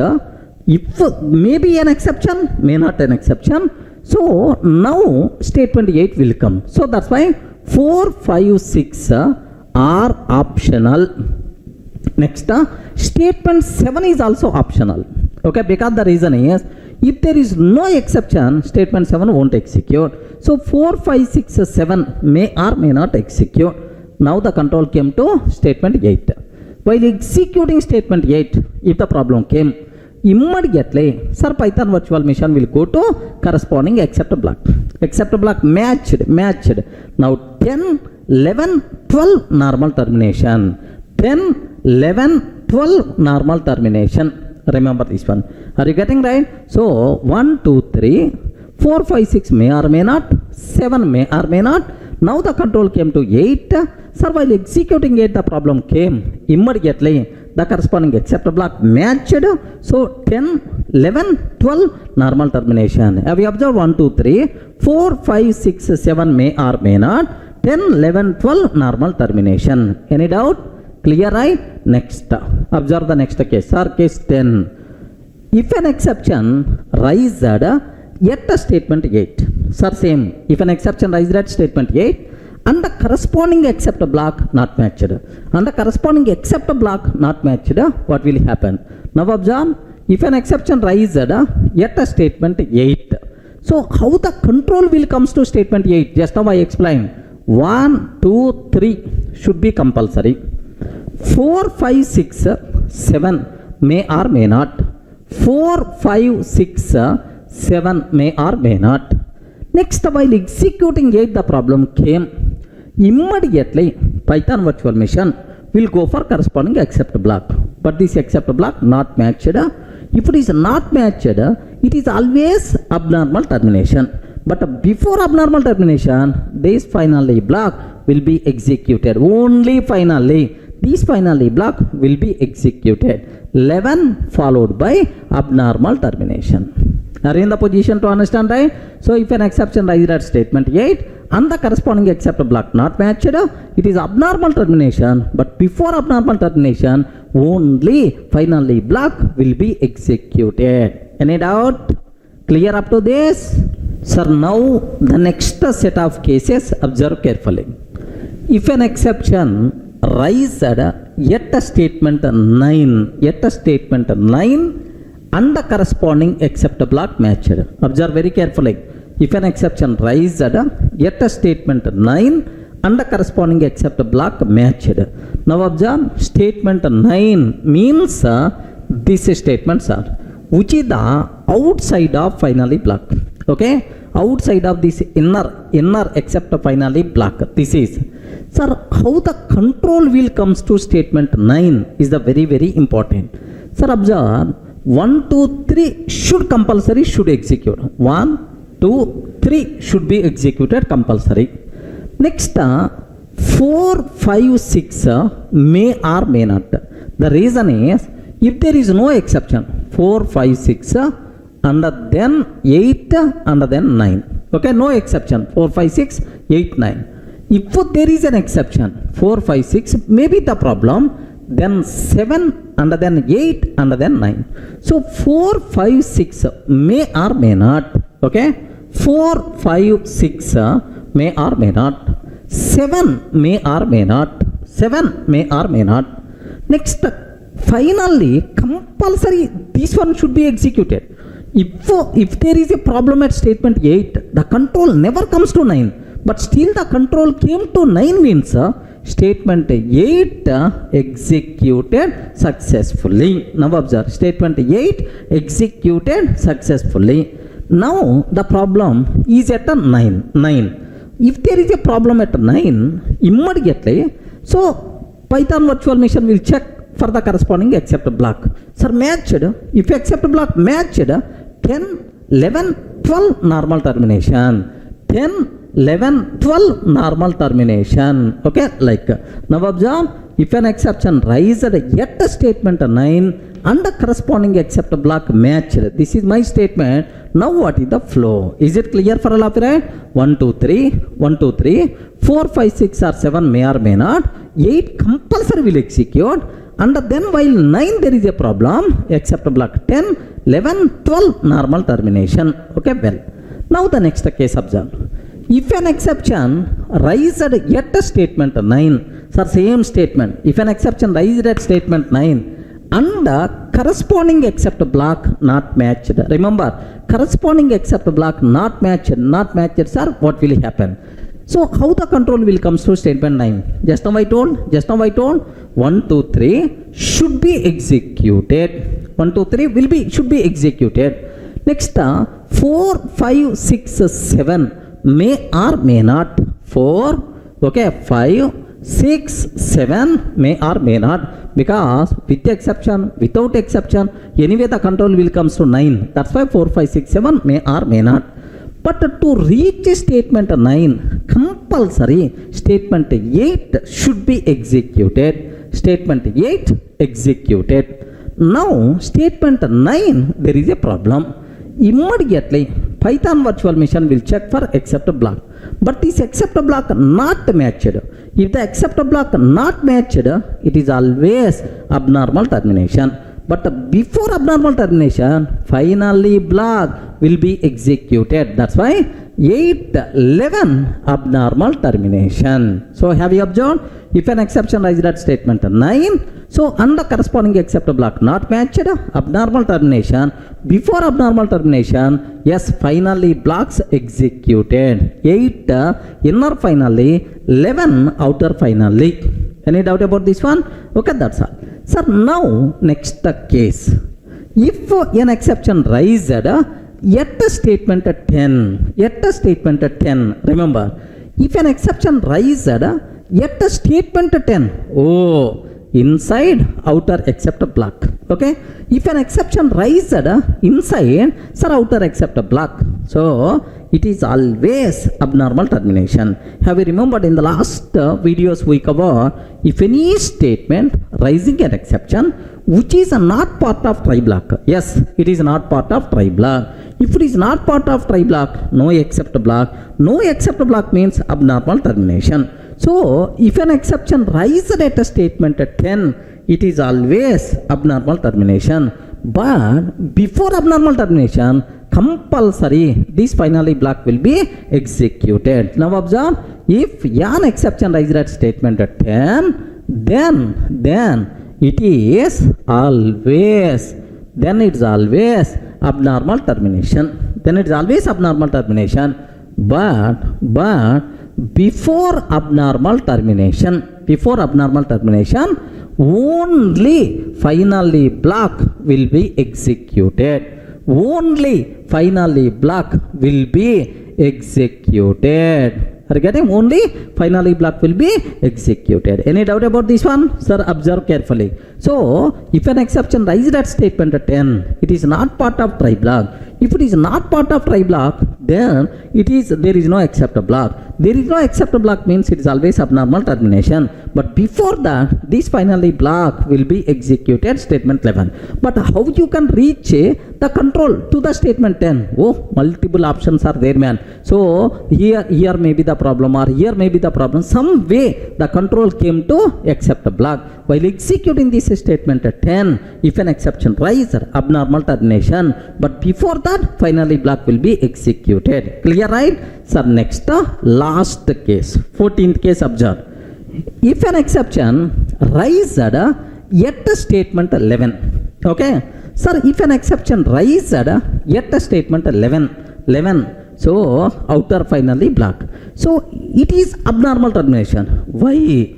if may be an exception, may not an exception. So now statement 8 will come. So that's why 4, 5, 6 are optional. Next, statement 7 is also optional. Okay, because the reason is if there is no exception, statement 7 won't execute. So 4, 5, 6, 7 may or may not execute. Now the control came to statement 8. While executing statement 8, if the problem came, immediately, sir, Python virtual machine will go to corresponding except block. Except block matched. Now 10, 11, 12 normal termination. 10, 11, 12 normal termination. Remember this one. Are you getting right? So 1, 2, 3, 4, 5, 6 may or may not, 7 may or may not. Now the control came to 8. Sir, while executing 8, the problem came. Immediately, the corresponding except block matched. So 10, 11, 12 normal termination. Have you observed 1, 2, 3, 4, 5, 6, 7 may or may not, 10, 11, 12 normal termination. Any doubt? Clear, right? Next. Observe the next case. Sir, case 10. If an exception raised at statement 8. Sir, same. If an exception raised at statement 8 and the corresponding except block not matched. And the corresponding except block not matched, what will happen? Now observe, if an exception raised at statement 8. So how the control will comes to statement 8? Just now I explained. 1, 2, 3 should be compulsory. 4, 5, 6, 7 may or may not. 4, 5, 6, 7 may or may not. Next, while executing 8, the problem came. Immediately, Python virtual machine will go for corresponding except block. But this except block not matched. If it is not matched, it is always abnormal termination. But before abnormal termination, this finally block will be executed. Only finally, this finally block will be executed. 11 followed by abnormal termination. Are you in the position to understand, right? So if an exception raised at statement 8 and the corresponding except block not matched, it is abnormal termination. But before abnormal termination, only finally block will be executed. Any doubt? Clear up to this? Sir, now the next set of cases, observe carefully. If an exception raised at statement 9 and the corresponding except block matched. Observe very carefully. If an exception raised at statement 9 and the corresponding except block matched. Now observe, statement 9 means this statements are which is the outside of finally block. Okay, outside of this inner except finally block. This is, sir, how the control will comes to statement 9 is the very important. Sir, observe, 1, 2, 3 should compulsory should execute. 1, 2, 3 should be executed compulsory. Next, 4, 5, 6 may or may not. The reason is, if there is no exception, 4, 5, 6 and then 8 and then 9. Okay, no exception. 4, 5, 6, 8, 9. If there is an exception, 4, 5, 6 may be the problem, then 7 and then 8 and then 9. So 4, 5, 6 may or may not. Okay, 4, 5, 6 may or may not. 7 may or may not. 7 may or may not. Next, finally, compulsory, this one should be executed. If there is a problem at statement 8, the control never comes to 9. But still the control came to 9 means statement 8 executed successfully. Now observe, statement 8 executed successfully. Now the problem is at 9. If there is a problem at 9, immediately, so Python virtual machine will check for the corresponding except block. Sir, matched, if except block matched, 10, 11, 12 normal termination. 10, 11, 12 normal termination. Okay, like now observe, if an exception raised at statement 9 and the corresponding except block matched. This is my statement. Now what is the flow? Is it clear for all of you, right? 1, 2, 3, 1, 2, 3, 4, 5, 6 or 7 may or may not. 8 compulsory will execute. And then while 9 there is a problem, except block 10, 11, 12 normal termination. Okay, well. Now the next case, observe. If an exception raised at statement 9, sir, same statement. If an exception raised at statement 9 and the corresponding except block not matched. Remember, corresponding except block not matched, sir, what will happen? So how the control will comes to statement 9? Just now I told, 1, 2, 3 should be executed. 1, 2, 3 should be executed. Next, 4, 5, 6, 7 may or may not. 4, okay, 5, 6, 7 may or may not. Because with exception, without exception, anyway the control will comes to 9. That's why 4, 5, 6, 7 may or may not. But to reach statement 9, compulsory statement 8 should be executed. Statement 8 executed. Now statement 9, there is a problem. Immediately Python virtual machine will check for except block. but is except block not matched. If the except block not matched, it is always abnormal termination. But before abnormal termination, finally block will be executed. That's why 811 abnormal termination. So have you observed? If an exception arises at statement 9, so under corresponding except block not matched, abnormal termination. Before abnormal termination, yes, finally blocks executed. 8 inner finally, 11 outer finally. Any doubt about this one? Okay, that's all. Sir, now next case. If an exception rises at a statement 10, remember, if an exception rises at a statement 10, inside outer except block. Okay, if an exception rises inside outer except block, so it is always abnormal termination. Have you remembered in the last videos we covered, if any statement rising an exception which is not part of try block, yes, it is not part of try block. If it is not part of try block, no except block. No except block means abnormal termination. So if an exception rises at a statement 10, it is always abnormal termination. But before abnormal termination, compulsory this finally block will be executed. Now observe, if an exception rises at statement 10, then it is always abnormal termination. But before abnormal termination, only finally block will be executed. Only finally block will be executed. Are you getting? Only finally block will be executed. Any doubt about this one? Sir, observe carefully. So, if an exception rises at statement 10, it is not part of try block. If it is not part of try block, then there is no except block. There is no except block means it is always abnormal termination. But before that, this finally block will be executed, statement 11. But how you can reach the control to the statement 10? Multiple options are there, man. So here may be the problem, or here may be the problem. Some way the control came to except block. While executing this statement 10, if an exception rises, abnormal termination. But before that, finally block will be executed. Clear, right? Sir, next last case, 14th case, observe. If an exception rises at a statement 11, okay, sir, if an exception rises at a statement 11, so outer finally block, so it is abnormal termination. Why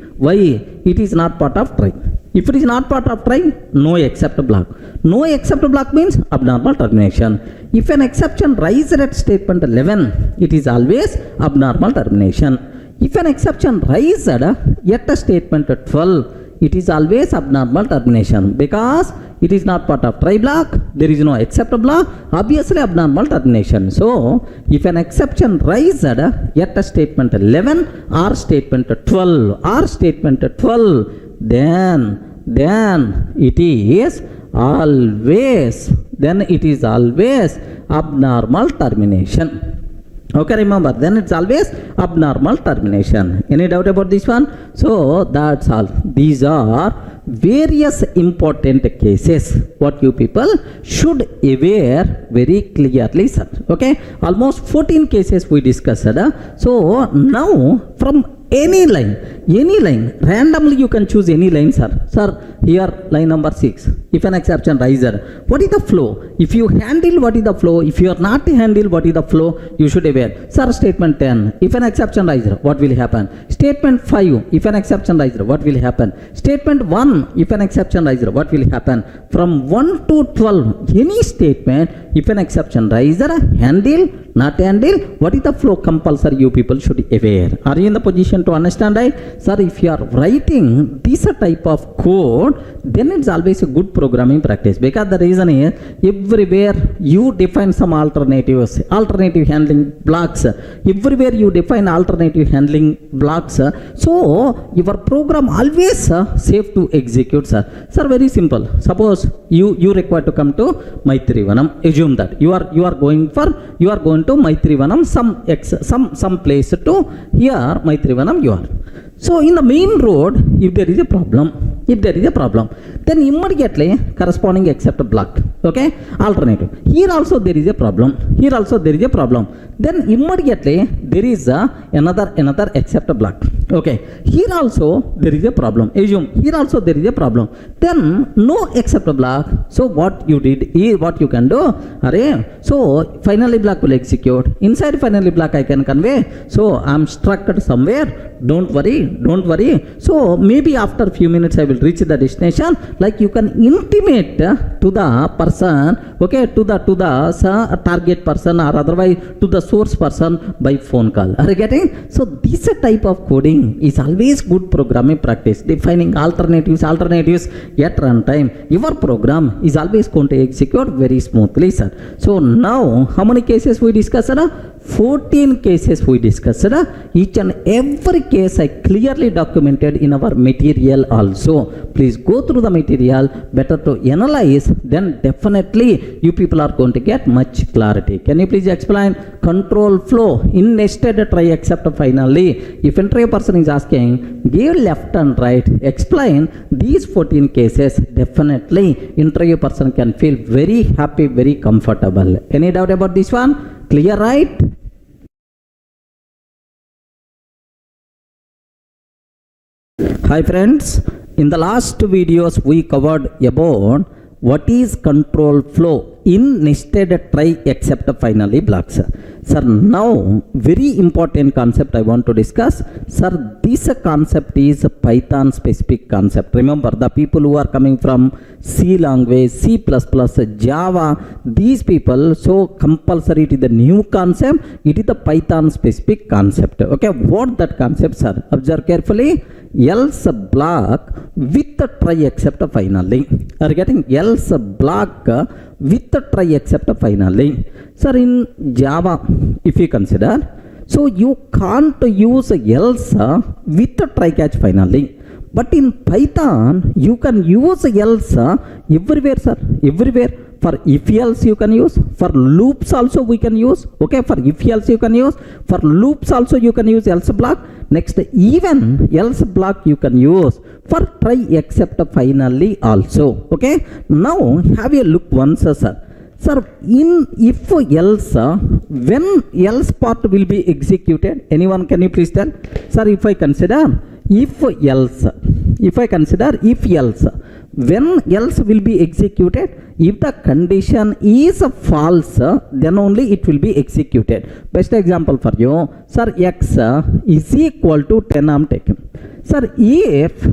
it is not part of try? If it is not part of try, no except block. No except block means abnormal termination. If an exception rises at statement 11, it is always abnormal termination. If an exception rises at a statement 12, it is always abnormal termination, because it is not part of try block, there is no except block, obviously abnormal termination. So if an exception rises at a statement 11 or statement 12 then it is always abnormal termination. Okay, remember, then it's always abnormal termination. Any doubt about this one? So that's all. These are various important cases what you people should aware very clearly, sir. Okay, almost 14 cases we discussed. So now from any line randomly you can choose any line, sir. Here line number 6, if an exception rises, what is the flow? If you handle, what is the flow? If you are not handle, what is the flow? You should aware. Sir, statement 10, if an exception rises, what will happen? Statement 5, if an exception rises, what will happen? Statement 1, if an exception rises, what will happen? From 1 to 12, any statement, if an exception rises, handle, not handle, what is the flow? Compulsory you people should aware. Are you in the position to understand, right? Sir, if you are writing this type of code, then it's always a good programming practice, because the reason is everywhere you define some alternative handling blocks. Everywhere you define alternative handling blocks, so your program always safe to execute, sir. Sir, very simple. Suppose you require to come to Maitrivanam. Assume that you are going to Maitrivanam, some place to here Maitrivanam you are. So in the main road, if there is a problem, then immediately corresponding except block. Okay, alternative. Here also there is a problem. Then immediately there is another except block. Okay, here also there is a problem. Assume here also there is a problem. Then no except block. So what you did is what you can do. So finally block will execute. Inside finally block I can convey. So I am struck somewhere. Don't worry. So maybe after few minutes I will reach the destination. Like you can intimate to the person, okay, to the target person or otherwise to the source person by phone call. Are you getting? So this type of coding is always good programming practice. Defining alternatives at runtime. Your program is always going to execute very smoothly, sir. So now how many cases we discussed? 14 cases we discussed. Each and every case I clearly documented in our material also. Please go through the material, better to analyze, then definitely you people are going to get much clarity. Can you please explain control flow in nested try except finally? If interview person is asking, give left and right, explain these 14 cases, definitely interview person can feel very happy, very comfortable. Any doubt about this one? Clear, right? Hi friends, in the last videos we covered about what is control flow in nested try except finally blocks. Sir, now very important concept I want to discuss. Sir, this concept is a Python specific concept. Remember, the people who are coming from C language, C++, Java, these people, so compulsory it is the new concept, it is the Python specific concept. Okay, what that concept, sir? Observe carefully. Else block with the try except finally. Are you getting? Else block with the try except finally. Sir, in Java, if you consider, so you can't use else with the try catch finally. But in Python, you can use else everywhere, sir. Everywhere. For if else you can use. For loops also we can use. Okay, for if else you can use. For loops also you can use else block. Next, even else block you can use for try except finally also. Okay. Now have a look once, sir. Sir, in if else, when else part will be executed? Anyone can you please tell? Sir, if I consider if else, when else will be executed? If the condition is false, then only it will be executed. Best example for you, sir, x is equal to 10 I am taking. Sir, if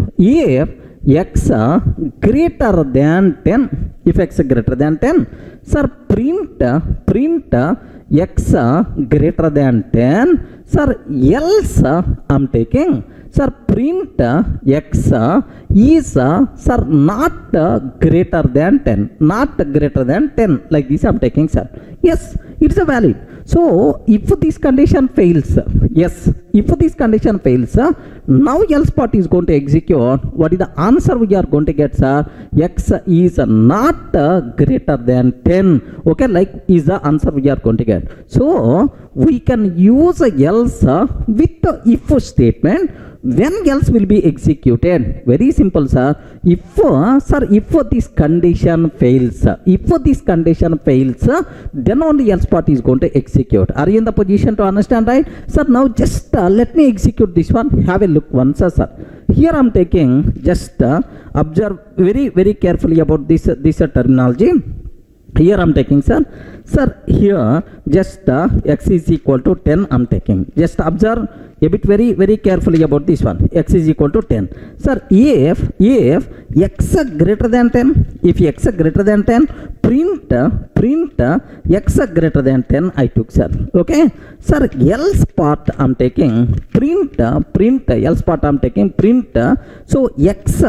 x greater than 10, if x greater than 10, sir, print x greater than 10, sir, else I am taking. Sir, print x is sir not greater than 10, like this I am taking, sir. Yes, it's a valid. So if this condition fails, now else part is going to execute. What is the answer we are going to get, sir? X is not greater than 10. Okay, like is the answer we are going to get. So we can use else with the if statement. When else will be executed? Very simple, sir. If this condition fails, then only else part is going to execute. Are you in the position to understand, right? Sir, now just let me execute this one. Have a look once, sir. Here I am taking, just observe very, very carefully about this terminology. Here I am taking, sir. Sir, here just x is equal to 10 I am taking. Just observe a bit very, very carefully about this one. X is equal to 10. Sir, if x greater than 10, if x greater than 10, print x greater than 10 I took, sir. Okay. Sir, else part I am taking, print else part I am taking, print, so x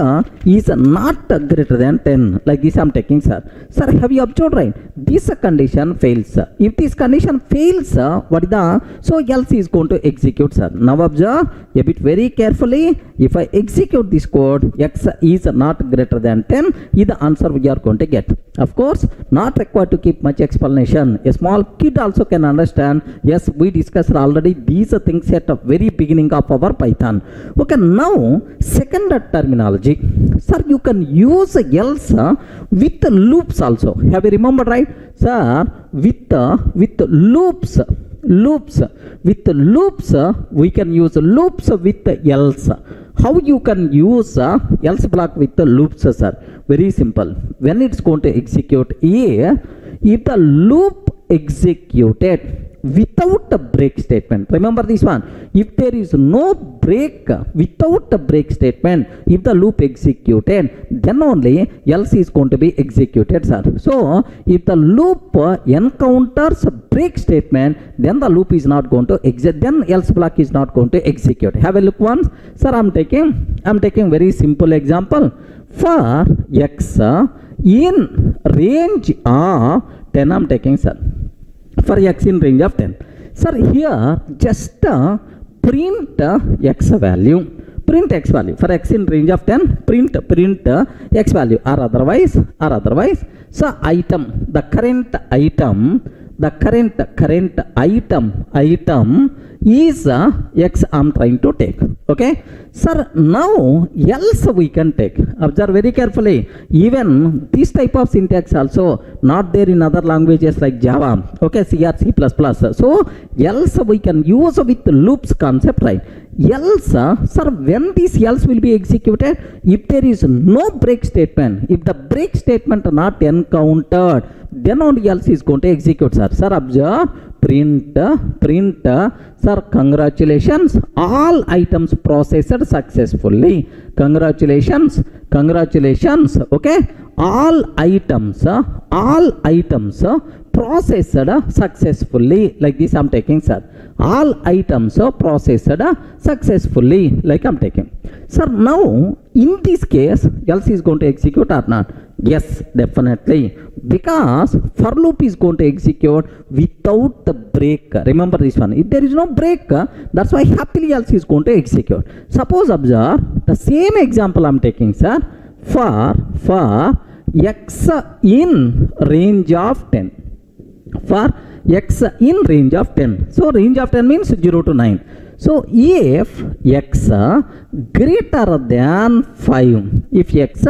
is not greater than 10, like this I am taking, sir. Sir, have you observed, right? This condition fails. If this condition fails, what is the, so else is going to execute, sir. Now observe a bit very carefully. If I execute this code, x is not greater than 10, is the answer we are going to get. Of course, not required to keep much explanation. A small kid also can understand. Yes, we discussed already these things at the very beginning of our Python. Okay, now second terminology. Sir, you can use else with loops also. Have you remembered, right? Sir, with loops. With loops we can use loops with else. How you can use else block with the loops, sir? Very simple. When it's going to execute A, if the loop executed without a break statement, remember this one, if there is no break without a break statement, if the loop executed, then only else is going to be executed, sir. So if the loop encounters a break statement, then the loop is not going to exit, then else block is not going to execute. Have a look once. Sir, I'm taking very simple example. For x in range of 10, I'm taking, sir. For x in range of 10. Sir, here just print x value. Print x value. For x in range of 10, print x value, or otherwise. So item, the current item is x I'm trying to take. Okay, sir, now else we can take. Observe very carefully. Even this type of syntax also not there in other languages like Java. Okay, C or C++. So else we can use with loops concept, right? Else, sir, when this else will be executed? If there is no break statement, if the break statement not encountered, then only else is going to execute, sir. Sir, observe, print, sir, congratulations, all items processed successfully. Congratulations, okay, all items processed successfully. Like this I'm taking, sir. All items processed successfully, like I'm taking. Sir, now in this case, else is going to execute or not? Yes, definitely. Because for loop is going to execute without the break. Remember this one. If there is no break, that's why happily else is going to execute. Suppose observe the same example I'm taking, sir. For x in range of 10. For x in range of 10. So range of 10 means 0 to 9. So if x greater than 5, if x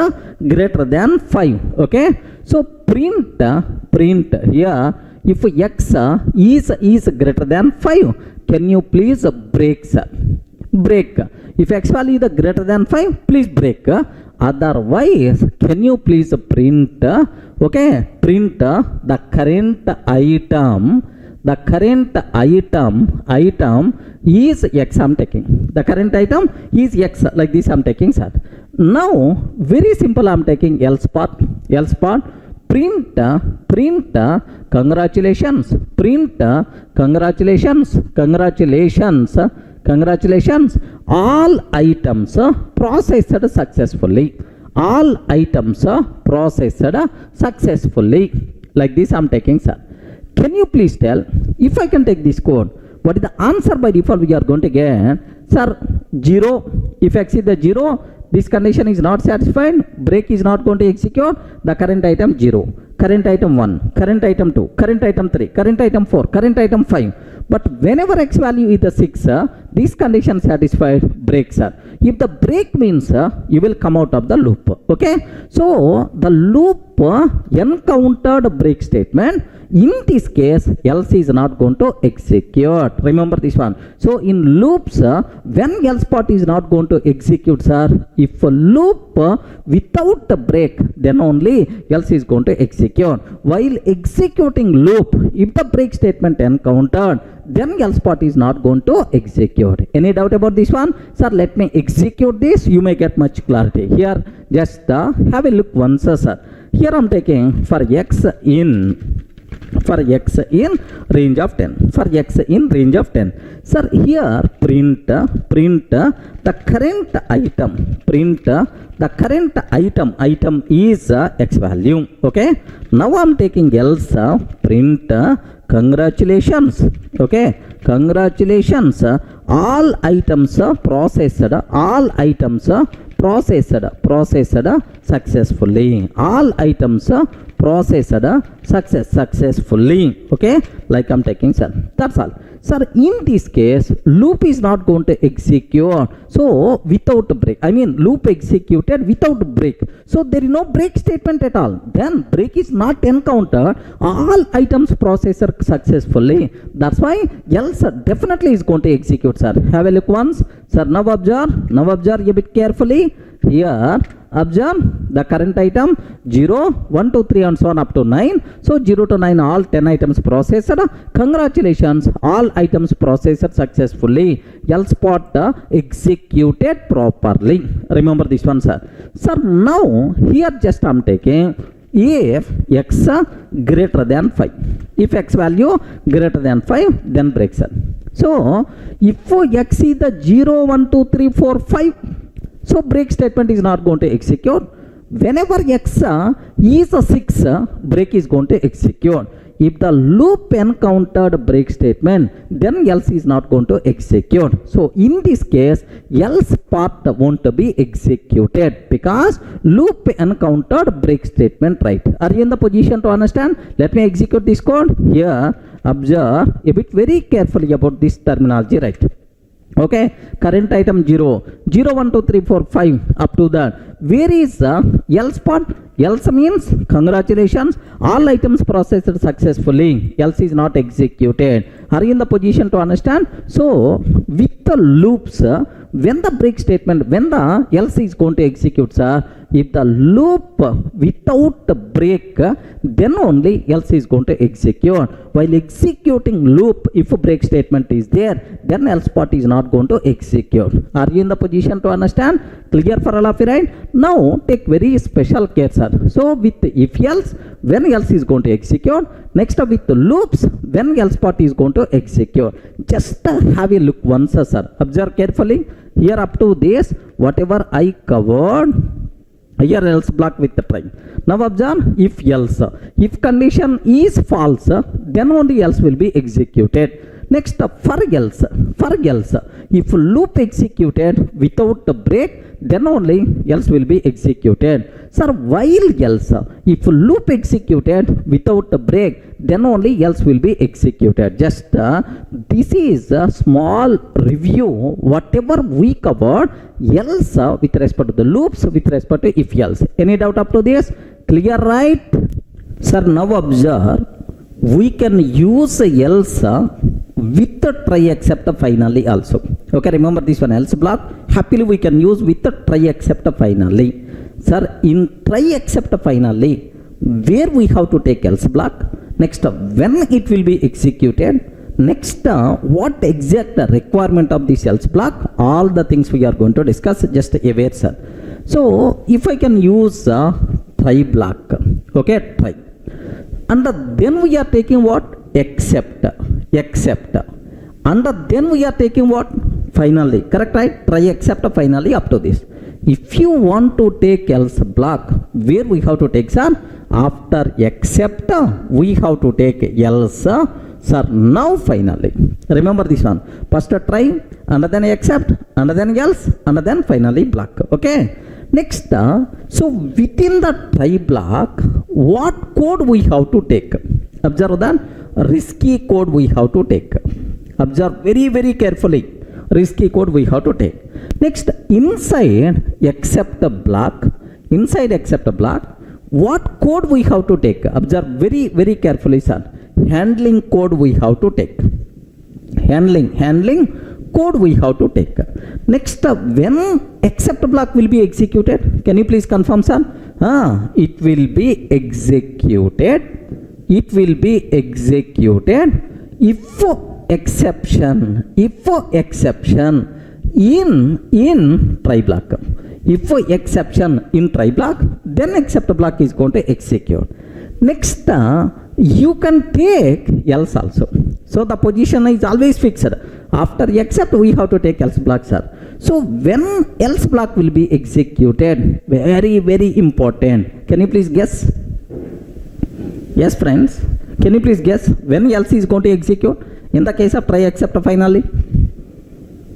greater than 5, okay, so print here, if x is greater than 5, can you please break, sir? Break. If x value is greater than 5, please break. Otherwise, can you please print, okay, print the current item is x I'm taking. The current item is x, like this I'm taking, sir. Now very simple, I'm taking else part, print congratulations, all items processed successfully, like this I'm taking, sir. Can you please tell, if I can take this code, what is the answer by default we are going to get? Sir, 0. If x is the 0, this condition is not satisfied, break is not going to execute, the current item 0, current item 1, current item 2, current item 3, current item 4, current item 5. But whenever x value is the 6, this condition satisfied, break, sir. If the break means you will come out of the loop. Okay, so the loop encountered break statement. In this case, else is not going to execute. Remember this one. So in loops, when else part is not going to execute, sir? If a loop without the break, then only else is going to execute. While executing loop, if the break statement encountered, then else part is not going to execute. Any doubt about this one? Sir, let me execute this. You may get much clarity. Here, just have a look once, sir. Here I'm taking for x in range of 10. For x in range of 10. Sir, here print the current item. Print the current item is x value. Okay. Now I'm taking else print congratulations. Okay. Congratulations. All items processed successfully. All items processed successfully. Okay, like I'm taking, sir. That's all. Sir, in this case, loop is not going to execute. So, without break, I mean loop executed without break. So, there is no break statement at all. Then, break is not encountered. All items processed successfully. That's why else definitely is going to execute, sir. Have a look once. Sir, now observe a bit carefully. Here, observe the current item 0, 1, 2, 3 and so on up to 9. So 0 to 9 all 10 items processed. Congratulations, all items processed successfully. Else part executed properly. Remember this one, sir. Sir, now here just I'm taking if x greater than 5. If x value greater than 5, then break, sir. So if x is the 0, 1, 2, 3, 4, 5, so break statement is not going to execute. Whenever x is a 6, break is going to execute. If the loop encountered break statement, then else is not going to execute. So in this case, else part won't be executed because loop encountered break statement, right? Are you in the position to understand? Let me execute this code. Here, observe a bit very carefully about this terminology, right? Okay, current item 0, 0, 1, 2, 3, 4, 5 up to that. Where is the else part? Else means congratulations, all items processed successfully. Else is not executed. Are you in the position to understand? So with the loops, when the break statement, when the else is going to execute, sir, if the loop without the break, then only else is going to execute. While executing loop, if a break statement is there, then else part is not going to execute. Are you in the position to understand? Clear for all of you, right? Now take very special care, sir. So with if else, when else is going to execute. Next with the loops, when else part is going to execute. Just have a look once, sir. Observe carefully. Here up to this, whatever I covered, here else block with the try. Now observe, if else, if condition is false, then only else will be executed. Next for else, if loop executed without the break, then only else will be executed. Sir, while else, if loop executed without the break, then only else will be executed. Just this is a small review, whatever we covered, else with respect to the loops, with respect to if else. Any doubt up to this? Clear, right? Sir, now observe, we can use else with the try except finally also. Okay, remember this one, else block. Happily we can use with the try except finally. Sir, in try except finally, where we have to take else block? Next, when it will be executed. Next, what exact requirement of this else block? All the things we are going to discuss, just aware, sir. So, if I can use try block, okay, try. And then we are taking what? Except. And then we are taking what? Finally. Correct, right? Try except finally up to this. If you want to take else block, where we have to take, sir? After except, we have to take else, sir. Now finally. Remember this one. First try, and then except, and then else, and then finally block. Okay. Next, so within the try block, what code we have to take? Observe that. Risky code we have to take. Observe very, very carefully. Risky code we have to take. Next, inside except block, what code we have to take? Observe very, very carefully, sir. Handling code we have to take. Handling code we have to take. Next, when except block will be executed, can you please confirm, sir? It will be executed. It will be executed if exception in try block. If exception in try block, then except block is going to execute. Next, you can take else also. So the position is always fixed. After except, we have to take else block, sir. So when else block will be executed, very, very important. Can you please guess? Yes, friends. Can you please guess when else is going to execute? In the case of try except finally.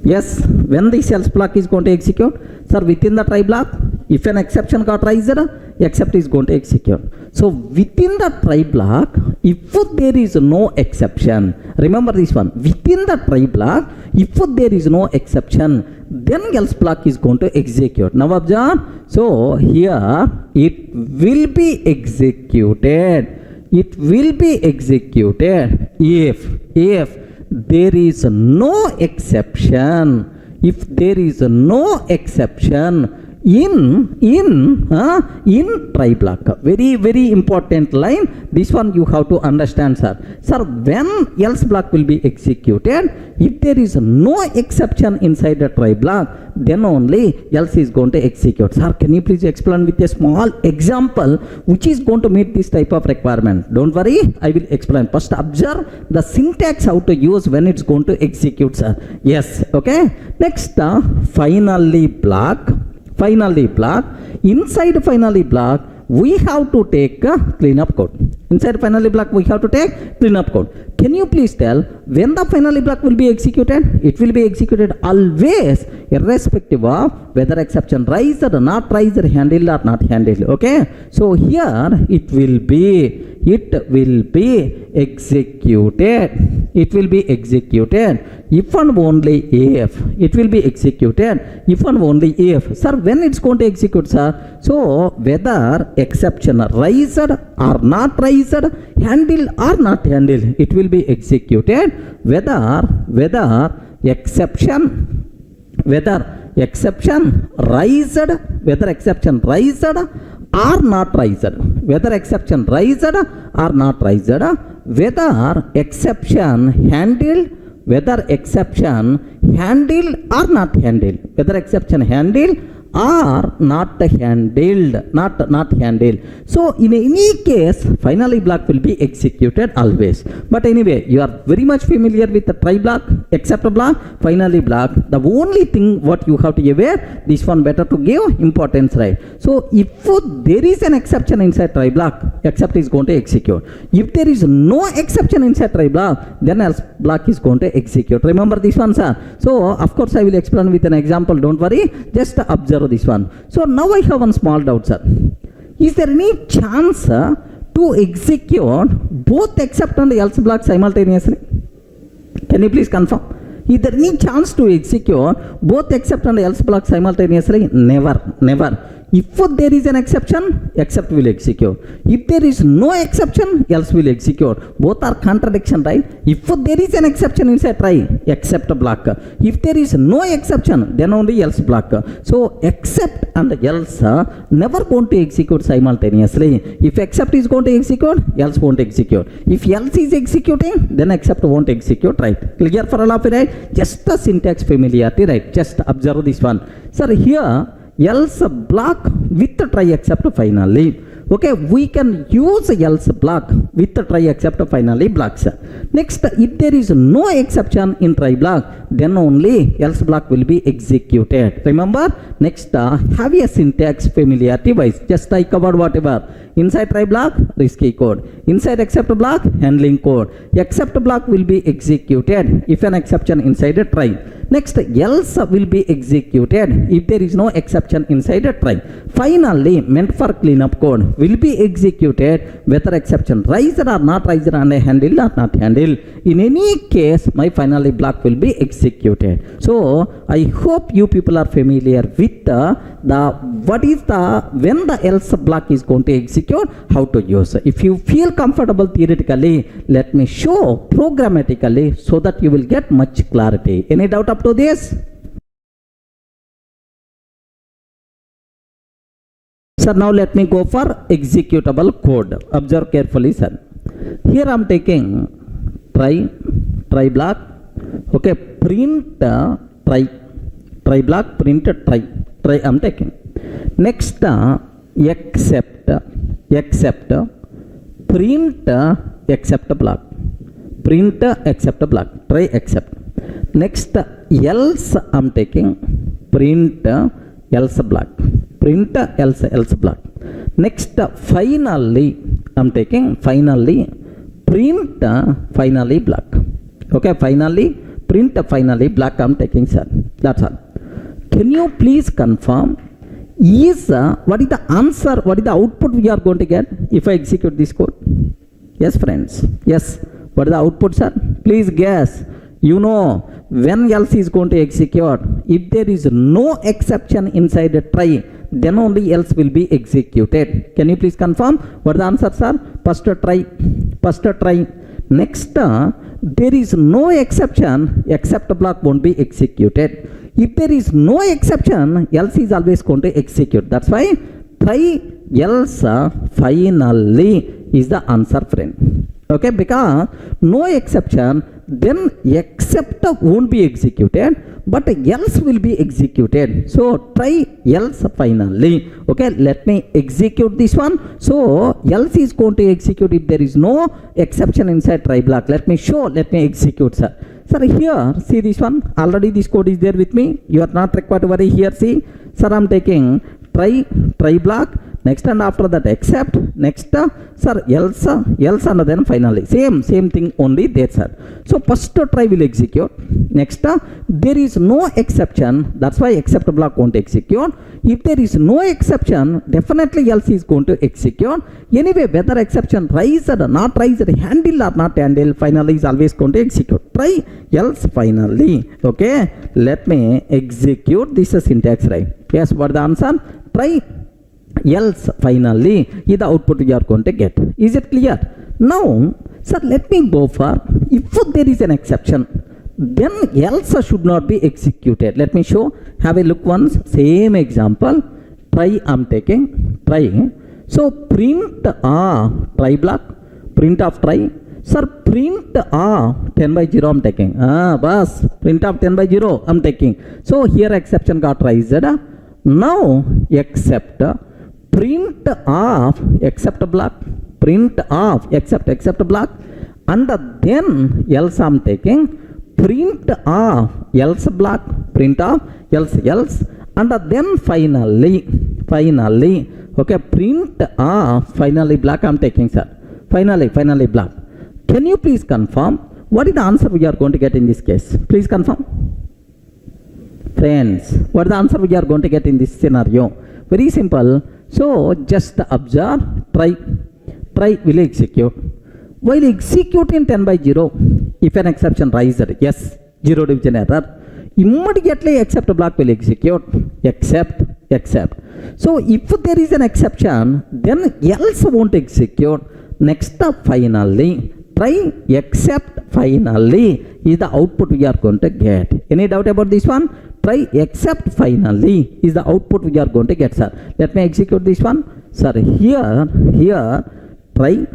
Yes, when this else block is going to execute? Sir, within the try block, if an exception got raised, except is going to execute. So within the try block, if there is no exception, remember this one, within the try block, if there is no exception, then else block is going to execute. Now observe, so here it will be executed. It will be executed if there is no exception. If there is no exception in try block. Very important line. This one you have to understand, sir. Sir, when else block will be executed, if there is no exception inside the try block, then only else is going to execute. Sir, can you please explain with a small example which is going to meet this type of requirement? Don't worry, I will explain. First observe the syntax how to use when it's going to execute, sir. Yes, okay. Next, finally block. Inside finally block, we have to take a cleanup code. Inside finally block, we have to take cleanup code. Can you please tell when the finally block will be executed? It will be executed always, irrespective of whether exception raised or not raised, handled or not handled. Okay. So here it will be executed. It will be executed if and only if. It will be executed if and only if. Sir, when it's going to execute, sir? So whether exception raised or not raised, handled or not handled, it will be executed whether exception raised or not raised, whether exception raised or not raised, whether exception handled or not handled, whether exception handled or not handled. So in any case, finally block will be executed always. But anyway, you are very much familiar with the try block, except block, finally block. The only thing what you have to be aware, this one better to give importance, right? So if there is an exception inside try block, except is going to execute. If there is no exception inside try block, then else block is going to execute. Remember this one, sir? So of course I will explain with an example. Don't worry, just observe this one. So now I have one small doubt, sir. Is there any chance to execute both except and else block simultaneously? Can you please confirm? Is there any chance to execute both except and else block simultaneously? Never. If there is an exception, except will execute. If there is no exception, else will execute. Both are contradiction, right? If there is an exception inside try, except block. If there is no exception, then only else block. So except and else never going to execute simultaneously. If except is going to execute, else won't execute. If else is executing, then except won't execute, right? Clear for all of you, right? Just the syntax familiarity, right? Just observe this one. Sir, here else block with the try except finally. Okay, we can use else block with the try except finally blocks. Next, if there is no exception in try block, then only else block will be executed. Remember, next have a syntax familiarity wise. Just I covered whatever. Inside try block, risky code. Inside except block, handling code. Except block will be executed if an exception inside a try. Next, else will be executed if there is no exception inside a try. Finally, meant for cleanup code will be executed whether exception raised or not raised and handled or not handled. In any case, my finally block will be executed. So I hope you people are familiar with when the else block is going to execute, how to use. If you feel comfortable theoretically, let me show programmatically so that you will get much clarity. Any doubt up to this? Sir, now let me go for executable code. Observe carefully, sir. Here I am taking try block. Okay, print try block, print try I am taking. Next, except print except block, print except block, try except. Next, else I am taking, print else block, print else block. Next, finally I am taking print finally block. Okay, finally print finally block I am taking, sir. That's all. Can you please confirm is what is the answer, what is the output we are going to get if I execute this code? Yes, friends. Yes. What is the output, sir? Please guess. You know, when else is going to execute? If there is no exception inside a try, then only else will be executed. Can you please confirm? What is the answer, sir? First try. First try. Next, there is no exception, except block won't be executed. If there is no exception, else is always going to execute. That's why try else finally is the answer, friend. Okay, because no exception, then except won't be executed, but else will be executed. So try else finally. Okay, let me execute this one. So else is going to execute if there is no exception inside try block. Let me show, let me execute, sir. Sir, here, see this one, already this code is there with me. You are not required to worry here, see. Sir, I am taking try block. Next and after that except, next sir else and then finally same thing only there, sir. So first try will execute. Next there is no exception, that's why except block won't execute. If there is no exception, definitely else is going to execute. Anyway, whether exception raised or not raised, handle or not handle, finally is always going to execute. Try else finally. Okay, let me execute this syntax, right? Yes, what the answer? Try else finally is the output we are going to get. Is it clear? Now, sir, let me go for, if there is an exception, then else should not be executed. Let me show. Have a look once. Same example. Try I am taking. Try. So print try block. Print of try. Sir, print 10 by 0 I am taking. Bas. Print of 10 by 0 I am taking. So here exception got raised. Now except print of except block, print of except block, and then else I am taking print of else block, print of else, and then finally, okay, print of finally block I am taking, sir. Finally block. Can you please confirm what is the answer we are going to get in this case? Please confirm. Friends, what is the answer we are going to get in this scenario? Very simple. So just observe, try will execute. While executing 10 by 0, if an exception rises, yes, 0 division error, immediately except block will execute, except. So if there is an exception, then else won't execute. Next up, finally, try except finally is the output we are going to get. Any doubt about this one? Try except finally is the output we are going to get, sir. Let me execute this one. Sir, here, try,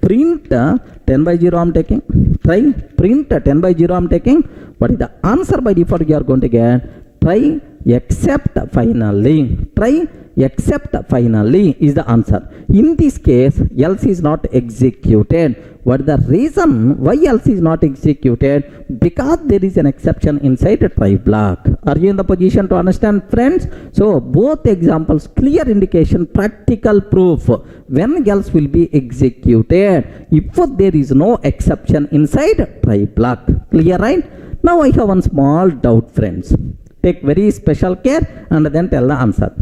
print 10 by 0 I am taking. Try, print 10 by 0 I am taking. What is the answer by default we are going to get? Try except finally. Try except finally is the answer. In this case, else is not executed. What is the reason why else is not executed? Because there is an exception inside a try block. Are you in the position to understand, friends? So both examples, clear indication, practical proof when else will be executed if there is no exception inside try block. Clear, right? Now I have one small doubt, friends. Take very special care and then tell the answer.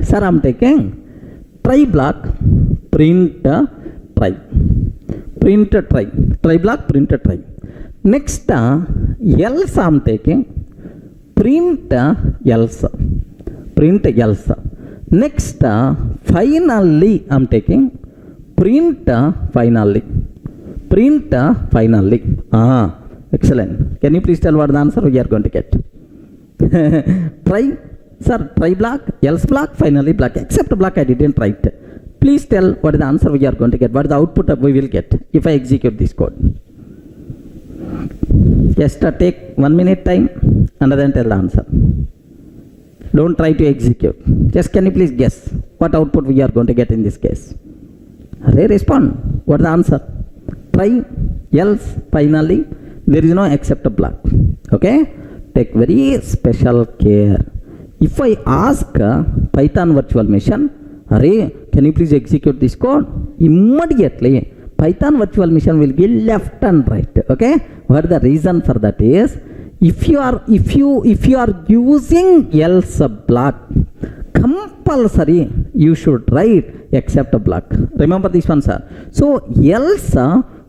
Sir, I am taking try block, print try. Print try. Try block, print try. Next, else I am taking print else. Print else. Next, finally I am taking print finally. Print finally. Excellent. Can you please tell what the answer we are going to get? Try. Sir, try block, else block, finally block, except block I didn't write. Please tell what is the answer we are going to get, what is the output we will get if I execute this code. Just take 1 minute time and then tell the answer. Don't try to execute. Just can you please guess what output we are going to get in this case? Respond. What is the answer? Try, else, finally, there is no except block. Okay? Take very special care. If I ask Python virtual machine, can you please execute this code? Immediately, Python virtual machine will give left and right. Okay? What the reason for that is, if you are using else block, compulsory you should write except block. Remember this one, sir. So else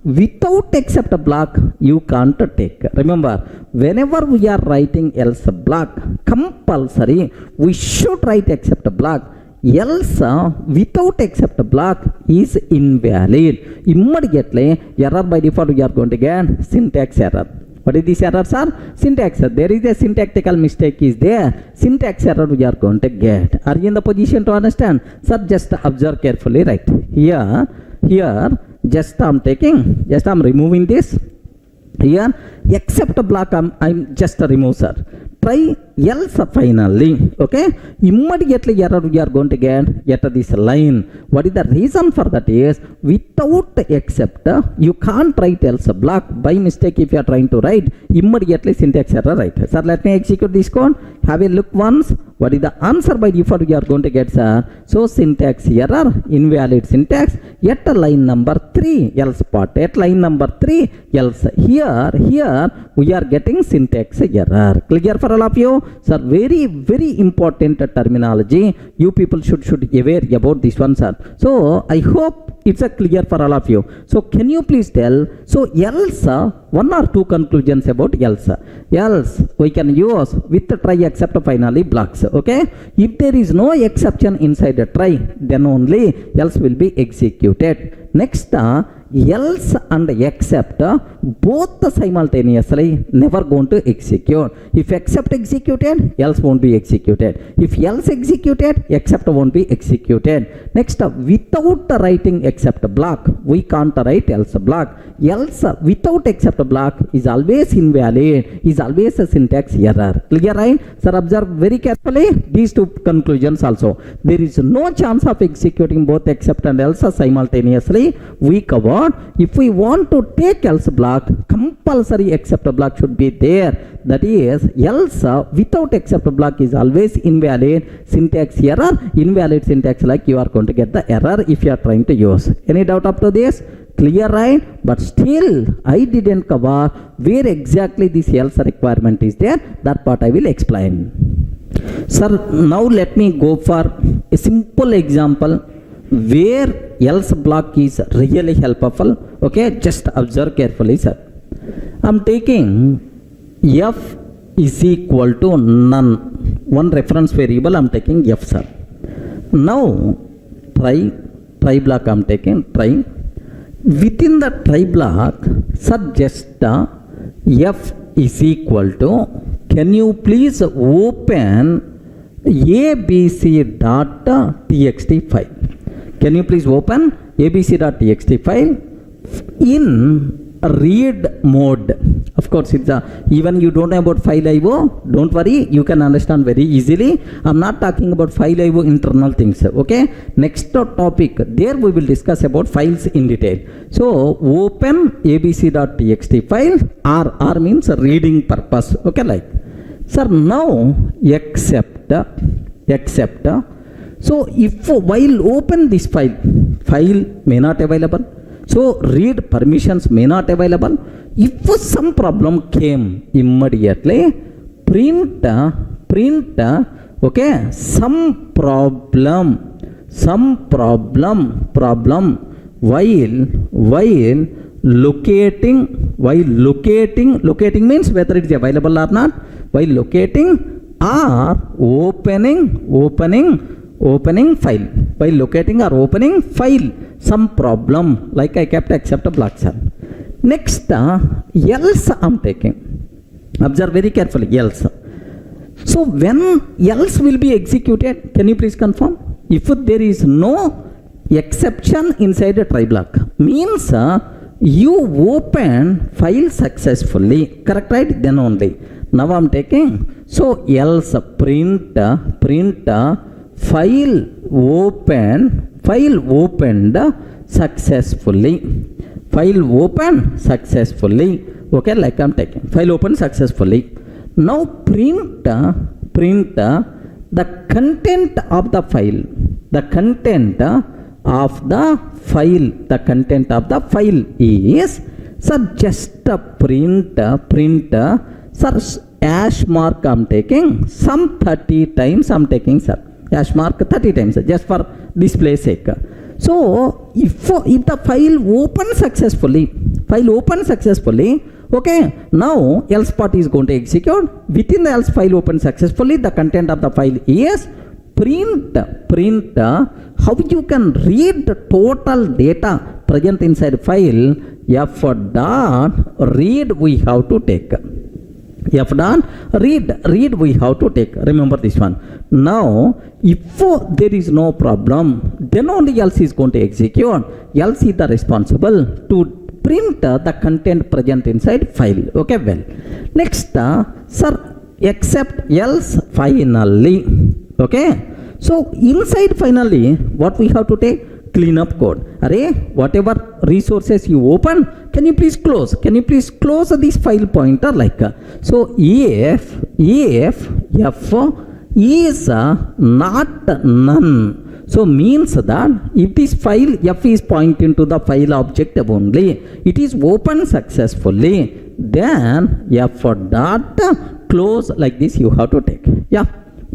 without except block you can't take. Remember, whenever we are writing else block, compulsory we should write except block. Else without except block is invalid. Immediately error by default we are going to get syntax error. What is this error, sir? Syntax. There is a syntactical mistake is there. Syntax error we are going to get. Are you in the position to understand? Sir, just observe carefully, right? Here, just I'm removing this. Here, except block, I'm just remove, sir. Try else finally. Okay? Immediately error we are going to get this line. What is the reason for that is, without except, you can't write else block. By mistake, if you are trying to write, immediately syntax error, right? Sir, let me execute this code. Have a look once. What is the answer by default we are going to get, sir? So syntax error, invalid syntax, at line number 3, else part. At line number 3, else. Here, we are getting syntax error. Clear for all of you? Sir, very, very important terminology. You people should aware about this one, sir. So, I hope it's a clear for all of you. So, can you please tell? So, else, one or two conclusions about else. Else, we can use with the try except finally blocks. Okay? If there is no exception inside the try, then only else will be executed. Next, else and except both simultaneously never going to execute. If except executed, else won't be executed. If else executed, except won't be executed. Next, without writing except block, we can't write else block. Else without except block is always invalid, is always a syntax error. Clear, right? Sir, observe very carefully these two conclusions also. There is no chance of executing both except and else simultaneously. We cover. If we want to take else block, compulsory except block should be there. That is, else without except block is always invalid. Syntax error, invalid syntax, like you are going to get the error if you are trying to use. Any doubt up to this? Clear, right? But still, I didn't cover where exactly this else requirement is there. That part I will explain. Sir, now let me go for a simple example where else block is really helpful. Okay, just observe carefully, sir. I'm taking f is equal to none. One reference variable I'm taking f, sir. Now try block I'm taking, try. Within the try block, sir, just f is equal to, can you please open abc dot txt file? Can you please open abc.txt file in read mode? Of course, it's even you don't know about file IO, don't worry, you can understand very easily. I'm not talking about file IO internal things. Okay, next topic, there we will discuss about files in detail. So open abc.txt file, R means reading purpose. Okay, like, sir, now except. So if while open this file may not available. So read permissions may not available. If some problem came, immediately print okay, some problem while locating means whether it is available or not, while locating or opening file, by locating or opening file, some problem, like I kept except block, sir. Next, else I'm taking. Observe very carefully, else. So when else will be executed, can you please confirm? If there is no exception inside a try block, means you open file successfully, correct, right? Then only. Now I'm taking, so else print file opened successfully. File opened successfully. Okay, like I'm taking. File opened successfully. Now print the content of the file. The content of the file is, so just print Sir, hash mark I'm taking some 30 times I'm taking, sir. Hash mark 30 times, sir, just for display sake. So if the file opens successfully, okay, now else part is going to execute. Within the else file opens successfully, the content of the file is print. How you can read the total data present inside file? F dot read we have to take. F dot read we have to take. Remember this one. Now if there is no problem, then only else is going to execute. Else is the responsible to print the content present inside file. Okay, well, next sir, except else finally. Okay, so inside finally what we have to take? Clean up code. Array, whatever resources you open, can you please close this file pointer like so. If f is not none, so means that if this file f is pointing to the file object only, it is open successfully, then f dot close like this you have to take. Yeah,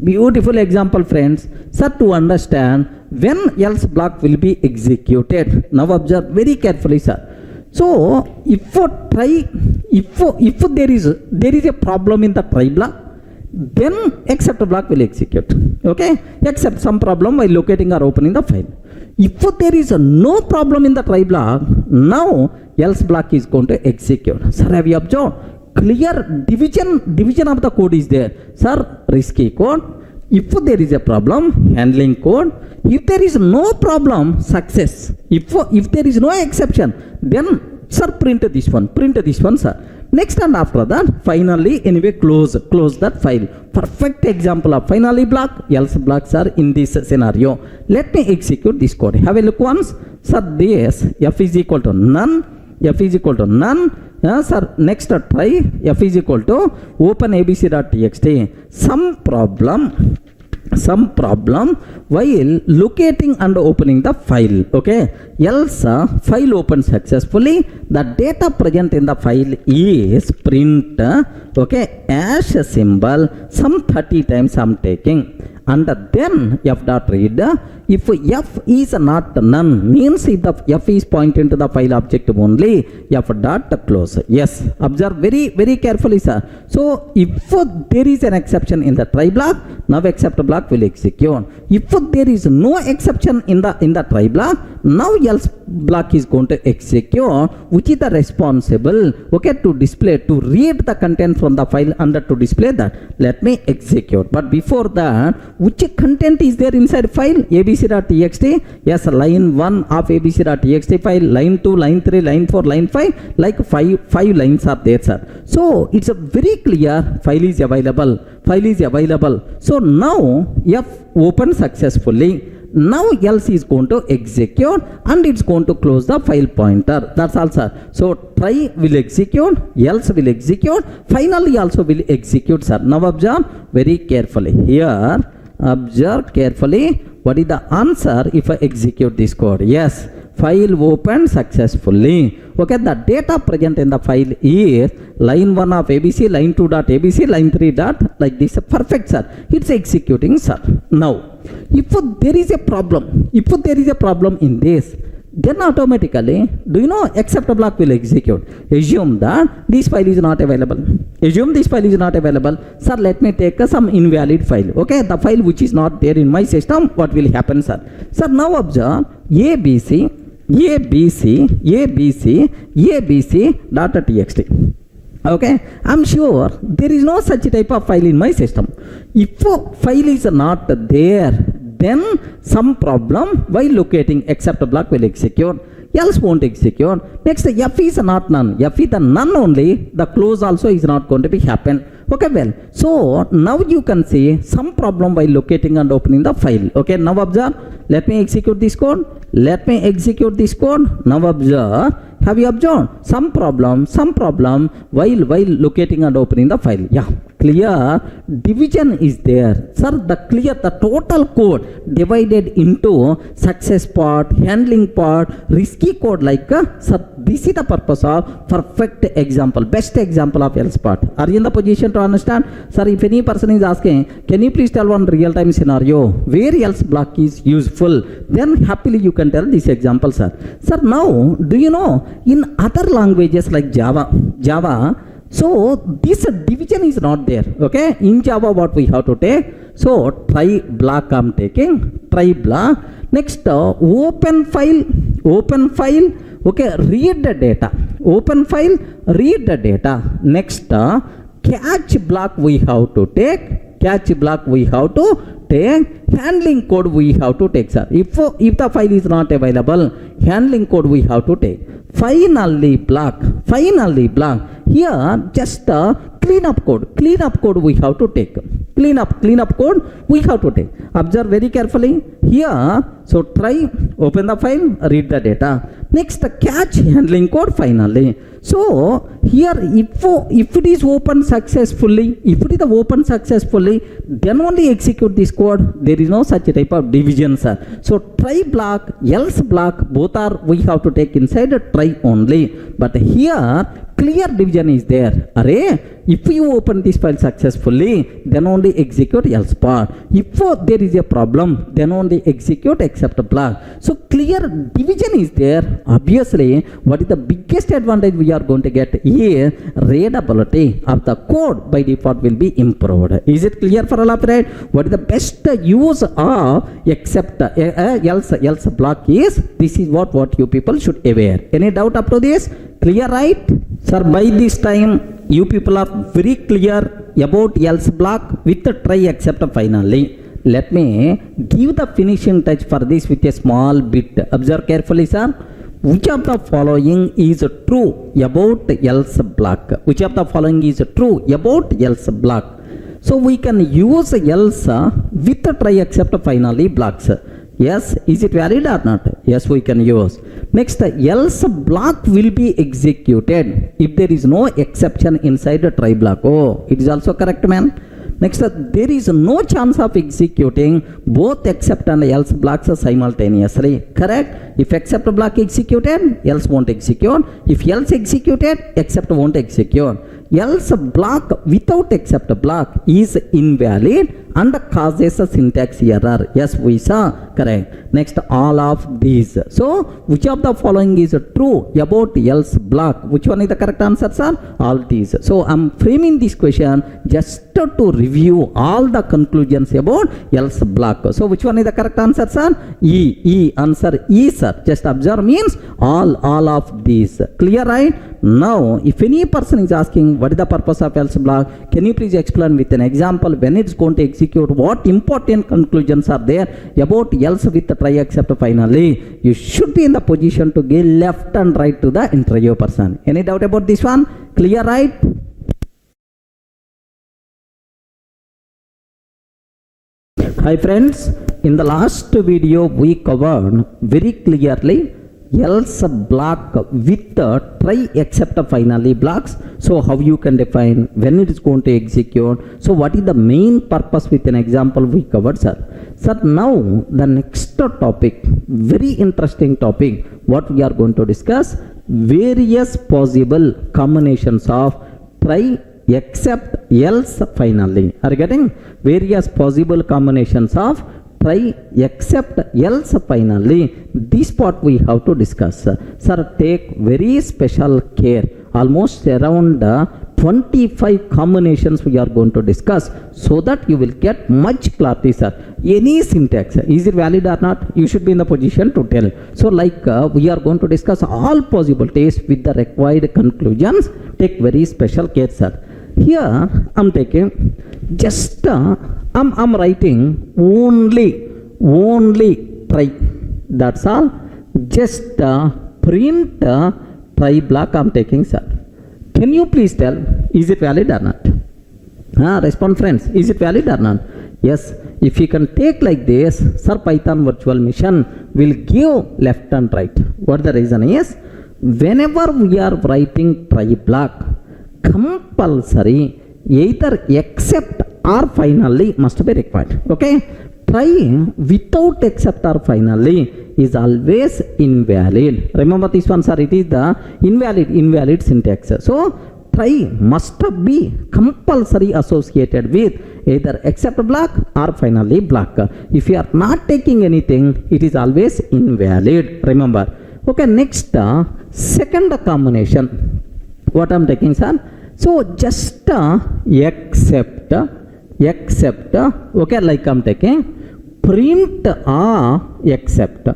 beautiful example, friends. Sir, to understand when else block will be executed, now observe very carefully, sir. So if there is a problem in the try block, then except block will execute. Okay, except some problem while locating or opening the file. If there is no problem in the try block, now else block is going to execute. Sir, have you observed? Clear division of the code is there. Sir, risky code. If there is a problem, handling code. If there is no problem, success. If there is no exception, then sir, print this one, sir. Next, and after that, finally, anyway, close that file. Perfect example of finally block, else blocks are in this scenario. Let me execute this code. Have a look once. Sir, this f is equal to none. Sir, next try f is equal to open abc.txt. Some problem while locating and opening the file. Okay, else file opens successfully, the data present in the file is print. Okay, hash symbol some 30 times I'm taking, and then f dot read. If f is not none, means if the f is pointing to the file object only, f dot close. Yes, observe very carefully, sir. So if there is an exception in the try block, now except block will execute. If there is no exception in the try block, now else block is going to execute, which is the responsible, okay, to read the content from the file and to display that. Let me execute. But before that, which content is there inside file? abc.txt. Yes, line 1 of abc.txt file, line 2, line 3, line 4, line 5, like five lines are there, sir. So it's a very clear file is available. So now f open successfully. Now else is going to execute and it's going to close the file pointer. That's all, sir. So try will execute, else will execute, finally also will execute, sir. Now observe very carefully. Here, observe carefully. What is the answer if I execute this code? Yes, file opened successfully. Okay, the data present in the file is line 1 of abc, line 2 dot abc, line 3 dot like this. Perfect, sir. It's executing, sir. Now if there is a problem in this, then automatically, do you know, except block will execute. Assume that this file is not available. Sir, let me take some invalid file. Okay, the file which is not there in my system. What will happen, sir? Sir, now observe abc dot.txt. Okay, I'm sure there is no such type of file in my system. If file is not there, then some problem while locating except block will execute, else won't execute. Next, f is not none. F is the none only, the close also is not going to be happen. Okay, well, so now you can see some problem while locating and opening the file. Okay, now observe. Let me execute this code. Now observe. Have you observed some problem while locating and opening the file? Yeah, clear division is there. Sir, the total code divided into success part, handling part, risky code like, sir, this is the purpose of perfect example, best example of else part. Are you in the position to understand? Sir, if any person is asking, can you please tell one real time scenario where else block is useful, then happily you can tell this example, sir. Sir, now do you know in other languages like Java, so this division is not there. Okay, in Java what we have to take? So try block I'm taking, try block. Next open file, okay, read the data, open file, read the data. Next catch block we have to take, handling code we have to take, sir. If the file is not available, handling code we have to take. Finally block, here just clean up code we have to take, clean up code we have to take. Observe very carefully here. So try, open the file, read the data. Next catch, handling code finally. So here if it is open successfully, then only execute this code. There is no such type of division, sir. So try block, else block, both are we have to take inside a try only. But here clear division is there. Array, if you open this file successfully, then only execute else part. If there is a problem, then only execute except block. So clear division is there. Obviously, what is the biggest advantage we are going to get here? Readability of the code by default will be improved. Is it clear for all of that? What is the best use of except else block is? This is what you people should aware. Any doubt up to this? Clear, right? Sir, by this time you people are very clear about else block with the try except finally. Let me give the finishing touch for this with a small bit. Observe carefully, sir. Which of the following is true about else block? Which of the following is true about else block? So we can use else with the try except finally blocks. Yes, is it valid or not? Yes, we can use. Next, else block will be executed if there is no exception inside the try block. Oh, it is also correct, man. Next, there is no chance of executing both except and else blocks simultaneously. Correct? If except block executed, else won't execute. If else executed, except won't execute. Else block without except block is invalid and causes a syntax error. Yes, we saw. Correct. Next, all of these. So, which of the following is true about else block? Which one is the correct answer, sir? All these. So, I'm framing this question just to review all the conclusions about else block. So, which one is the correct answer, sir? E. Answer E, sir. Just observe means all of these. Clear, right? Now, if any person is asking what is the purpose of else block, can you please explain with an example when it's going to execute, what important conclusions are there about else with the try except finally? You should be in the position to give left and right to the interview person. Any doubt about this one? Clear, right? Hi friends, in the last video we covered very clearly else block with the try except finally blocks. So how you can define when it is going to execute. So what is the main purpose with an example we covered, sir. Sir, now the next topic, very interesting topic, what we are going to discuss, various possible combinations of try except else finally. Are you getting? Various possible combinations of try except else finally. This part we have to discuss. Sir, take very special care. Almost around 25 combinations we are going to discuss so that you will get much clarity, sir. Any syntax, is it valid or not? You should be in the position to tell. So like we are going to discuss all possibilities with the required conclusions. Take very special care, sir. Here I'm taking just I'm writing only try. That's all. Just print try block I'm taking, sir. Can you please tell, is it valid or not? Respond friends, is it valid or not? Yes. If you can take like this, sir, Python virtual machine will give left and right. What the reason is? Whenever we are writing try block, compulsory either except or finally must be required. Okay, try without except or finally is always invalid. Remember this one, sir, it is the invalid syntax. So try must be compulsory associated with either except block or finally block. If you are not taking anything, it is always invalid. Remember. Okay, next second combination. What I'm taking, sir? So just except, okay, like I'm taking print except,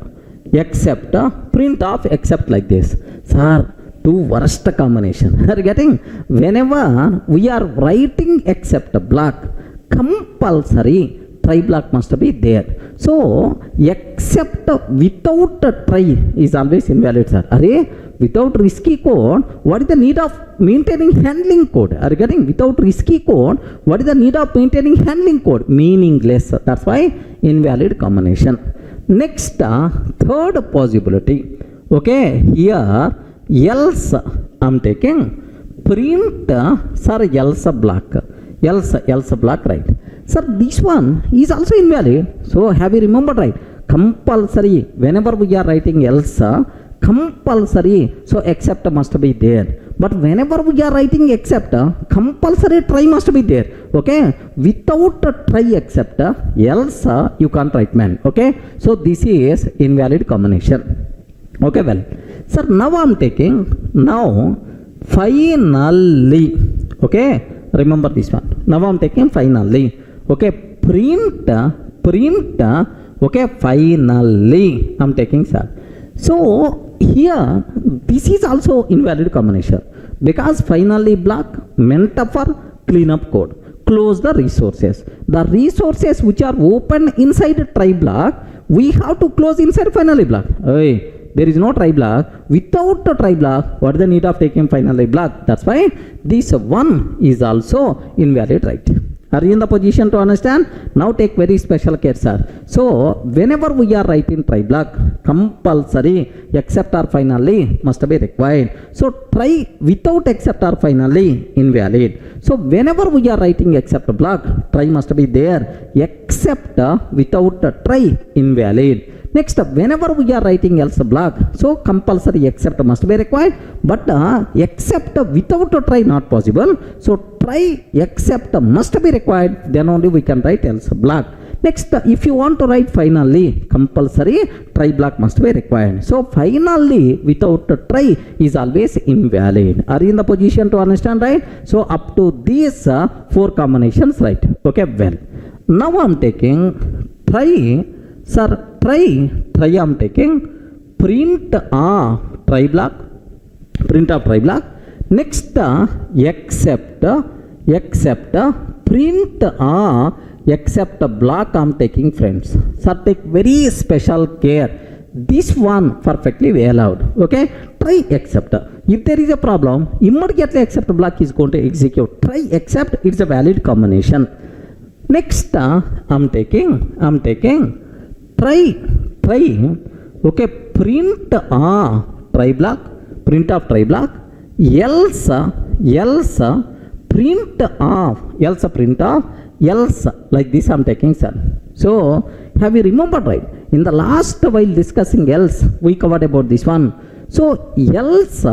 print of except like this. Sir, two worst combination. Are you getting? Whenever we are writing except block, compulsory try block must be there. So except without try is always invalid, sir. Are without risky code, what is the need of maintaining handling code? Are you getting? Without risky code, what is the need of maintaining handling code? Meaningless. That's why invalid combination. Next, third possibility. Okay, here else I'm taking print, sir, else block. Else block, right? Sir, this one is also invalid. So have you remembered, right? Compulsory. Whenever we are writing else, compulsory, so except must be there. But whenever we are writing except, compulsory try must be there. Okay, without try except, else you can't write man. Okay, so this is invalid combination. Okay, well, sir, now I'm taking finally. Okay, remember this one. Now I'm taking finally. Okay, print, okay, finally I'm taking, sir. So here this is also invalid combination because finally block meant for cleanup code. Close the resources. The resources which are open inside try block, we have to close inside finally block. Hey, there is no try block. Without a try block, what is the need of taking finally block? That's why this one is also invalid, right? Are you in the position to understand? Now take very special care, sir. So whenever we are writing try block, compulsory except or finally must be required. So try without except or finally invalid. So whenever we are writing except block, try must be there. Except without try invalid. Next, whenever we are writing else block, so compulsory except must be required, but except without a try not possible. So try except must be required, then only we can write else block. Next, if you want to write finally, compulsory try block must be required. So finally without a try is always invalid. Are you in the position to understand, right? So up to these four combinations, right? Okay, well, now I'm taking try. Sir, try I'm taking print try block, print of try block. Next, except print except block I'm taking, friends. Sir, take very special care. This one perfectly allowed. Okay, try except. If there is a problem, immediately except block is going to execute. Try except, it's a valid combination. Next, I'm taking try, okay, print try block, print of try block, else print of, else, like this I'm taking, sir. So have you remembered, right? In the last while discussing else, we covered about this one. So else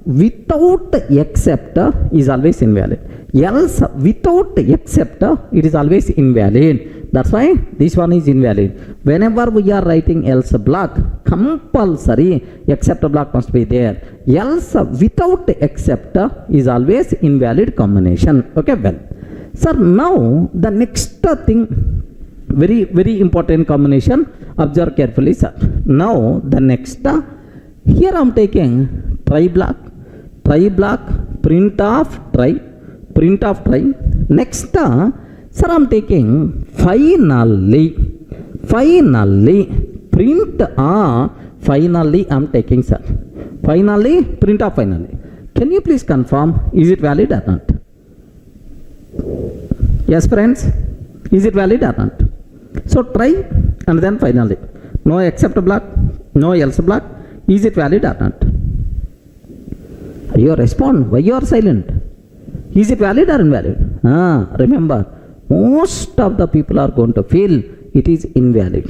without except is always invalid. Else without except it is always invalid. That's why this one is invalid. Whenever we are writing else block, compulsory except block must be there. Else without except is always invalid combination. Okay, well, sir, now the next thing, very important combination. Observe carefully, sir. Now the next, here I'm taking try block, print of try. Next, sir, I'm taking finally, print finally I'm taking, sir. Finally, print of finally. Can you please confirm, is it valid or not? Yes, friends, is it valid or not? So try and then finally. No except block, no else block. Is it valid or not? You respond. Why you are silent? Is it valid or invalid? Remember, most of the people are going to feel it is invalid.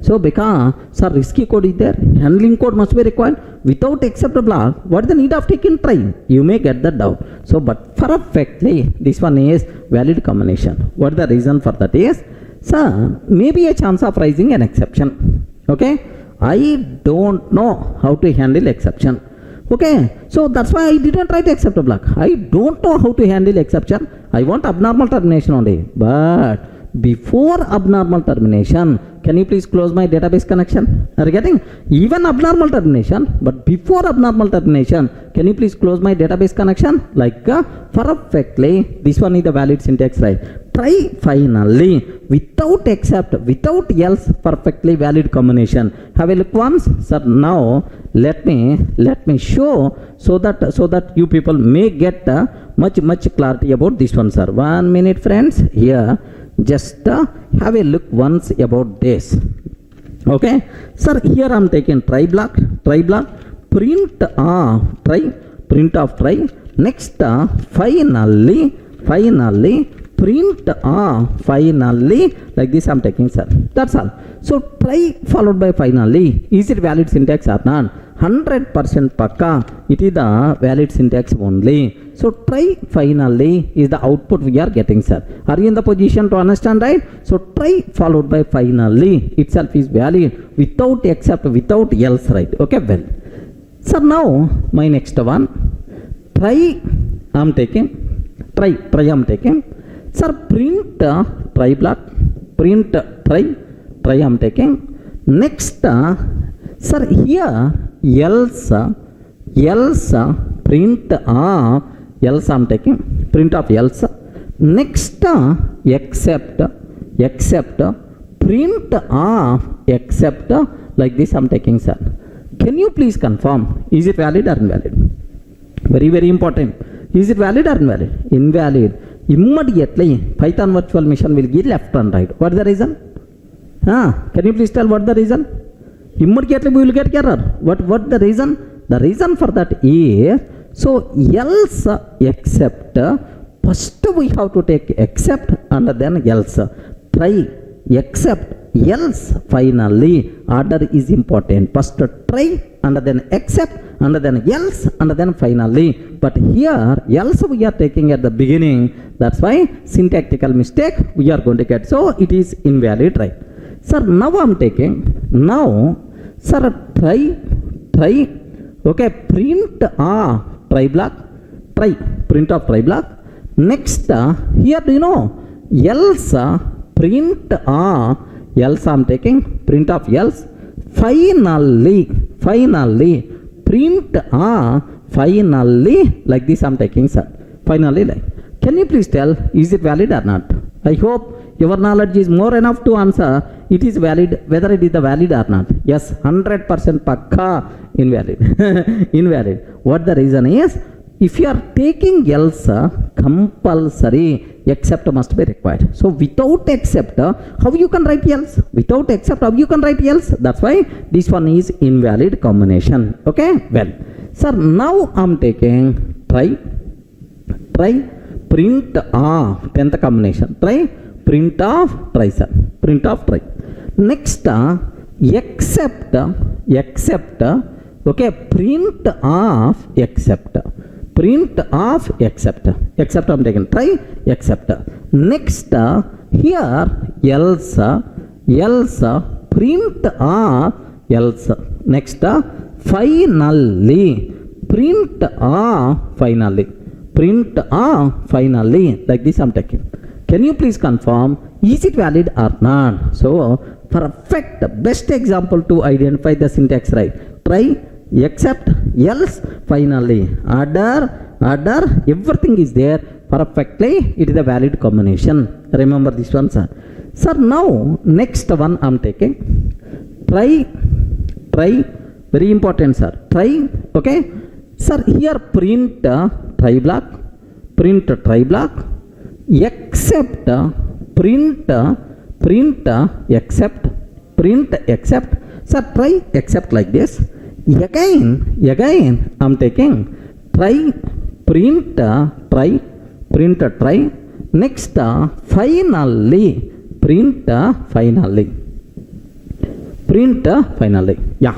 So because, sir, risky code is there, handling code must be required. Without accept block, what is the need of taking try? You may get the doubt. So, but perfectly, this one is valid combination. What the reason for that is, sir, maybe a chance of raising an exception. Okay, I don't know how to handle exception. Okay, so that's why I didn't write accept block. I don't know how to handle exception. I want abnormal termination only. But before abnormal termination, can you please close my database connection? Are you getting? Even abnormal termination, but before abnormal termination, can you please close my database connection? Like perfectly, this one is the valid syntax, right? Try finally, without except, without else, perfectly valid combination. Have a look once. Sir, now let me show so that you people may get much clarity about this one, sir. 1 minute, friends. Here, just have a look once about this. Okay, sir, here I am taking try block, print print of try. Next, finally, print finally, like this I am taking, sir. That's all. So try followed by finally, is it valid syntax or not? 100% pakka, it is the valid syntax only. So try finally is the output we are getting, sir. Are you in the position to understand, right? So try followed by finally itself is valid, without except, without else, right? Okay, well, sir, now my next one, try I'm taking, try I'm taking, sir, print try block, print try I'm taking. Next, sir, here else print else I'm taking, print of else. Next, except print except, like this I'm taking, sir. Can you please confirm, is it valid or invalid? Very important. Is it valid or invalid? Invalid. Immediately Python virtual machine will give left and right. What is the reason? Can you please tell what the reason? Immediately we will get error. What the reason? The reason for that is, so else except, first we have to take except and then else. Try except else finally. Order is important. First try and then except and then else and then finally. But here else we are taking at the beginning. That's why syntactical mistake we are going to get. So it is invalid, right? Sir, now I am taking, now, sir, try, okay, print try block, print of try block. Next, here do you know, else, print else I am taking, print of else. Finally, print finally, like this I am taking, sir. Finally, like, can you please tell, is it valid or not? I hope your knowledge is more enough to answer it is valid, whether it is the valid or not. Yes, 100% pakka invalid. Invalid. What the reason is, if you are taking else, compulsory except must be required. So without except, how you can write else? Without except, how you can write else? That's why this one is invalid combination. Okay, well, sir, now I am taking try, print 10th combination, try, print of try, sir, print of try. Next, except, okay, print of except, except I'm taking, try, except. Next, here else, print else. Next, finally, print finally, like this I'm taking. Can you please confirm, is it valid or not? So, perfect, best example to identify the syntax, right? Try, except, else, finally. Order, everything is there perfectly. It is a valid combination. Remember this one, sir. Sir, now, next one I am taking. Try, very important, sir. Try, okay. Sir, here print try block, except, print except, sir, try except like this. Again I'm taking try, print print try. Next finally, print finally. Print finally. Yeah.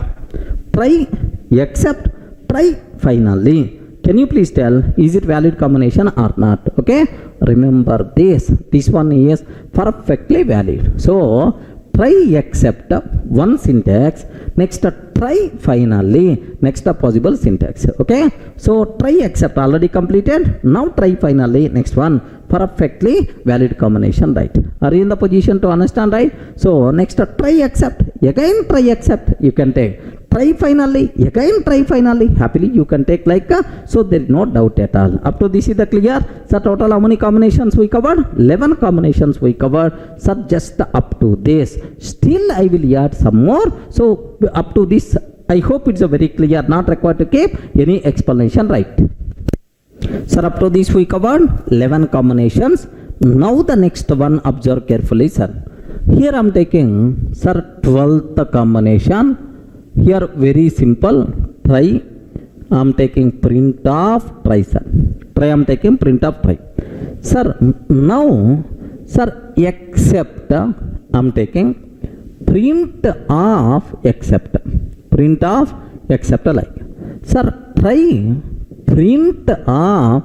Try, accept, try finally. Can you please tell, is it valid combination or not? Okay. Remember this. This one is perfectly valid. So, try, accept, one syntax. Next, try finally. Next, possible syntax. Okay. So, try, accept already completed. Now, try finally. Next one. Perfectly valid combination, right? Are you in the position to understand, right? So, next, try, accept. Again, try, accept. You can take. Try finally. Again, try finally. Happily, you can take like so there is no doubt at all. Up to this is the clear. So, total how many combinations we covered? 11 combinations we covered. So, just up to this. Still, I will add some more. So, up to this, I hope it's a very clear. Not required to keep any explanation, right? Sir, up to this we covered 11 combinations. Now the next one, observe carefully, sir. Here I am taking, sir, 12th combination. Here very simple, try. I am taking print of try, sir. Try, I am taking print of try. Sir, now, sir, except, I am taking print of accept. Print of accept like. Sir, try. Print of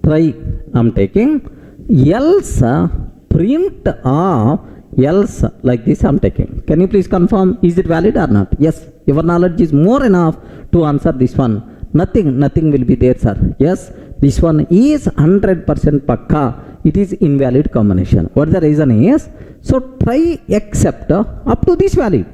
try, I am taking, else print of else like this I am taking. Can you please confirm, is it valid or not? Yes, your knowledge is more enough to answer this one. Nothing will be there, sir. Yes, this one is 100% pakka. It is invalid combination. What the reason is? So try accept up to this valid,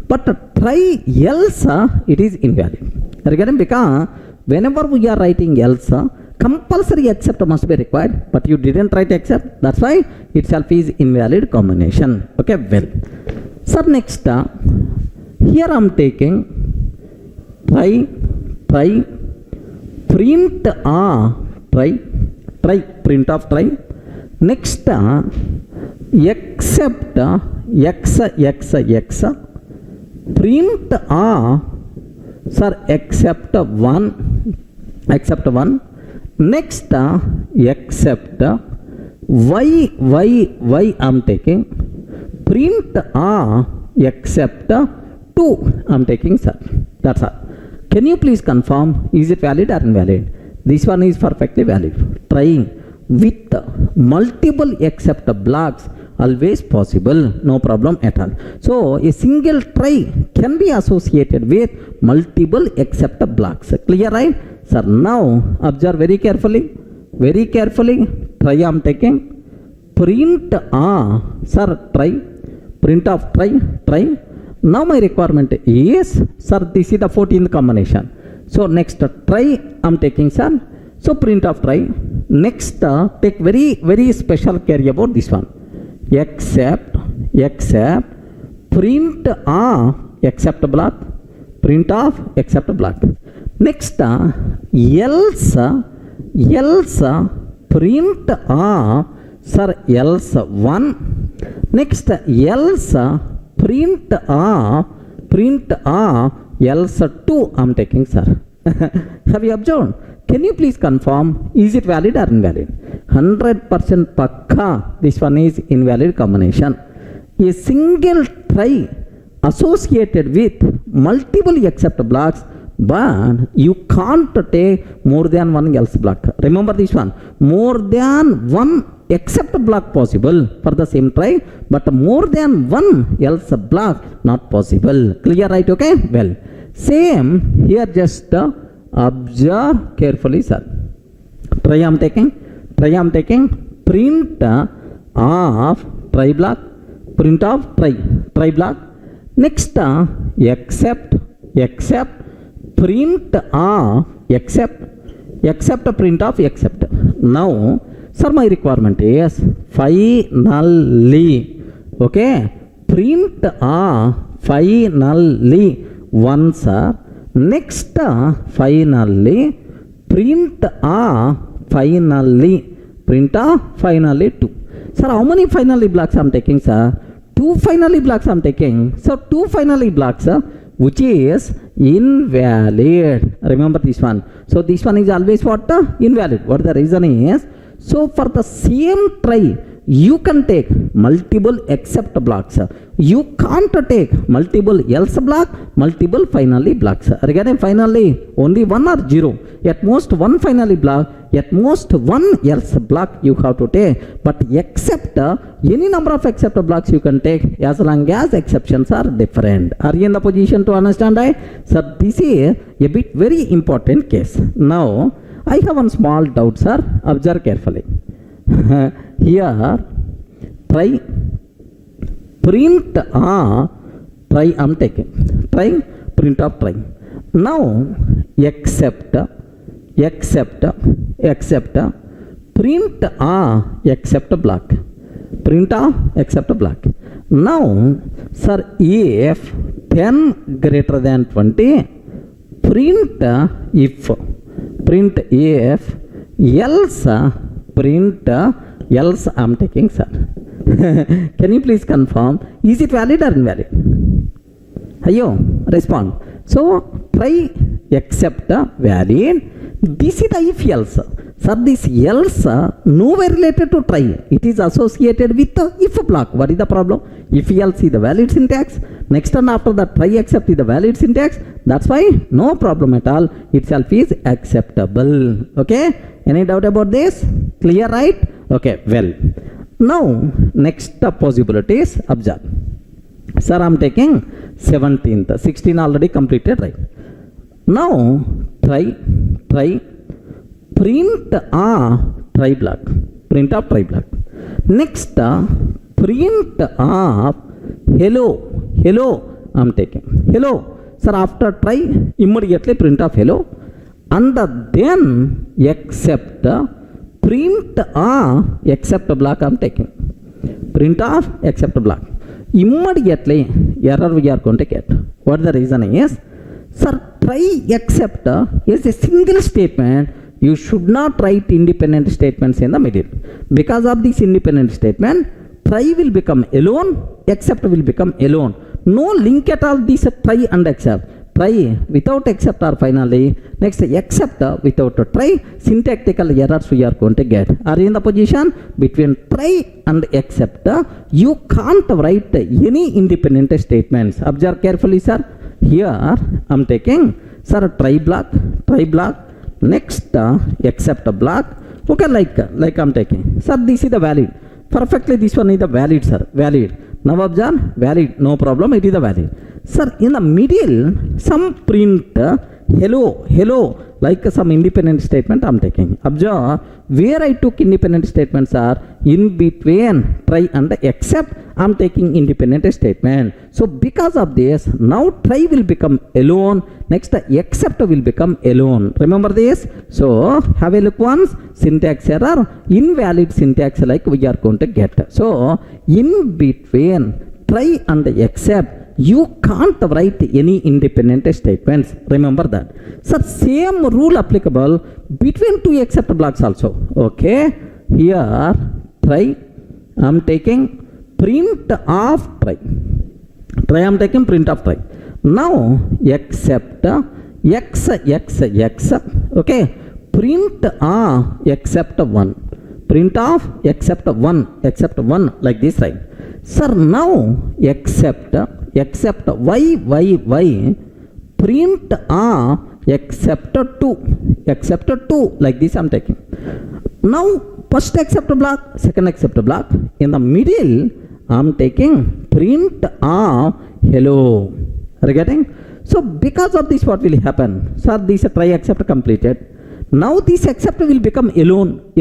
but try else it is invalid. Regarding because whenever we are writing else, compulsory accept must be required, but you didn't write accept. That's why itself is invalid combination. Okay, well. Sir, next, here I am taking try, print try, print of try. Next, accept, print sir, accept one. Next, accept y I'm taking. Print accept 2 I'm taking, sir. That's all. Can you please confirm, is it valid or invalid? This one is perfectly valid. Trying with multiple accept blocks always possible, no problem at all. So a single try can be associated with multiple accept blocks. Clear, right? Sir, now observe very carefully. Try I am taking. Print sir, try. Print of try. Now my requirement is, sir, this is the 14th combination. So next try I am taking, sir. So print of try. Next take very special care about this one. Accept print accept block, print of accept block. Next else print sir, else 1. Next else print else 2 I am taking, sir. Have you observed? Can you please confirm, is it valid or invalid? 100% pakka, this one is invalid combination. A single try associated with multiple accept blocks, but you can't take more than one else block. Remember this one, more than one accept block possible for the same try, but more than one else block not possible. Clear, right? Okay, well, same here, just observe carefully, sir. Try I am taking print of try block, print of try block. Next accept print of accept print of accept. Now, sir, my requirement is finally. Okay, print finally 1, sir. Next finally print finally 2. Sir, how many finally blocks I am taking, sir? 2 finally blocks I am taking. So 2 finally blocks which is invalid. Remember this one. So this one is always what? Invalid. What the reason is? So for the same try, you can take multiple except blocks. You can't take multiple else block, multiple finally blocks. Regarding finally, only one or zero. At most one finally block, at most one else block you have to take. But except any number of except blocks you can take as long as exceptions are different. Are you in the position to understand? So this is a bit very important case. Now I have one small doubt, sir. Observe carefully. Here try print try I'm taking try print of try. Now except print except block, print except block. Now sir, if 10 greater than 20, print if else print else I'm taking, sir. Can you please confirm, is it valid or invalid? Ayo, respond. So try except valid. This is the if else. Sir, this else nowhere related to try. It is associated with the if block. What is the problem? If else is the valid syntax. Next and after that try except is the valid syntax. That's why no problem at all. Itself is acceptable. Okay? Any doubt about this? Clear, right? Okay, well. Now, next possibilities, observe. Sir, I'm taking 17th. 16 already completed, right? Now, try, print try block. Print of try block. Next, print of hello, I'm taking. Hello. Sir, after try, immediately print of hello. And then except print except block I'm taking. Print of except block. Immediately error we are going to get. What the reason is? Sir, try except is a single statement. You should not write independent statements in the middle. Because of this independent statement, try will become alone, except will become alone. No link at all this try and except. Try without except or finally. Next, except without try. Syntactical errors we are going to get. Are you in the position? Between try and except, you can't write any independent statements. Observe carefully, sir. Here, I'm taking, sir, try block. Next, except block. Okay, like I'm taking. Sir, this is the valid. Perfectly, this one is the valid, sir. Valid. Now observe, valid. No problem, it is the valid. Sir, in the middle, some print hello, like some independent statement I'm taking. Observe, where I took independent statements are in between try and except I'm taking independent statement. So because of this, now try will become alone. Next, except will become alone. Remember this? So have a look once. Syntax error, invalid syntax like we are going to get. So in between try and except, you can't write any independent statements. Remember that. So same rule applicable between two except blocks also. Okay. Here try, I'm taking print of try. I'm taking print of try. Now except x. Okay. Print except 1. Print of except 1 like this, right? Sir, now except y, print except 2 like this I'm taking. Now first except block, second except block. In the middle I'm taking print hello. Are you getting? So because of this, what will happen? Sir, this try except completed. Now this except will become alone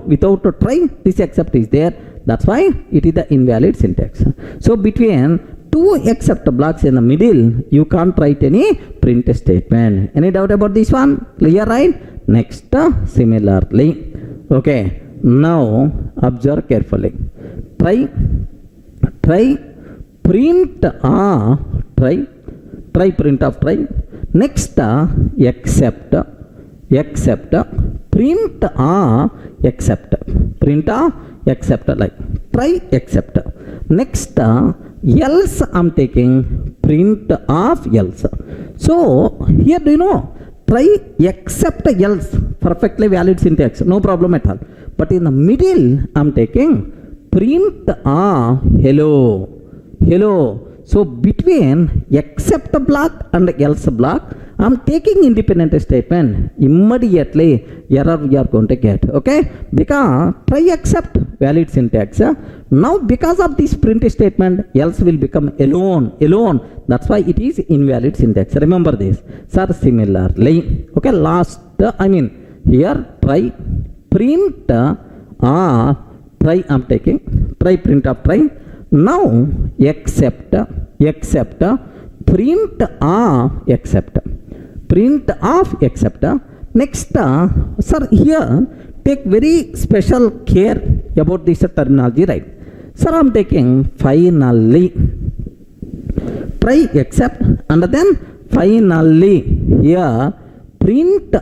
without a try. This except is there. That's why it is the invalid syntax. So between two except blocks in the middle, you can't write any print statement. Any doubt about this one? Clear, right? Next, similarly. Okay. Now observe carefully. Try print try print of try. Next, except print except like try except. Next, else I'm taking print of else. So here, do you know, try except else, perfectly valid syntax, no problem at all. But in the middle I'm taking print hello, hello. So between except block and else block I'm taking independent statement, immediately error we are going to get. Okay, because try except valid syntax. Now because of this print statement else will become alone, alone, that's why it is invalid syntax. Remember this, sir. Similarly, okay, last here try print try I'm taking try print of try. Now except print except print of except. Next sir, here take very special care about this terminology, right? Sir, I'm taking finally try except and then finally here print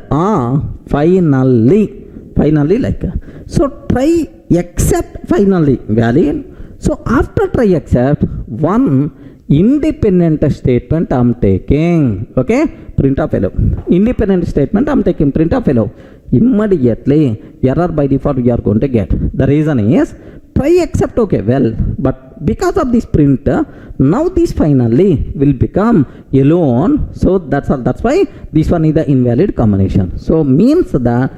finally like so. Try except finally valid. So after try except one independent statement I'm taking, okay, print of hello. Independent statement I'm taking print of hello. Immediately error by default we are going to get. The reason is try except, okay, well, but because of this print now this finally will become alone. So that's all, that's why this one is the invalid combination. So means that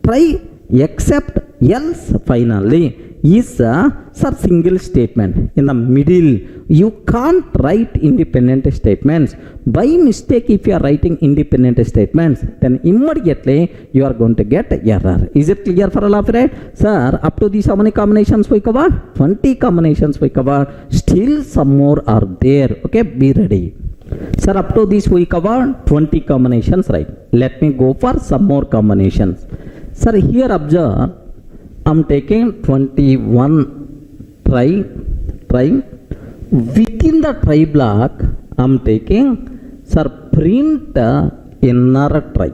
try except else finally is a single statement. In the middle you can't write independent statements. By mistake if you are writing independent statements, then immediately you are going to get error. Is it clear for all of it? Sir, up to these how many combinations we covered? 20 combinations we covered. Still some more are there. Okay, be ready. Sir, up to this we covered 20 combinations, right? Let me go for some more combinations. Sir, here observe, I'm taking 21 try. Within the try block I'm taking, sir, print inner try.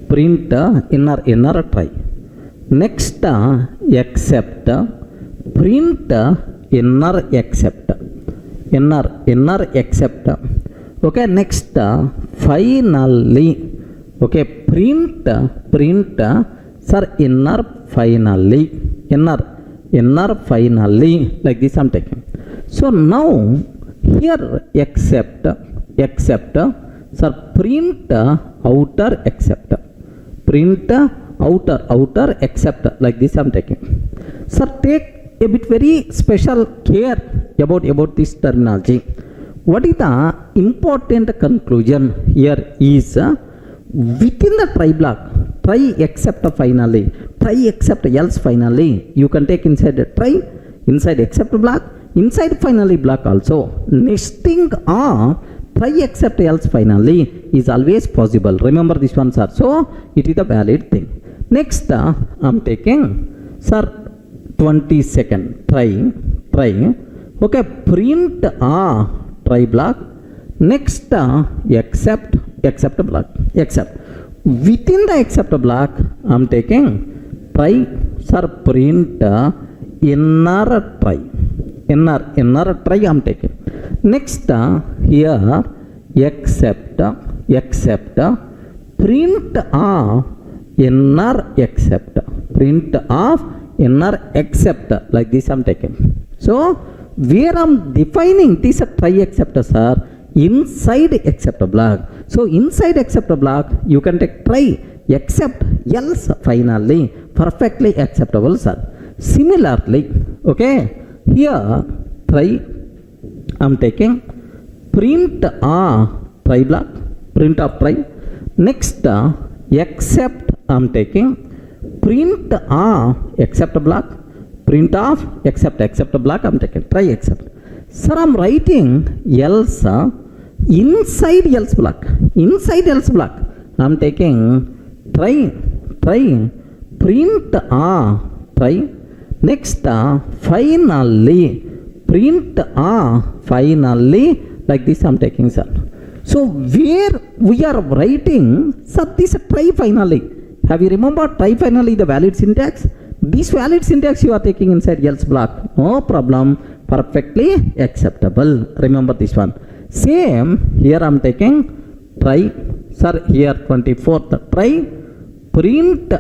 Print inner try. Next except print inner except. Inner except. Okay, next finally. Okay, print sir inner finally. Inner finally, like this I'm taking. So now here except sir print outer except. Print outer except, like this I'm taking. Sir, take a bit very special care about this terminology. What is the important conclusion here is within the try block, try except finally, try except else finally, you can take inside the try, inside except block, inside finally block also. Nesting try except else finally is always possible. Remember this one, sir. So it is a valid thing. Next I'm taking, sir, 22nd try. Okay, print try block. Next except block. Except within the except block I'm taking try, sir, print inner try. Inner try I'm taking. Next here except print inner except. Print of inner except, like this I'm taking. So where I'm defining this try except, sir, inside except block. So inside except block you can take try except else finally, perfectly acceptable, sir. Similarly, okay, here try I'm taking print try block, print of try. Next except I'm taking print except block, print of except block I'm taking try except. Sir, I'm writing else inside else block. Inside else block I'm taking try print try. Next finally, print finally, like this I'm taking, sir. So where we are writing, sir, this try finally. Have you remembered try finally the valid syntax? This valid syntax you are taking inside else block, no problem, perfectly acceptable. Remember this one. Same here I'm taking try, Sir, here 24th. Try print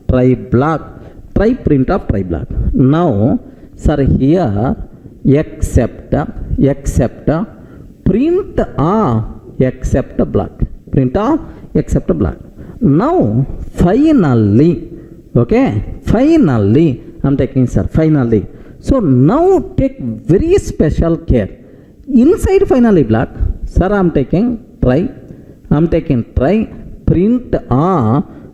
try block. Try print of try block. Now, sir, here accept print accept block. Print accept block. Now, finally, okay, finally, I'm taking, sir, finally. So now take very special care. Inside finally block, sir, I'm taking try, print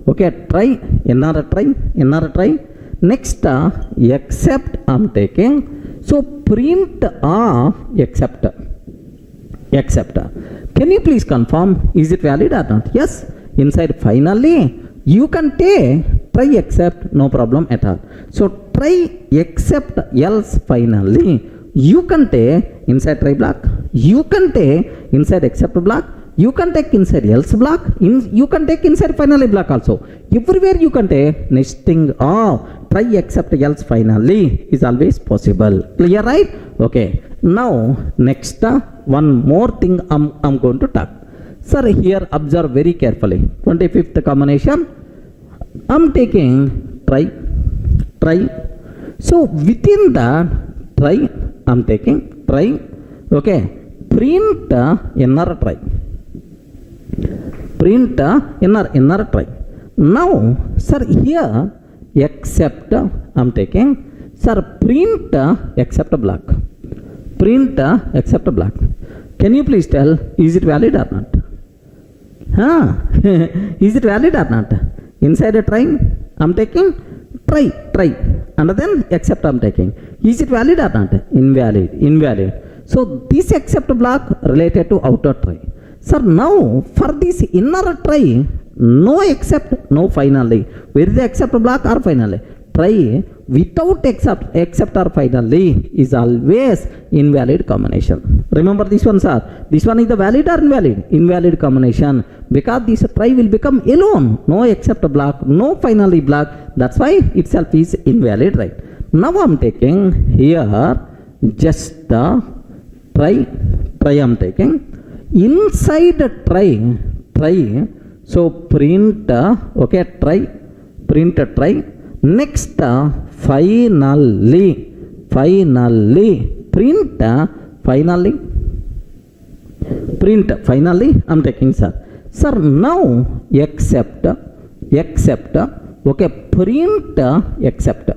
okay, try, another try. Next, accept, I'm taking. So print accept. Can you please confirm, is it valid or not? Yes. Inside finally, you can take try accept, no problem at all. So try accept else finally. You can take inside try block. You can take inside accept block. You can take inside else block. You can take inside finally block also. Everywhere you can take nesting try accept else finally is always possible. Clear, right? Okay. Now next one more thing I'm going to talk. Sir, here observe very carefully. 25th combination. I'm taking try. So within that try, I'm taking try. Okay. Print another try. Print another try. Now, sir, here accept, I'm taking. Sir, print accept block. Print accept block. Can you please tell, is it valid or not? Is it valid or not? Inside a try, I'm taking try, and then accept, I'm taking. Is it valid or not? Invalid. So this accept block related to outer try. Sir, now for this inner try, no accept, no finally. Where is the accept block or finally? Try without accept or finally is always invalid combination. Remember this one, sir. This one is the valid or invalid? Invalid combination, because this try will become alone. No accept block, no finally block. That's why itself is invalid, right? Now I'm taking here just the try I'm taking. Inside try. So print okay, print try. Next, finally, print finally, I'm taking, sir. Sir, now accept, okay, print accept.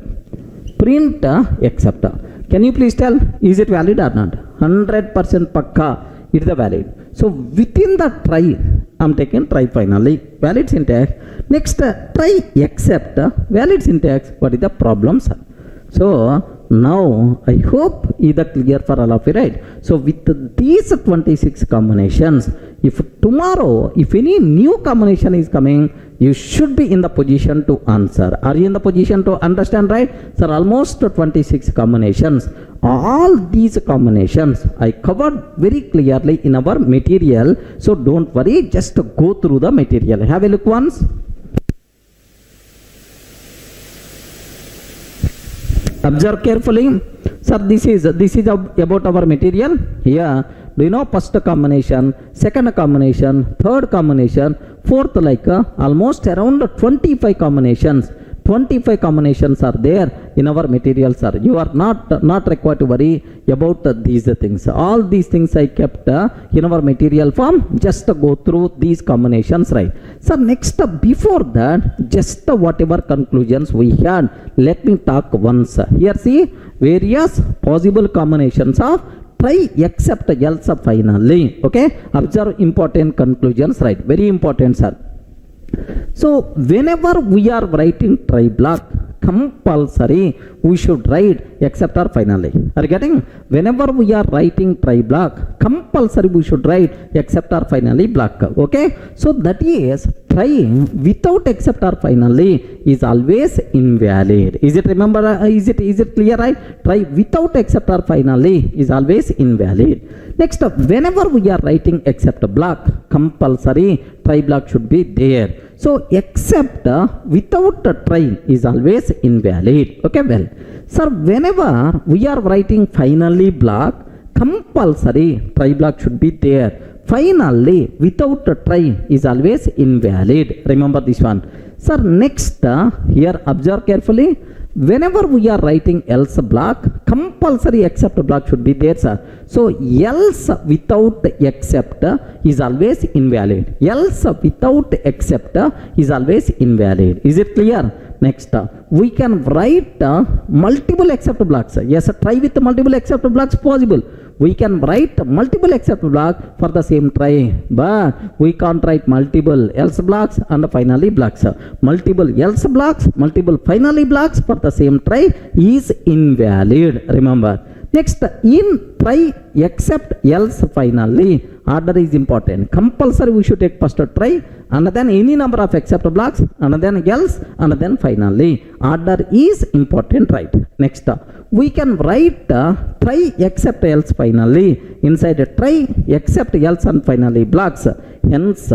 Can you please tell, is it valid or not? 100% pakka, it is valid. So within the try, I'm taking try finally, valid syntax. Next, try accept, valid syntax. What is the problem, sir? So now I hope is clear for all of you, right? So with these 26 combinations, if tomorrow, if any new combination is coming, you should be in the position to answer. Are you in the position to understand, right? Sir, almost 26 combinations. All these combinations I covered very clearly in our material. So don't worry, just go through the material. Have a look once. Observe carefully. Sir, this is about our material. Here, do you know first combination, second combination, third combination, fourth, like almost around 25 combinations. 25 combinations are there in our material, sir. You are not required to worry about these things. All these things I kept in our material form. Just go through these combinations, right? So next, before that, just whatever conclusions we had, let me talk once. Here see various possible combinations of try accept else finally. Okay, observe important conclusions, right? Very important, sir. So whenever we are writing try block, compulsory we should write except or finally. Are you getting? Whenever we are writing try block, compulsory we should write except or finally block. Okay, so that is trying without except or finally is always invalid. Is it, remember, is it clear, right? Try without except or finally is always invalid. Next, whenever we are writing except block, compulsory try block should be there. So except without try is always invalid. Okay, well, sir, whenever we are writing finally block, compulsory try block should be there. Finally, without a try is always invalid. Remember this one. Sir, next here observe carefully. Whenever we are writing else block, compulsory except block should be there, sir. So else without except is always invalid. Else without except is always invalid. Is it clear? Next, we can write multiple except blocks. Yes, try with multiple except blocks possible. We can write multiple except block for the same try, but we can't write multiple else blocks and finally blocks. Multiple else blocks, multiple finally blocks for the same try is invalid. Remember. Next, in try except else finally, order is important. Compulsory we should take first try and then any number of except blocks and then else and then finally. Order is important, right? Next, we can write try except else finally inside try except else and finally blocks. Hence,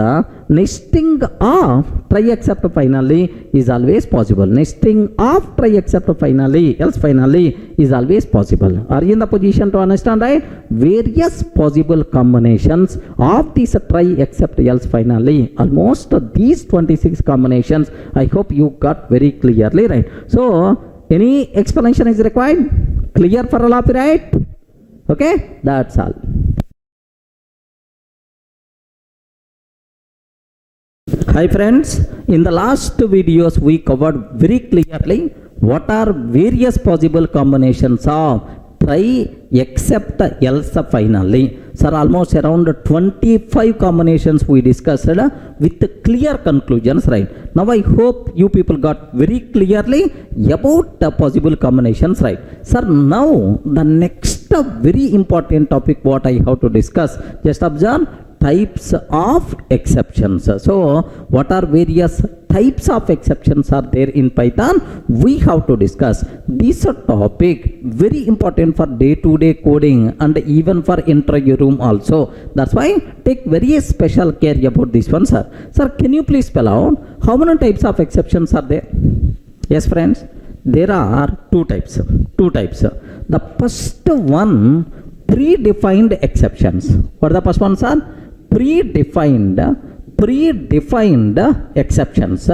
nesting of try except finally is always possible. Nesting of try except finally else finally is always possible. Are you in the position to understand, right? Various possible combinations of this try except else finally. Almost these 26 combinations, I hope you got very clearly, right? So, any explanation is required? Clear for all of you, right? Okay, that's all. Hi friends, in the last videos we covered very clearly what are various possible combinations of try except else finally. Sir, almost around 25 combinations we discussed with clear conclusions, right? Now I hope you people got very clearly about the possible combinations, right? Sir, now the next very important topic what I have to discuss, just observe types of exceptions. So what are various types of exceptions are there in Python? We have to discuss this topic, very important for day-to-day coding and even for interview room also. That's why take very special care about this one, sir. Sir, can you please spell out how many types of exceptions are there? Yes friends, there are two types. The first one, predefined exceptions. What are the first ones, sir? Predefined exceptions.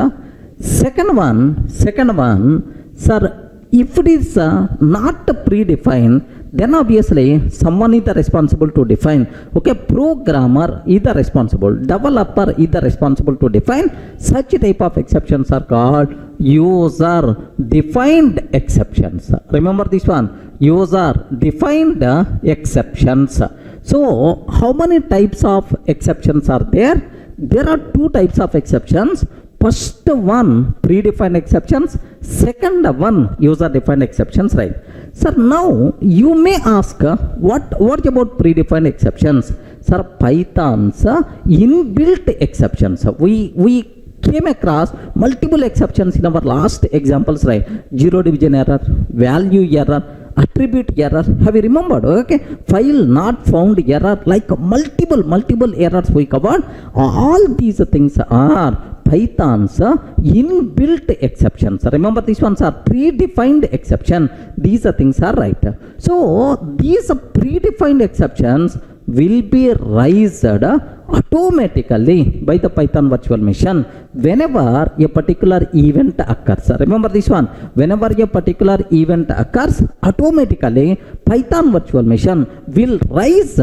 Second one, sir, if it is not predefined, then obviously someone is responsible to define. Okay, programmer is the responsible, developer is the responsible to define. Such type of exceptions are called user defined exceptions. Remember this one, user defined exceptions. So how many types of exceptions are there? There are two types of exceptions. First one, predefined exceptions. Second one, user defined exceptions, right? Sir, now you may ask, what about predefined exceptions? Sir, Python's inbuilt exceptions. We came across multiple exceptions in our last examples, right? Zero division error, value error, attribute error. Have you remembered? Okay, file not found error, like multiple errors we covered. All these things are Python's inbuilt exceptions. Remember, these ones are predefined exception. These things are right. So these predefined exceptions will be raised automatically by the Python virtual machine whenever a particular event occurs. Remember this one, whenever a particular event occurs, automatically Python virtual machine will raise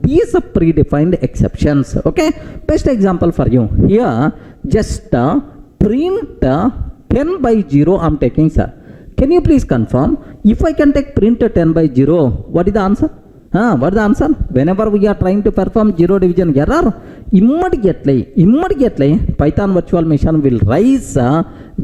these predefined exceptions. Okay, best example for you here, just print 10 by 0 I'm taking, sir. Can you please confirm if I can take print 10 by 0, what is the answer? What is the answer? Whenever we are trying to perform zero division error, immediately Python virtual machine will raise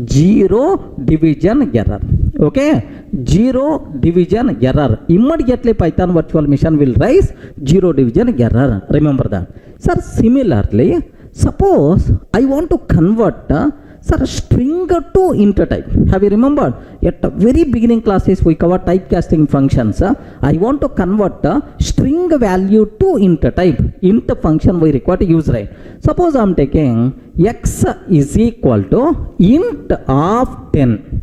zero division error. Okay, zero division error. Immediately Python virtual machine will raise zero division error. Remember that. Sir, similarly, suppose I want to convert sir, string to int type. Have you remembered? At the very beginning classes we cover typecasting functions. I want to convert string value to int type. Int function we require to use, right? Suppose I am taking x is equal to int of 10.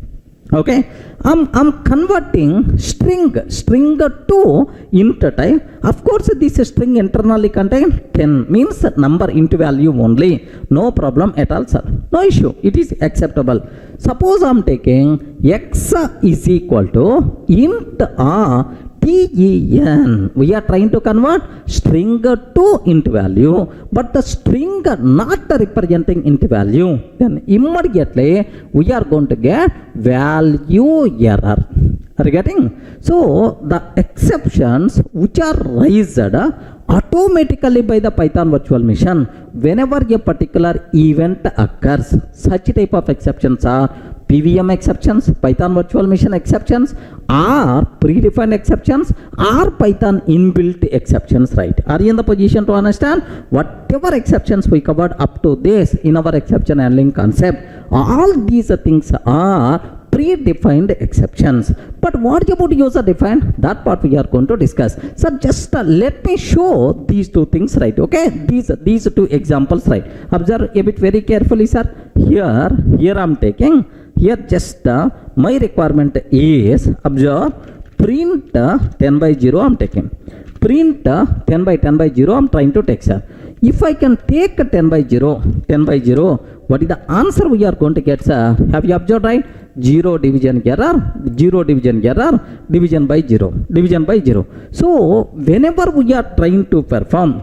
Okay, I'm converting string to int type. Of course, this string internally contain 10, means number into value only. No problem at all, sir. No issue. It is acceptable. Suppose I'm taking x is equal to int ten. We are trying to convert string to int value, but the string not representing int value. Then immediately we are going to get value error. Are you getting? So the exceptions which are raised automatically by the Python virtual machine whenever a particular event occurs, such type of exceptions are PVM exceptions, Python virtual machine exceptions, or predefined exceptions, or Python inbuilt exceptions, right? Are you in the position to understand? Whatever exceptions we covered up to this in our exception handling concept, all these things are predefined exceptions. But what about user defined? That part we are going to discuss. So just let me show these two things, right? Okay, these two examples, right? Observe a bit very carefully, sir. Here I'm taking, here just my requirement is, observe, print 10 by 0 I'm taking, print 10 by 0 I'm trying to take, sir. If I can take 10 by 0, what is the answer we are going to get, sir? Have you observed, right? 0 division error, division by 0. So whenever we are trying to perform,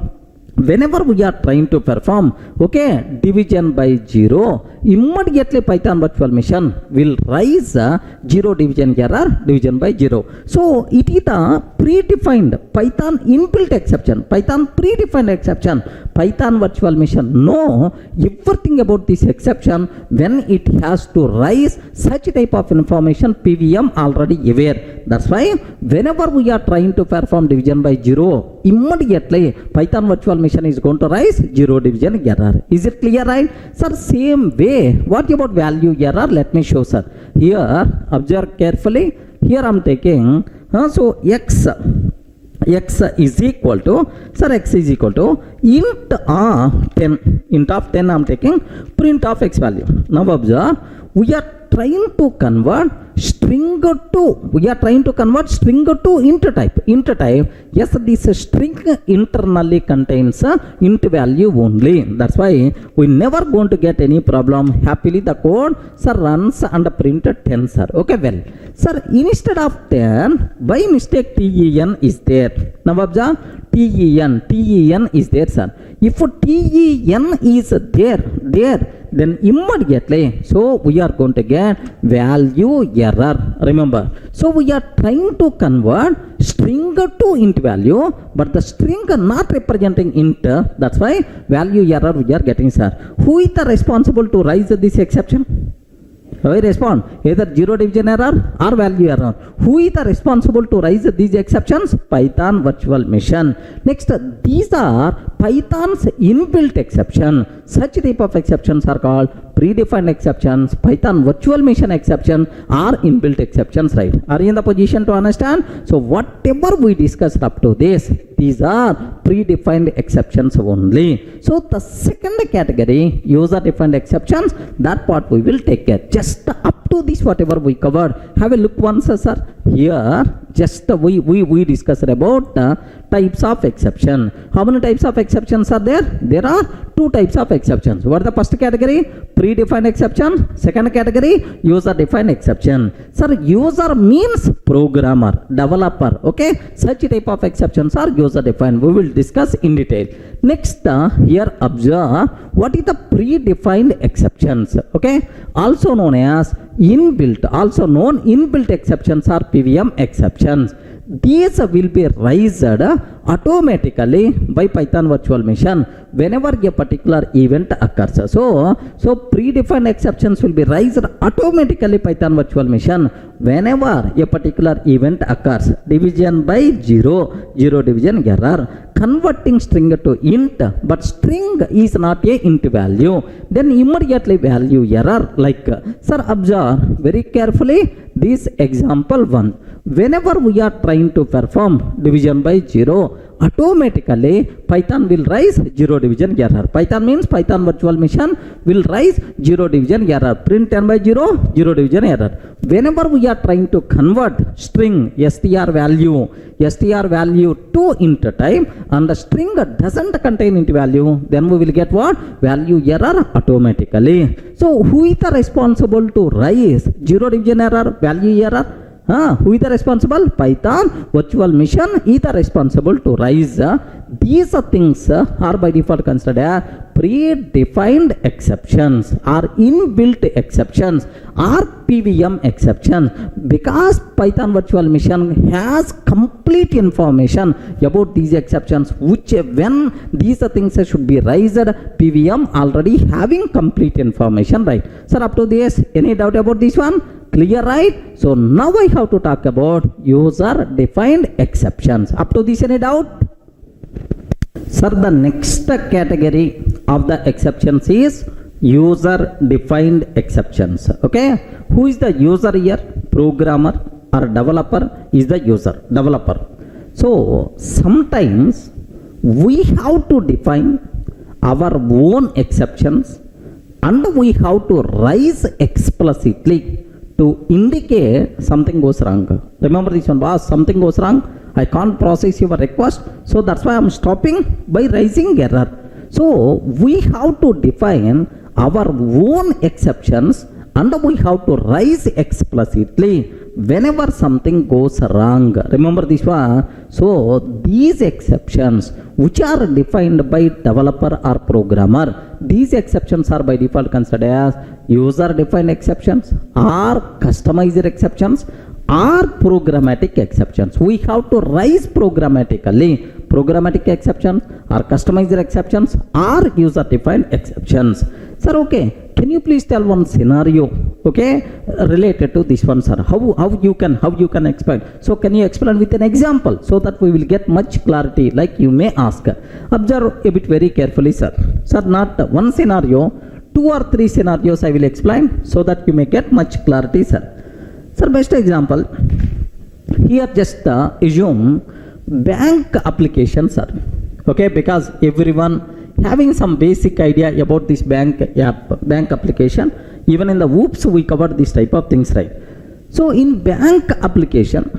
okay, division by 0, immediately Python virtual machine will raise 0 division error, division by 0. So it is the predefined Python inbuilt exception, Python predefined exception. Python virtual machine know everything about this exception. When it has to raise such type of information, PVM already aware. That's why whenever we are trying to perform division by 0, immediately Python virtual machine is going to raise 0 division error. Is it clear, right? Sir, same way, what about value error? Let me show, sir. Here, observe carefully. Here I'm taking, so x is equal to, sir, x is equal to int 10 I'm taking, print of x value. Now observe, we are trying to convert string to int type. Yes, this string internally contains int value only. That's why we never going to get any problem. Happily the code, sir, runs and print 10, sir. Okay, well, sir, instead of 10, by mistake ten is there. Now observe, ten is there, sir. If ten is there, then immediately, so we are going to get value error. Remember, so we are trying to convert string to int value, but the string not representing int. That's why value error we are getting, sir. Who is the responsible to raise this exception? I respond either 0 division error or value error. Who is the responsible to raise these exceptions? Python virtual machine. Next, these are Python's inbuilt exception. Such type of exceptions are called predefined exceptions, Python virtual machine exception, or inbuilt exceptions, right? Are you in the position to understand? So whatever we discussed up to this, these are predefined exceptions only. So the second category, user defined exceptions, that part we will take care. Just up to this, whatever we covered, have a look once, sir. Here just we discussed about types of exception. How many types of exceptions are there? There are two types of exceptions. What is the first category? Predefined exception. Second category, user defined exception. Sir, user means programmer, developer. Okay, such type of exceptions are user defined. We will discuss in detail. Next, here observe what is the predefined exceptions. Okay, also known as inbuilt exceptions are PVM exceptions. These will be raised automatically by Python virtual machine whenever a particular event occurs. So predefined exceptions will be raised automatically Python virtual machine whenever a particular event occurs. Division by 0 division error, converting string to int, but string is not a int value, then immediately value error. Like, sir, observe very carefully this example 1. Whenever we are trying to perform division by 0, automatically Python will raise zero division error. Python means Python virtual machine will raise zero division error. Print 10 by 0, zero division error. Whenever we are trying to convert string str value to int type and the string doesn't contain int value, then we will get what? Value error automatically. So who is the responsible to raise zero division error, value error? Who is the responsible? Python virtual machine is the responsible to raise these things are by default considered predefined exceptions or inbuilt exceptions or PVM exceptions, because Python virtual machine has complete information about these exceptions, which when these things should be raised, PVM already having complete information, right? Sir, up to this, any doubt about this one? Clear, right? So now I have to talk about user defined exceptions. Up to this, any doubt? Sir, the next category of the exceptions is user defined exceptions. Okay, who is the user here? Programmer or developer is the user, developer. So sometimes we have to define our own exceptions and we have to raise explicitly to indicate something goes wrong. Remember this one, boss, something goes wrong, I can't process your request, so that's why I'm stopping by raising error. So we have to define our own exceptions and we have to raise explicitly whenever something goes wrong. Remember this one. So these exceptions which are defined by developer or programmer, these exceptions are by default considered as user defined exceptions or customized exceptions or programmatic exceptions. We have to raise programmatic exceptions or customized exceptions or user defined exceptions. Sir, okay, can you please tell one scenario, okay, related to this one, sir? How you can explain? So can you explain with an example so that we will get much clarity, like you may ask. Observe a bit very carefully, sir. Sir, not one scenario, 2 or 3 scenarios I will explain so that you may get much clarity, sir. Sir, best example here, just assume bank application, sir. Okay, because everyone having some basic idea about this bank application. Even in the whoops we covered this type of things, right? So in bank application,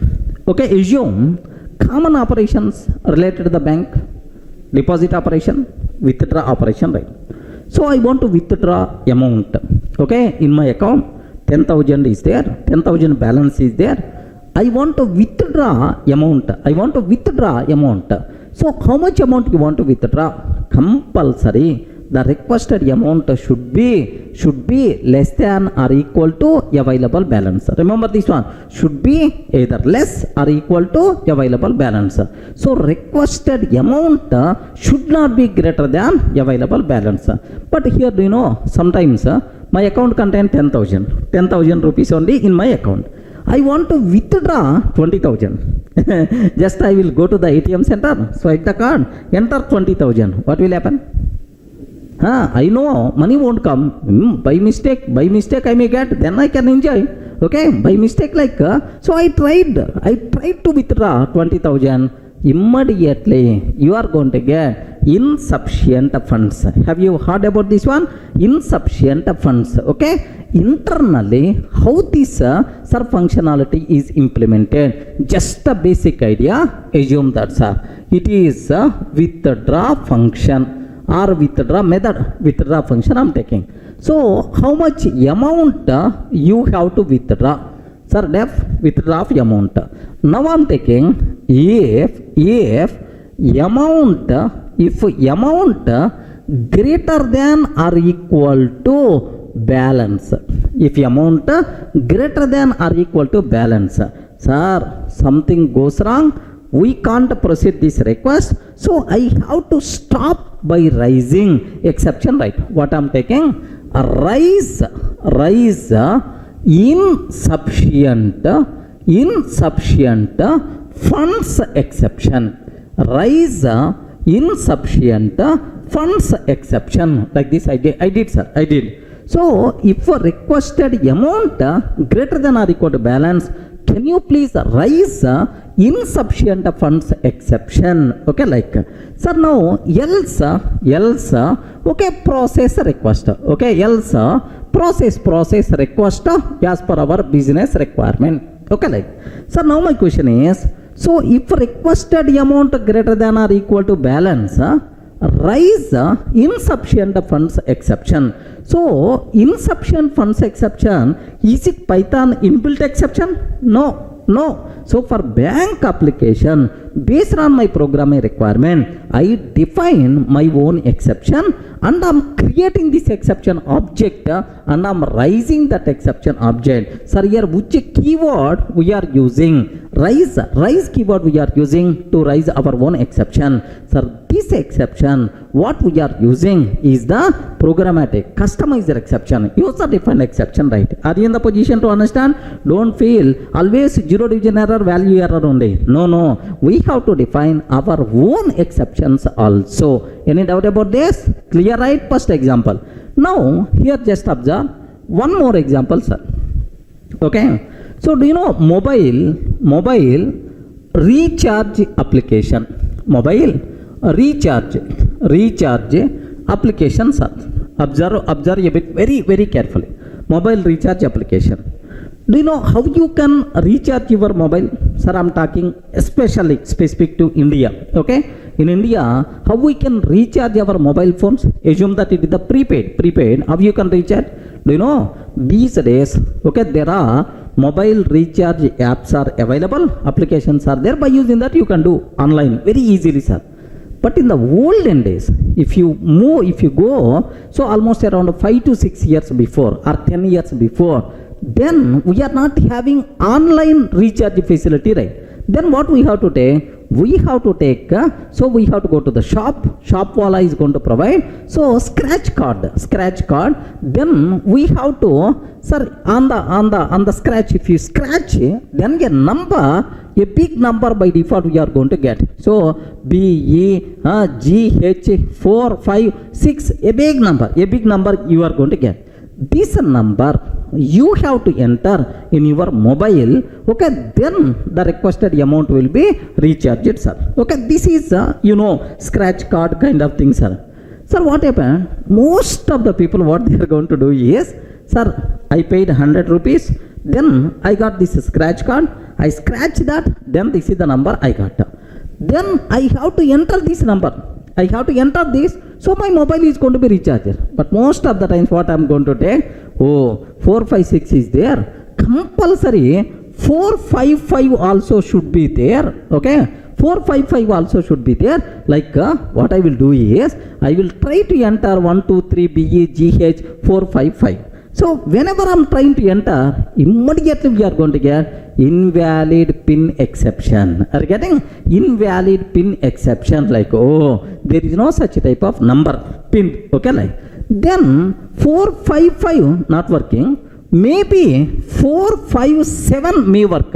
okay, assume common operations related to the bank, deposit operation, withdraw operation, right? So I want to withdraw amount, okay, in my account 10,000 is there, 10,000 balance is there. I want to withdraw amount. So how much amount you want to withdraw? Compulsory the requested amount should be less than or equal to available balance. Remember this one, should be either less or equal to available balance. So requested amount should not be greater than available balance. But here, do you know, sometimes my account contains 10,000 rupees only in my account. I want to withdraw 20,000. Just I will go to the ATM center, swipe the card, enter 20,000. What will happen? I know money won't come. By mistake I may get, then I can enjoy. Okay, by mistake, like so I tried to withdraw 20,000. Immediately you are going to get insufficient funds. Have you heard about this one? Insufficient funds. Okay, internally how this sir functionality is implemented, just a basic idea. Assume that, sir, it is a withdraw function or withdraw method, withdraw function I'm taking. So how much amount you have to withdraw? Sir, def withdraw amount. Now I'm taking if amount greater than or equal to balance. If amount greater than or equal to balance, sir, something goes wrong, we can't proceed this request, so I have to stop by raising exception, right? What I'm taking, raise insufficient funds exception. Raise insufficient funds exception. Like this I did, sir. I did. So if a requested amount greater than or equal to balance, can you please raise insufficient funds exception. Okay, like sir, now else okay, process request. Okay, else process request as per our business requirement. Okay, like sir, now my question is, so if requested amount greater than or equal to balance, rise insufficient funds exception. So insufficient funds exception, is it Python inbuilt exception? No. So for bank application, based on my programming requirement, I define my own exception and I'm creating this exception object and I'm raising that exception object. Sir, here which keyword we are using? Rise keyword we are using to raise our own exception. Sir, this exception what we are using is the programmatic customizer exception, user defined exception, right? Are you in the position to understand? Don't feel always zero division error, value error only. No, we have to define our own exceptions also. Any doubt about this? Clear, right? First example. Now here just observe one more example, sir. Okay, so do you know mobile recharge application? Mobile recharge application, sir. Observe a bit very carefully. Mobile recharge application. Do you know how you can recharge your mobile? Sir, I'm talking especially specific to India. Okay, in India, how we can recharge our mobile phones? Assume that it is the prepaid. How you can recharge? Do you know these days? Okay, there are mobile recharge apps are available, applications are there. By using that, you can do online very easily, sir. But in the olden days, if you go, so almost around 5 to 6 years before or 10 years before, then we are not having online recharge facility, right? Then what we have to take? We have to go to the shop wala is going to provide, so scratch card, then we have to, sir, on the scratch, if you scratch, then a number, a big number by default we are going to get. So BEGH456, a big number you are going to get. This number you have to enter in your mobile. Okay, then the requested amount will be recharged, sir. Okay, this is scratch card kind of thing, sir. Sir, what happened? Most of the people, what they are going to do is, sir, I paid 100 rupees, then I got this scratch card, I scratch that, then this is the number I got. Then I have to enter this number, so my mobile is going to be recharged. But most of the times what I am going to take, 456 is there, compulsory 455 also should be there. Okay, 455 also should be there. Like what I will do is, I will try to enter 123 BEGH 455. So whenever I'm trying to enter, immediately we are going to get invalid pin exception. Are you getting? Invalid pin exception, like, there is no such type of number pin. Okay, like then 455 not working, maybe 457 may work.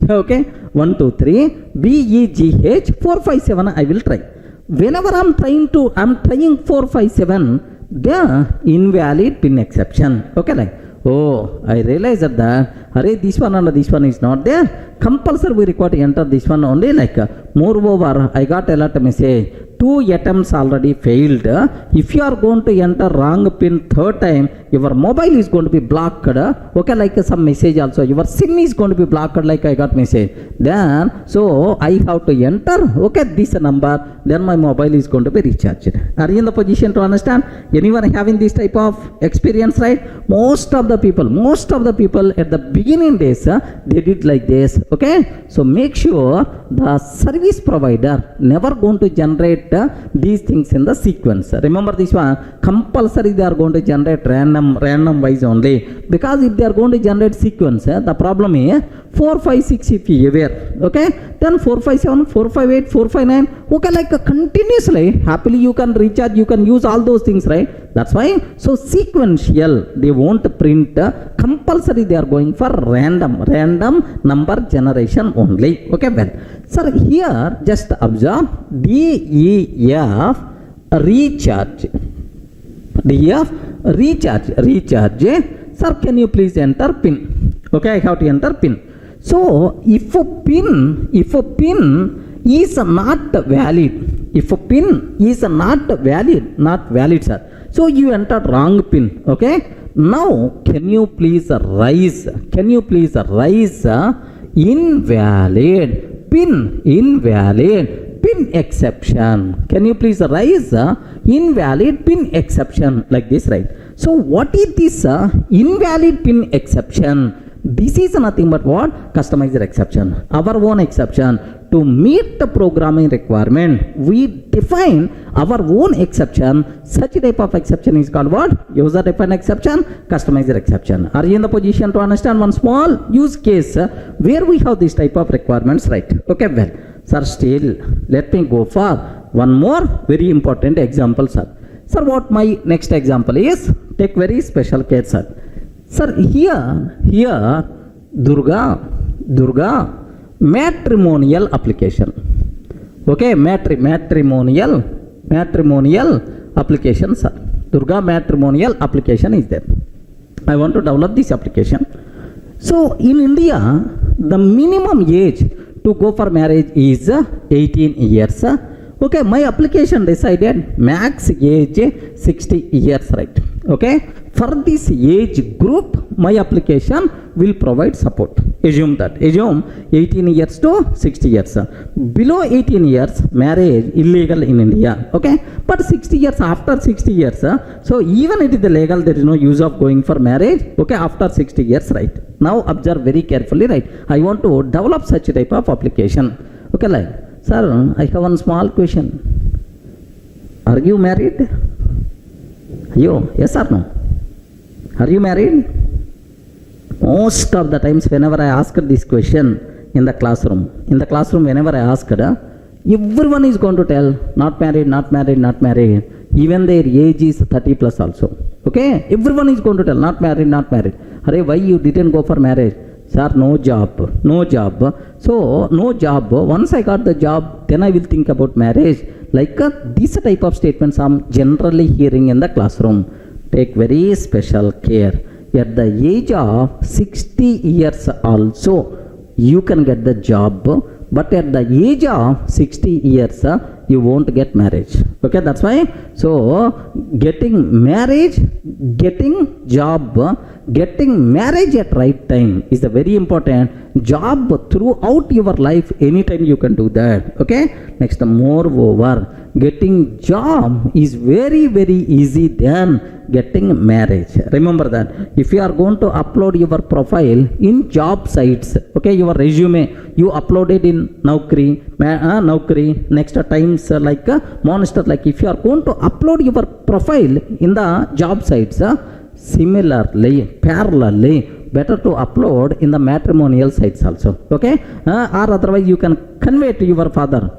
Okay, 123 BEGH 457 I will try. Whenever I'm trying 457, the invalid pin exception. Okay, like, I realized that this one and this one is not there. Compulsory we require to enter this one only. Like moreover, I got alert message, 2 attempts already failed. If you are going to enter wrong pin third time, your mobile is going to be blocked. Okay, like some message also, your SIM is going to be blocked, like I got message. Then so I have to enter, okay, this number, then my mobile is going to be recharged. Are you in the position to understand? Anyone having this type of experience, right? Most of the people at the beginning days, they did like this. Okay, so make sure the service provider never going to generate these things in the sequence. Remember this one, compulsory they are going to generate random wise only, because if they are going to generate sequence, the problem is 456 if you aware. Okay, then 457, 458, 459. Okay, like continuously, happily you can recharge, you can use all those things, right? That's why, so sequential, they won't print, compulsory they are going for random number generation only. Okay, well, sir, here just observe DEF recharge. Sir, can you please enter pin? Okay, I have to enter pin. So if a pin is not valid, if a pin is not valid, sir, so you entered wrong pin. Okay, now can you please rise invalid pin exception? Can you please raise invalid pin exception like this, right? So what is this invalid pin exception? This is nothing but what? Customizer exception, our own exception. To meet the programming requirement, we define our own exception. Such type of exception is called what? User defined exception, customizer exception. Are you in the position to understand one small use case where we have this type of requirements, right? Okay, well, sir, still let me go for one more very important example, sir. Sir, what my next example is? Take very special case, sir. Sir, here Durga matrimonial application. Okay, matrimonial application, sir. Durga matrimonial application is there. I want to develop this application. So in India, the minimum age to go for marriage is 18 years. Okay, my application decided max age 60 years, right? Okay, for this age group, my application will provide support. Assume 18 years to 60 years. Below 18 years, marriage illegal in India. Okay, but 60 years, after 60 years, so even it is legal, there is no use of going for marriage. Okay, after 60 years, right? Now observe very carefully, right? I want to develop such type of application. Okay, like, sir, I have one small question. Are you married? You, yes or no? Are you married? Most of the times whenever I ask this question in the classroom, whenever I ask, everyone is going to tell not married. Even their age is 30 plus also. Okay, everyone is going to tell not married. Hare, why you didn't go for marriage? Sir, no job. So no job. Once I got the job, then I will think about marriage. Like this type of statements I'm generally hearing in the classroom. Take very special care. At the age of 60 years also, you can get the job, but at the age of 60 years, you won't get marriage. Okay, that's why. So getting marriage, getting job, getting marriage at right time is a very important. Job throughout your life, anytime you can do that. Okay, next, moreover, getting job is very easy than getting marriage. Remember that. If you are going to upload your profile in job sites, okay, your resume, you upload it in Naukri, next times like Monster, like if you are going to upload your profile in the job sites, similarly, parallelly, better to upload in the matrimonial sites also. Okay, or otherwise you can convey to your father,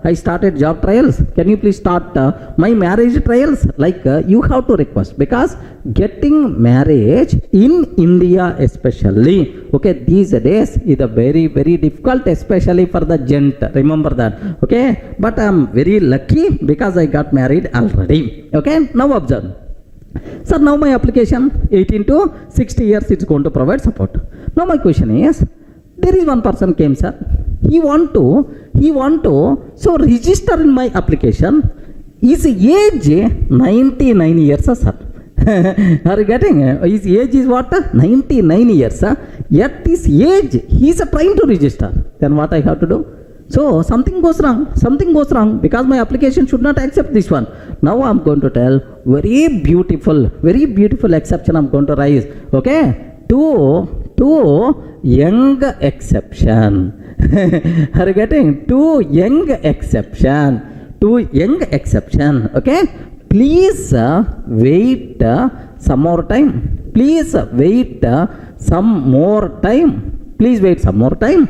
I started job trials, can you please start my marriage trials? Like you have to request, because getting marriage in India especially, okay, these days is a very difficult, especially for the gent. Remember that. Okay, but I am very lucky because I got married already. Okay, now observe. Sir, now my application 18 to 60 years it's going to provide support. Now my question is, there is one person came, sir. He want to so register in my application. His age 99 years, sir. Are you getting? His age is what? 99 years. At this age, he is trying to register. Then what I have to do? So something goes wrong because my application should not accept this one. Now I'm going to tell very beautiful exception I'm going to raise. Okay, to young exception. Are you getting? To young exception. Okay, please wait some more time. Please wait some more time.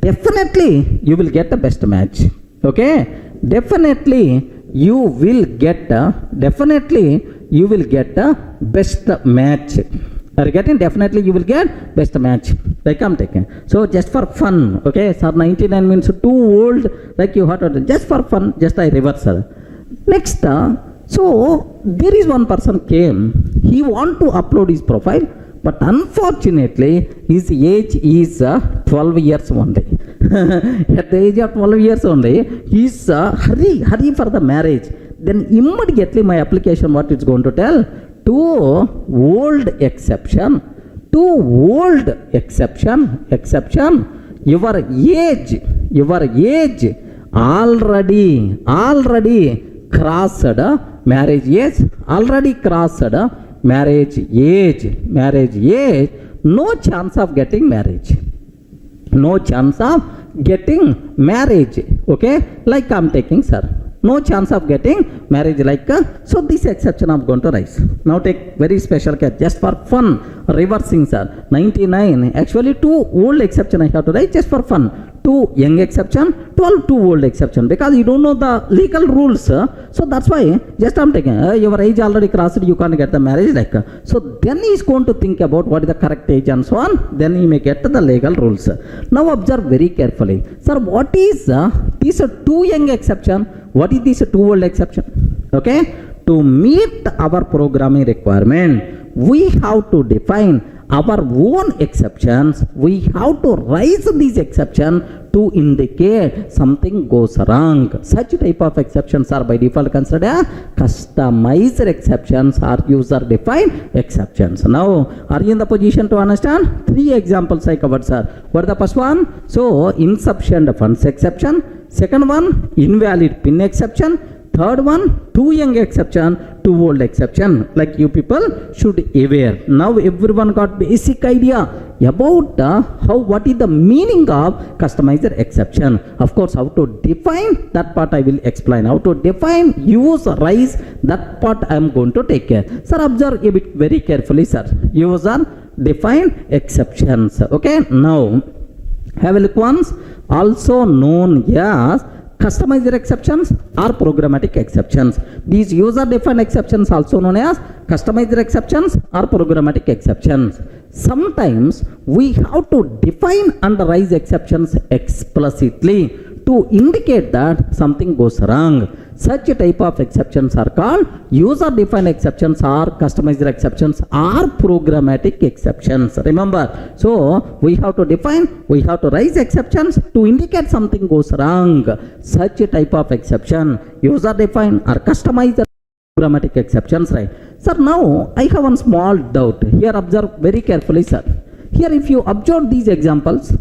Definitely you will get the best match. Okay, definitely you will get the best match. Are you getting? Definitely you will get best match. Like I'm taking. So just for fun, okay, sir, 99 means too old, like you have to, just for fun, just I reverse. Next, so there is one person came, he want to upload his profile, but unfortunately his age is 12 years only. At the age of 12 years only, he's hurry for the marriage. Then immediately my application, what it's going to tell? Two old exception. Exception. Your age already crossed marriage age. Already crossed marriage age. No chance of getting marriage. Okay, like I'm taking, sir. No chance of getting marriage, like so this exception I'm going to raise. Now take very special care, just for fun, reversing, sir. 99, actually 2 old exception I have to write just for fun. 2 young exception, 2 old exception, because you don't know the legal rules, so that's why just I'm taking your age already crossed, you can't get the marriage, like so then he's going to think about what is the correct age and so on, then he may get the legal rules. Now observe very carefully, sir, what is these 2 young exception, what is this 2 old exception? Okay, to meet our programming requirement, we have to define our own exceptions. We have to raise these exceptions to indicate something goes wrong. Such type of exceptions are by default considered customized exceptions or user defined exceptions. Now, are you in the position to understand? 3 examples I covered, sir. What is the first one? So, insufficient funds exception. Second one, invalid PIN exception. Third one, 2 young exception, 2 old exception. Like you people should aware. Now everyone got basic idea about what is the meaning of customizer exception. Of course, how to define that part I will explain. How to define, use, raise, that part I am going to take care. Sir, observe a bit very carefully, sir. Use or define exceptions. Okay, now have a look once. Also known as customizer exceptions or programmatic exceptions. These user defined exceptions also known as customizer exceptions or programmatic exceptions. Sometimes we have to define and raise exceptions explicitly to indicate that something goes wrong. Such a type of exceptions are called user defined exceptions or customizer exceptions or programmatic exceptions. Remember, so we have to define, we have to raise exceptions to indicate something goes wrong. Such a type of exception, user defined or customized programmatic exceptions, right? Sir, now I have one small doubt. Here observe very carefully, sir. Here if you observe these examples,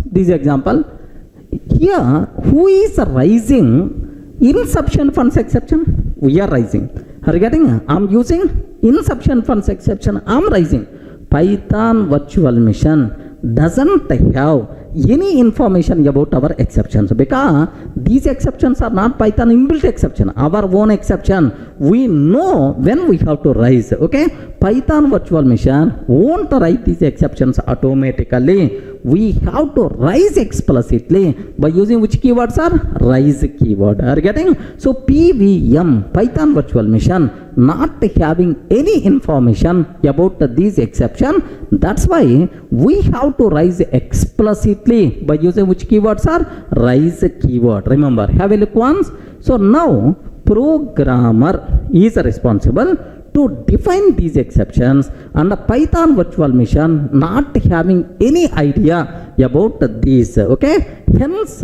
here who is raising insufficient funds exception? We are raising. Are you getting? I'm using insufficient funds exception. I'm raising. Python virtual machine doesn't have any information about our exceptions because these exceptions are not Python inbuilt exception, our own exception. We know when we have to raise. Okay, Python virtual machine won't write these exceptions automatically. We have to raise explicitly by using which keywords are raise keyword. Are you getting? So PVM, Python virtual machine, not having any information about these exceptions. That's why we have to raise explicitly by using which keywords are raise keyword. Remember, have a look once. So now programmer is responsible to define these exceptions and the Python virtual machine not having any idea about these. Okay, hence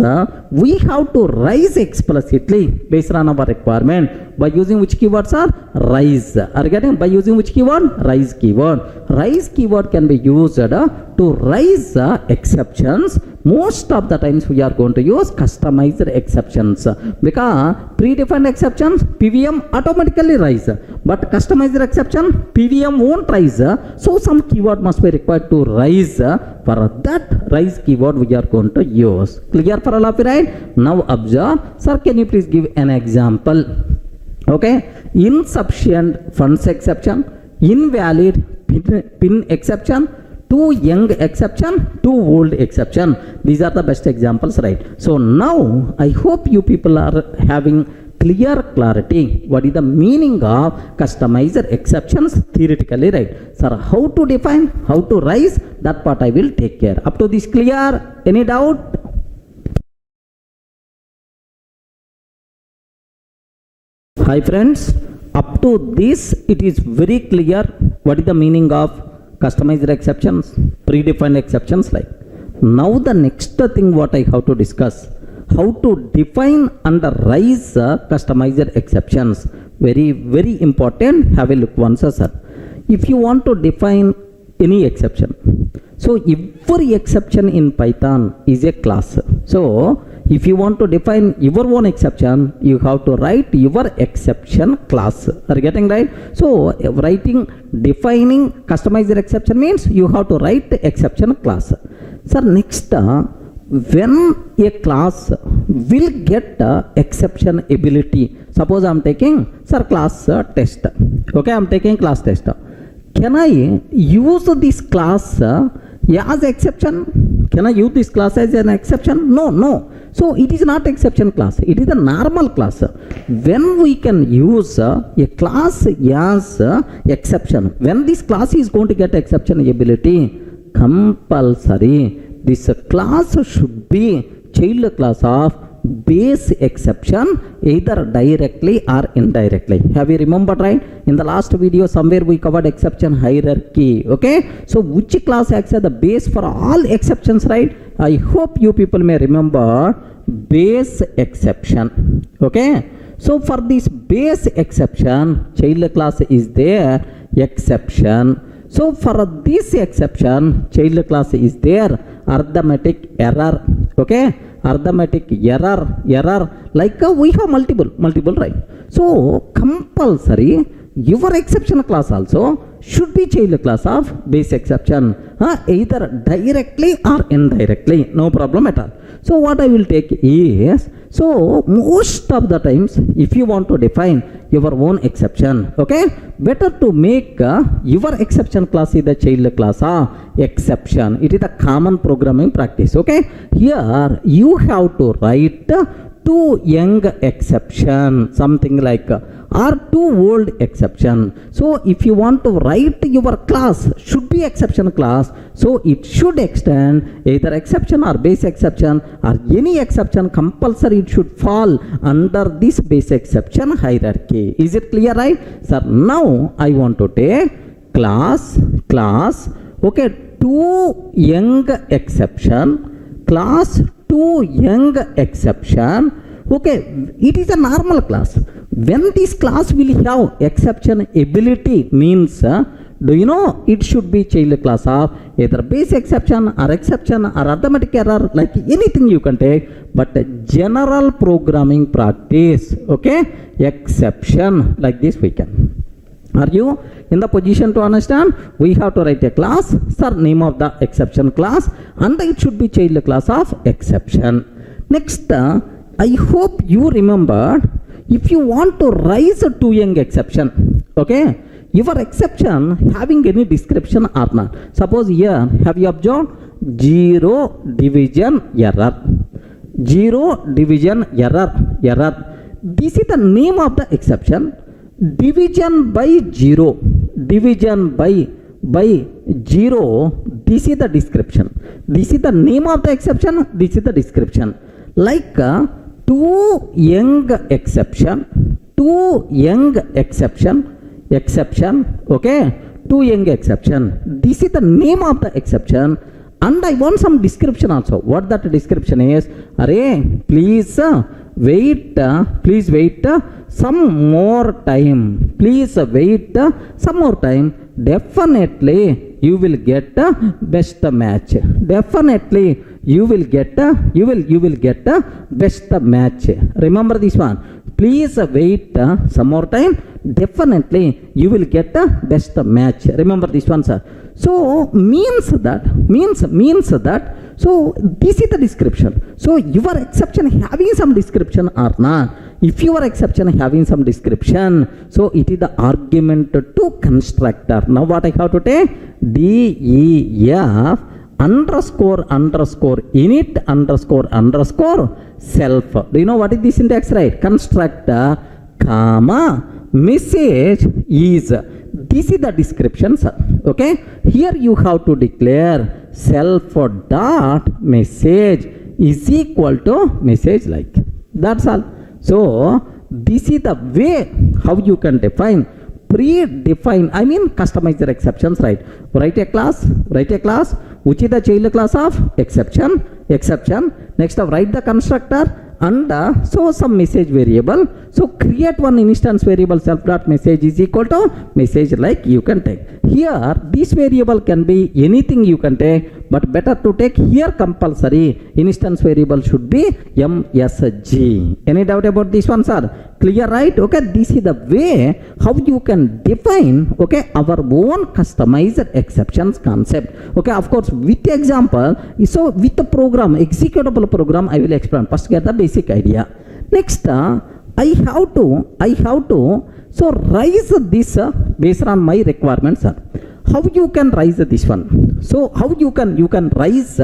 we have to raise explicitly based on our requirement by using which keywords are raise. Are you getting? By using which keyword? Raise keyword. Raise keyword can be used to raise exceptions. Most of the times we are going to use customized exceptions because predefined exceptions PVM automatically raise, but customized exception PVM won't raise. So some keyword must be required to raise. For that raise keyword we are going to use. Clear for all of you, right? Now observe. Sir, can you please give an example? Okay, insufficient funds exception, invalid PIN exception, 2 young exception, 2 old exception. These are the best examples, right? So now I hope you people are having clear clarity what is the meaning of customizer exceptions theoretically, right? Sir, how to define, how to raise, that part I will take care. Up to this clear? Any doubt? Hi friends, up to this it is very clear what is the meaning of customized exceptions, predefined exceptions, like. Now the next thing what I have to discuss, how to define and raise customized exceptions. Very, very important. Have a look once, sir. If you want to define any exception, so every exception in Python is a class. So if you want to define your own exception, you have to write your exception class. Are you getting right? So defining customized exception means you have to write exception class. Sir, next, when a class will get exception ability, suppose I am taking, sir, class test. Okay, I am taking class test. Can I use this class as exception? Can I use this class as an exception? No. So it is not exception class. It is a normal class. When we can use a class as exception, when this class is going to get exception ability, compulsory this class should be child class of base exception, either directly or indirectly. Have you remembered, right? In the last video somewhere we covered exception hierarchy. Okay, so which class acts as the base for all exceptions, right? I hope you people may remember base exception. Okay, so for this base exception, child class is there, exception. So for this exception, child class is there, arithmetic error. Okay, arithmetic error, like we have multiple, right? So compulsory your exception class also should be child class of base exception, either directly or indirectly, no problem at all. So what I will take is, so most of the times if you want to define your own exception, okay, better to make your exception class is the child class exception. It is a common programming practice. Okay, here you have to write too young exception, something like or too old exception. So if you want to write your class should be exception class, so it should extend either exception or base exception or any exception, compulsory it should fall under this base exception hierarchy. Is it clear, right? Sir, now I want to take class, okay, too young exception, class too young exception. Okay, it is a normal class. When this class will have exception ability means, do you know, it should be child class of either base exception or arithmetic error, like anything you can take, but general programming practice, okay, exception, like this we can. Are you in the position to understand? We have to write a class, sir, name of the exception class, and it should be child class of exception. Next, I hope you remember, if you want to raise a too young exception, okay, your exception having any description or not. Suppose here, have you observed? Zero division error. This is the name of the exception. Division by zero. Division by zero. This is the description. This is the name of the exception. This is the description. Like too young exception, okay, too young exception. This is the name of the exception, and I want some description also. What that description is? Array, please wait some more time. Please wait some more time. Definitely you will get best match. Definitely you will get best match. Remember this one. Please wait some more time. Definitely you will get best match. Remember this one, sir. So means that. So this is the description. So your exception having some description or not. If your exception having some description, so it is the argument to constructor. Now what I have to take? DEF underscore init underscore self. Do you know what is the syntax, right? Constructor, comma, message is. This is the description, sir. Okay, here you have to declare self dot message is equal to message like. That's all. So this is the way how you can define predefine, I mean customize your exceptions, right? Write a class, which is the child class of exception. Next write the constructor and so some message variable. So create one instance variable self dot message is equal to message like you can take. Here this variable can be anything you can take, but better to take here compulsory instance variable should be msg. Any doubt about this one, sir? Clear, right? Okay, this is the way how you can define, okay, our own customized exceptions concept. Okay, of course with example. So with the program, executable program, I will explain. First get the basic idea. Next I have to so raise this based on my requirements, sir. How you can raise this one? So how you can raise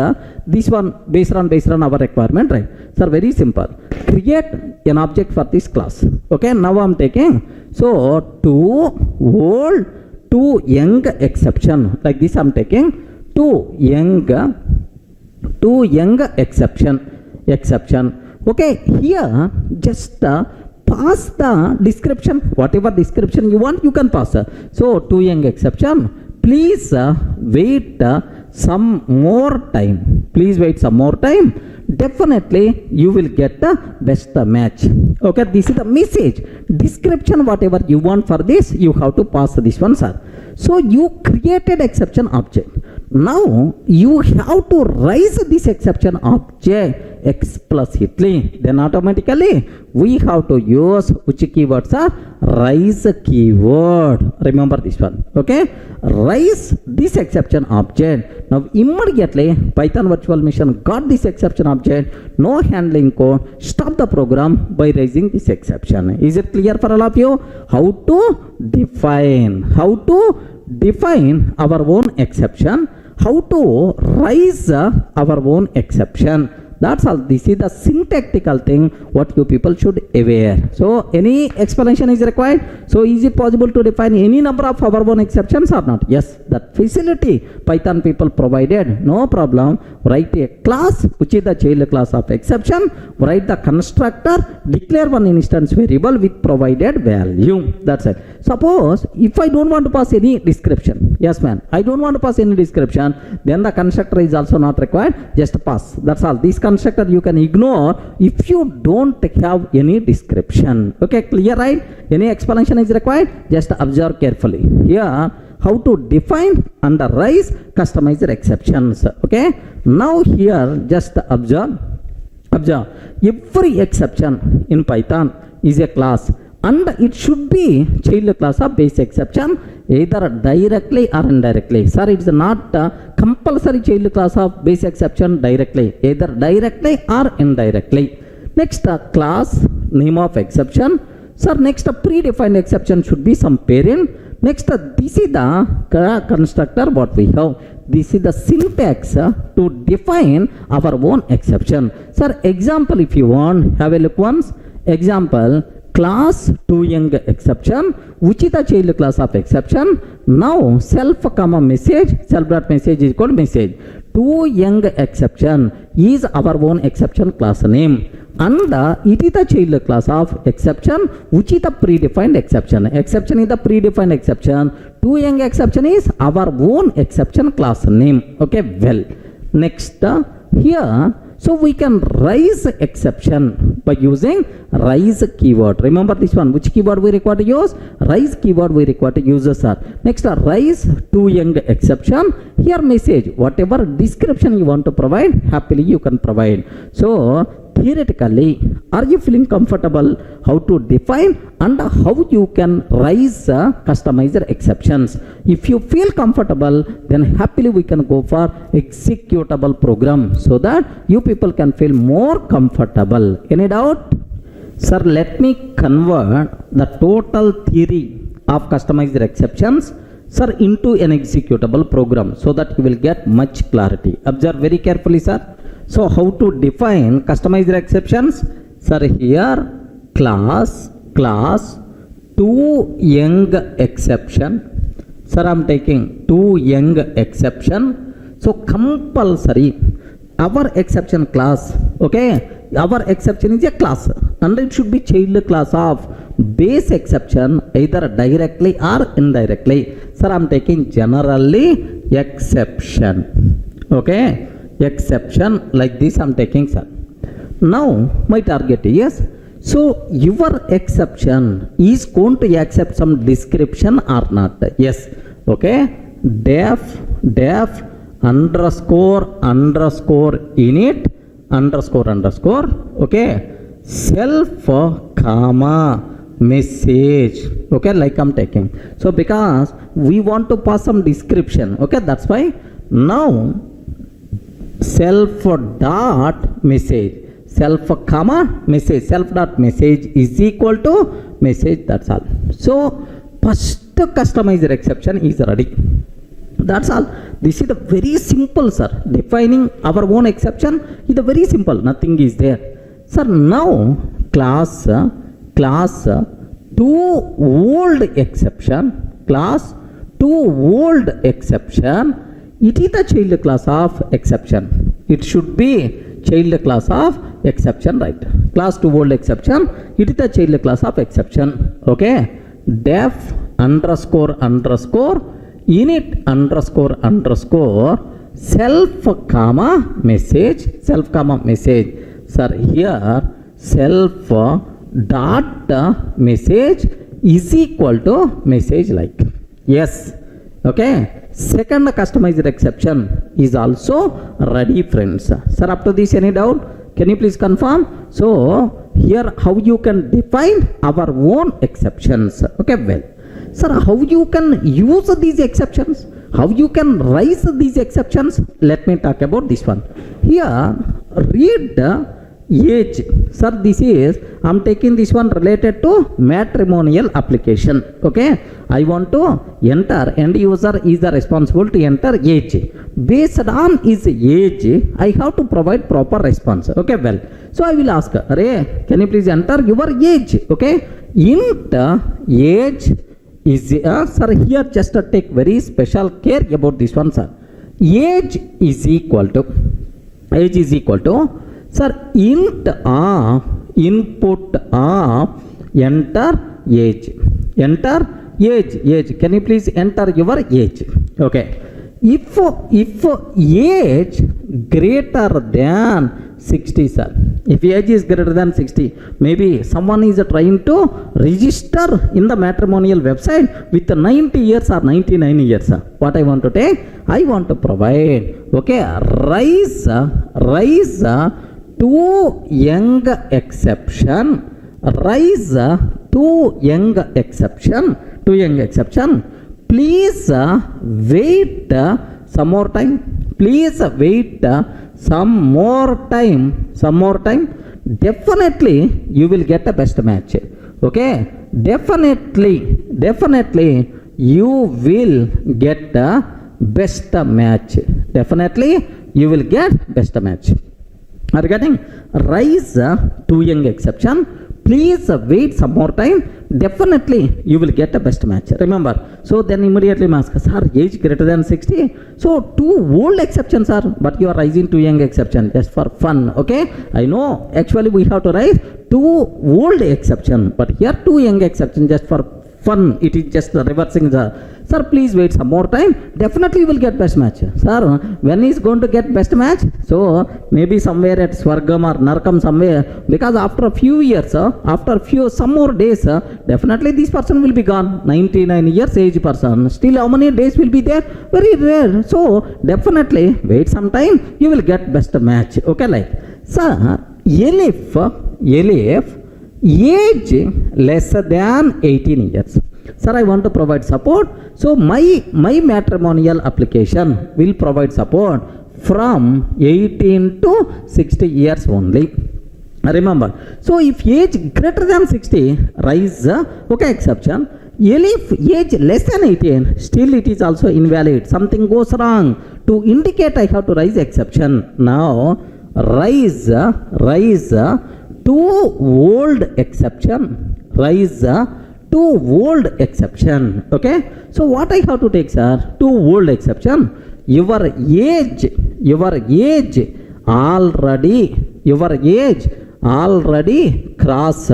this one based on our requirement, right? Sir, very simple. Create an object for this class. Okay, now I'm taking so to old to young exception, like this I'm taking to young exception. Okay, here just pass the description, whatever description you want you can pass. So to young exception, please wait some more time. Please wait some more time. Definitely you will get the best match. Okay, this is the message. Description, whatever you want for this, you have to pass this one, sir. So you created exception object. Now you have to raise this exception object explicitly. Then automatically we have to use which keywords are raise keyword. Remember this one. Okay, raise this exception object. Now immediately Python virtual machine got this exception object. No handling code. Stop the program by raising this exception. Is it clear for all of you? How to define our own exception, how to raise our own exception. That's all. This is the syntactical thing what you people should aware. So any explanation is required. So is it possible to define any number of our own exceptions or not? Yes, that facility Python people provided. No problem. Write a class which is the child class of exception. Write the constructor. Declare one instance variable with provided value. That's it. Suppose if I don't want to pass any description. Yes, man. I don't want to pass any description. Then the constructor is also not required. Just pass. That's all. This constructor you can ignore if you don't have any description. Okay, clear, right? Any explanation is required? Just observe carefully. Here, how to define and raise customized exceptions. Okay. Now here, just observe. Every exception in Python is a class, and it should be child class of base exception, either directly or indirectly. Sir, it's not compulsory child class of base exception directly, either directly or indirectly. Next class name of exception. Sir, next predefined exception should be some parent. Next this is the constructor what we have. This is the syntax to define our own exception. Sir, example if you want, have a look once. Example, class to young exception, which is the child class of exception. Now self comma message, self dot message is called message. To young exception is our own exception class name, and it is the child class of exception, which is the predefined exception. Exception is the predefined exception. To young exception is our own exception class name. Okay, well, next here, so we can raise exception by using raise keyword. Remember this one. Which keyword we require to use? Raise keyword we require to use, sir. Next, raise to young exception. Here message, whatever description you want to provide, happily you can provide. So theoretically, are you feeling comfortable how to define and how you can raise customized exceptions? If you feel comfortable, then happily we can go for executable program so that you people can feel more comfortable. Any doubt? Sir, let me convert the total theory of customized exceptions, sir, into an executable program so that you will get much clarity. Observe very carefully, sir. So how to define customized exceptions? Sir, here class to young exception. Sir, I am taking to young exception. So compulsory our exception class. Okay, our exception is a class and it should be child class of base exception, either directly or indirectly. Sir, I am taking generally exception. Okay, exception like this I'm taking, sir. Now my target is, so your exception is going to accept some description or not? Yes. Okay, def underscore init underscore, okay, self comma message, okay, like I'm taking. So because we want to pass some description, okay, that's why now self dot message, self comma message, self dot message is equal to message, that's all. So first customizer exception is ready, that's all. This is the very simple, sir. Defining our own exception is the very simple, nothing is there, sir. Now class to old exception, class to old exception, it is the child class of exception. It should be child class of exception, right? Class to old exception, it is the child class of exception. Okay, def underscore init underscore self comma message, sir. Here self dot message is equal to message, like. Yes. Okay, second customized exception is also ready, friends. Sir, up to this any doubt? Can you please confirm? So here how you can define our own exceptions. Okay, well, sir, how you can use these exceptions, how you can raise these exceptions, let me talk about this one. Here read age, sir. This is I'm taking this one related to matrimonial application. Okay, I want to enter, end user is the responsible to enter age. Based on his age, I have to provide proper response. Okay, well, so I will ask, Ray, can you please enter your age? Okay, int age is sir, here just take very special care about this one, sir. Age is equal to sir, int of input of enter age. Can you please enter your age? Okay, if age greater than 60, sir, if age is greater than 60, maybe someone is trying to register in the matrimonial website with 90 years or 99 years, sir. What I want to take, I want to provide, okay, rise to young exception, rise to young exception, please wait some more time, some more time, definitely you will get a best match. Okay, definitely you will get a best match, Are you getting? Rise to young exception, please wait some more time, definitely you will get a best match. Remember, so then immediately ask, sir, age greater than 60, so two old exceptions are, but you are rising to young exception just for fun. Okay, I know actually we have to rise two old exception, but here two young exception just for fun, it is just reversing the. Sir, please wait some more time, definitely you will get best match. Sir, when is going to get best match? So maybe somewhere at Swargam or Narkam somewhere, because after a few years, some more days, definitely this person will be gone. 99 years age person, still how many days will be there? Very rare. So definitely wait some time, you will get best match. Okay, like, sir, if age less than 18 years, sir, I want to provide support. So my matrimonial application will provide support from 18 to 60 years only. Remember, so if age greater than 60, rise, okay, exception. If age less than 18, still it is also invalid. Something goes wrong. To indicate I have to raise exception. Now, rise to old exception. To old exception. Okay, so what I have to take, sir? To old exception. Your age already crossed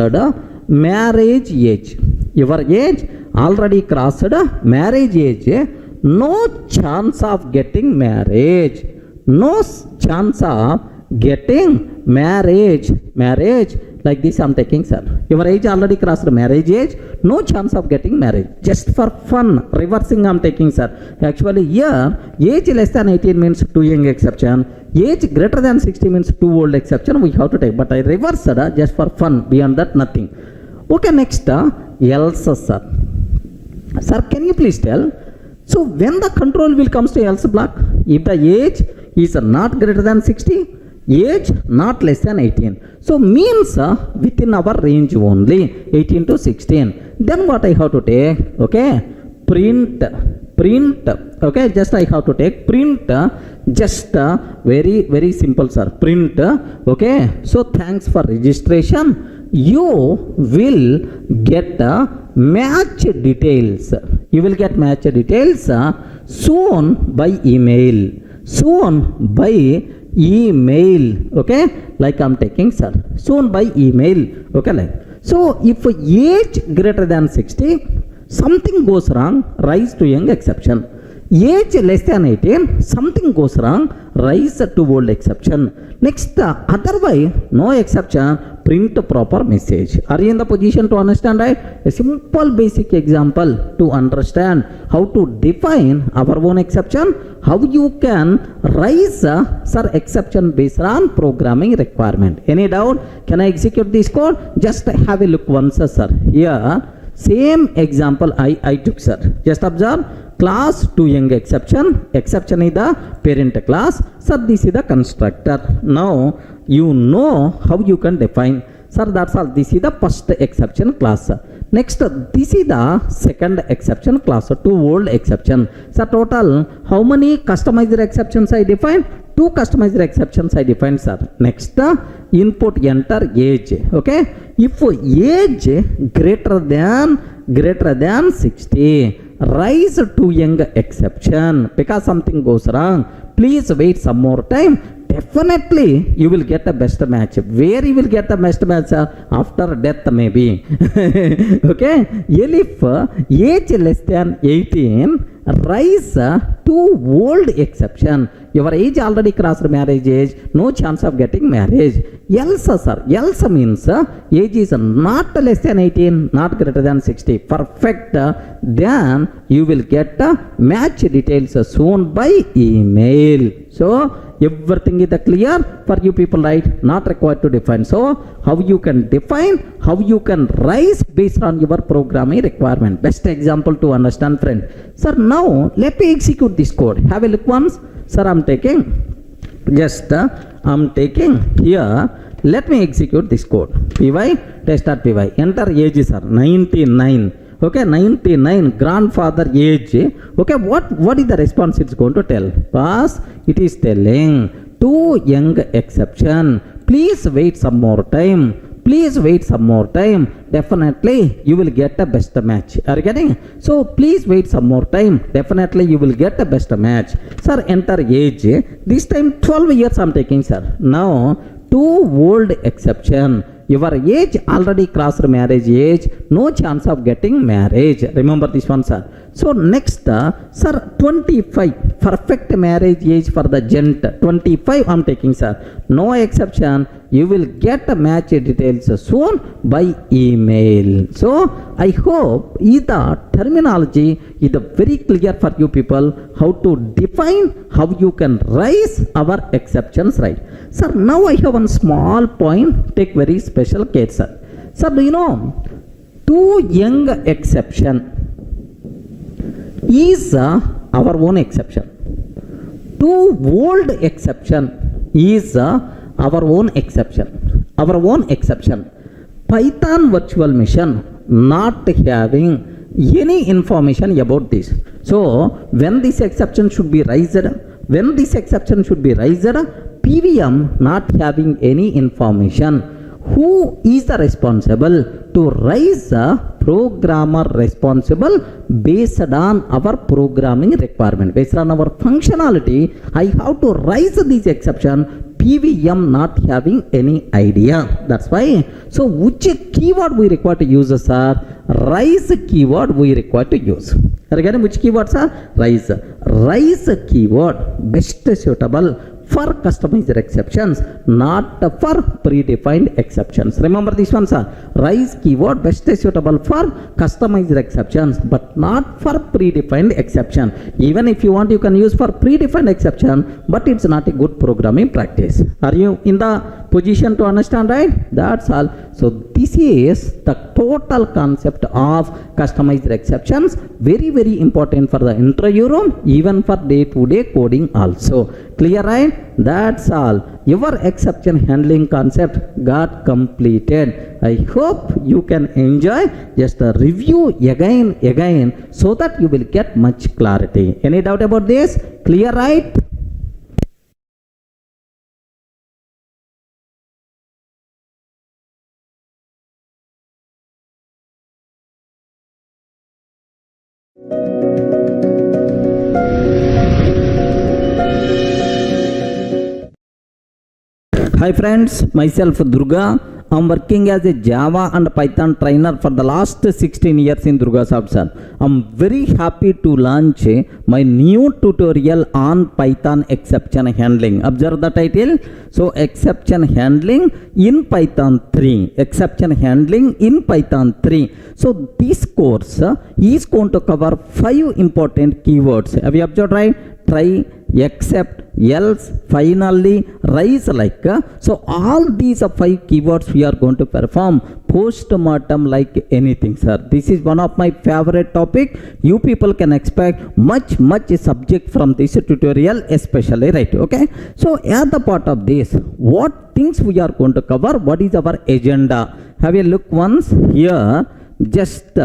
marriage age. Your age already crossed marriage age. No chance of getting marriage. no chance of getting marriage. Like this I'm taking, sir. Your age already crossed the marriage age, no chance of getting married. Just for fun, reversing I'm taking, sir. Actually here, age less than 18 means too young exception. Age greater than 60 means too old exception we have to take. But I reversed just for fun. Beyond that, nothing. Okay, next, else, sir. Sir, can you please tell? So when the control will comes to else block, if the age is not greater than 60, age not less than 18. So means within our range only, 18 to 16. Then what I have to take? Okay, print. Okay, just I have to take print. Just very simple, sir. Print. Okay, so thanks for registration. You will get match details. You will get match details soon by email. Okay, like I'm taking, sir. Soon by email. Okay, like. So if age greater than 60, something goes wrong, rise to young exception. Age less than 18, something goes wrong, rise to old exception. Next, otherwise, no exception, print proper message. Are you in the position to understand, right? A simple basic example to understand how to define our own exception, how you can rise, sir, exception based on programming requirement. Any doubt? Can I execute this code? Just have a look once, sir. Here, same example I took, sir. Just observe. Class to young exception. Exception is the parent class. Sir, this is the constructor. Now, you know how you can define. Sir, that's all. This is the first exception class. Next, this is the second exception class. Two old exception. Sir, total, how many customized exceptions I define? Two customized exceptions I defined, sir. Next, input enter age. Okay. If age greater than 60, rise to young exception. Because something goes wrong, please wait some more time. Definitely you will get a best match. Where you will get the best match? After death maybe. Okay. If age less than 18, rise to old exception. Your age already crossed marriage age, no chance of getting marriage. Else, sir. Else means age is not less than 18, not greater than 60. Perfect. Then you will get match details soon by email. So everything is clear for you people, right? Not required to define. So how you can define, how you can rise based on your programming requirement. Best example to understand, friend. Sir, now let me execute this code. Have a look once. Sir, I'm taking here. Let me execute this code. Py test.py. Enter age, sir. 99. Okay, 99, grandfather age. Okay, what is the response it's going to tell? Pass, it is telling to young exception. Please wait some more time. Definitely you will get a best match. Are you getting? So please wait some more time. Definitely you will get a best match. Sir, enter age. This time 12 years I'm taking, sir. Now, too old exception. Your age already crossed marriage age, no chance of getting marriage. Remember this one, sir. So next, sir, 25, perfect marriage age for the gent. 25 I'm taking, sir. No exception. You will get the match details soon by email. So I hope the terminology is very clear for you people, how to define, how you can rise our exceptions, right? Sir, now I have one small point. Take very special case, sir. Sir, do you know, too young exception is our own exception. Too old exception is our own exception. Python virtual machine not having any information about this. So when this exception should be raised, PVM not having any information. Who is the responsible to raise a programmer responsible based on our programming requirement, based on our functionality? I have to raise this exception PVM not having any idea. That's why. So which keyword we require to use, sir? Rise keyword we require to use. Again, which keywords are rise? Rise keyword best suitable for customized exceptions, not for predefined exceptions. Remember this one, sir. Rise keyword best suitable for customized exceptions, but not for predefined exception. Even if you want, you can use for predefined exception, but it's not a good programming practice. Are you in the position to understand, right? That's all. So this is the total concept of customized exceptions. Very, very important for the interview room, even for day-to-day coding also. Clear, right? That's all. Your exception handling concept got completed. I hope you can enjoy. Just a review again so that you will get much clarity. Any doubt about this? Clear, right? Hi friends, myself Durga. I'm working as a Java and Python trainer for the last 16 years in Durga Sir. I'm very happy to launch my new tutorial on Python exception handling. Observe the title. So exception handling in Python 3. Exception handling in Python 3. So this course is going to cover 5 important keywords. Have you observed, right? Try, except, else, finally, rise, like. So all these 5 keywords we are going to perform post-mortem like anything, sir. This is one of my favorite topic. You people can expect much subject from this tutorial, especially, right? Okay. So at the part of this, what things we are going to cover? What is our agenda? Have a look once here. Just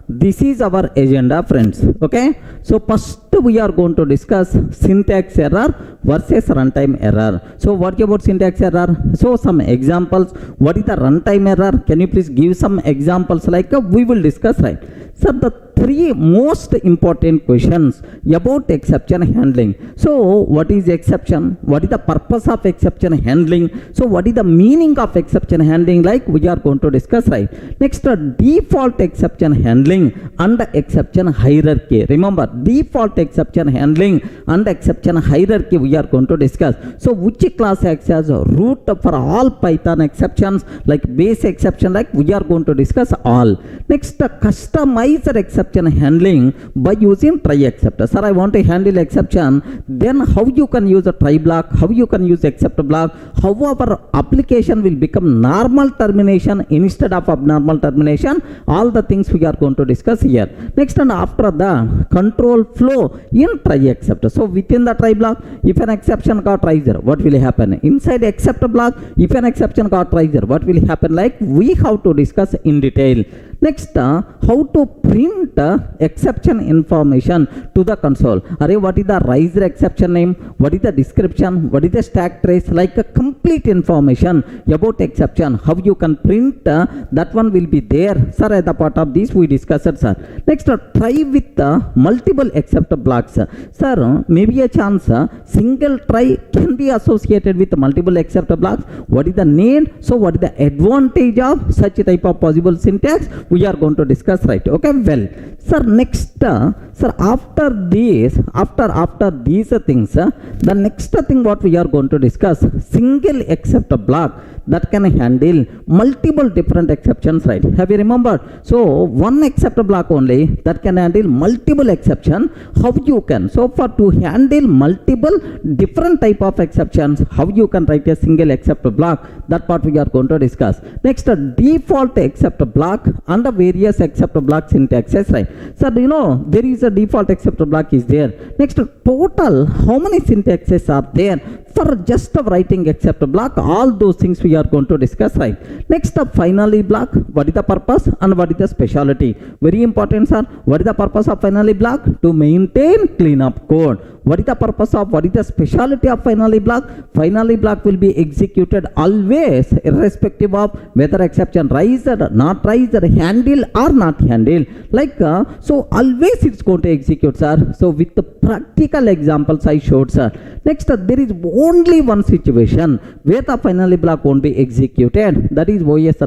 this is our agenda, friends. Okay. So first we are going to discuss syntax error versus runtime error. So what about syntax error? So some examples. What is the runtime error? Can you please give some examples, like we will discuss, right? So the 3 most important questions about exception handling. So what is exception? What is the purpose of exception handling? So what is the meaning of exception handling, like we are going to discuss, right? Next, default exception handling and exception hierarchy. Remember, default exception handling and exception hierarchy we are going to discuss. So which class acts as a root for all Python exceptions, like base exception, like we are going to discuss all. Next, customize exception handling by using try except. Sir, I want to handle exception, then how you can use a try block, how you can use except block, how our application will become normal termination instead of abnormal termination. All the things we are going to discuss here. Next, and after the control flow in try except. So within the try block, if an exception got riser, what will happen? Inside except block, if an exception got riser, what will happen? Like we have to discuss in detail. Next, how to print exception information to the console. Array, what is the riser exception name? What is the description? What is the stack trace? Like a complete information about exception. How you can print that one will be there. Sir, at the part of this we discussed, sir. Next, try with multiple except blocks. Sir, maybe a chance single try can be associated with multiple except blocks. What is the need? So what is the advantage of such a type of possible syntax? We are going to discuss, right? Okay, well, sir, next, sir, after this, after these things, the next thing what we are going to discuss, single except block that can handle multiple different exceptions, right? Have you remembered? So one except block only that can handle multiple exception. How you can? So for to handle multiple different type of exceptions, how you can write a single except block? That part we are going to discuss. Next, default except block and the various except block syntaxes, right? So you know there is a default except block is there. Next, total how many syntaxes are there for just writing except block? All those things we are going to discuss, right? Next, finally block. What is the purpose and what is the specialty? Very important, sir. What is the purpose of finally block? To maintain cleanup code. What is the purpose of, what is the speciality of finally block? Finally block will be executed always irrespective of whether exception raised, not raised, handled or not handled. Like so always it's going to execute, sir. So with the practical examples I showed, sir. Next, there is only one situation where the finally block won't be executed. That is OS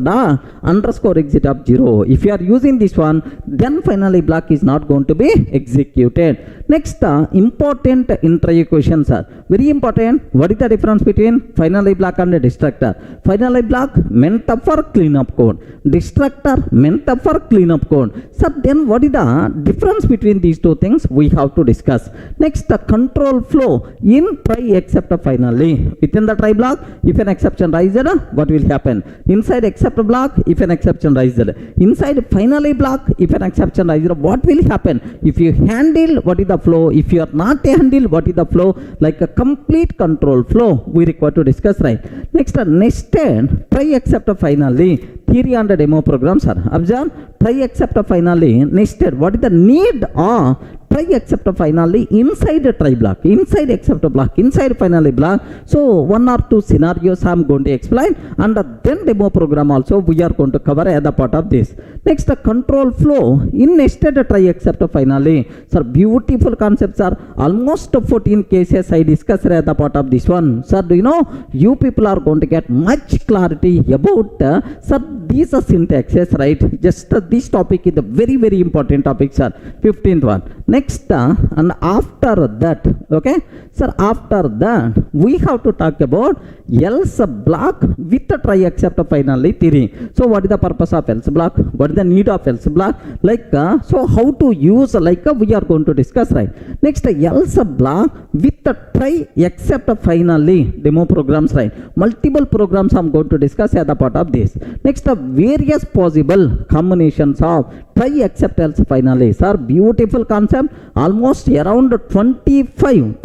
underscore exit of 0. If you are using this one, then finally block is not going to be executed. Next, important intro questions are very important. What is the difference between finally block and destructor? Finally block meant for cleanup code. Destructor meant for cleanup code. So then what is the difference between these two things? We have to discuss. Next, the control flow in try except finally. Within the try block, if an exception rises, what will happen? Inside except block, if an exception rises. Inside finally block, if an exception rises, what will happen? If you handle, what is the flow? If you are not handle, what is the flow? Like a complete control flow we require to discuss, right? Next, nested try except finally. Theory and demo programs are observe. Try except finally nested. What is the need of try except finally inside a try block, inside except block, inside finally block? So one or two scenarios I am going to explain, and then demo program also we are going to cover as a part of this. Next, the control flow in nested try except finally. Sir, beautiful concepts are almost 14 cases I discussed as a part of this one. Sir, do you know you people are going to get much clarity about sir these are syntaxes, right? Just this topic is a very very important topic, sir. 15th one. Next, and after that, okay, sir, after that we have to talk about else block with the try except finally theory. So what is the purpose of else block? What is the need of else block? Like so how to use, like we are going to discuss, right? Next, else block with the try except finally demo programs, right? Multiple programs I'm going to discuss as a part of this. Next, various possible combinations of try except else finally. Sir, beautiful concept, almost around 25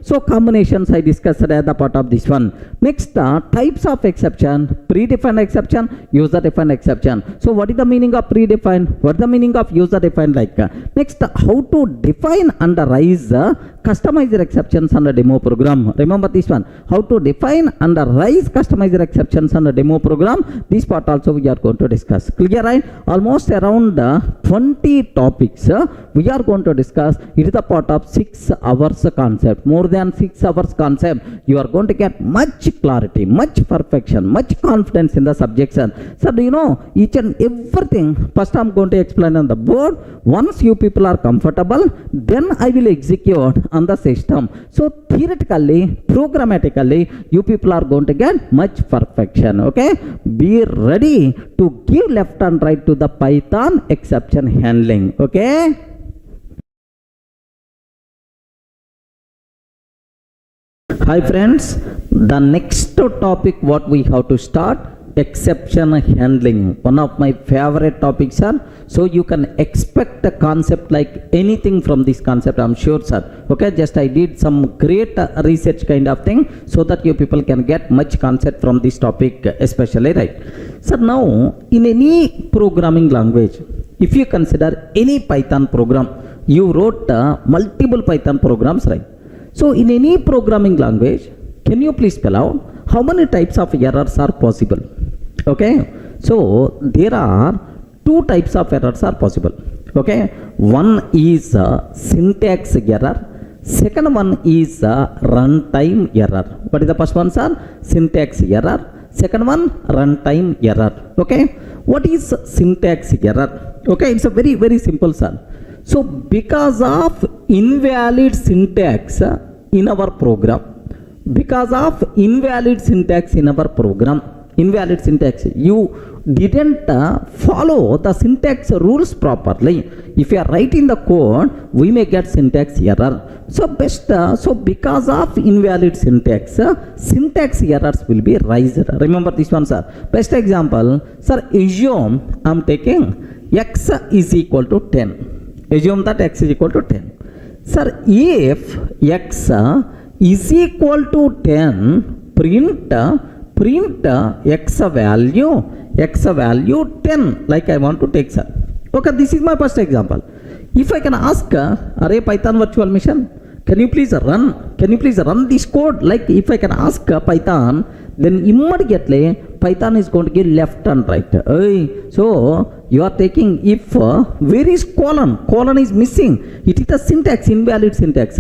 so combinations I discussed as a part of this one. Next, types of exception, predefined exception, user defined exception. So what is the meaning of predefined? What is the meaning of user defined? Like next, how to define and raise customizer exceptions on the demo program. Remember this one, how to define and raise customizer exceptions on the demo program. This part also we are going to discuss. Clear, right? Almost around 20 topics we are going to discuss. It is a part of 6 hours concept. More than 6 hours concept. You are going to get much clarity, much perfection, much confidence in the subject, sir. So do you know each and everything? First I am going to explain on the board. Once you people are comfortable, then I will execute on the system. So theoretically, programmatically, you people are going to get much perfection. Okay, be ready to give left and right to the Python exception handling. Okay. Hi friends, the next topic what we have to start, exception handling. One of my favorite topics, sir. So you can expect a concept like anything from this concept, I'm sure, sir. Okay, just I did some great research kind of thing so that you people can get much concept from this topic especially, right? So now in any programming language, if you consider any Python program, you wrote multiple Python programs, right? So in any programming language, can you please spell out how many types of errors are possible? Okay, so there are 2 types of errors are possible. Okay, one is syntax error, second one is runtime error. What is the first one, sir? Syntax error. Second one, runtime error. Okay, what is syntax error? Okay, it's a very very simple, sir. So because of invalid syntax in our program, because of invalid syntax in our program, invalid syntax, you didn't follow the syntax rules properly. If you are writing the code, we may get syntax error. So best, so because of invalid syntax, syntax errors will be raised. Remember this one, sir. Best example, sir, assume I am taking x is equal to 10. Assume that x is equal to 10. Sir, if x is equal to 10, print x value 10, like I want to take, sir. Okay, this is my first example. If I can ask array Python virtual machine, Can you please run this code? Like if I can ask Python, then immediately Python is going to give left and right. So you are taking if where is colon is missing. It is a syntax, invalid syntax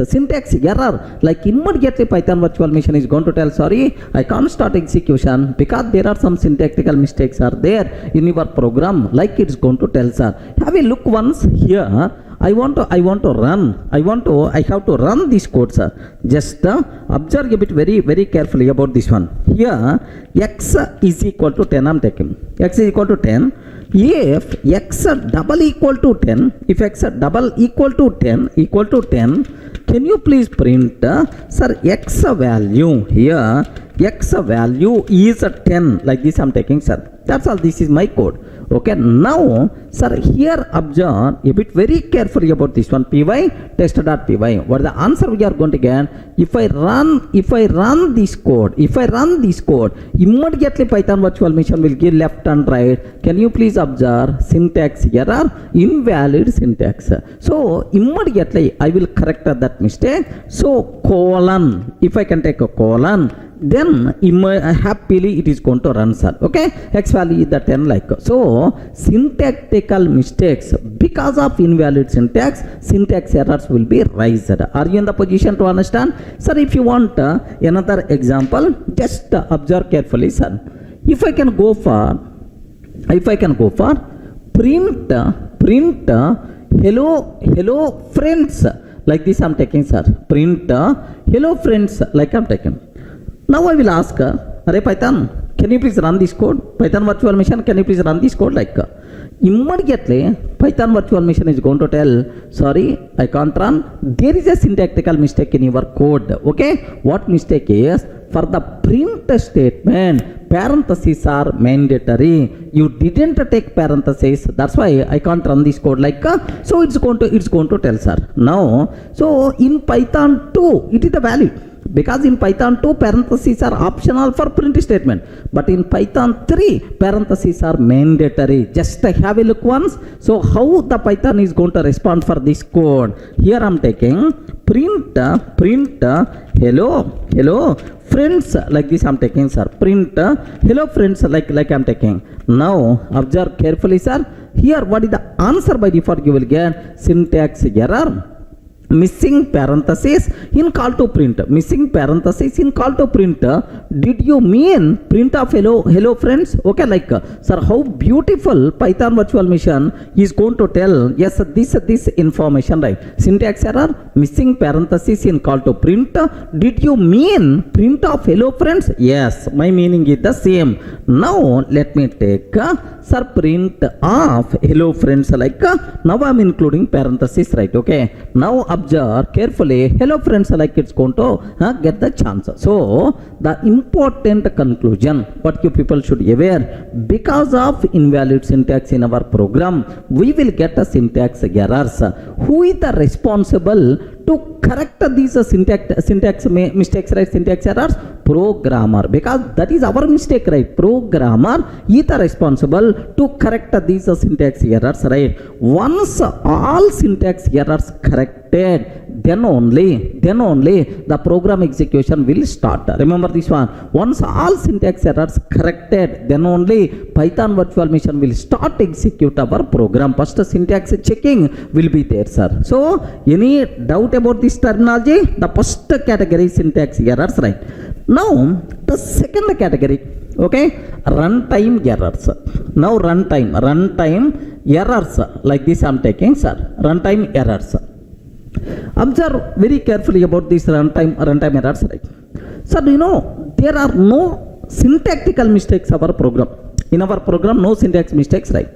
error. Like immediately Python virtual machine is going to tell, sorry, I can't start execution because there are some syntactical mistakes are there in your program. Like it's going to tell, sir. Have a look once here. I have to run this code, sir. Just observe a bit very carefully about this one. Here, x is equal to 10, I'm taking. X is equal to 10. If x double equal to 10, if x double equal to 10, can you please print, sir, x value here, x value is 10, like this I'm taking, sir. That's all, this is my code. Okay, now, sir, here observe a bit very carefully about this one, py test.py. What is the answer we are going to get? If I run this code, immediately Python virtual machine will give left and right. Can you please observe syntax error, invalid syntax. So immediately I will correct that mistake. So colon, if I can take a colon, then happily it is going to run, sir. Okay, x value is the 10 like. So syntactical mistakes because of invalid syntax errors will be raised. Are you in the position to understand? Sir, if you want another example, just observe carefully, sir. If I can go for print hello friends, like this I'm taking, sir. Print hello friends, like I'm taking. Now I will ask, Array Python, can you please run this code? Python virtual machine, can you please run this code? Like immediately Python virtual machine is going to tell, sorry, I can't run. There is a syntactical mistake in your code. Okay, what mistake is? For the print statement, parentheses are mandatory. You didn't take parentheses. That's why I can't run this code. Like so, it's going to tell, sir. Now, so in Python 2, it is the valid. Because in Python 2, parentheses are optional for print statement. But in Python 3, parentheses are mandatory. Just have a look once. So how the Python is going to respond for this code? Here I'm taking print hello friends, like this I'm taking, sir. Print hello friends, like I'm taking. Now observe carefully, sir. Here what is the answer by default? You will get syntax error, missing parenthesis in call to print. Missing parenthesis in call to print. Did you mean print of hello friends? Okay, like sir, how beautiful Python virtual machine is going to tell, yes, this information, right? Syntax error, missing parenthesis in call to print. Did you mean print of hello friends? Yes, my meaning is the same. Now let me take sir, print of hello friends, like now I'm including parenthesis, right? Okay, now observe carefully, hello friends, like it's going to get the chance. So the important conclusion what you people should be aware, because of invalid syntax in our program, we will get a syntax errors. Who is the responsible to correct these syntax mistakes, right? Syntax errors? Programmer, because that is our mistake, right? Programmer is the responsible to correct these syntax errors, right? Once all syntax errors corrected, then only the program execution will start. Remember this one. Once all syntax errors corrected, then only Python virtual machine will start execute our program. First syntax checking will be there, sir. So any doubt about this terminology? The first category syntax errors, right? Now the second category, okay, runtime errors. Now runtime errors, like this I'm taking, sir. Runtime errors. Observe very carefully about this runtime errors, right? Sir, you know, there are no syntactical mistakes in our program. In our program, no syntax mistakes, right?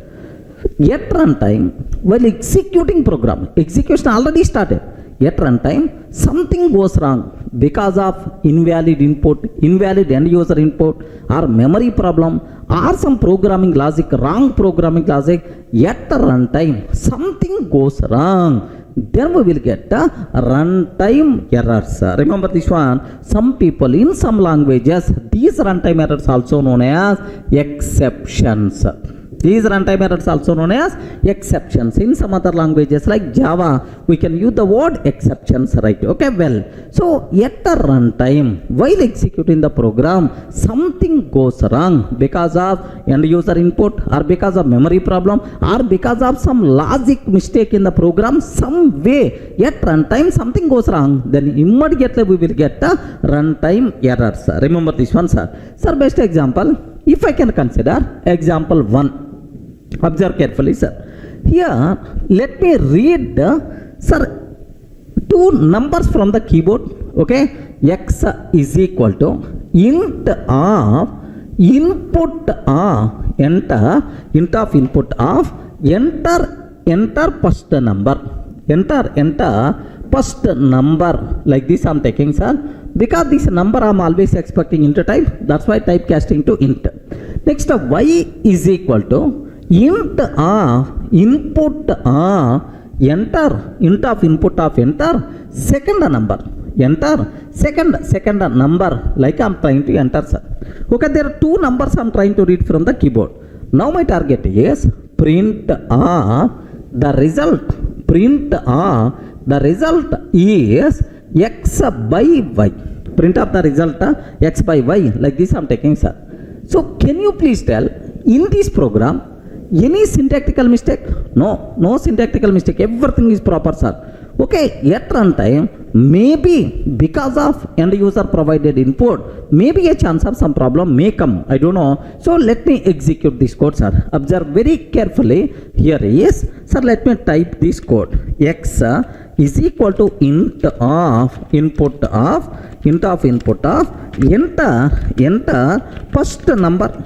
Yet runtime, while executing program, execution already started. Yet runtime, something goes wrong because of invalid input, invalid end user input, or memory problem, or some programming logic, wrong programming logic. Yet runtime, something goes wrong. Then we will get the runtime errors. Remember this one. Some people in some languages, these runtime errors also known as exceptions. These runtime errors also known as exceptions. In some other languages like Java, we can use the word exceptions, right? Okay, well, so at the runtime, while executing the program, something goes wrong because of end user input, or because of memory problem, or because of some logic mistake in the program. Some way at runtime something goes wrong, then immediately we will get the runtime errors. Remember this one, sir. Sir, best example, if I can consider example 1. Observe carefully, sir. Here, let me read, sir, two numbers from the keyboard. Okay, x is equal to int of input of enter of input of enter first number. Enter first number. Like this I'm taking, sir, because this number I'm always expecting int type. That's why typecasting to int. Next, y is equal to int of input of enter of input of enter second number. Enter second number, like I'm trying to enter, sir. Okay, there are two numbers I'm trying to read from the keyboard. Now my target is print of the result. Print of the result is x by y. Print of the result x by y. Like this I'm taking, sir. So can you please tell, in this program, any syntactical mistake? No syntactical mistake. Everything is proper, sir. Okay, at runtime, maybe because of end user provided input, maybe a chance of some problem may come. I don't know. So let me execute this code, sir. Observe very carefully. Here is, sir, let me type this code. X is equal to int of input of enter first number.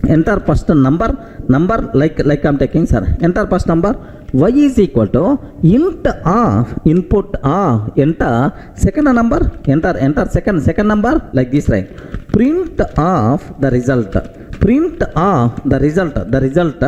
Enter first number like I'm taking, sir. Enter first number. Y is equal to int of input of enter second number. Enter second number, like this, right? Print of the result. Print of the result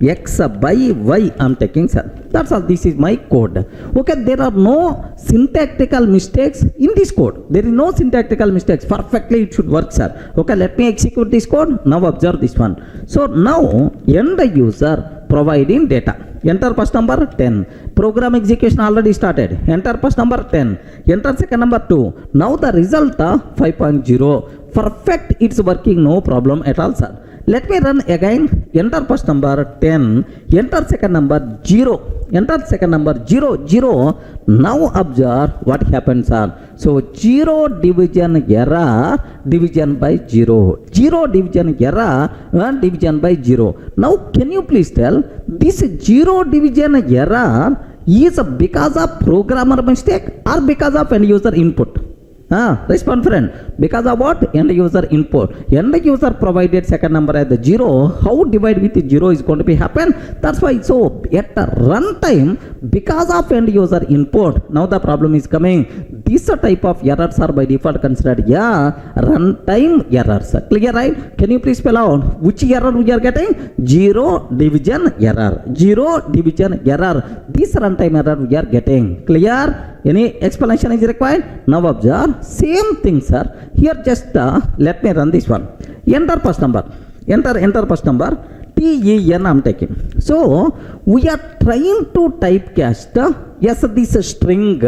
x by y I'm taking, sir. That's all. This is my code. Okay, there are no syntactical mistakes in this code. There is no syntactical mistakes. Perfectly it should work, sir. Okay, let me execute this code. Now observe this one. So now end user providing data. Enter first number 10. Program execution already started. Enter first number 10. Enter second number 2. Now the result 5.0. Perfect, it's working, no problem at all, sir. Let me run again. Enter first number 10. Enter second number 0. Enter second number 0. Now observe what happens, sir. So 0 division error, division by 0. 0 division error, division by 0. Now can you please tell, this 0 division error is because of programmer mistake or because of end user input? Respond, friend. Because of what? End user input. End user provided second number as the 0. How divide with 0 is going to be happen? That's why. So at the runtime, because of end user input, now the problem is coming. This type of errors are by default considered runtime errors. Clear, right? Can you please spell out which error we are getting? 0 division error. 0 division error. This runtime error we are getting. Clear? Any explanation is required? Now observe. Same thing, sir. Here just let me run this one. Enter first number. Enter first number. TEN I'm taking. So we are trying to typecast this string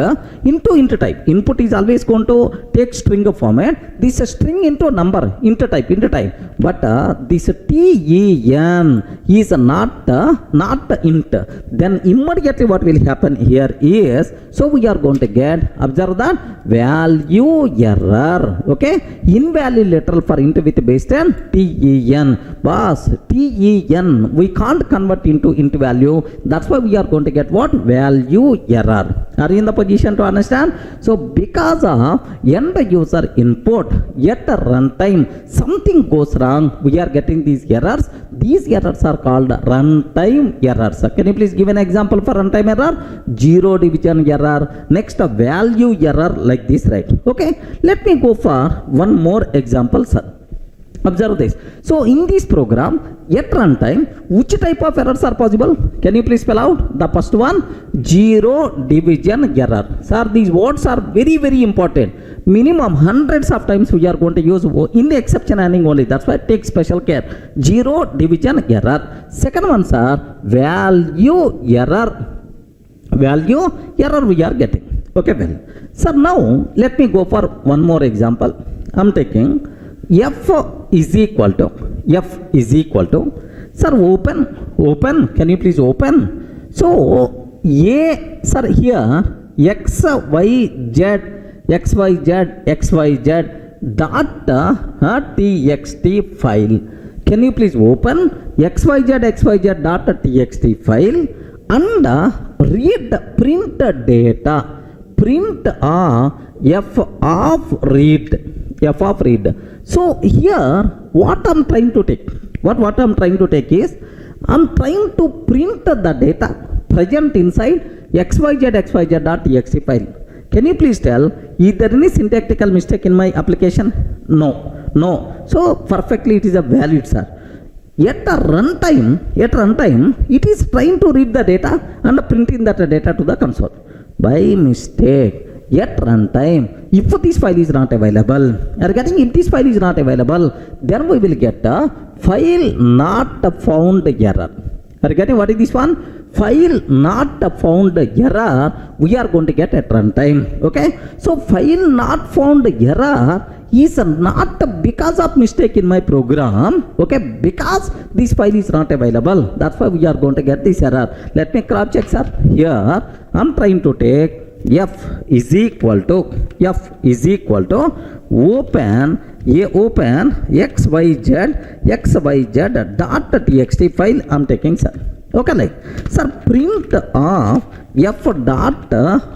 into int type. Input is always going to take string format. This string into number, int type. But this TEN is not int. Then immediately what will happen here is, so we are going to get, observe that, value error. Okay, invalid literal for int with base 10 TEN. Boss, TEN we can't convert into int value. That's why we are going to get what? Value error. Are you in the position to understand? So because of end user input at the runtime, something goes wrong. We are getting these errors. These errors are called runtime errors. Can you please give an example for runtime error? 0 division error. Next, a value error, like this, right? Okay, let me go for one more example, sir. Observe this. So in this program, at runtime, which type of errors are possible? Can you please spell out? The first one, zero division error. Sir, these words are very, very important. Minimum hundreds of times we are going to use in the exception handling only. That's why take special care. Zero division error. Second one, sir, value error. Value error we are getting. Okay, well. Sir, now let me go for one more example. I'm taking f is equal to, sir, open, can you please open? So, sir, here, xyz dot txt file. Can you please open xyz dot txt file and read print data. Print f of read. So here what I'm trying to take, what I'm trying to take is, I'm trying to print the data present inside xyz.txt file. Can you please tell, is there any syntactical mistake in my application? No. So perfectly it is a valid, sir. At runtime, it is trying to read the data and printing that data to the console. By mistake, at runtime, if this file is not available, if this file is not available, then we will get a file not found error. Are you getting what is this one? File not found error we are going to get at runtime. Okay, so file not found error is not because of mistake in my program. Okay, because this file is not available, that's why we are going to get this error. Let me cross check, sir. Here I'm trying to take f is equal to open xyz dot txt file. I'm taking, sir. Okay, like, sir, print of f dot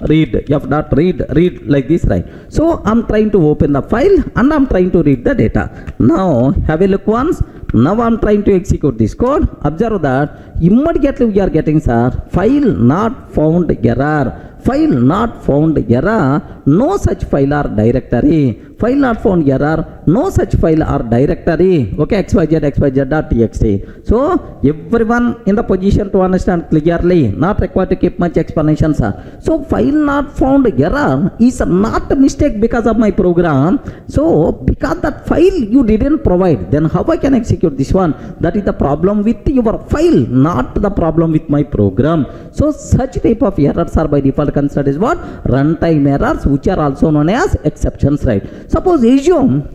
read like this, right? So I'm trying to open the file and I'm trying to read the data. Now have a look once. Now I'm trying to execute this code. Observe that immediately we are getting, sir, file not found error. File not found error, no such file or directory. File not found error, no such file or directory. Okay, xyz.txt. So everyone in the position to understand clearly, not required to keep much explanation, sir. So file not found error is not a mistake because of my program. So because that file you didn't provide, then how I can execute this one? That is the problem with your file, not the problem with my program. So such type of errors are by default considered as what? Runtime errors, which are also known as exceptions, right? Suppose assume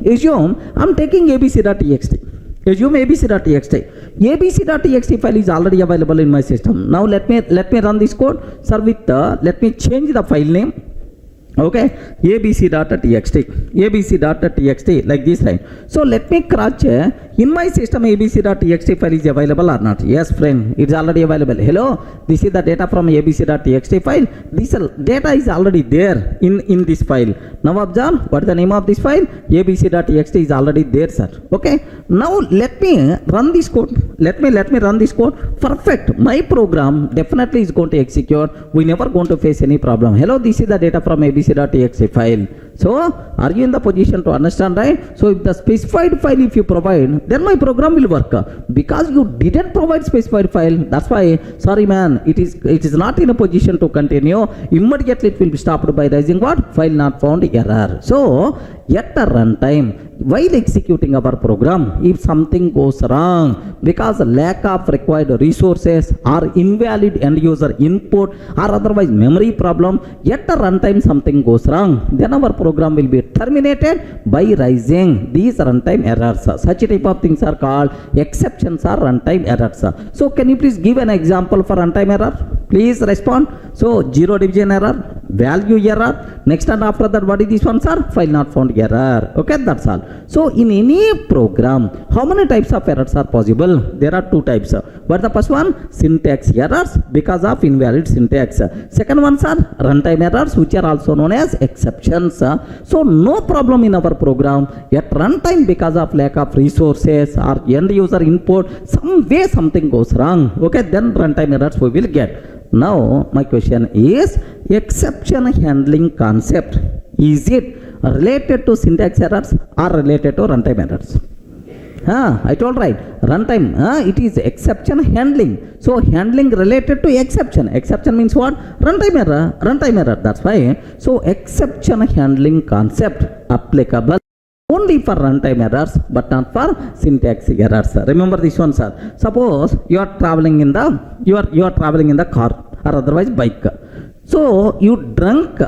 I'm taking abc.txt. Assume abc.txt. abc.txt file is already available in my system. Now let me run this code, sir, with let me change the file name. Okay, abc.txt like this, right? So let me cross check in my system abc.txt file is available or not. Yes, friend, it's already available. Hello, this is the data from abc.txt file. This data is already there in this file. Now observe, what is the name of this file? abc.txt is already there, sir. Okay, now let me run this code. Let me run this code. Perfect, my program definitely is going to execute. We never going to face any problem. Hello, this is the data from abc.txt file. So are you in the position to understand, right? So if the specified file if you provide, then my program will work. Because you didn't provide specified file, that's why, sorry man, it is not in a position to continue. Immediately it will be stopped by raising what? File not found error. So at the runtime, while executing our program, if something goes wrong because lack of required resources or invalid end user input or otherwise memory problem, at the runtime something goes wrong, then our program will be terminated by raising these runtime errors. Such type of things are called exceptions or runtime errors. So can you please give an example for runtime error? Please respond. So zero division error, value error, next and after that what is this one, sir? File not found error. Okay, that's all. So in any program, how many types of errors are possible? There are two types. What the first one? Syntax errors because of invalid syntax. Second ones are runtime errors, which are also known as exceptions. So no problem in our program at runtime because of lack of resources or end user input, some way something goes wrong. Okay, then runtime errors we will get. Now my question is, exception handling concept, is it related to syntax errors or related to runtime errors? I told right. Runtime, it is exception handling. So handling related to exception. Exception means what? Runtime error. Runtime error. That's why. So exception handling concept applicable only for runtime errors, but not for syntax errors. Remember this one, sir. Suppose you are traveling in the car or otherwise bike. So you drunk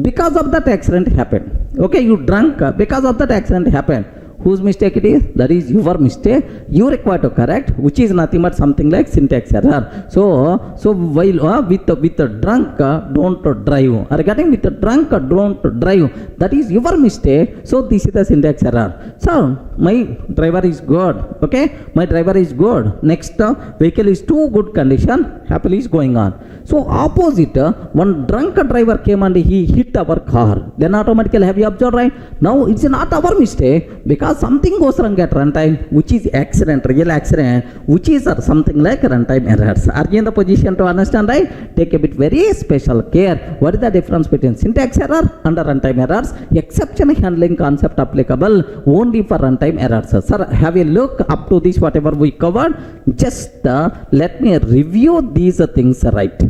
because of that accident happened. Okay, you drunk because of that accident happened. Whose mistake it is? That is your mistake. You require to correct, which is nothing but something like syntax error. So while with the drunk, don't drive. Or getting with the drunk, don't drive. That is your mistake. So this is the syntax error. So my driver is good. Okay, my driver is good. Next, vehicle is too good condition. Happily is going on. So opposite, one drunk driver came and he hit our car. Then automatically have you observed, right? Now it's not our mistake because something goes wrong at runtime, which is accident, real accident, which is something like runtime errors. Are you in the position to understand, right? Take a bit very special care. What is the difference between syntax error and runtime errors? Exception handling concept applicable only for runtime errors. Sir, have a look up to this whatever we covered. Just let me review these things right.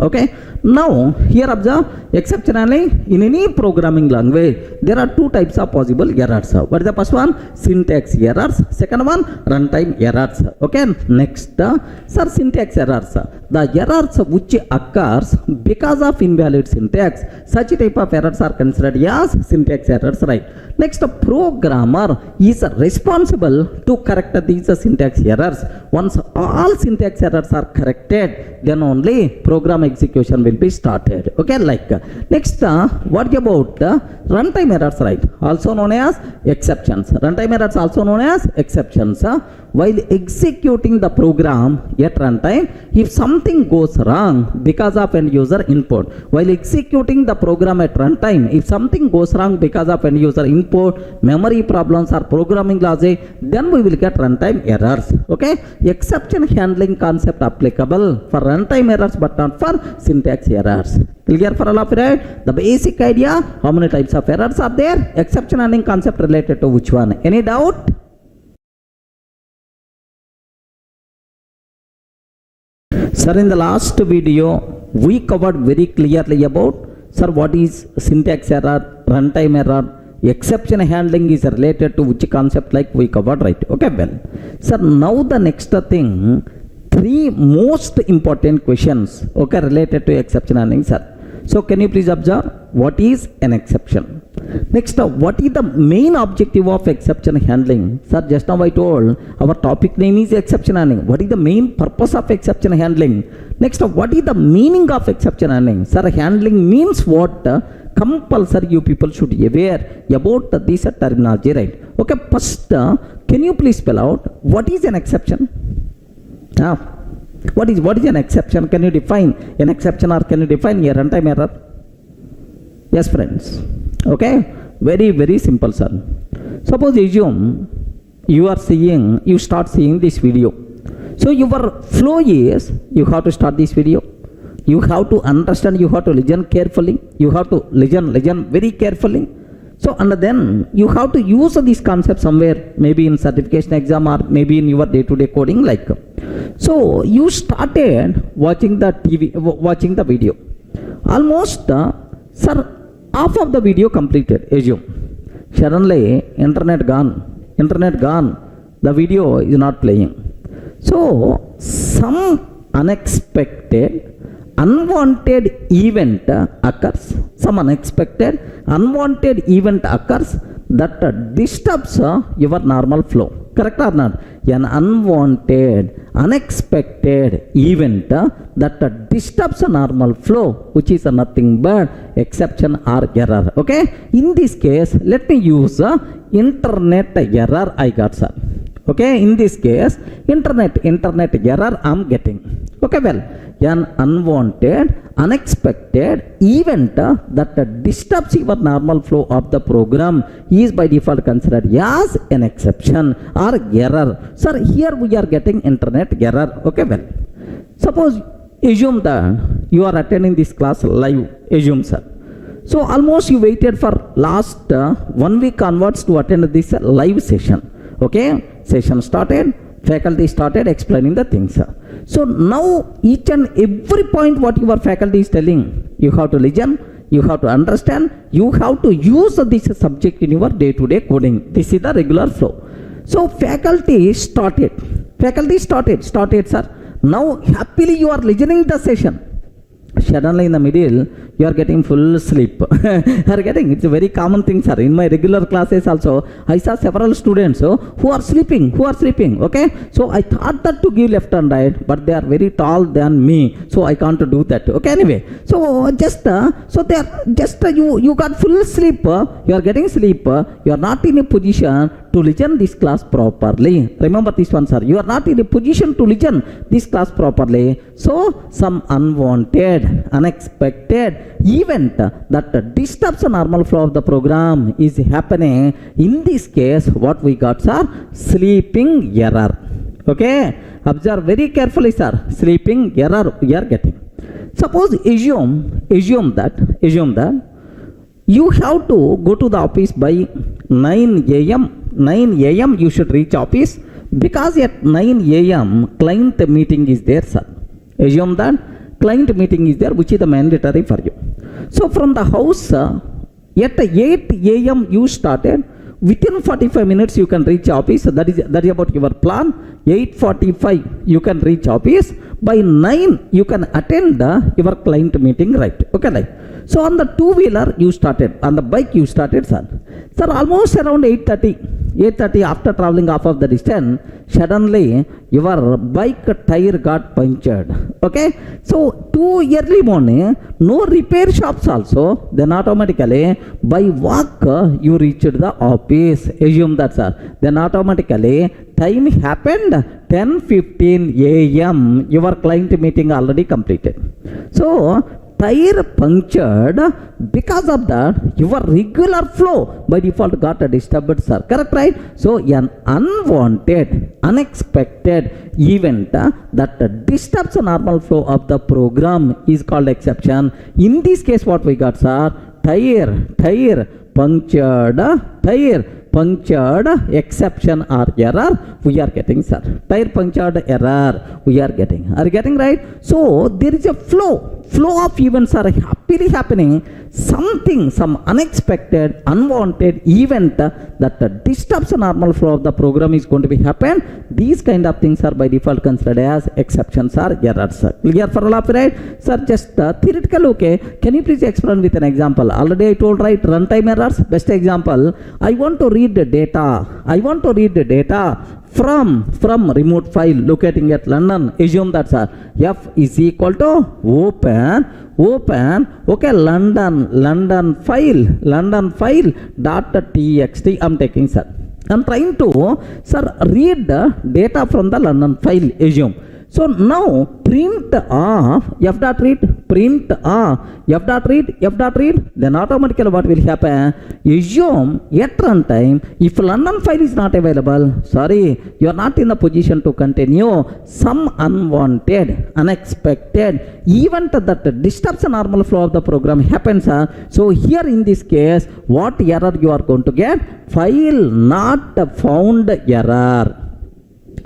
Okay, now here observe exceptionally in any programming language there are two types of possible errors. What is the first one? Syntax errors. Second one, runtime errors. Okay, next, sir, syntax errors. The errors which occurs because of invalid syntax, such type of errors are considered as syntax errors, right? Next, a programmer is responsible to correct these syntax errors. Once all syntax errors are corrected, then only program execution will be started. Okay, like next, what about runtime errors, right? Also known as exceptions. Runtime errors also known as exceptions. While executing the program at runtime, if something goes wrong because of end user input, while executing the program at runtime, if something goes wrong because of end user input, memory problems or programming logic, then we will get runtime errors. Okay, exception handling concept applicable for runtime errors but not for syntax errors. Clear for all of you, right? The basic idea, how many types of errors are there? Exception handling concept related to which one? Any doubt? Sir, in the last video, we covered very clearly about, sir, what is syntax error, runtime error, exception handling is related to which concept, like we covered, right? Okay, well, sir, now the next thing, three most important questions, okay, related to exception handling, sir. So can you please observe what is an exception? Next, what is the main objective of exception handling? Sir, just now I told our topic name is exception handling. What is the main purpose of exception handling? Next, what is the meaning of exception handling? Sir, handling means what? Compulsory you people should be aware about this terminology, right? Okay, first, can you please spell out what is an exception? What is an exception? Can you define an exception or can you define a runtime error? Yes, friends. Okay, very, very simple, sir. Suppose assume you start seeing this video. So your flow is, you have to start this video. You have to understand, you have to listen carefully. You have to listen very carefully. So, and then you have to use this concept somewhere, maybe in certification exam or maybe in your day-to-day coding, like. So, you started watching the video. Almost, sir, half of the video completed, assume. Suddenly, internet gone, the video is not playing. So, some unexpected, unwanted event occurs. Some unexpected, unwanted event occurs that disturbs your normal flow. Correct or not? An unwanted, unexpected event that disturbs a normal flow, which is nothing but exception or error. Okay? In this case, let me use internet error I got, sir. Okay? In this case, internet error I am getting. Okay, well, an unwanted, unexpected event that disturbs your normal flow of the program is by default considered as an exception or error. Sir, here we are getting internet error. Okay, well, suppose, assume that you are attending this class live. Assume, sir. So almost you waited for last 1 week onwards to attend this live session. Okay, session started, faculty started explaining the things. So now each and every point what your faculty is telling, you have to listen, you have to understand, you have to use this subject in your day-to-day coding. This is the regular flow. So faculty started, sir. Now happily you are listening the session. Suddenly in the middle you are getting full sleep. It's a very common thing, sir. In my regular classes also I saw several students who are sleeping. Okay, so I thought that to give left and right, but they are very tall than me, so I can't do that. Okay, anyway, so just so they are just you got full sleep. You are getting sleep. You are not in a position to listen this class properly. Remember this one, sir. You are not in a position to listen this class properly. So some unwanted, unexpected event that disturbs the normal flow of the program is happening. In this case, what we got, sir? Sleeping error. Okay, observe very carefully, sir. Sleeping error we are getting. Suppose assume that you have to go to the office by 9 a.m. you should reach office, because at 9 a.m. client meeting is there, sir. Assume that client meeting is there, which is the mandatory for you. So from the house at 8 a.m. you started. Within 45 minutes you can reach office. That is about your plan. 8:45 you can reach office. By 9 you can attend your client meeting, right? Okay, right. So on the two-wheeler you started, on the bike you started, sir. Sir, almost around 8:30 after traveling half of the distance, suddenly your bike tire got punctured. Okay, so too early morning, no repair shops also, then automatically by walk you reached the office. Assume that, sir. Then automatically time happened 10:15 a.m. your client meeting already completed. So tire punctured, because of that your regular flow by default got disturbed, sir. Correct, right? So an unwanted, unexpected event that disturbs the normal flow of the program is called exception. In this case what we got, sir? Tire punctured exception or error we are getting, sir. Tire punctured error we are getting. Are you getting, right? So there is a flow of events are happily happening. Some unexpected, unwanted event that disturbs the normal flow of the program is going to be happen. These kind of things are by default considered as exceptions or errors. Clear for all of you, right? Sir, just theoretical, okay. Can you please explain with an example? Already I told, right, runtime errors. Best example, I want to read the data from remote file locating at London. Assume that, sir, F is equal to open, okay, London file dot txt I'm taking, sir. I'm trying to, sir, read the data from the London file. Assume. So now print off f dot read, then automatically what will happen? Assume at runtime, if London file is not available, sorry, you are not in the position to continue. Some unwanted, unexpected event that disturbs the normal flow of the program happens. So here in this case, what error you are going to get? File not found error.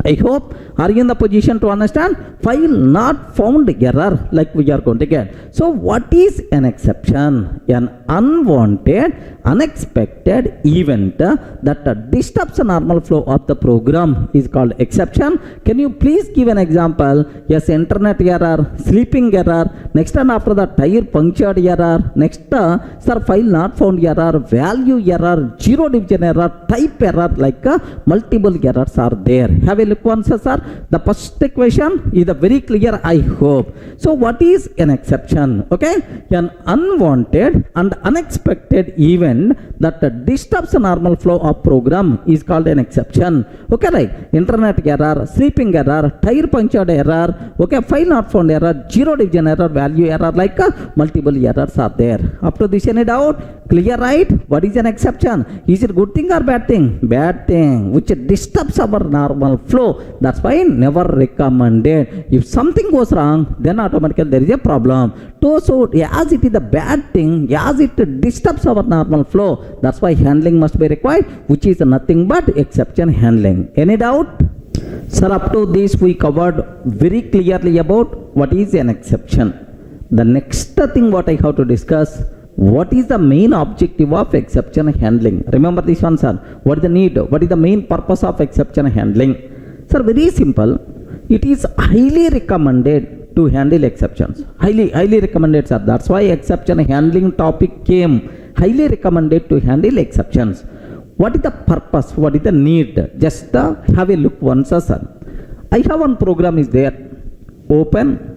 I hope, are you in the position to understand? File not found error like we are going to get. So what is an exception? An unwanted, unexpected event that disturbs the normal flow of the program is called exception. Can you please give an example? Yes, internet error, sleeping error, next and after that tire punctured error, next sir, file not found error, value error, zero division error, type error, like multiple errors are there. Have a look once, sir. The first equation is very clear, I hope. So what is an exception? Okay, an unwanted and unexpected event that disturbs the normal flow of program is called an exception. Okay, right? Internet error, sleeping error, tire punctured error, okay, file not found error, zero division error, value error, like multiple errors are there. Up to this, any doubt? Clear, right? What is an exception? Is it good thing or bad thing? Bad thing, which disturbs our normal flow. That's why why? Never recommended. If something goes wrong, then automatically there is a problem. So as it is a bad thing, as it disturbs our normal flow, that's why handling must be required, which is nothing but exception handling. Any doubt? Sir, up to this we covered very clearly about what is an exception. The next thing what I have to discuss, what is the main objective of exception handling? Remember this one, sir. What is the need? What is the main purpose of exception handling? Sir, very simple. It is highly recommended to handle exceptions. Highly recommended, sir. That's why exception handling topic came. Highly recommended to handle exceptions. What is the purpose? What is the need? Just have a look once, sir. I have one program is there. Open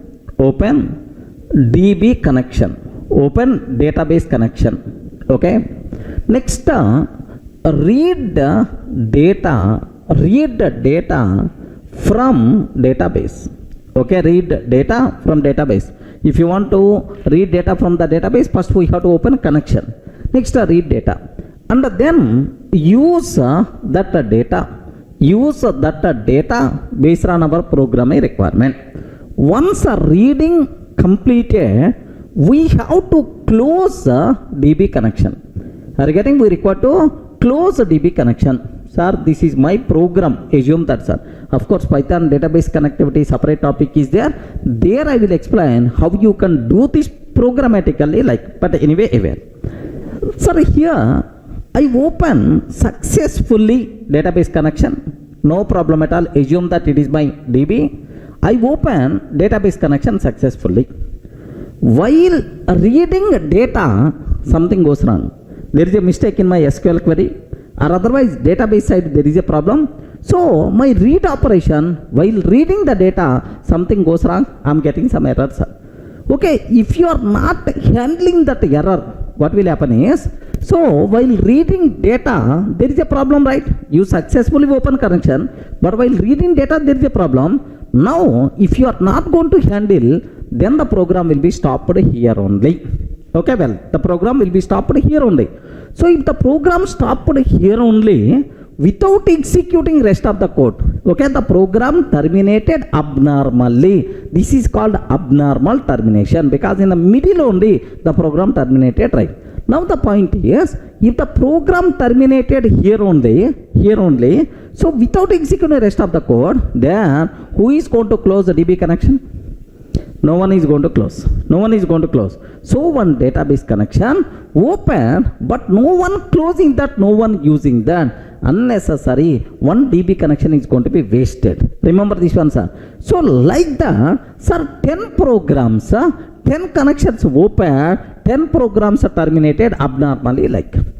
DB connection. Open database connection. Okay. Next, read the data from database. Okay, read data from database. If you want to read data from the database, first we have to open connection. Next, read data, and then use that data based on our programming requirement. Once reading completed, we have to close DB connection. Are you getting? We require to close DB connection. Sir, this is my program. Assume that, sir. Of course, Python database connectivity separate topic is there. There I will explain how you can do this programmatically, but anyway, Sir, here I open successfully database connection. No problem at all. Assume that it is my DB. I open database connection successfully. While reading data, something goes wrong. There is a mistake in my SQL query, or otherwise database side there is a problem. So my read operation, while reading the data, something goes wrong. I am getting some errors. Okay, if you are not handling that error, what will happen is, so while reading data, there is a problem, right? You successfully open connection, but while reading data, there is a problem. Now, if you are not going to handle, then the program will be stopped here only. Okay, well, the program will be stopped here only. So if the program stopped here only, without executing rest of the code, okay, the program terminated abnormally. This is called abnormal termination, because in the middle only the program terminated, right? Now the point is, if the program terminated here only, so without executing rest of the code, then who is going to close the DB connection? No one is going to close. So one database connection open, but no one closing that, no one using that. Unnecessary, one DB connection is going to be wasted. Remember this one, sir. So like that, sir, 10 programs, 10 connections open, 10 programs are terminated abnormally,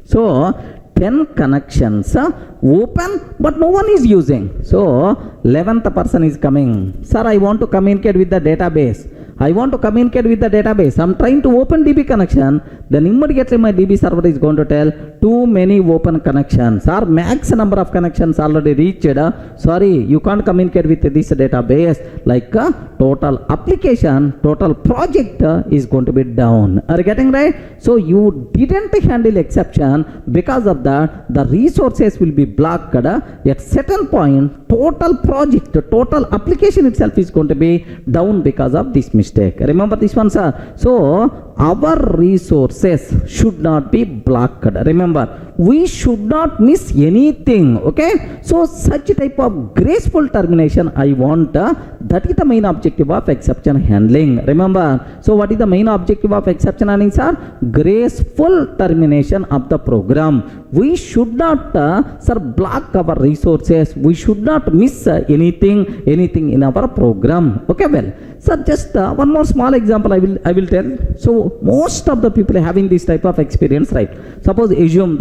so 10 connections open, but no one is using. So 11th person is coming. Sir, I want to communicate with the database. I'm trying to open DB connection. Then immediately my DB server is going to tell too many open connections. Or max number of connections already reached. Sorry, you can't communicate with this database. Total application, total project is going to be down. Are you getting right? So you didn't handle exception. Because of that, the resources will be blocked. At certain point, total project, total application itself is going to be down because of this mistake. Remember this one, sir. So our resources should not be blocked. Remember, we should not miss anything. Okay, so such type of graceful termination I want. That is the main objective of exception handling. Remember, so what is the main objective of exception handling, sir? Graceful termination of the program. We should not sir, block our resources. We should not miss anything in our program. Okay, well, sir, just one more small example I will tell. So most of the people having this type of experience, right? Suppose assume,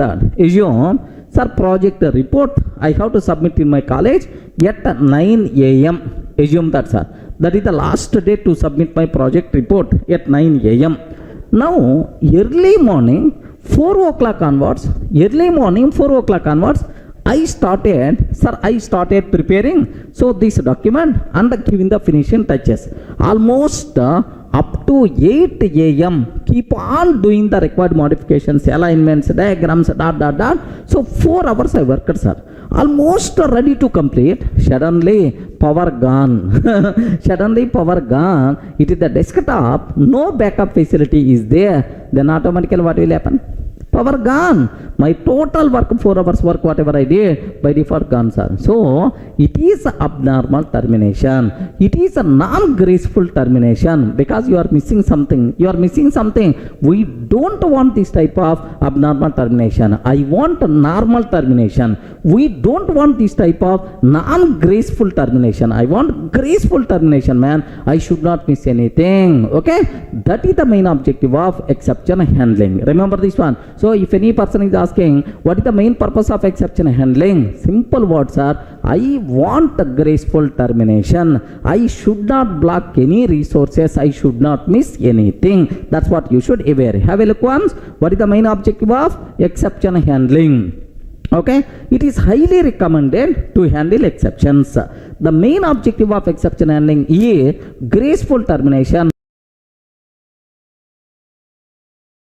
sir, project report I have to submit in my college at 9 a.m. Assume that, sir. That is the last day to submit my project report at 9 a.m. Now, early morning 4 o'clock onwards, I started preparing so this document and giving the finishing touches. Almost up to 8 a.m. Keep on doing the required modifications, alignments, diagrams, dot. So 4 hours I worked, sir. Almost ready to complete. Suddenly power gone. Suddenly power gone. It is the desktop. No backup facility is there. Then automatically what will happen? Power gone. My total work, 4 hours work, whatever I did, by default gone, sir. So it is abnormal termination. It is a non-graceful termination because you are missing something. You are missing something. We don't want this type of abnormal termination. I want a normal termination. We don't want this type of non-graceful termination. I want graceful termination, man. I should not miss anything. Okay, that is the main objective of exception handling. Remember this one. So if any person is asking what is the main purpose of exception handling, simple words are: I want a graceful termination. I should not block any resources. I should not miss anything. That's what you should aware. Have a look once. What is the main objective of exception handling? Okay, it is highly recommended to handle exceptions. The main objective of exception handling is graceful termination.